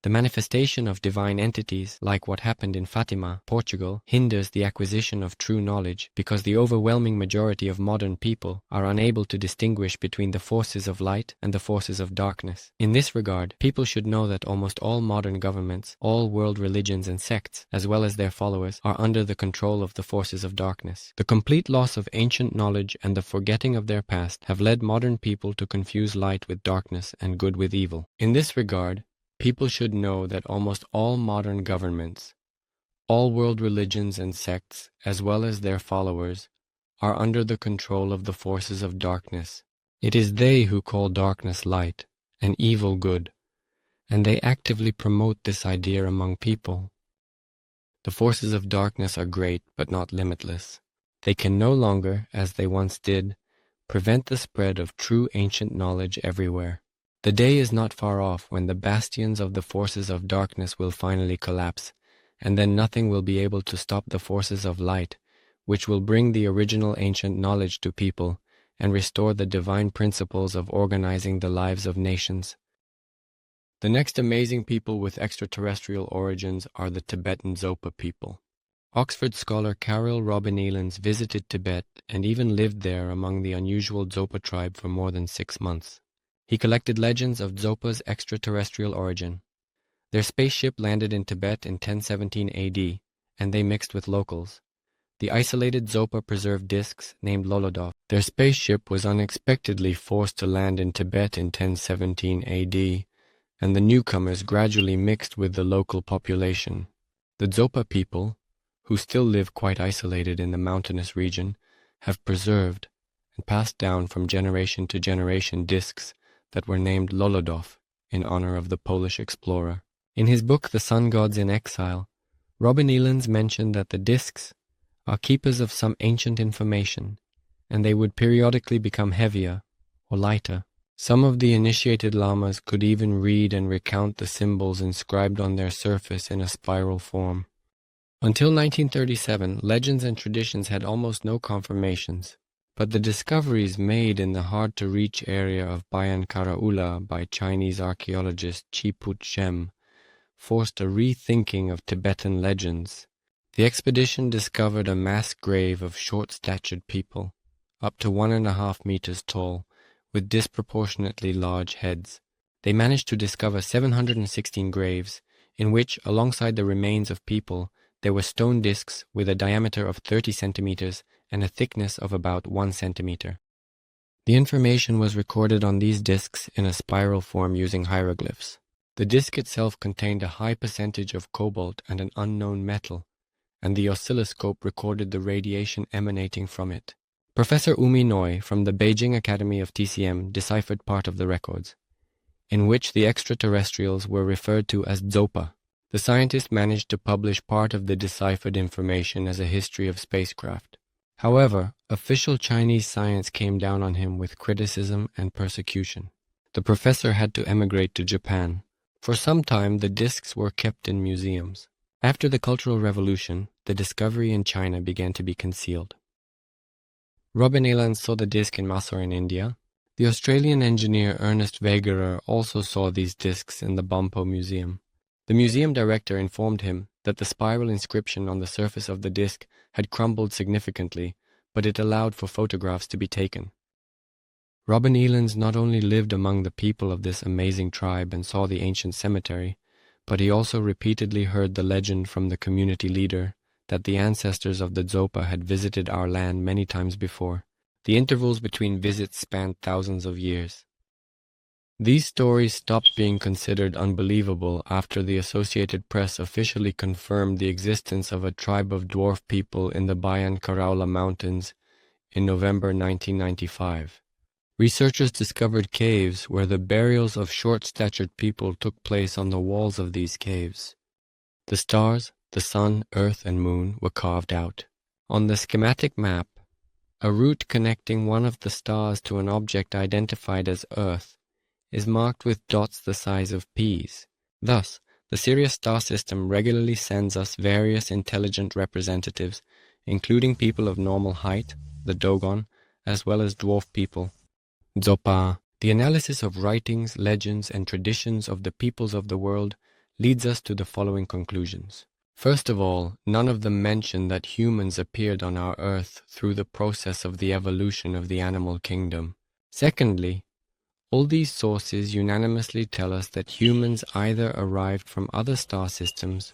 The manifestation of divine entities, like what happened in Fatima, Portugal, hinders the acquisition of true knowledge because the overwhelming majority of modern people are unable to distinguish between the forces of light and the forces of darkness. In this regard, people should know that almost all modern governments, all world religions and sects, as well as their followers, are under the control of the forces of darkness. The complete loss of ancient knowledge and the forgetting of their past have led modern people to confuse light with darkness and good with evil. In this regard, people should know that almost all modern governments, all world religions and sects, as well as their followers, are under the control of the forces of darkness. It is they who call darkness light and evil good, and they actively promote this idea among people. The forces of darkness are great but not limitless. they can no longer, as they once did, prevent the spread of true ancient knowledge everywhere. The day is not far off when the bastions of the forces of darkness will finally collapse, and then nothing will be able to stop the forces of light, which will bring the original ancient knowledge to people and restore the divine principles of organizing the lives of nations. The next amazing people with extraterrestrial origins are the Tibetan Zopa people. Oxford scholar Carol Robin Elans visited Tibet and even lived there among the unusual Zopa tribe for more than 6 months. He collected legends of Zopa's extraterrestrial origin. Their spaceship landed in Tibet in 1017 AD, and they mixed with locals. The isolated Zopa preserved discs named Lolodov. Their spaceship was unexpectedly forced to land in Tibet in 1017 AD, and the newcomers gradually mixed with the local population. The Zopa people, who still live quite isolated in the mountainous region, have preserved and passed down from generation to generation discs that were named Lolodov in honor of the Polish explorer. In his book The Sun Gods in Exile, Robin Elans mentioned that the discs are keepers of some ancient information, and they would periodically become heavier or lighter. Some of the initiated lamas could even read and recount the symbols inscribed on their surface in a spiral form. Until 1937, legends and traditions had almost no confirmations, but the discoveries made in the hard-to-reach area of Bayan Karaula by Chinese archaeologist Chi Put Shem forced a rethinking of Tibetan legends. The expedition discovered a mass grave of short-statured people, up to 1.5 meters tall, with disproportionately large heads. They managed to discover 716 graves, in which, alongside the remains of people, there were stone discs with a diameter of 30 centimeters and a thickness of about 1 centimeter. The information was recorded on these discs in a spiral form using hieroglyphs. The disc itself contained a high percentage of cobalt and an unknown metal, and the oscilloscope recorded the radiation emanating from it. Professor Umi Noy from the Beijing Academy of TCM deciphered part of the records, in which the extraterrestrials were referred to as Zopa. The scientist managed to publish part of the deciphered information as a history of spacecraft. However, official Chinese science came down on him with criticism and persecution. The professor had to emigrate to Japan. For some time, the discs were kept in museums. After the Cultural Revolution, the discovery in China began to be concealed. Robin Elans saw the disc in Mysore in India. The Australian engineer Ernest Wegerer also saw these discs in the Bompo Museum. The museum director informed him that the spiral inscription on the surface of the disc had crumbled significantly, but it allowed for photographs to be taken. Robin Elans not only lived among the people of this amazing tribe and saw the ancient cemetery, but he also repeatedly heard the legend from the community leader that the ancestors of the Zopa had visited our land many times before. The intervals between visits spanned thousands of years. These stories stopped being considered unbelievable after the Associated Press officially confirmed the existence of a tribe of dwarf people in the Bayan Karaula Mountains in November 1995. Researchers discovered caves where the burials of short-statured people took place on the walls of these caves. The stars, the sun, earth, and moon were carved out. On the schematic map, a route connecting one of the stars to an object identified as Earth is marked with dots the size of peas. Thus, the Sirius star system regularly sends us various intelligent representatives, including people of normal height, the Dogon, as well as dwarf people, Zopa. The analysis of writings, legends, and traditions of the peoples of the world leads us to the following conclusions. First of all, none of them mention that humans appeared on our earth through the process of the evolution of the animal kingdom. Secondly, all these sources unanimously tell us that humans either arrived from other star systems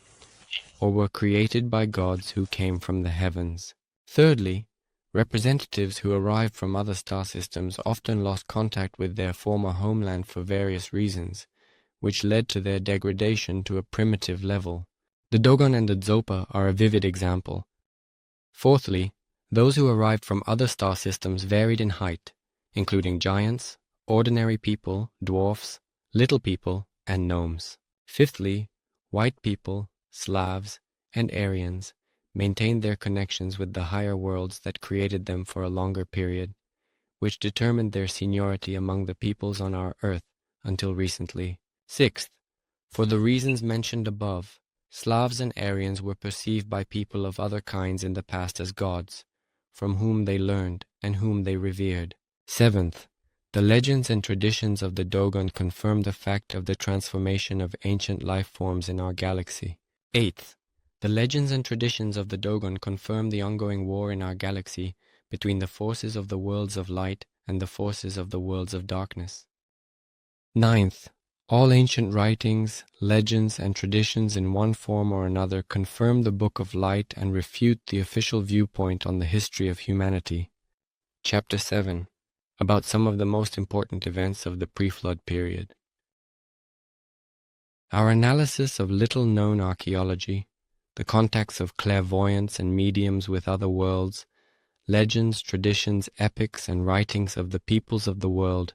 or were created by gods who came from the heavens. Thirdly, representatives who arrived from other star systems often lost contact with their former homeland for various reasons, which led to their degradation to a primitive level. The Dogon and the Zopa are a vivid example. Fourthly, those who arrived from other star systems varied in height, including giants, ordinary people, dwarfs, little people, and gnomes. Fifthly, white people, Slavs, and Aryans maintained their connections with the higher worlds that created them for a longer period, which determined their seniority among the peoples on our earth until recently. Sixth, for the reasons mentioned above, Slavs and Aryans were perceived by people of other kinds in the past as gods, from whom they learned and whom they revered. Seventh, the legends and traditions of the Dogon confirm the fact of the transformation of ancient life forms in our galaxy. Eighth, the legends and traditions of the Dogon confirm the ongoing war in our galaxy between the forces of the worlds of light and the forces of the worlds of darkness. Ninth, all ancient writings, legends, and traditions in one form or another confirm the Book of Light and refute the official viewpoint on the history of humanity. Chapter 7, about some of the most important events of the pre-flood period. Our analysis of little-known archaeology, the contacts of clairvoyants and mediums with other worlds, legends, traditions, epics, and writings of the peoples of the world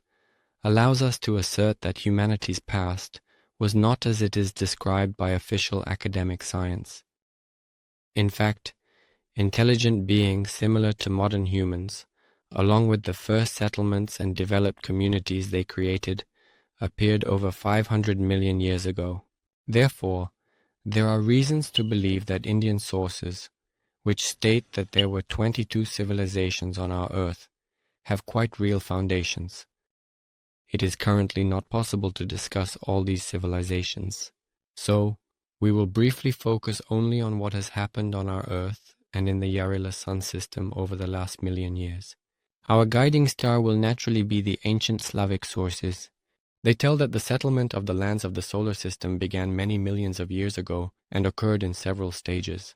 allows us to assert that humanity's past was not as it is described by official academic science. In fact, intelligent beings similar to modern humans, along with the first settlements and developed communities they created, appeared over 500 million years ago. Therefore, there are reasons to believe that Indian sources, which state that there were 22 civilizations on our Earth, have quite real foundations. It is currently not possible to discuss all these civilizations. So, we will briefly focus only on what has happened on our Earth and in the Yarila sun system over the last million years. Our guiding star will naturally be the ancient Slavic sources. They tell that the settlement of the lands of the solar system began many millions of years ago and occurred in several stages.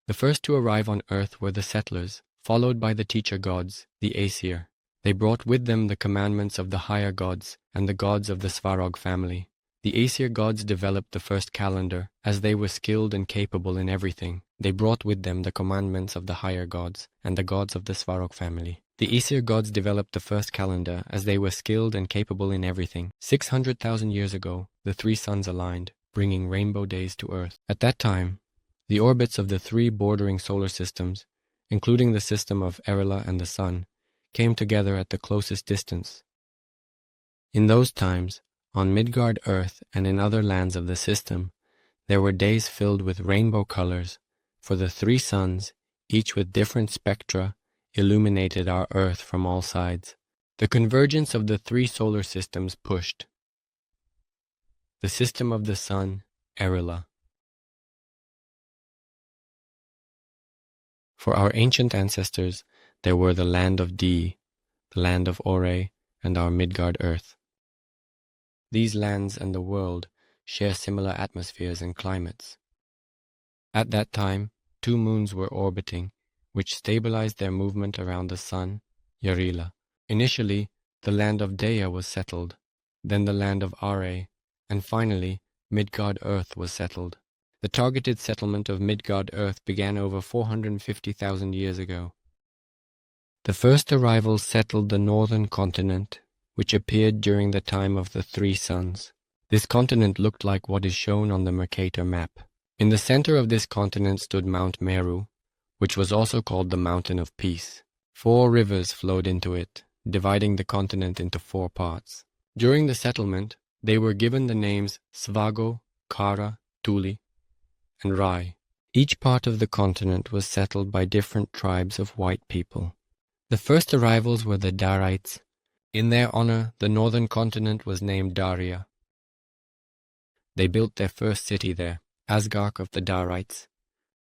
The first to arrive on Earth were the settlers, followed by the teacher gods, the Aesir. They brought with them the commandments of the higher gods and the gods of the Svarog family. The Aesir gods developed the first calendar, as they were skilled and capable in everything. They brought with them the commandments of the higher gods and the gods of the Svarog family. The Aesir gods developed the first calendar, as they were skilled and capable in everything. 600,000 years ago, the three suns aligned, bringing rainbow days to Earth. At that time, the orbits of the three bordering solar systems, including the system of Erila and the Sun, came together at the closest distance. In those times, on Midgard Earth and in other lands of the system, there were days filled with rainbow colors, for the three suns, each with different spectra, illuminated our Earth from all sides. The convergence of the three solar systems pushed the system of the Sun, Erila. For our ancient ancestors, there were the land of Di, the land of Ore, and our Midgard Earth. These lands and the world share similar atmospheres and climates. At that time, two moons were orbiting, which stabilized their movement around the sun, Yarila. Initially, the land of Dea was settled, then the land of Are, and finally, Midgard Earth was settled. The targeted settlement of Midgard Earth began over 450,000 years ago. The first arrivals settled the northern continent, which appeared during the time of the three suns. This continent looked like what is shown on the Mercator map. In the center of this continent stood Mount Meru, which was also called the Mountain of Peace. 4 rivers flowed into it, dividing the continent into 4 parts. During the settlement, they were given the names Svago, Kara, Tuli, and Rai. Each part of the continent was settled by different tribes of white people. The first arrivals were the Darites. In their honor, the northern continent was named Daria. They built their first city there, Asgard of the Darites.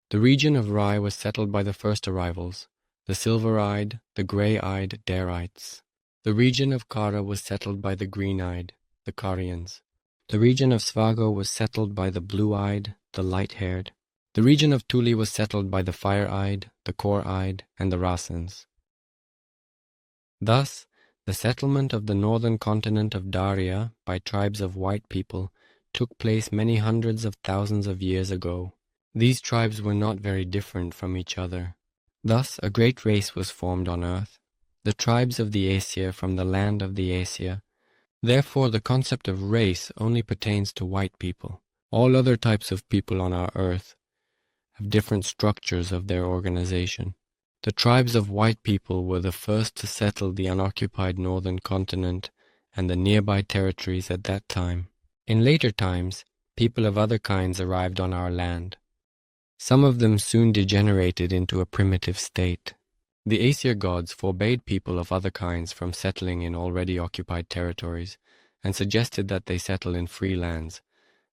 The region of Rai was settled by the first arrivals, the silver-eyed, the gray-eyed Darites. The region of Kara was settled by the green-eyed, the Karians. The region of Svago was settled by the blue-eyed, the light-haired. The region of Tuli was settled by the fire-eyed, the core-eyed, and the Rasans. Thus, the settlement of the northern continent of Daria by tribes of white people took place many hundreds of thousands of years ago. These tribes were not very different from each other. Thus, a great race was formed on earth, the tribes of the Aesir from the land of the Aesir. Therefore, the concept of race only pertains to white people. All other types of people on our earth have different structures of their organization. The tribes of white people were the first to settle the unoccupied northern continent and the nearby territories at that time. In later times, people of other kinds arrived on our land. Some of them soon degenerated into a primitive state. The Aesir gods forbade people of other kinds from settling in already occupied territories and suggested that they settle in free lands,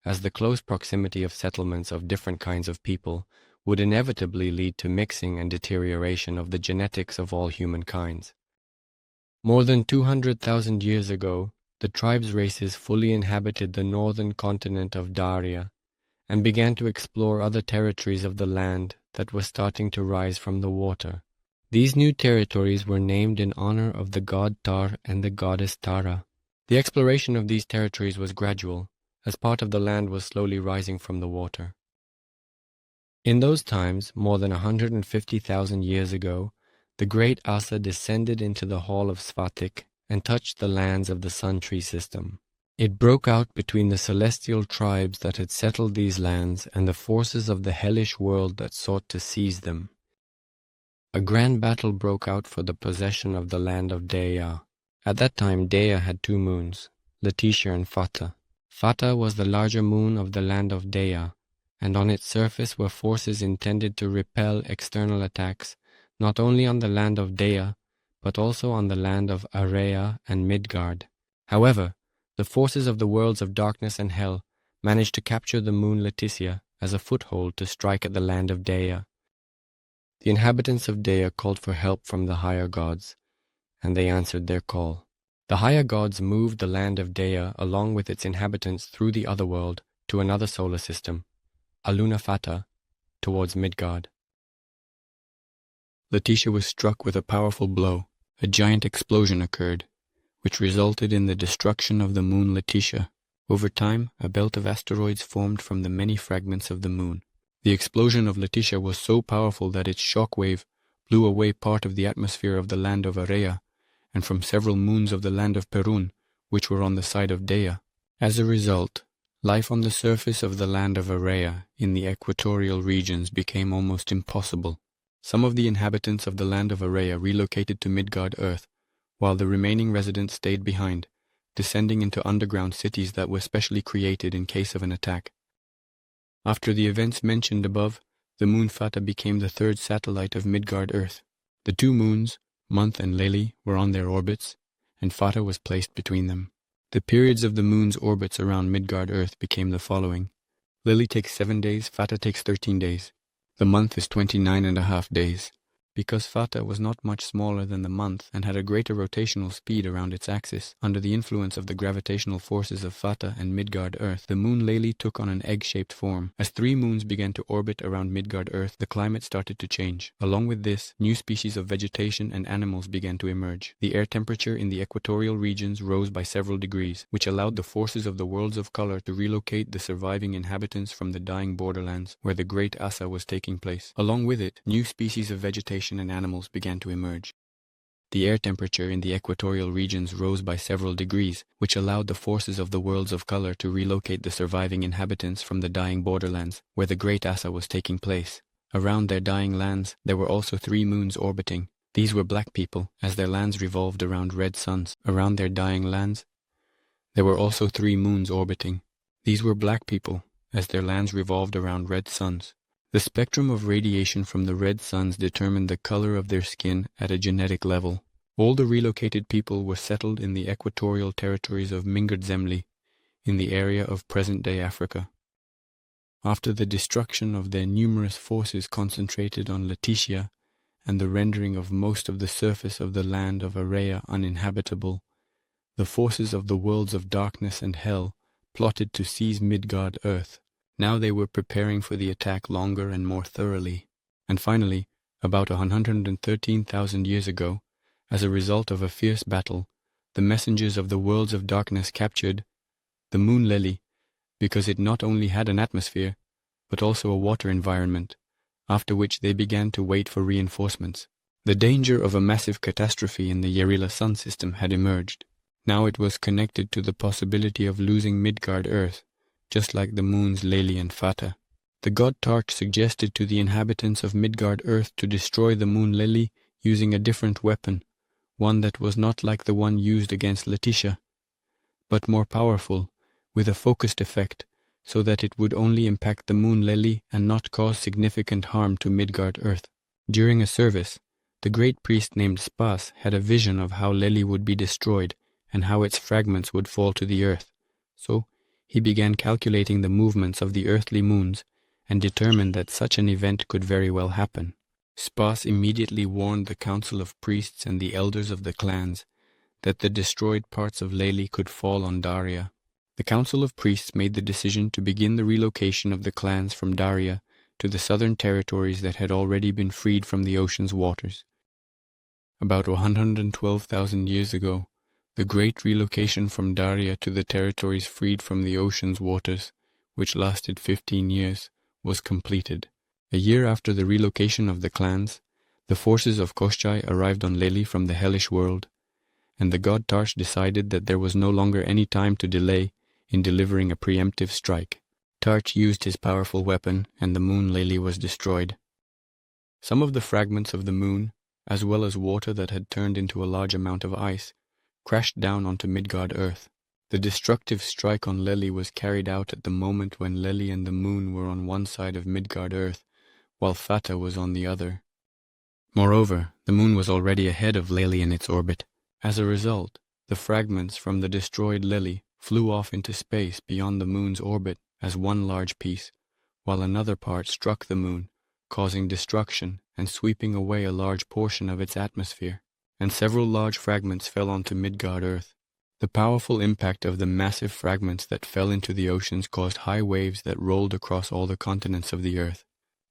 as the close proximity of settlements of different kinds of people would inevitably lead to mixing and deterioration of the genetics of all humankinds. More than 200,000 years ago, the tribes' races fully inhabited the northern continent of Daria and began to explore other territories of the land that were starting to rise from the water. These new territories were named in honor of the god Tar and the goddess Tara. The exploration of these territories was gradual, as part of the land was slowly rising from the water. In those times, more than 150,000 years ago, the great Asa descended into the hall of Svatik and touched the lands of the Sun Tree system. It broke out between the celestial tribes that had settled these lands and the forces of the hellish world that sought to seize them. A grand battle broke out for the possession of the land of Dea. At that time, Dea had two moons, Letitia and Fata. Fata was the larger moon of the land of Dea, and on its surface were forces intended to repel external attacks not only on the land of Dea, but also on the land of Area and Midgard. However, the forces of the worlds of darkness and hell managed to capture the moon Letitia as a foothold to strike at the land of Dea. The inhabitants of Dea called for help from the higher gods, and they answered their call. The higher gods moved the land of Dea along with its inhabitants through the other world to another solar system, Aluna Fata, towards Midgard. Letitia was struck with a powerful blow. A giant explosion occurred, which resulted in the destruction of the moon Letitia. Over time, a belt of asteroids formed from the many fragments of the moon. The explosion of Letitia was so powerful that its shock wave blew away part of the atmosphere of the land of Area and from several moons of the land of Perun, which were on the side of Dea. As a result, life on the surface of the land of Area in the equatorial regions became almost impossible. Some of the inhabitants of the land of Area relocated to Midgard Earth, while the remaining residents stayed behind, descending into underground cities that were specially created in case of an attack. After the events mentioned above, the moon Fata became the third satellite of Midgard Earth. The two moons, Month and Lely, were on their orbits, and Fata was placed between them. The periods of the moon's orbits around Midgard Earth became the following. Lily takes 7 days, Fata takes 13 days. The month is 29.5 days. Because Fata was not much smaller than the month and had a greater rotational speed around its axis, under the influence of the gravitational forces of Fata and Midgard Earth, the moon Lely took on an egg-shaped form. As 3 moons began to orbit around Midgard Earth, the climate started to change. Along with this, new species of vegetation and animals began to emerge. The air temperature in the equatorial regions rose by several degrees, which allowed the forces of the worlds of color to relocate the surviving inhabitants from the dying borderlands, where the great Asa was taking place. Along with it, new species of vegetation and animals began to emerge. The air temperature in the equatorial regions rose by several degrees, which allowed the forces of the worlds of color to relocate the surviving inhabitants from the dying borderlands, where the great Asa was taking place. Around their dying lands, there were also 3 moons orbiting. These were black people, as their lands revolved around red suns. Around their dying lands, there were also 3 moons orbiting. These were black people, as their lands revolved around red suns. The spectrum of radiation from the red suns determined the color of their skin at a genetic level. All the relocated people were settled in the equatorial territories of Mingardzemli, in the area of present-day Africa. After the destruction of their numerous forces concentrated on Letitia and the rendering of most of the surface of the land of Area uninhabitable, the forces of the worlds of darkness and hell plotted to seize Midgard Earth. Now they were preparing for the attack longer and more thoroughly. And finally, about 113,000 years ago, as a result of a fierce battle, the messengers of the worlds of darkness captured the moon Lely, because it not only had an atmosphere, but also a water environment, after which they began to wait for reinforcements. The danger of a massive catastrophe in the Yarila sun system had emerged. Now it was connected to the possibility of losing Midgard Earth, just like the moons Lely and Fata. The god Tarch suggested to the inhabitants of Midgard Earth to destroy the moon lily using a different weapon, one that was not like the one used against Letitia, but more powerful, with a focused effect, so that it would only impact the moon lily and not cause significant harm to Midgard Earth. During a service, the great priest named Spas had a vision of how Lely would be destroyed and how its fragments would fall to the earth. So, he began calculating the movements of the earthly moons and determined that such an event could very well happen. Spas immediately warned the council of priests and the elders of the clans that the destroyed parts of Lely could fall on Daria. The council of priests made the decision to begin the relocation of the clans from Daria to the southern territories that had already been freed from the ocean's waters. About 112,000 years ago, the great relocation from Daria to the territories freed from the ocean's waters, which lasted 15 years, was completed. A year after the relocation of the clans, the forces of Koschei arrived on Lely from the hellish world, and the god Tarsh decided that there was no longer any time to delay in delivering a preemptive strike. Tarch used his powerful weapon, and the moon lily was destroyed. Some of the fragments of the moon, as well as water that had turned into a large amount of ice, crashed down onto Midgard Earth. The destructive strike on Lely was carried out at the moment when Lely and the moon were on one side of Midgard Earth, while Fata was on the other. Moreover, the moon was already ahead of Lely in its orbit. As a result, the fragments from the destroyed Lely flew off into space beyond the moon's orbit as one large piece, while another part struck the moon, causing destruction and sweeping away a large portion of its atmosphere, and several large fragments fell onto Midgard Earth. The powerful impact of the massive fragments that fell into the oceans caused high waves that rolled across all the continents of the Earth,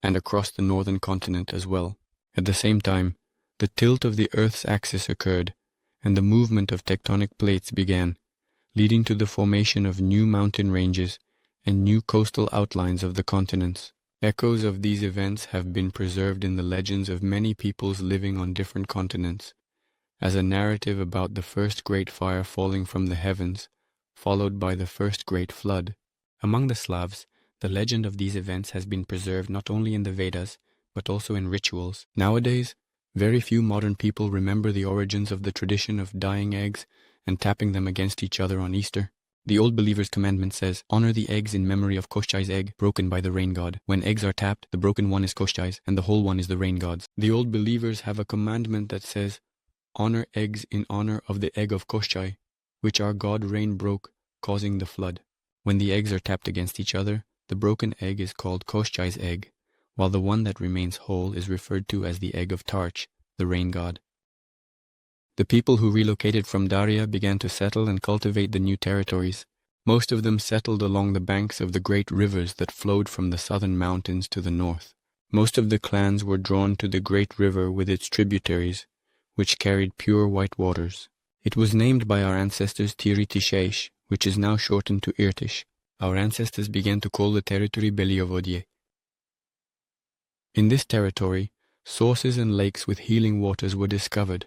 and across the northern continent as well. At the same time, the tilt of the Earth's axis occurred, and the movement of tectonic plates began, leading to the formation of new mountain ranges and new coastal outlines of the continents. Echoes of these events have been preserved in the legends of many peoples living on different continents, as a narrative about the first great fire falling from the heavens, followed by the first great flood. Among the Slavs, the legend of these events has been preserved not only in the Vedas, but also in rituals. Nowadays, very few modern people remember the origins of the tradition of dyeing eggs and tapping them against each other on Easter. The Old Believer's commandment says, "Honor the eggs in memory of Koschei's egg, broken by the rain god. When eggs are tapped, the broken one is Koschei's, and the whole one is the rain god's." The Old Believers have a commandment that says, "Honor eggs in honor of the egg of Koschei, which our god rain broke, causing the flood." When the eggs are tapped against each other, the broken egg is called Koschei's egg, while the one that remains whole is referred to as the egg of Tarch, the rain god. The people who relocated from Daria began to settle and cultivate the new territories. Most of them settled along the banks of the great rivers that flowed from the southern mountains to the north. Most of the clans were drawn to the great river with its tributaries, which carried pure white waters. It was named by our ancestors Tiri-Tishesh, which is now shortened to Irtish. Our ancestors began to call the territory Beliovodye. In this territory, sources and lakes with healing waters were discovered,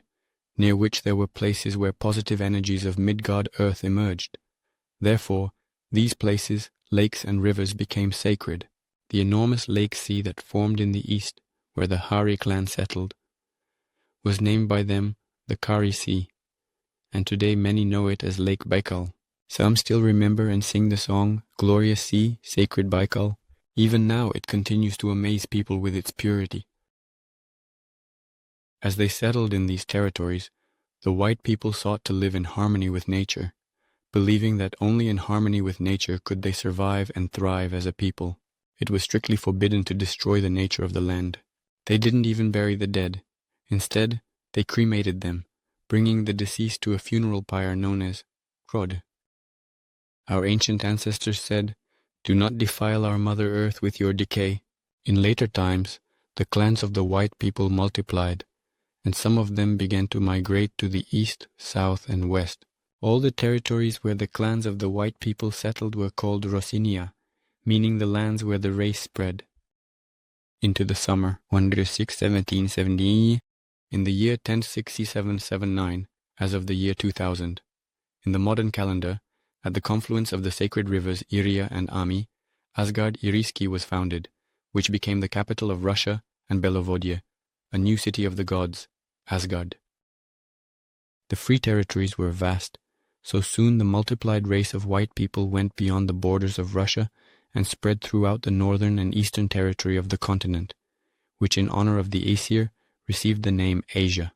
near which there were places where positive energies of Midgard Earth emerged. Therefore, these places, lakes and rivers became sacred. The enormous lake sea that formed in the east, where the Hari clan settled, was named by them the Kari Sea, and today many know it as Lake Baikal. Some still remember and sing the song, "Glorious Sea, Sacred Baikal." Even now it continues to amaze people with its purity. As they settled in these territories, the white people sought to live in harmony with nature, believing that only in harmony with nature could they survive and thrive as a people. It was strictly forbidden to destroy the nature of the land. They didn't even bury the dead. Instead, they cremated them, bringing the deceased to a funeral pyre known as Krod. Our ancient ancestors said, "Do not defile our Mother Earth with your decay." In later times, the clans of the white people multiplied, and some of them began to migrate to the east, south, and west. All the territories where the clans of the white people settled were called Rosinia, meaning the lands where the race spread. Into the summer, 106-1770, in the year 1067-79, as of the year 2000. In the modern calendar, at the confluence of the sacred rivers Iria and Ami, Asgard Iriski was founded, which became the capital of Russia and Belovodye, a new city of the gods, Asgard. The free territories were vast, so soon the multiplied race of white people went beyond the borders of Russia and spread throughout the northern and eastern territory of the continent, which in honor of the Aesir received the name Asia.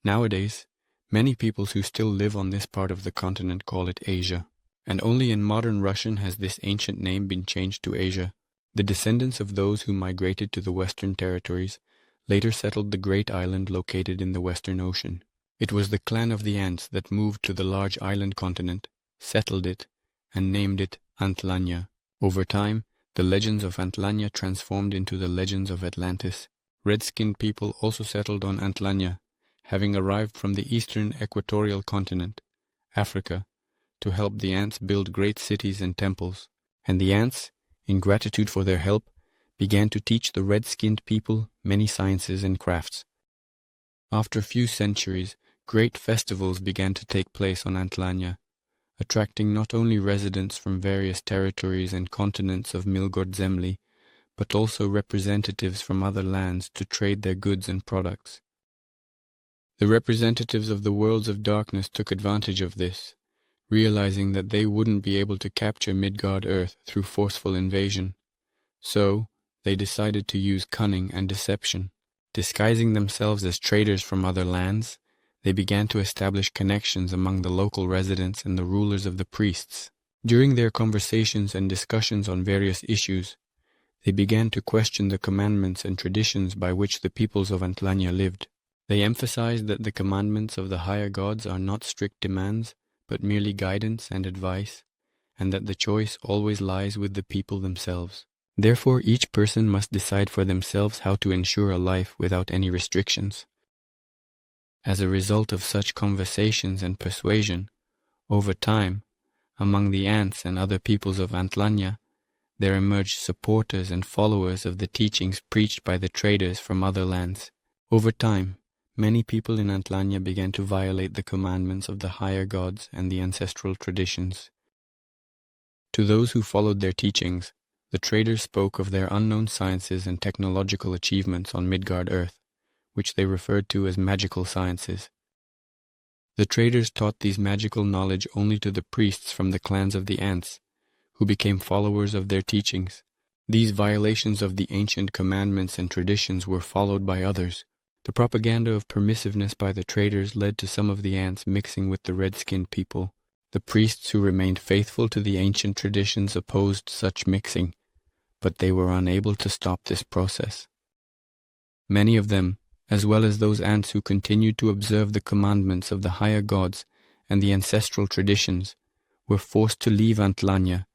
Nowadays, many peoples who still live on this part of the continent call it Asia, and only in modern Russian has this ancient name been changed to Asia. The descendants of those who migrated to the western territories later settled the great island located in the Western Ocean. It was the clan of the ants that moved to the large island continent, settled it, and named it Antlanya. Over time, the legends of Antlanya transformed into the legends of Atlantis. Red-skinned people also settled on Antlanya, having arrived from the eastern equatorial continent, Africa, to help the ants build great cities and temples. And the ants, in gratitude for their help, began to teach the red-skinned people many sciences and crafts. After a few centuries, great festivals began to take place on Antlanya, attracting not only residents from various territories and continents of Milgord Zemlya, but also representatives from other lands to trade their goods and products. The representatives of the worlds of darkness took advantage of this, realizing that they wouldn't be able to capture Midgard Earth through forceful invasion. So, they decided to use cunning and deception. Disguising themselves as traders from other lands, they began to establish connections among the local residents and the rulers of the priests. During their conversations and discussions on various issues, they began to question the commandments and traditions by which the peoples of Antlanya lived. They emphasized that the commandments of the higher gods are not strict demands, but merely guidance and advice, and that the choice always lies with the people themselves. Therefore, each person must decide for themselves how to ensure a life without any restrictions. As a result of such conversations and persuasion, over time, among the ants and other peoples of Antlanya, there emerged supporters and followers of the teachings preached by the traders from other lands. Over time, many people in Antlanya began to violate the commandments of the higher gods and the ancestral traditions. To those who followed their teachings, the traders spoke of their unknown sciences and technological achievements on Midgard Earth, which they referred to as magical sciences. The traders taught these magical knowledge only to the priests from the clans of the ants, who became followers of their teachings. These violations of the ancient commandments and traditions were followed by others. The propaganda of permissiveness by the traders led to some of the ants mixing with the red-skinned people. The priests who remained faithful to the ancient traditions opposed such mixing, but they were unable to stop this process. Many of them, as well as those ants who continued to observe the commandments of the higher gods and the ancestral traditions, were forced to leave Antlanya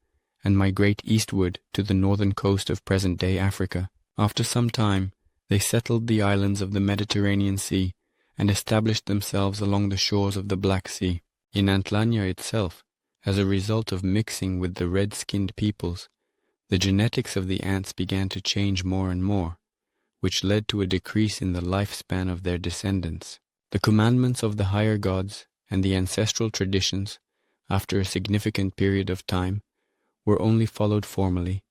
and migrate eastward to the northern coast of present-day Africa. After some time, they settled the islands of the Mediterranean Sea and established themselves along the shores of the Black Sea. In Antlanya itself, as a result of mixing with the red-skinned peoples, the genetics of the ants began to change more and more, which led to a decrease in the lifespan of their descendants. The commandments of the higher gods and the ancestral traditions, after a significant period of time, were only followed formally,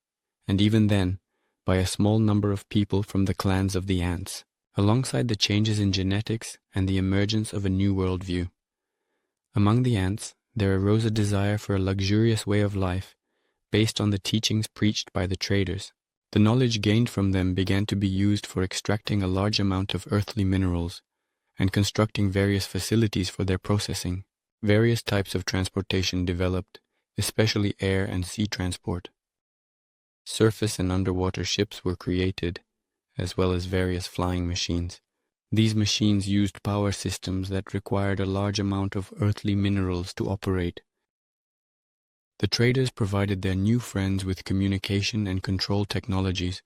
and even then, by a small number of people from the clans of the ants. Alongside the changes in genetics and the emergence of a new worldview, among the ants, there arose a desire for a luxurious way of life based on the teachings preached by the traders. The knowledge gained from them began to be used for extracting a large amount of earthly minerals and constructing various facilities for their processing. Various types of transportation developed, especially air and sea transport. Surface and underwater ships were created, as well as various flying machines. These machines used power systems that required a large amount of earthly minerals to operate. The traders provided their new friends with communication and control technologies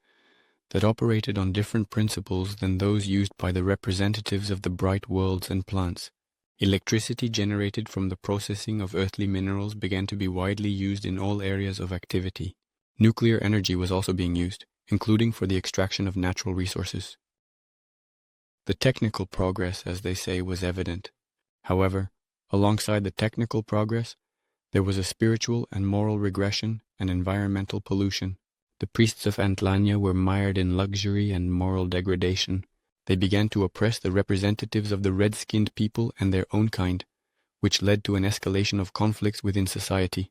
that operated on different principles than those used by the representatives of the bright worlds and plants. Electricity generated from the processing of earthly minerals began to be widely used in all areas of activity. Nuclear energy was also being used, including for the extraction of natural resources. The technical progress, as they say, was evident. However, alongside the technical progress, there was a spiritual and moral regression and environmental pollution. The priests of Antlania were mired in luxury and moral degradation. They began to oppress the representatives of the red-skinned people and their own kind, which led to an escalation of conflicts within society.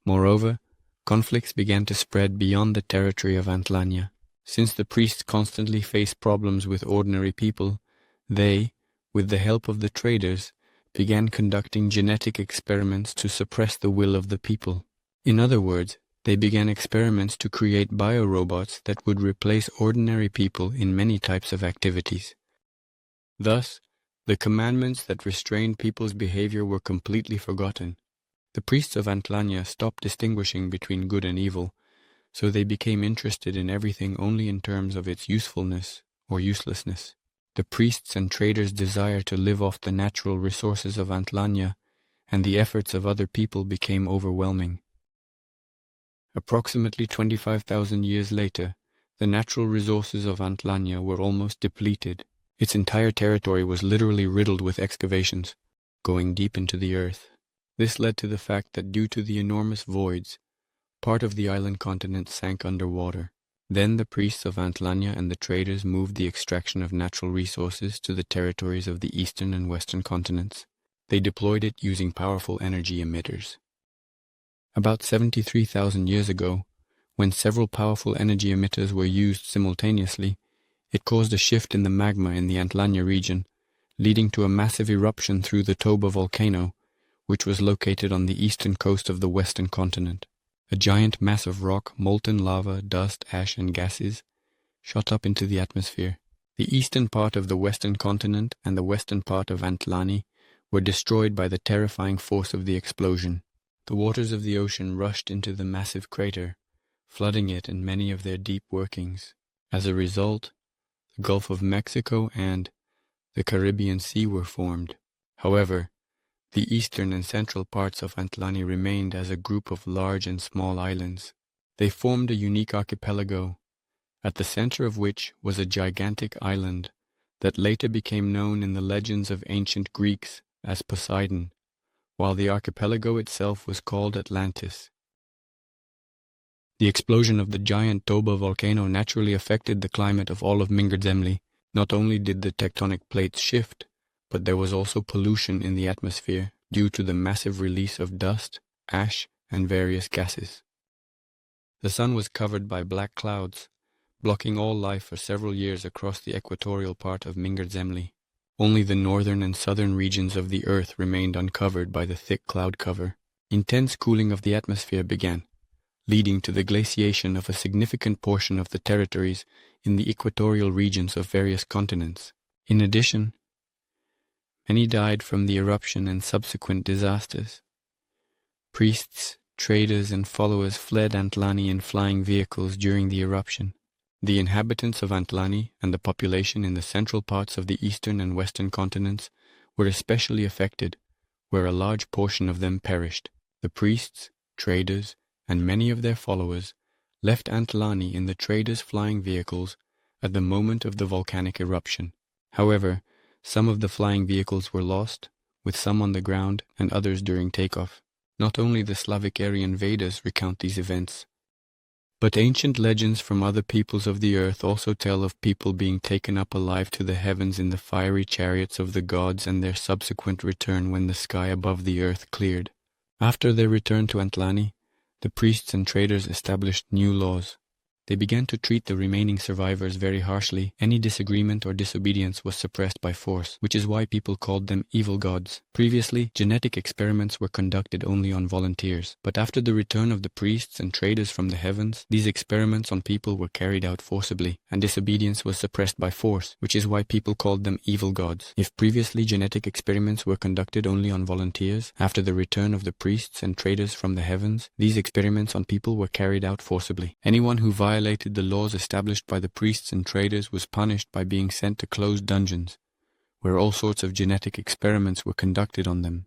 Moreover, conflicts began to spread beyond the territory of Antlania. Since the priests constantly faced problems with ordinary people, they, with the help of the traders, began conducting genetic experiments to suppress the will of the people. In other words, they began experiments to create biorobots that would replace ordinary people in many types of activities. Thus, the commandments that restrained people's behavior were completely forgotten. The priests of Antlania stopped distinguishing between good and evil, so they became interested in everything only in terms of its usefulness or uselessness. The priests and traders' desire to live off the natural resources of Antlania and the efforts of other people became overwhelming. Approximately 25,000 years later, the natural resources of Antlania were almost depleted. Its entire territory was literally riddled with excavations, going deep into the earth. This led to the fact that due to the enormous voids, part of the island continent sank underwater. Then the priests of Antlania and the traders moved the extraction of natural resources to the territories of the eastern and western continents. They deployed it using powerful energy emitters. About 73,000 years ago, when several powerful energy emitters were used simultaneously, it caused a shift in the magma in the Antlania region, leading to a massive eruption through the Toba volcano, which was located on the eastern coast of the western continent. A giant mass of rock, molten lava, dust, ash, and gases shot up into the atmosphere. The eastern part of the western continent and the western part of Antlani were destroyed by the terrifying force of the explosion. The waters of the ocean rushed into the massive crater, flooding it and many of their deep workings. As a result, the Gulf of Mexico and the Caribbean Sea were formed. However, the eastern and central parts of Antlani remained as a group of large and small islands. They formed a unique archipelago, at the center of which was a gigantic island that later became known in the legends of ancient Greeks as Poseidon, while the archipelago itself was called Atlantis. The explosion of the giant Toba volcano naturally affected the climate of all of yngliizm. Not only did the tectonic plates shift, but there was also pollution in the atmosphere due to the massive release of dust, ash, and various gases. The sun was covered by black clouds, blocking all life for several years across the equatorial part of yngliizm. Only the northern and southern regions of the earth remained uncovered by the thick cloud cover. Intense cooling of the atmosphere began, leading to the glaciation of a significant portion of the territories in the equatorial regions of various continents. In addition, many died from the eruption and subsequent disasters. Priests, traders, and followers fled Antlani in flying vehicles during the eruption. The inhabitants of Antlani and the population in the central parts of the eastern and western continents were especially affected, where a large portion of them perished. The priests, traders, and many of their followers left Antlani in the traders' flying vehicles at the moment of the volcanic eruption. However, some of the flying vehicles were lost, with some on the ground and others during takeoff. Not only the Slavic Aryan Vedas recount these events, but ancient legends from other peoples of the earth also tell of people being taken up alive to the heavens in the fiery chariots of the gods and their subsequent return when the sky above the earth cleared. After their return to Antlani, the priests and traders established new laws. They began to treat the remaining survivors very harshly. Any disagreement or disobedience was suppressed by force, which is why people called them evil gods. Previously, genetic experiments were conducted only on volunteers, but after the return of the priests and traders from the heavens, these experiments on people were carried out forcibly, and disobedience was suppressed by force, which is why people called them evil gods. If previously genetic experiments were conducted only on volunteers, after the return of the priests and traders from the heavens, these experiments on people were carried out forcibly. Anyone who violated the laws established by the priests and traders was punished by being sent to closed dungeons, where all sorts of genetic experiments were conducted on them.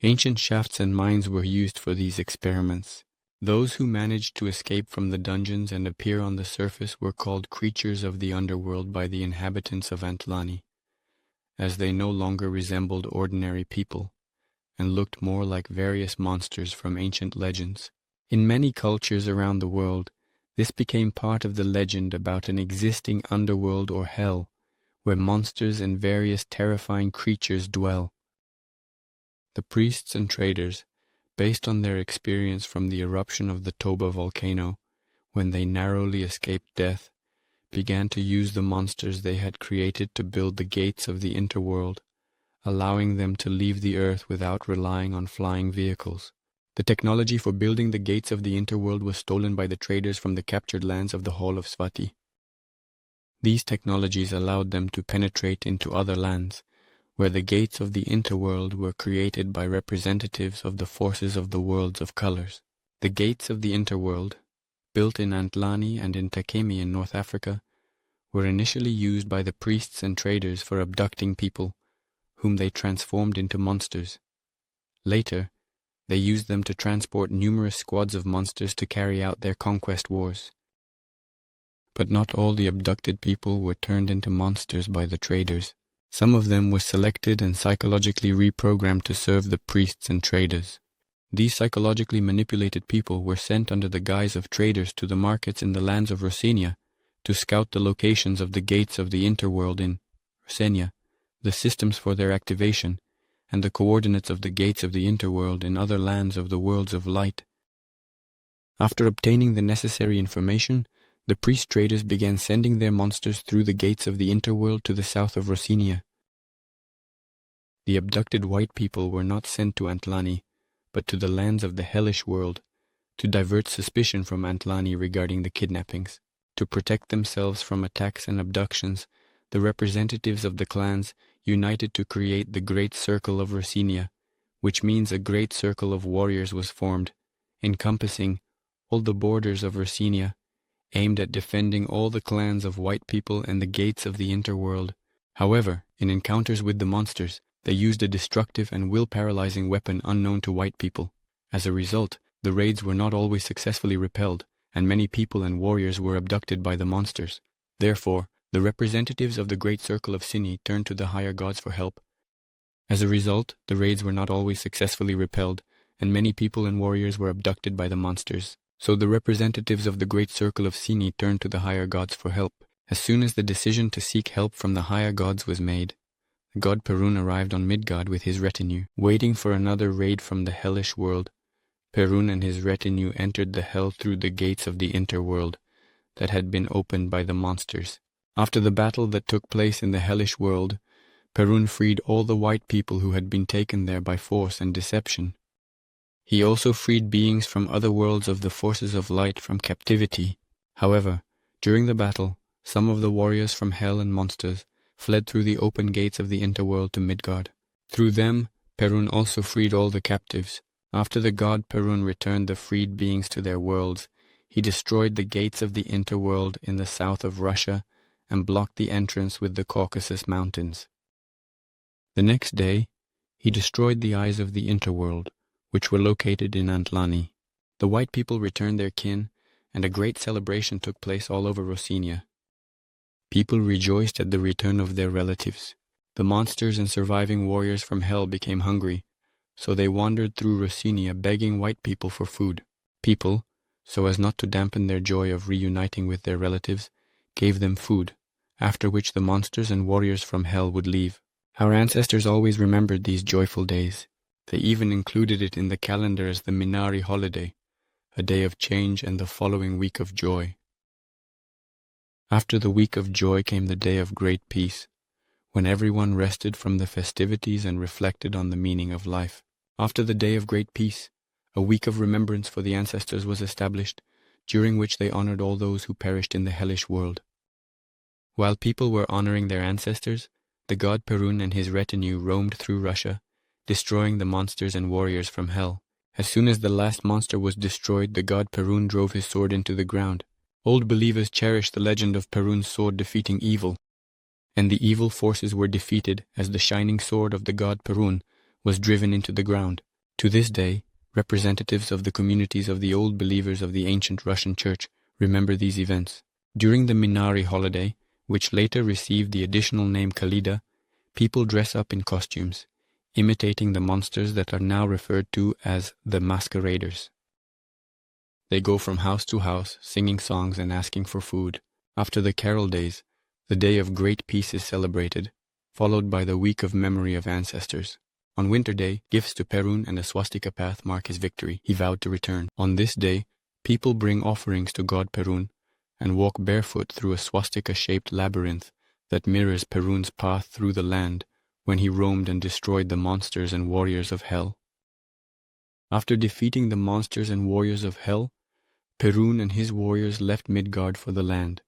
Ancient shafts and mines were used for these experiments. Those who managed to escape from the dungeons and appear on the surface were called creatures of the underworld by the inhabitants of Antlani, as they no longer resembled ordinary people and looked more like various monsters from ancient legends. In many cultures around the world, this became part of the legend about an existing underworld or hell, where monsters and various terrifying creatures dwell. The priests and traders, based on their experience from the eruption of the Toba volcano, when they narrowly escaped death, began to use the monsters they had created to build the gates of the interworld, allowing them to leave the earth without relying on flying vehicles. The technology for building the gates of the interworld was stolen by the traders from the captured lands of the Hall of Svati. These technologies allowed them to penetrate into other lands, where the gates of the interworld were created by representatives of the forces of the worlds of colors. The gates of the interworld, built in Antlani and in Takemi in North Africa, were initially used by the priests and traders for abducting people, whom they transformed into monsters. Later, they used them to transport numerous squads of monsters to carry out their conquest wars. But not all the abducted people were turned into monsters by the traders. Some of them were selected and psychologically reprogrammed to serve the priests and traders. These psychologically manipulated people were sent under the guise of traders to the markets in the lands of Rosenia to scout the locations of the gates of the interworld in Rosenia, the systems for their activation, and the coordinates of the gates of the interworld in other lands of the worlds of light. After obtaining the necessary information, the priest traders began sending their monsters through the gates of the interworld to the south of Rosenia. The abducted white people were not sent to Antlani, but to the lands of the hellish world, to divert suspicion from Antlani regarding the kidnappings. To protect themselves from attacks and abductions, the representatives of the clans united to create the Great Circle of Rosenia, which means a great circle of warriors was formed, encompassing all the borders of Rosenia, aimed at defending all the clans of white people and the gates of the interworld. However, in encounters with the monsters, they used a destructive and will-paralyzing weapon unknown to white people. As a result, the raids were not always successfully repelled, and many people and warriors were abducted by the monsters. Therefore, the representatives of the Great Circle of Sini turned to the higher gods for help. As a result, the raids were not always successfully repelled, and many people and warriors were abducted by the monsters. So the representatives of the Great Circle of Sini turned to the higher gods for help. As soon as the decision to seek help from the higher gods was made, God Perun arrived on Midgard with his retinue. Waiting for another raid from the hellish world, Perun and his retinue entered the hell through the gates of the interworld that had been opened by the monsters. After the battle that took place in the hellish world, Perun freed all the white people who had been taken there by force and deception. He also freed beings from other worlds of the forces of light from captivity. However, during the battle, some of the warriors from hell and monsters fled through the open gates of the interworld to Midgard. Through them, Perun also freed all the captives. After the god Perun returned the freed beings to their worlds, he destroyed the gates of the interworld in the south of Russia and blocked the entrance with the Caucasus Mountains. The next day, he destroyed the eyes of the interworld, which were located in Antlani. The white people returned their kin, and a great celebration took place all over Rosenia. People rejoiced at the return of their relatives. The monsters and surviving warriors from hell became hungry, so they wandered through Rosenia begging white people for food. People, so as not to dampen their joy of reuniting with their relatives, gave them food, after which the monsters and warriors from hell would leave. Our ancestors always remembered these joyful days. They even included it in the calendar as the Minari holiday, a day of change and the following week of joy. After the week of joy came the day of great peace, when everyone rested from the festivities and reflected on the meaning of life. After the day of great peace, a week of remembrance for the ancestors was established, during which they honored all those who perished in the hellish world. While people were honoring their ancestors, the god Perun and his retinue roamed through Russia, destroying the monsters and warriors from hell. As soon as the last monster was destroyed, the god Perun drove his sword into the ground. Old believers cherish the legend of Perun's sword defeating evil, and the evil forces were defeated as the shining sword of the god Perun was driven into the ground. To this day, representatives of the communities of the old believers of the ancient Russian Church remember these events. During the Minari holiday, which later received the additional name Kalida, people dress up in costumes, imitating the monsters that are now referred to as the masqueraders. They go from house to house, singing songs and asking for food. After the carol days, the day of great peace is celebrated, followed by the week of memory of ancestors. On Winter Day, gifts to Perun and a swastika path mark his victory. He vowed to return. On this day, people bring offerings to God Perun and walk barefoot through a swastika-shaped labyrinth that mirrors Perun's path through the land when he roamed and destroyed the monsters and warriors of hell. After defeating the monsters and warriors of hell, Perun and his warriors left Midgard for the land,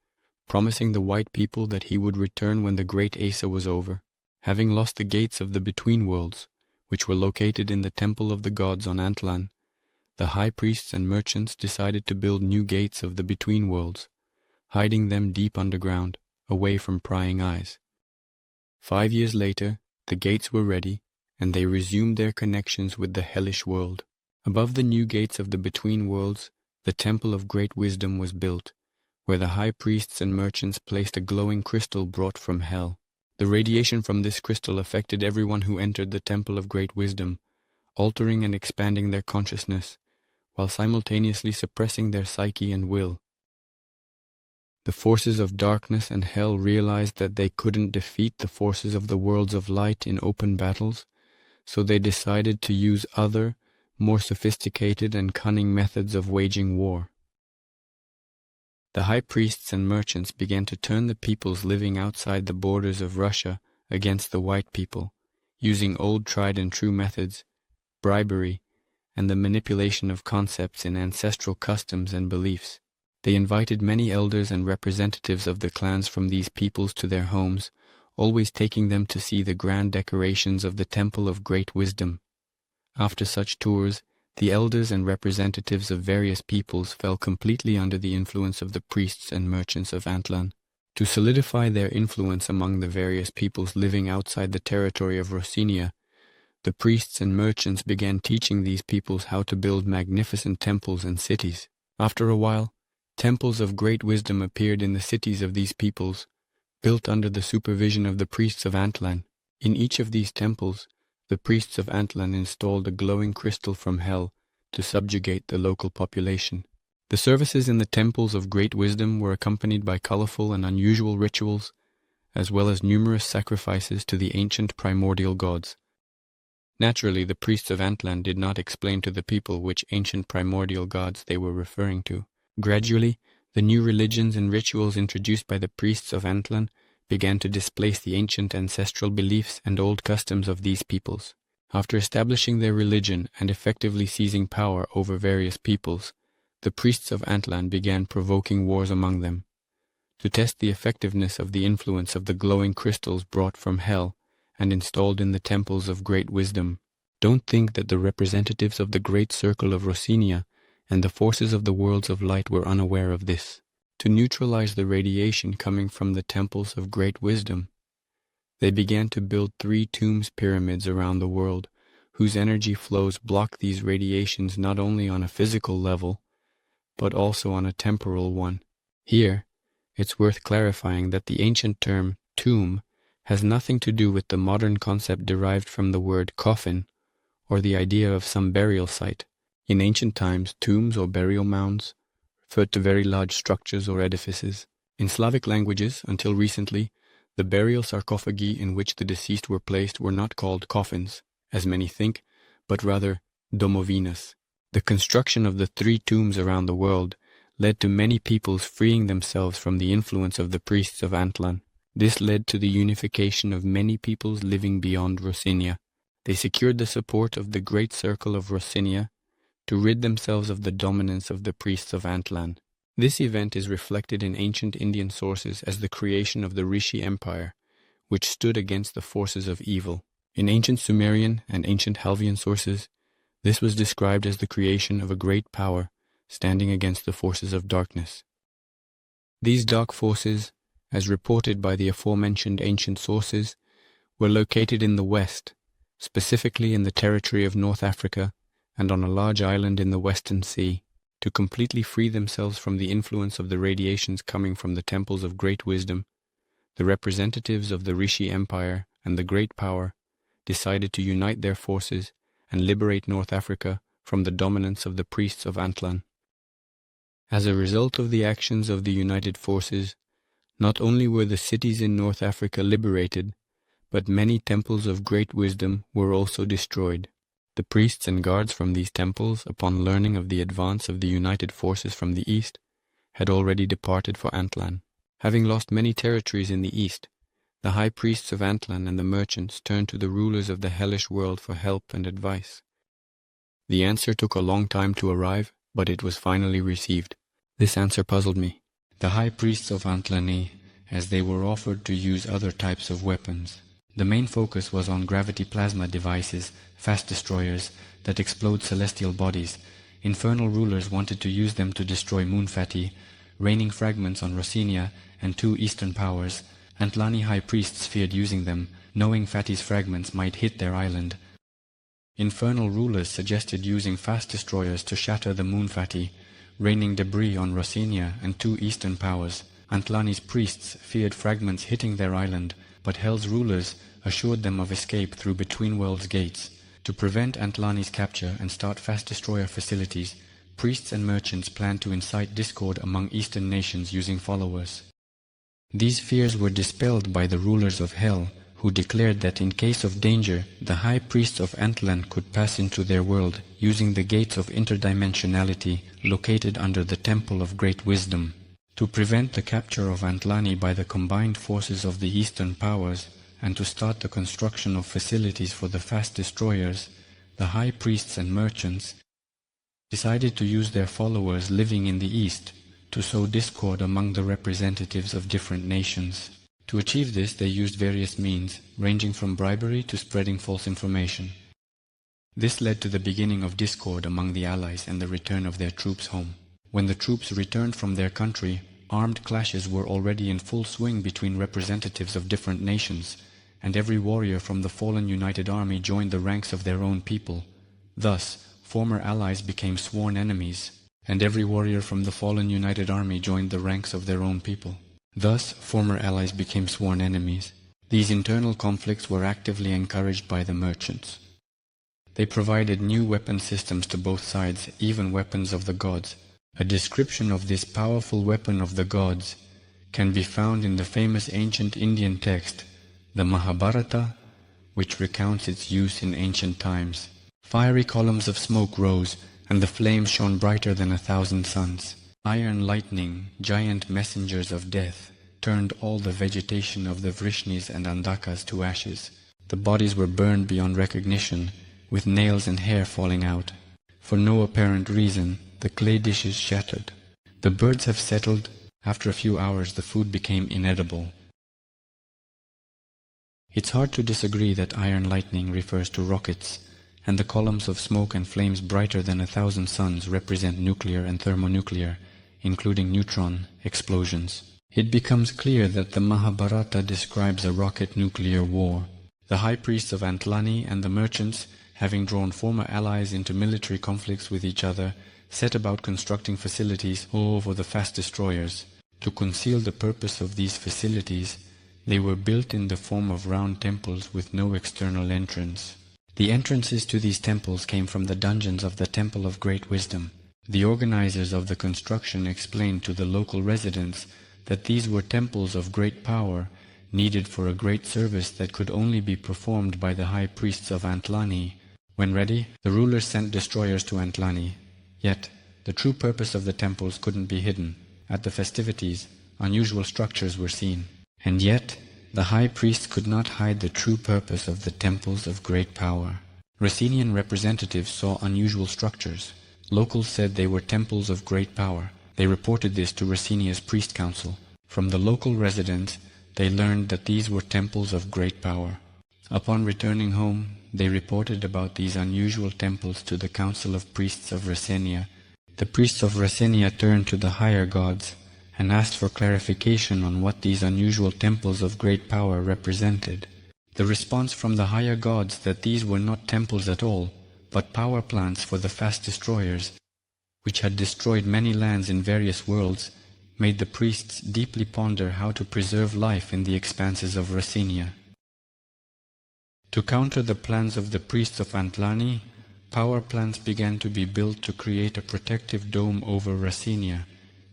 promising the white people that he would return when the great Asa was over. Having lost the gates of the Between Worlds, which were located in the Temple of the Gods on Antlan, the high priests and merchants decided to build new gates of the Between Worlds, hiding them deep underground, away from prying eyes. 5 years later, the gates were ready, and they resumed their connections with the hellish world. Above the new gates of the Between Worlds, the Temple of Great Wisdom was built, where the high priests and merchants placed a glowing crystal brought from hell. The radiation from this crystal affected everyone who entered the Temple of Great Wisdom, altering and expanding their consciousness, while simultaneously suppressing their psyche and will. The forces of darkness and hell realized that they couldn't defeat the forces of the worlds of light in open battles, so they decided to use other, more sophisticated and cunning methods of waging war. The high priests and merchants began to turn the peoples living outside the borders of Russia against the white people, using old tried and true methods, bribery, and the manipulation of concepts in ancestral customs and beliefs. They invited many elders and representatives of the clans from these peoples to their homes, always taking them to see the grand decorations of the Temple of Great Wisdom. After such tours, the elders and representatives of various peoples fell completely under the influence of the priests and merchants of Antlan. To solidify their influence among the various peoples living outside the territory of Rossinia, the priests and merchants began teaching these peoples how to build magnificent temples and cities. After a while, temples of great wisdom appeared in the cities of these peoples, built under the supervision of the priests of Antlan. In each of these temples, the priests of Antlan installed a glowing crystal from hell to subjugate the local population. The services in the temples of great wisdom were accompanied by colorful and unusual rituals, as well as numerous sacrifices to the ancient primordial gods. Naturally, the priests of Antlan did not explain to the people which ancient primordial gods they were referring to. Gradually, the new religions and rituals introduced by the priests of Antlan began to displace the ancient ancestral beliefs and old customs of these peoples. After establishing their religion and effectively seizing power over various peoples, the priests of Antlan began provoking wars among them. To test the effectiveness of the influence of the glowing crystals brought from hell and installed in the temples of great wisdom, don't think that the representatives of the great circle of Rossinia and the forces of the worlds of light were unaware of this. To neutralize the radiation coming from the temples of great wisdom, they began to build 3 tombs pyramids around the world, whose energy flows block these radiations not only on a physical level, but also on a temporal one. Here, it's worth clarifying that the ancient term tomb has nothing to do with the modern concept derived from the word coffin, or the idea of some burial site. In ancient times, tombs or burial mounds referred to very large structures or edifices. In Slavic languages, until recently, the burial sarcophagi in which the deceased were placed were not called coffins, as many think, but rather domovinas. The construction of the 3 tombs around the world led to many peoples freeing themselves from the influence of the priests of Antlan. This led to the unification of many peoples living beyond Rossinia. They secured the support of the great circle of Rossinia to rid themselves of the dominance of the priests of Antlan. This event is reflected in ancient Indian sources as the creation of the Rishi Empire, which stood against the forces of evil. In ancient Sumerian and ancient Halvian sources, this was described as the creation of a great power standing against the forces of darkness. These dark forces, as reported by the aforementioned ancient sources, were located in the west, specifically in the territory of North Africa and on a large island in the Western Sea. To completely free themselves from the influence of the radiations coming from the temples of great wisdom, the representatives of the Rishi Empire and the Great Power decided to unite their forces and liberate North Africa from the dominance of the priests of Antlan. As a result of the actions of the united forces, not only were the cities in North Africa liberated, but many temples of great wisdom were also destroyed. The priests and guards from these temples, upon learning of the advance of the united forces from the east, had already departed for Antlan. Having lost many territories in the east, the high priests of Antlan and the merchants turned to the rulers of the hellish world for help and advice. The answer took a long time to arrive, but it was finally received. This answer puzzled me. The high priests of Antlani, as they were offered to use other types of weapons. The main focus was on gravity plasma devices, fast destroyers that explode celestial bodies. Infernal rulers wanted to use them to destroy Moonfati, raining fragments on Rosinia and 2 eastern powers. Antlani high priests feared using them, knowing Fati's fragments might hit their island. Infernal rulers suggested using fast destroyers to shatter the Moonfati, raining debris on Rosinia and 2 eastern powers. Antlani's priests feared fragments hitting their island, but Hell's rulers assured them of escape through Between Worlds gates. To prevent Antlani's capture and start fast destroyer facilities, priests and merchants planned to incite discord among eastern nations using followers. These fears were dispelled by the rulers of Hell, who declared that in case of danger, the high priests of Antlan could pass into their world using the gates of interdimensionality located under the Temple of Great Wisdom. To prevent the capture of Antlani by the combined forces of the Eastern powers, and to start the construction of facilities for the fast destroyers, the high priests and merchants decided to use their followers living in the East to sow discord among the representatives of different nations. To achieve this, they used various means, ranging from bribery to spreading false information. This led to the beginning of discord among the allies and the return of their troops home. When the troops returned from their country, armed clashes were already in full swing between representatives of different nations, and every warrior from the fallen united army joined the ranks of their own people. Thus, former allies became sworn enemies, and every warrior from the fallen united army joined the ranks of their own people. Thus, former allies became sworn enemies. These internal conflicts were actively encouraged by the merchants. They provided new weapon systems to both sides, even weapons of the gods. A description of this powerful weapon of the gods can be found in the famous ancient Indian text, the Mahabharata, which recounts its use in ancient times. Fiery columns of smoke rose, and the flames shone brighter than 1,000 suns. Iron lightning, giant messengers of death, turned all the vegetation of the Vrishnis and Andakas to ashes. The bodies were burned beyond recognition, with nails and hair falling out. For no apparent reason, the clay dishes shattered. The birds have settled. After a few hours, the food became inedible. It's hard to disagree that iron lightning refers to rockets, and the columns of smoke and flames brighter than 1,000 suns represent nuclear and thermonuclear, including neutron explosions. It becomes clear that the Mahabharata describes a rocket nuclear war. The high priests of Antlani and the merchants, having drawn former allies into military conflicts with each other, set about constructing facilities for the fast destroyers. To conceal the purpose of these facilities, they were built in the form of round temples with no external entrance. The entrances to these temples came from the dungeons of the Temple of Great Wisdom. The organizers of the construction explained to the local residents that these were temples of great power, needed for a great service that could only be performed by the high priests of Antlani. When ready, the rulers sent destroyers to Antlani. Yet, the true purpose of the temples couldn't be hidden. At the festivities, unusual structures were seen. And yet, the high priests could not hide the true purpose of the temples of great power. Rosinian representatives saw unusual structures. Locals said they were temples of great power. They reported this to Rosinia's priest council. From the local residents, they learned that these were temples of great power. Upon returning home, they reported about these unusual temples to the council of priests of Rosinia. The priests of Rosinia turned to the higher gods and asked for clarification on what these unusual temples of great power represented. The response from the higher gods that these were not temples at all, but power plants for the fast destroyers, which had destroyed many lands in various worlds, made the priests deeply ponder how to preserve life in the expanses of Rosinia. To counter the plans of the priests of Antlani, power plants began to be built to create a protective dome over Rosinia,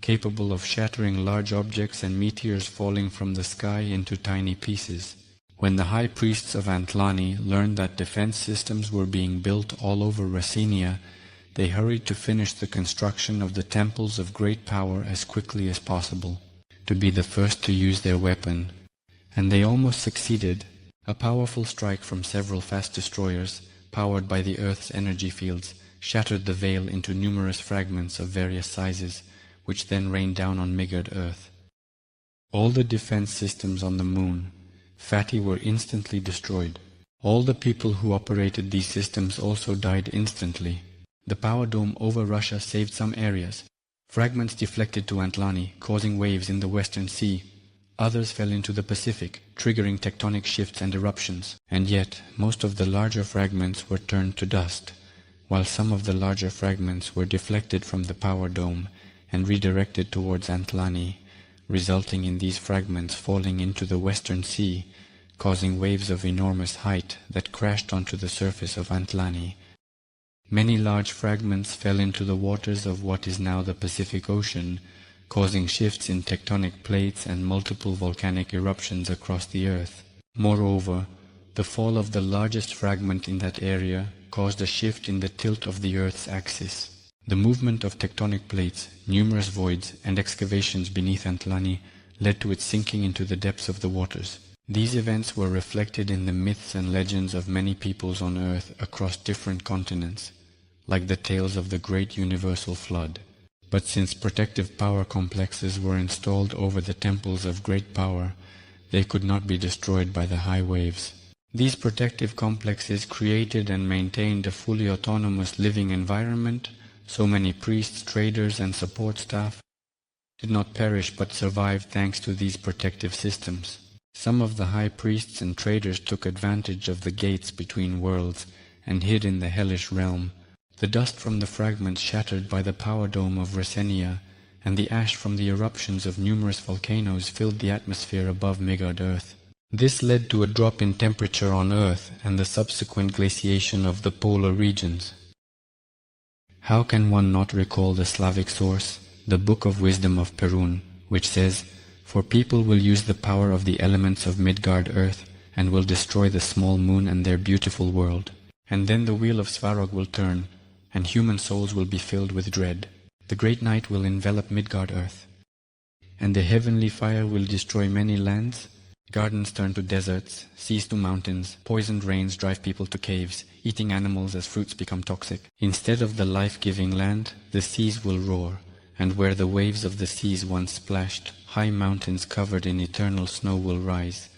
capable of shattering large objects and meteors falling from the sky into tiny pieces. When the high priests of Antlani learned that defense systems were being built all over Racenia, they hurried to finish the construction of the temples of great power as quickly as possible, to be the first to use their weapon. And they almost succeeded. A powerful strike from several fast destroyers, powered by the Earth's energy fields, shattered the veil into numerous fragments of various sizes, which then rained down on Midgard Earth. All the defense systems on the moon, Fatty, were instantly destroyed. All the people who operated these systems also died instantly. The power dome over Russia saved some areas. Fragments deflected to Antlani, causing waves in the Western Sea. Others fell into the Pacific, triggering tectonic shifts and eruptions. And yet, most of the larger fragments were turned to dust, while some of the larger fragments were deflected from the power dome and redirected towards Antlani, resulting in these fragments falling into the Western Sea, causing waves of enormous height that crashed onto the surface of Antlani. Many large fragments fell into the waters of what is now the Pacific Ocean, causing shifts in tectonic plates and multiple volcanic eruptions across the Earth. Moreover, the fall of the largest fragment in that area caused a shift in the tilt of the Earth's axis. The movement of tectonic plates, numerous voids, and excavations beneath Antlani led to its sinking into the depths of the waters. These events were reflected in the myths and legends of many peoples on Earth across different continents, like the tales of the Great Universal Flood. But since protective power complexes were installed over the temples of great power, they could not be destroyed by the high waves. These protective complexes created and maintained a fully autonomous living environment. So many priests, traders, and support staff did not perish but survived thanks to these protective systems. Some of the high priests and traders took advantage of the gates between worlds and hid in the hellish realm. The dust from the fragments shattered by the power dome of Racenia and the ash from the eruptions of numerous volcanoes filled the atmosphere above Midgard Earth. This led to a drop in temperature on Earth and the subsequent glaciation of the polar regions. How can one not recall the Slavic source, the Book of Wisdom of Perun, which says, "For people will use the power of the elements of Midgard Earth and will destroy the small moon and their beautiful world. And then the wheel of Svarog will turn, and human souls will be filled with dread. The great night will envelop Midgard Earth, and the heavenly fire will destroy many lands. Gardens turn to deserts, seas to mountains, poisoned rains drive people to caves, eating animals as fruits become toxic. Instead of the life-giving land, the seas will roar, and where the waves of the seas once splashed, high mountains covered in eternal snow will rise.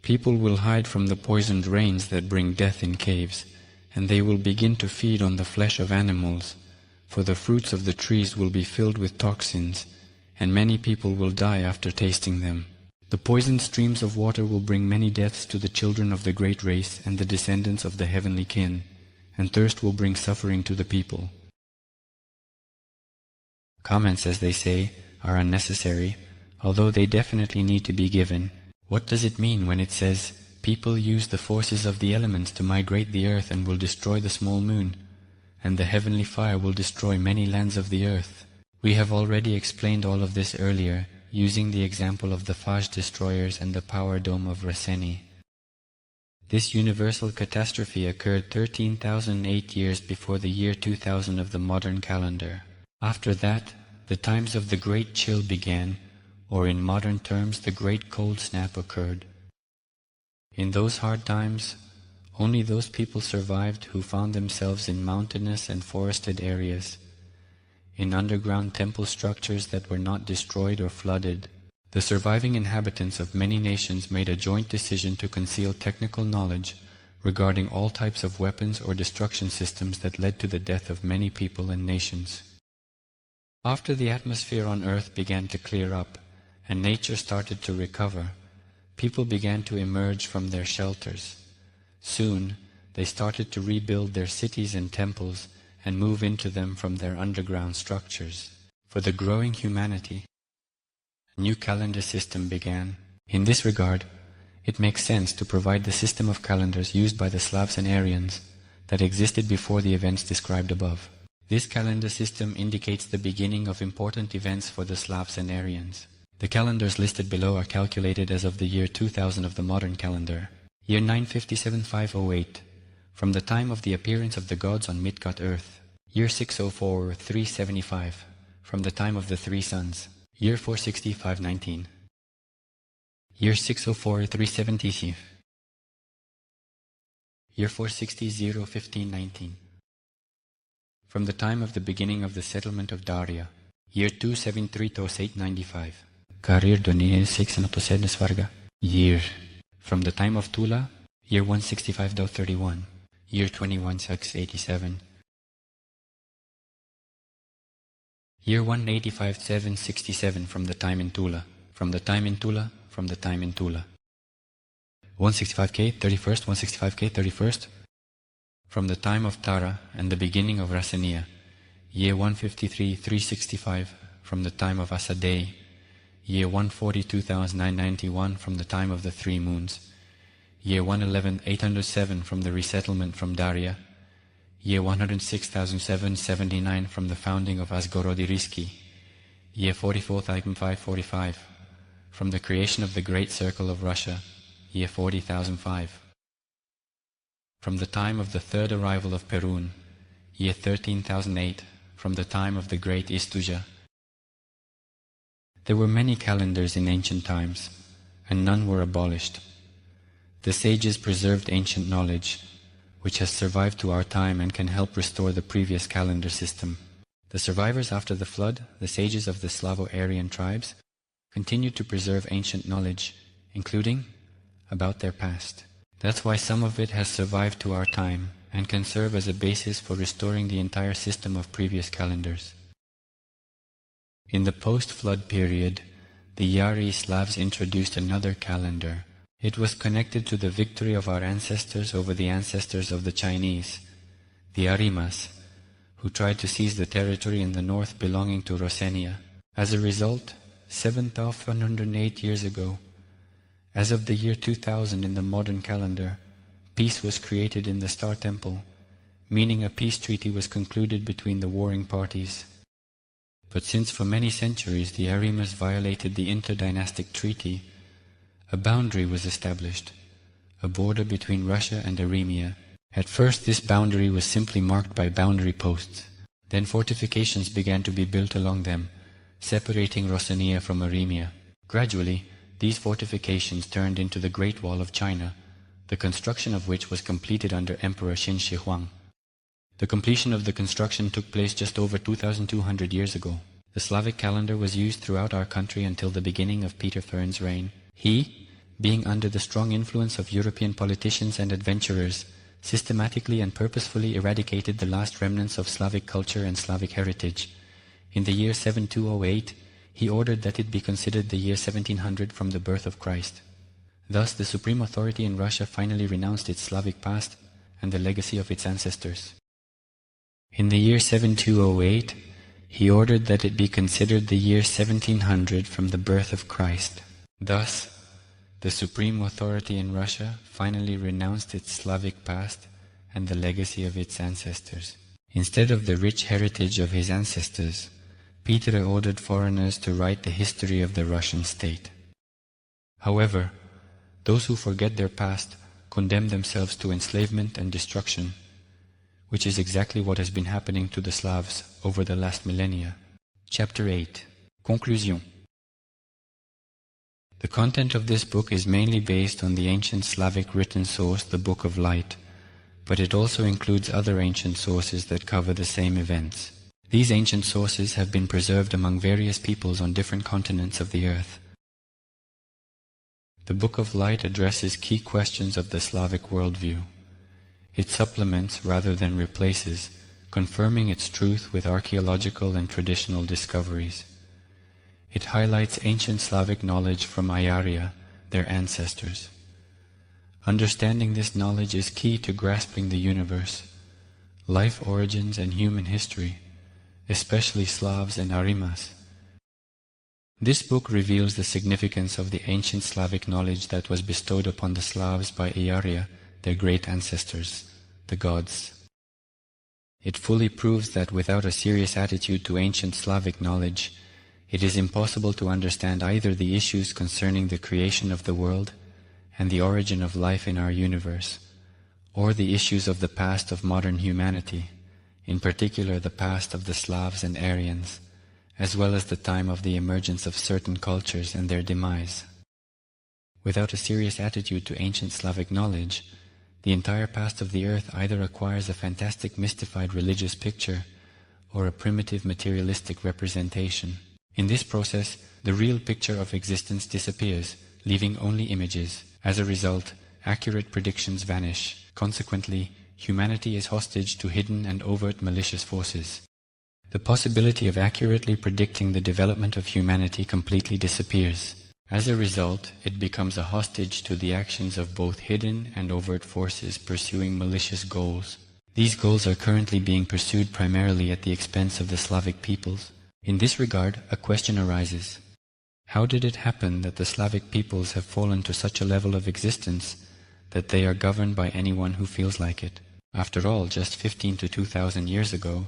People will hide from the poisoned rains that bring death in caves, and they will begin to feed on the flesh of animals, for the fruits of the trees will be filled with toxins, and many people will die after tasting them. The poisoned streams of water will bring many deaths to the children of the great race and the descendants of the heavenly kin, and thirst will bring suffering to the people." Comments, as they say, are unnecessary, although they definitely need to be given. What does it mean when it says, "People use the forces of the elements to migrate the earth and will destroy the small moon, and the heavenly fire will destroy many lands of the earth"? We have already explained all of this earlier, using the example of the Faj destroyers and the power dome of Raceni. This universal catastrophe occurred 13,008 years before the year 2000 of the modern calendar. After that, the times of the Great Chill began, or in modern terms, the Great Cold Snap occurred. In those hard times, only those people survived who found themselves in mountainous and forested areas, in underground temple structures that were not destroyed or flooded. The surviving inhabitants of many nations made a joint decision to conceal technical knowledge regarding all types of weapons or destruction systems that led to the death of many people and nations. After the atmosphere on Earth began to clear up and nature started to recover, people began to emerge from their shelters. Soon, they started to rebuild their cities and temples and move into them from their underground structures. For the growing humanity, a new calendar system began. In this regard, it makes sense to provide the system of calendars used by the Slavs and Aryans that existed before the events described above. This calendar system indicates the beginning of important events for the Slavs and Aryans. The calendars listed below are calculated as of the year 2000 of the modern calendar. Year 957-508, from the time of the appearance of the gods on Midgard earth. Year 604-375, from the time of the three suns. Year 460-519. Year 604-370. Year 460-015-19. From the time of the beginning of the settlement of Daria. Year 273-895. Karir Doniel 607 Svarga. Year. From the time of Tula, year 165-31. Year 21-687. Year 185-767 from the time in Tula. From the time in Tula, from the time in Tula. 165K 31st, 165K 31st. From the time of Tara and the beginning of Rasania. Year 153-365 from the time of Asadei. Year 142,991 from the time of the three moons. Year 111,807 from the resettlement from Daria. Year 106,779 from the founding of Asgorodiriski. Year 44,545 from the creation of the Great Circle of Russia. Year 40,005. From the time of the third arrival of Perun. Year 13,008 from the time of the Great Istuja. There were many calendars in ancient times, and none were abolished. The sages preserved ancient knowledge, which has survived to our time and can help restore the previous calendar system. The survivors after the flood, the sages of the Slavo-Aryan tribes, continued to preserve ancient knowledge, including about their past. That's why some of it has survived to our time and can serve as a basis for restoring the entire system of previous calendars. In the post-flood period, the Yari Slavs introduced another calendar. It was connected to the victory of our ancestors over the ancestors of the Chinese, the Arimas, who tried to seize the territory in the north belonging to Rosenia. As a result, 7,108 years ago, as of the year 2000 in the modern calendar, peace was created in the Star Temple, meaning a peace treaty was concluded between the warring parties. But since for many centuries the Arimas violated the interdynastic treaty, a boundary was established, a border between Russia and Aremia. At first this boundary was simply marked by boundary posts. Then fortifications began to be built along them, separating Rosenia from Aremia. Gradually, these fortifications turned into the Great Wall of China, the construction of which was completed under Emperor Qin Shi Huang. The completion of the construction took place just over 2,200 years ago. The Slavic calendar was used throughout our country until the beginning of Peter Fern's reign. He, being under the strong influence of European politicians and adventurers, systematically and purposefully eradicated the last remnants of Slavic culture and Slavic heritage. In the year 7208, he ordered that it be considered the year 1700 from the birth of Christ. Thus, the supreme authority in Russia finally renounced its Slavic past and the legacy of its ancestors. In the year 7208, he ordered that it be considered the year 1700 from the birth of Christ. Thus, the supreme authority in Russia finally renounced its Slavic past and the legacy of its ancestors. Instead of the rich heritage of his ancestors, Peter ordered foreigners to write the history of the Russian state. However, those who forget their past condemn themselves to enslavement and destruction, which is exactly what has been happening to the Slavs over the last millennia. Chapter 8. Conclusion. The content of this book is mainly based on the ancient Slavic written source, the Book of Light, but it also includes other ancient sources that cover the same events. These ancient sources have been preserved among various peoples on different continents of the earth. The Book of Light addresses key questions of the Slavic worldview. It supplements rather than replaces, confirming its truth with archaeological and traditional discoveries. It highlights ancient Slavic knowledge from Arya, their ancestors. Understanding this knowledge is key to grasping the universe, life origins and human history, especially Slavs and Arimas. This book reveals the significance of the ancient Slavic knowledge that was bestowed upon the Slavs by Arya, their great ancestors, the gods. It fully proves that without a serious attitude to ancient Slavic knowledge, it is impossible to understand either the issues concerning the creation of the world and the origin of life in our universe, or the issues of the past of modern humanity, in particular the past of the Slavs and Aryans, as well as the time of the emergence of certain cultures and their demise. Without a serious attitude to ancient Slavic knowledge, the entire past of the earth either acquires a fantastic mystified religious picture or a primitive materialistic representation. In this process, the real picture of existence disappears, leaving only images. As a result, accurate predictions vanish. Consequently, humanity is hostage to hidden and overt malicious forces. The possibility of accurately predicting the development of humanity completely disappears. As a result, it becomes a hostage to the actions of both hidden and overt forces pursuing malicious goals. These goals are currently being pursued primarily at the expense of the Slavic peoples. In this regard, a question arises. How did it happen that the Slavic peoples have fallen to such a level of existence that they are governed by anyone who feels like it? After all, just 15 to 2,000 years ago,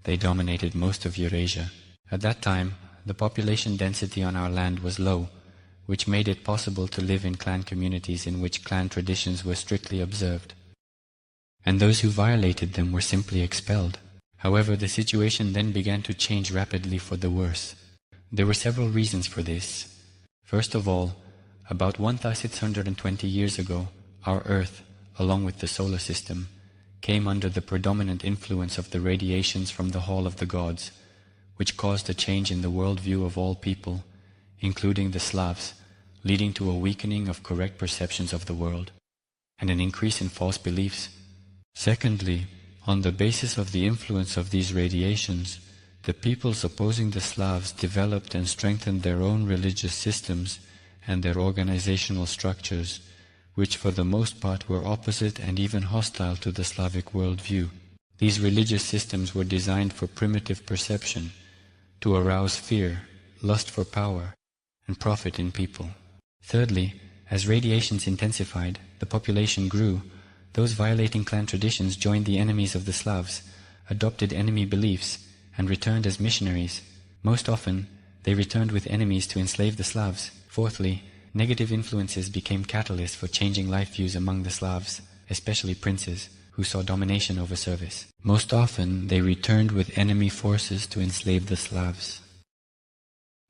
they dominated most of Eurasia. At that time, the population density on our land was low, which made it possible to live in clan communities in which clan traditions were strictly observed, and those who violated them were simply expelled. However, the situation then began to change rapidly for the worse. There were several reasons for this. First of all, about 1,620 years ago, our Earth, along with the solar system, came under the predominant influence of the radiations from the Hall of the Gods, which caused a change in the worldview of all people, including the Slavs, leading to a weakening of correct perceptions of the world, and an increase in false beliefs. Secondly, on the basis of the influence of these radiations, the peoples opposing the Slavs developed and strengthened their own religious systems and their organizational structures, which for the most part were opposite and even hostile to the Slavic worldview. These religious systems were designed for primitive perception, to arouse fear, lust for power, and profit in people. Thirdly, as radiations intensified, the population grew. Those violating clan traditions joined the enemies of the Slavs, adopted enemy beliefs, and returned as missionaries. Most often, they returned with enemies to enslave the Slavs. Fourthly, negative influences became catalysts for changing life views among the Slavs, especially princes, who saw domination over service. Most often, they returned with enemy forces to enslave the Slavs.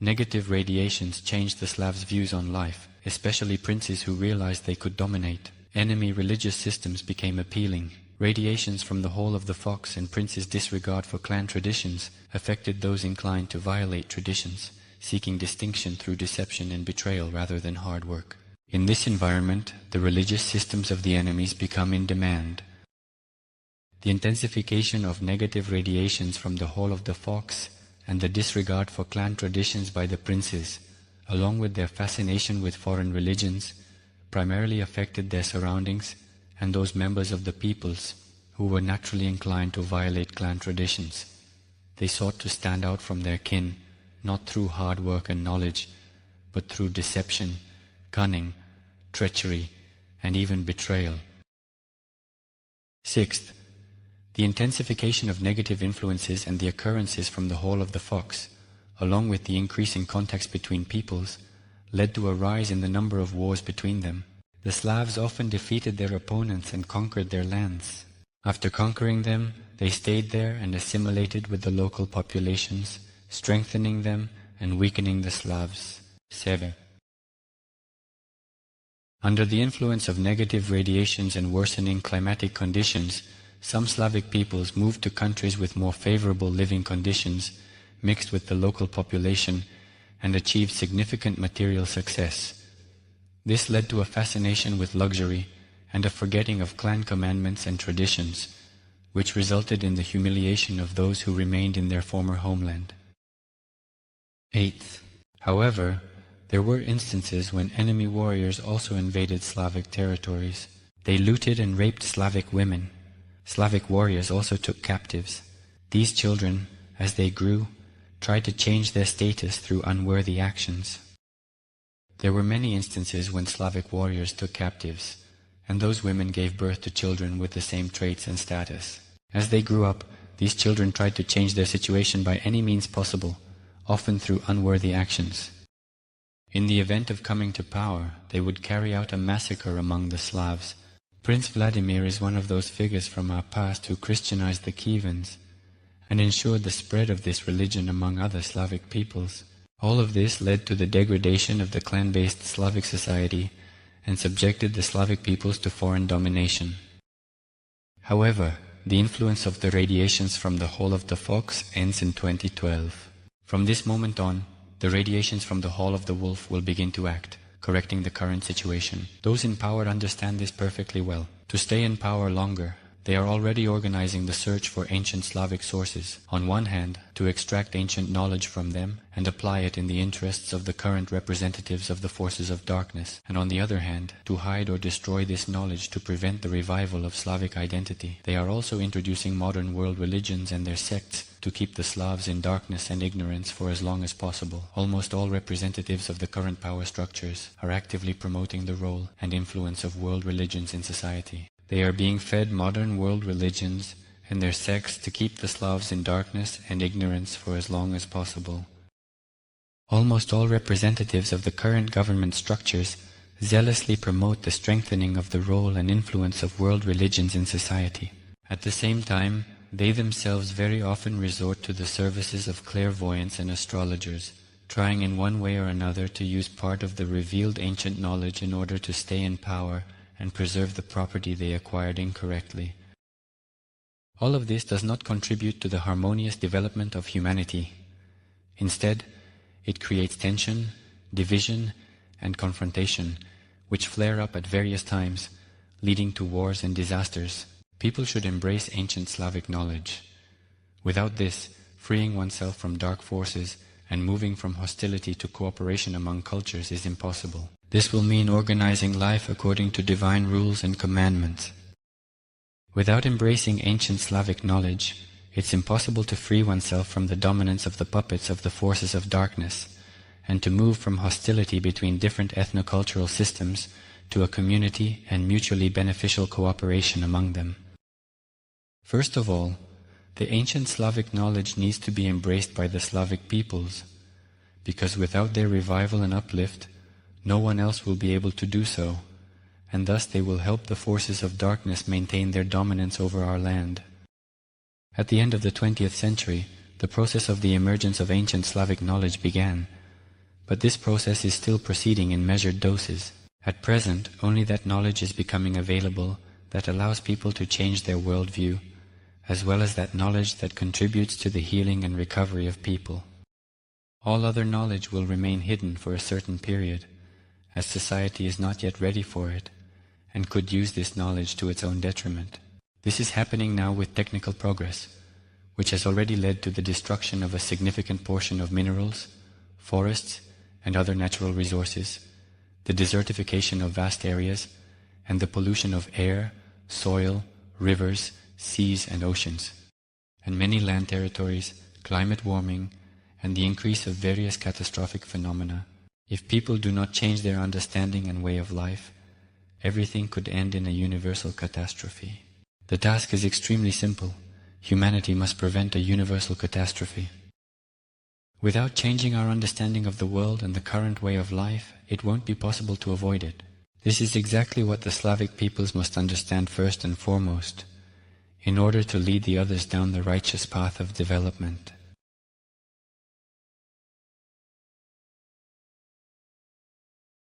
Negative radiations changed the Slavs' views on life, especially princes who realized they could dominate. Enemy religious systems became appealing. Radiations from the Hall of the Fox and princes' disregard for clan traditions affected those inclined to violate traditions, seeking distinction through deception and betrayal rather than hard work. In this environment, the religious systems of the enemies become in demand. The intensification of negative radiations from the Hall of the Fox and the disregard for clan traditions by the princes, along with their fascination with foreign religions, primarily affected their surroundings and those members of the peoples who were naturally inclined to violate clan traditions. They sought to stand out from their kin, not through hard work and knowledge, but through deception, cunning, treachery, and even betrayal. Sixth, the intensification of negative influences and the occurrences from the Hall of the Fox, along with the increasing contacts between peoples, led to a rise in the number of wars between them. The Slavs often defeated their opponents and conquered their lands. After conquering them, they stayed there and assimilated with the local populations, strengthening them and weakening the Slavs. 7. Under the influence of negative radiations and worsening climatic conditions, some Slavic peoples moved to countries with more favorable living conditions, mixed with the local population, and achieved significant material success. This led to a fascination with luxury and a forgetting of clan commandments and traditions, which resulted in the humiliation of those who remained in their former homeland. 8th. However, there were instances when enemy warriors also invaded Slavic territories. They looted and raped Slavic women. Slavic warriors also took captives. These children, as they grew, tried to change their status through unworthy actions. There were many instances when Slavic warriors took captives, and those women gave birth to children with the same traits and status. As they grew up, these children tried to change their situation by any means possible, often through unworthy actions. In the event of coming to power, they would carry out a massacre among the Slavs. Prince Vladimir is one of those figures from our past who Christianized the Kivans and ensured the spread of this religion among other Slavic peoples. All of this led to the degradation of the clan-based Slavic society and subjected the Slavic peoples to foreign domination. However, the influence of the radiations from the Hall of the Fox ends in 2012. From this moment on, the radiations from the Hall of the Wolf will begin to act, correcting the current situation. Those in power understand this perfectly well. To stay in power longer, they are already organizing the search for ancient Slavic sources, on one hand, to extract ancient knowledge from them and apply it in the interests of the current representatives of the forces of darkness, and on the other hand, to hide or destroy this knowledge to prevent the revival of Slavic identity. They are also introducing modern world religions and their sects to keep the Slavs in darkness and ignorance for as long as possible. Almost all representatives of the current power structures are actively promoting the role and influence of world religions in society. They are being fed modern world religions and their sects to keep the Slavs in darkness and ignorance for as long as possible. Almost all representatives of the current government structures zealously promote the strengthening of the role and influence of world religions in society. At the same time, they themselves very often resort to the services of clairvoyants and astrologers, trying in one way or another to use part of the revealed ancient knowledge in order to stay in power and preserve the property they acquired incorrectly. All of this does not contribute to the harmonious development of humanity. Instead, it creates tension, division, and confrontation, which flare up at various times, leading to wars and disasters. People should embrace ancient Slavic knowledge. Without this, freeing oneself from dark forces and moving from hostility to cooperation among cultures is impossible. This will mean organizing life according to divine rules and commandments. Without embracing ancient Slavic knowledge, it's impossible to free oneself from the dominance of the puppets of the forces of darkness, and to move from hostility between different ethnocultural systems to a community and mutually beneficial cooperation among them. First of all, the ancient Slavic knowledge needs to be embraced by the Slavic peoples, because without their revival and uplift, no one else will be able to do so, and thus they will help the forces of darkness maintain their dominance over our land. At the end of the 20th century, the process of the emergence of ancient Slavic knowledge began, but this process is still proceeding in measured doses. At present, only that knowledge is becoming available that allows people to change their worldview, as well as that knowledge that contributes to the healing and recovery of people. All other knowledge will remain hidden for a certain period, as society is not yet ready for it, and could use this knowledge to its own detriment. This is happening now with technical progress, which has already led to the destruction of a significant portion of minerals, forests, and other natural resources, the desertification of vast areas, and the pollution of air, soil, rivers, seas, and oceans, and many land territories, climate warming, and the increase of various catastrophic phenomena. If people do not change their understanding and way of life, everything could end in a universal catastrophe. The task is extremely simple. Humanity must prevent a universal catastrophe. Without changing our understanding of the world and the current way of life, it won't be possible to avoid it. This is exactly what the Slavic peoples must understand first and foremost, in order to lead the others down the righteous path of development.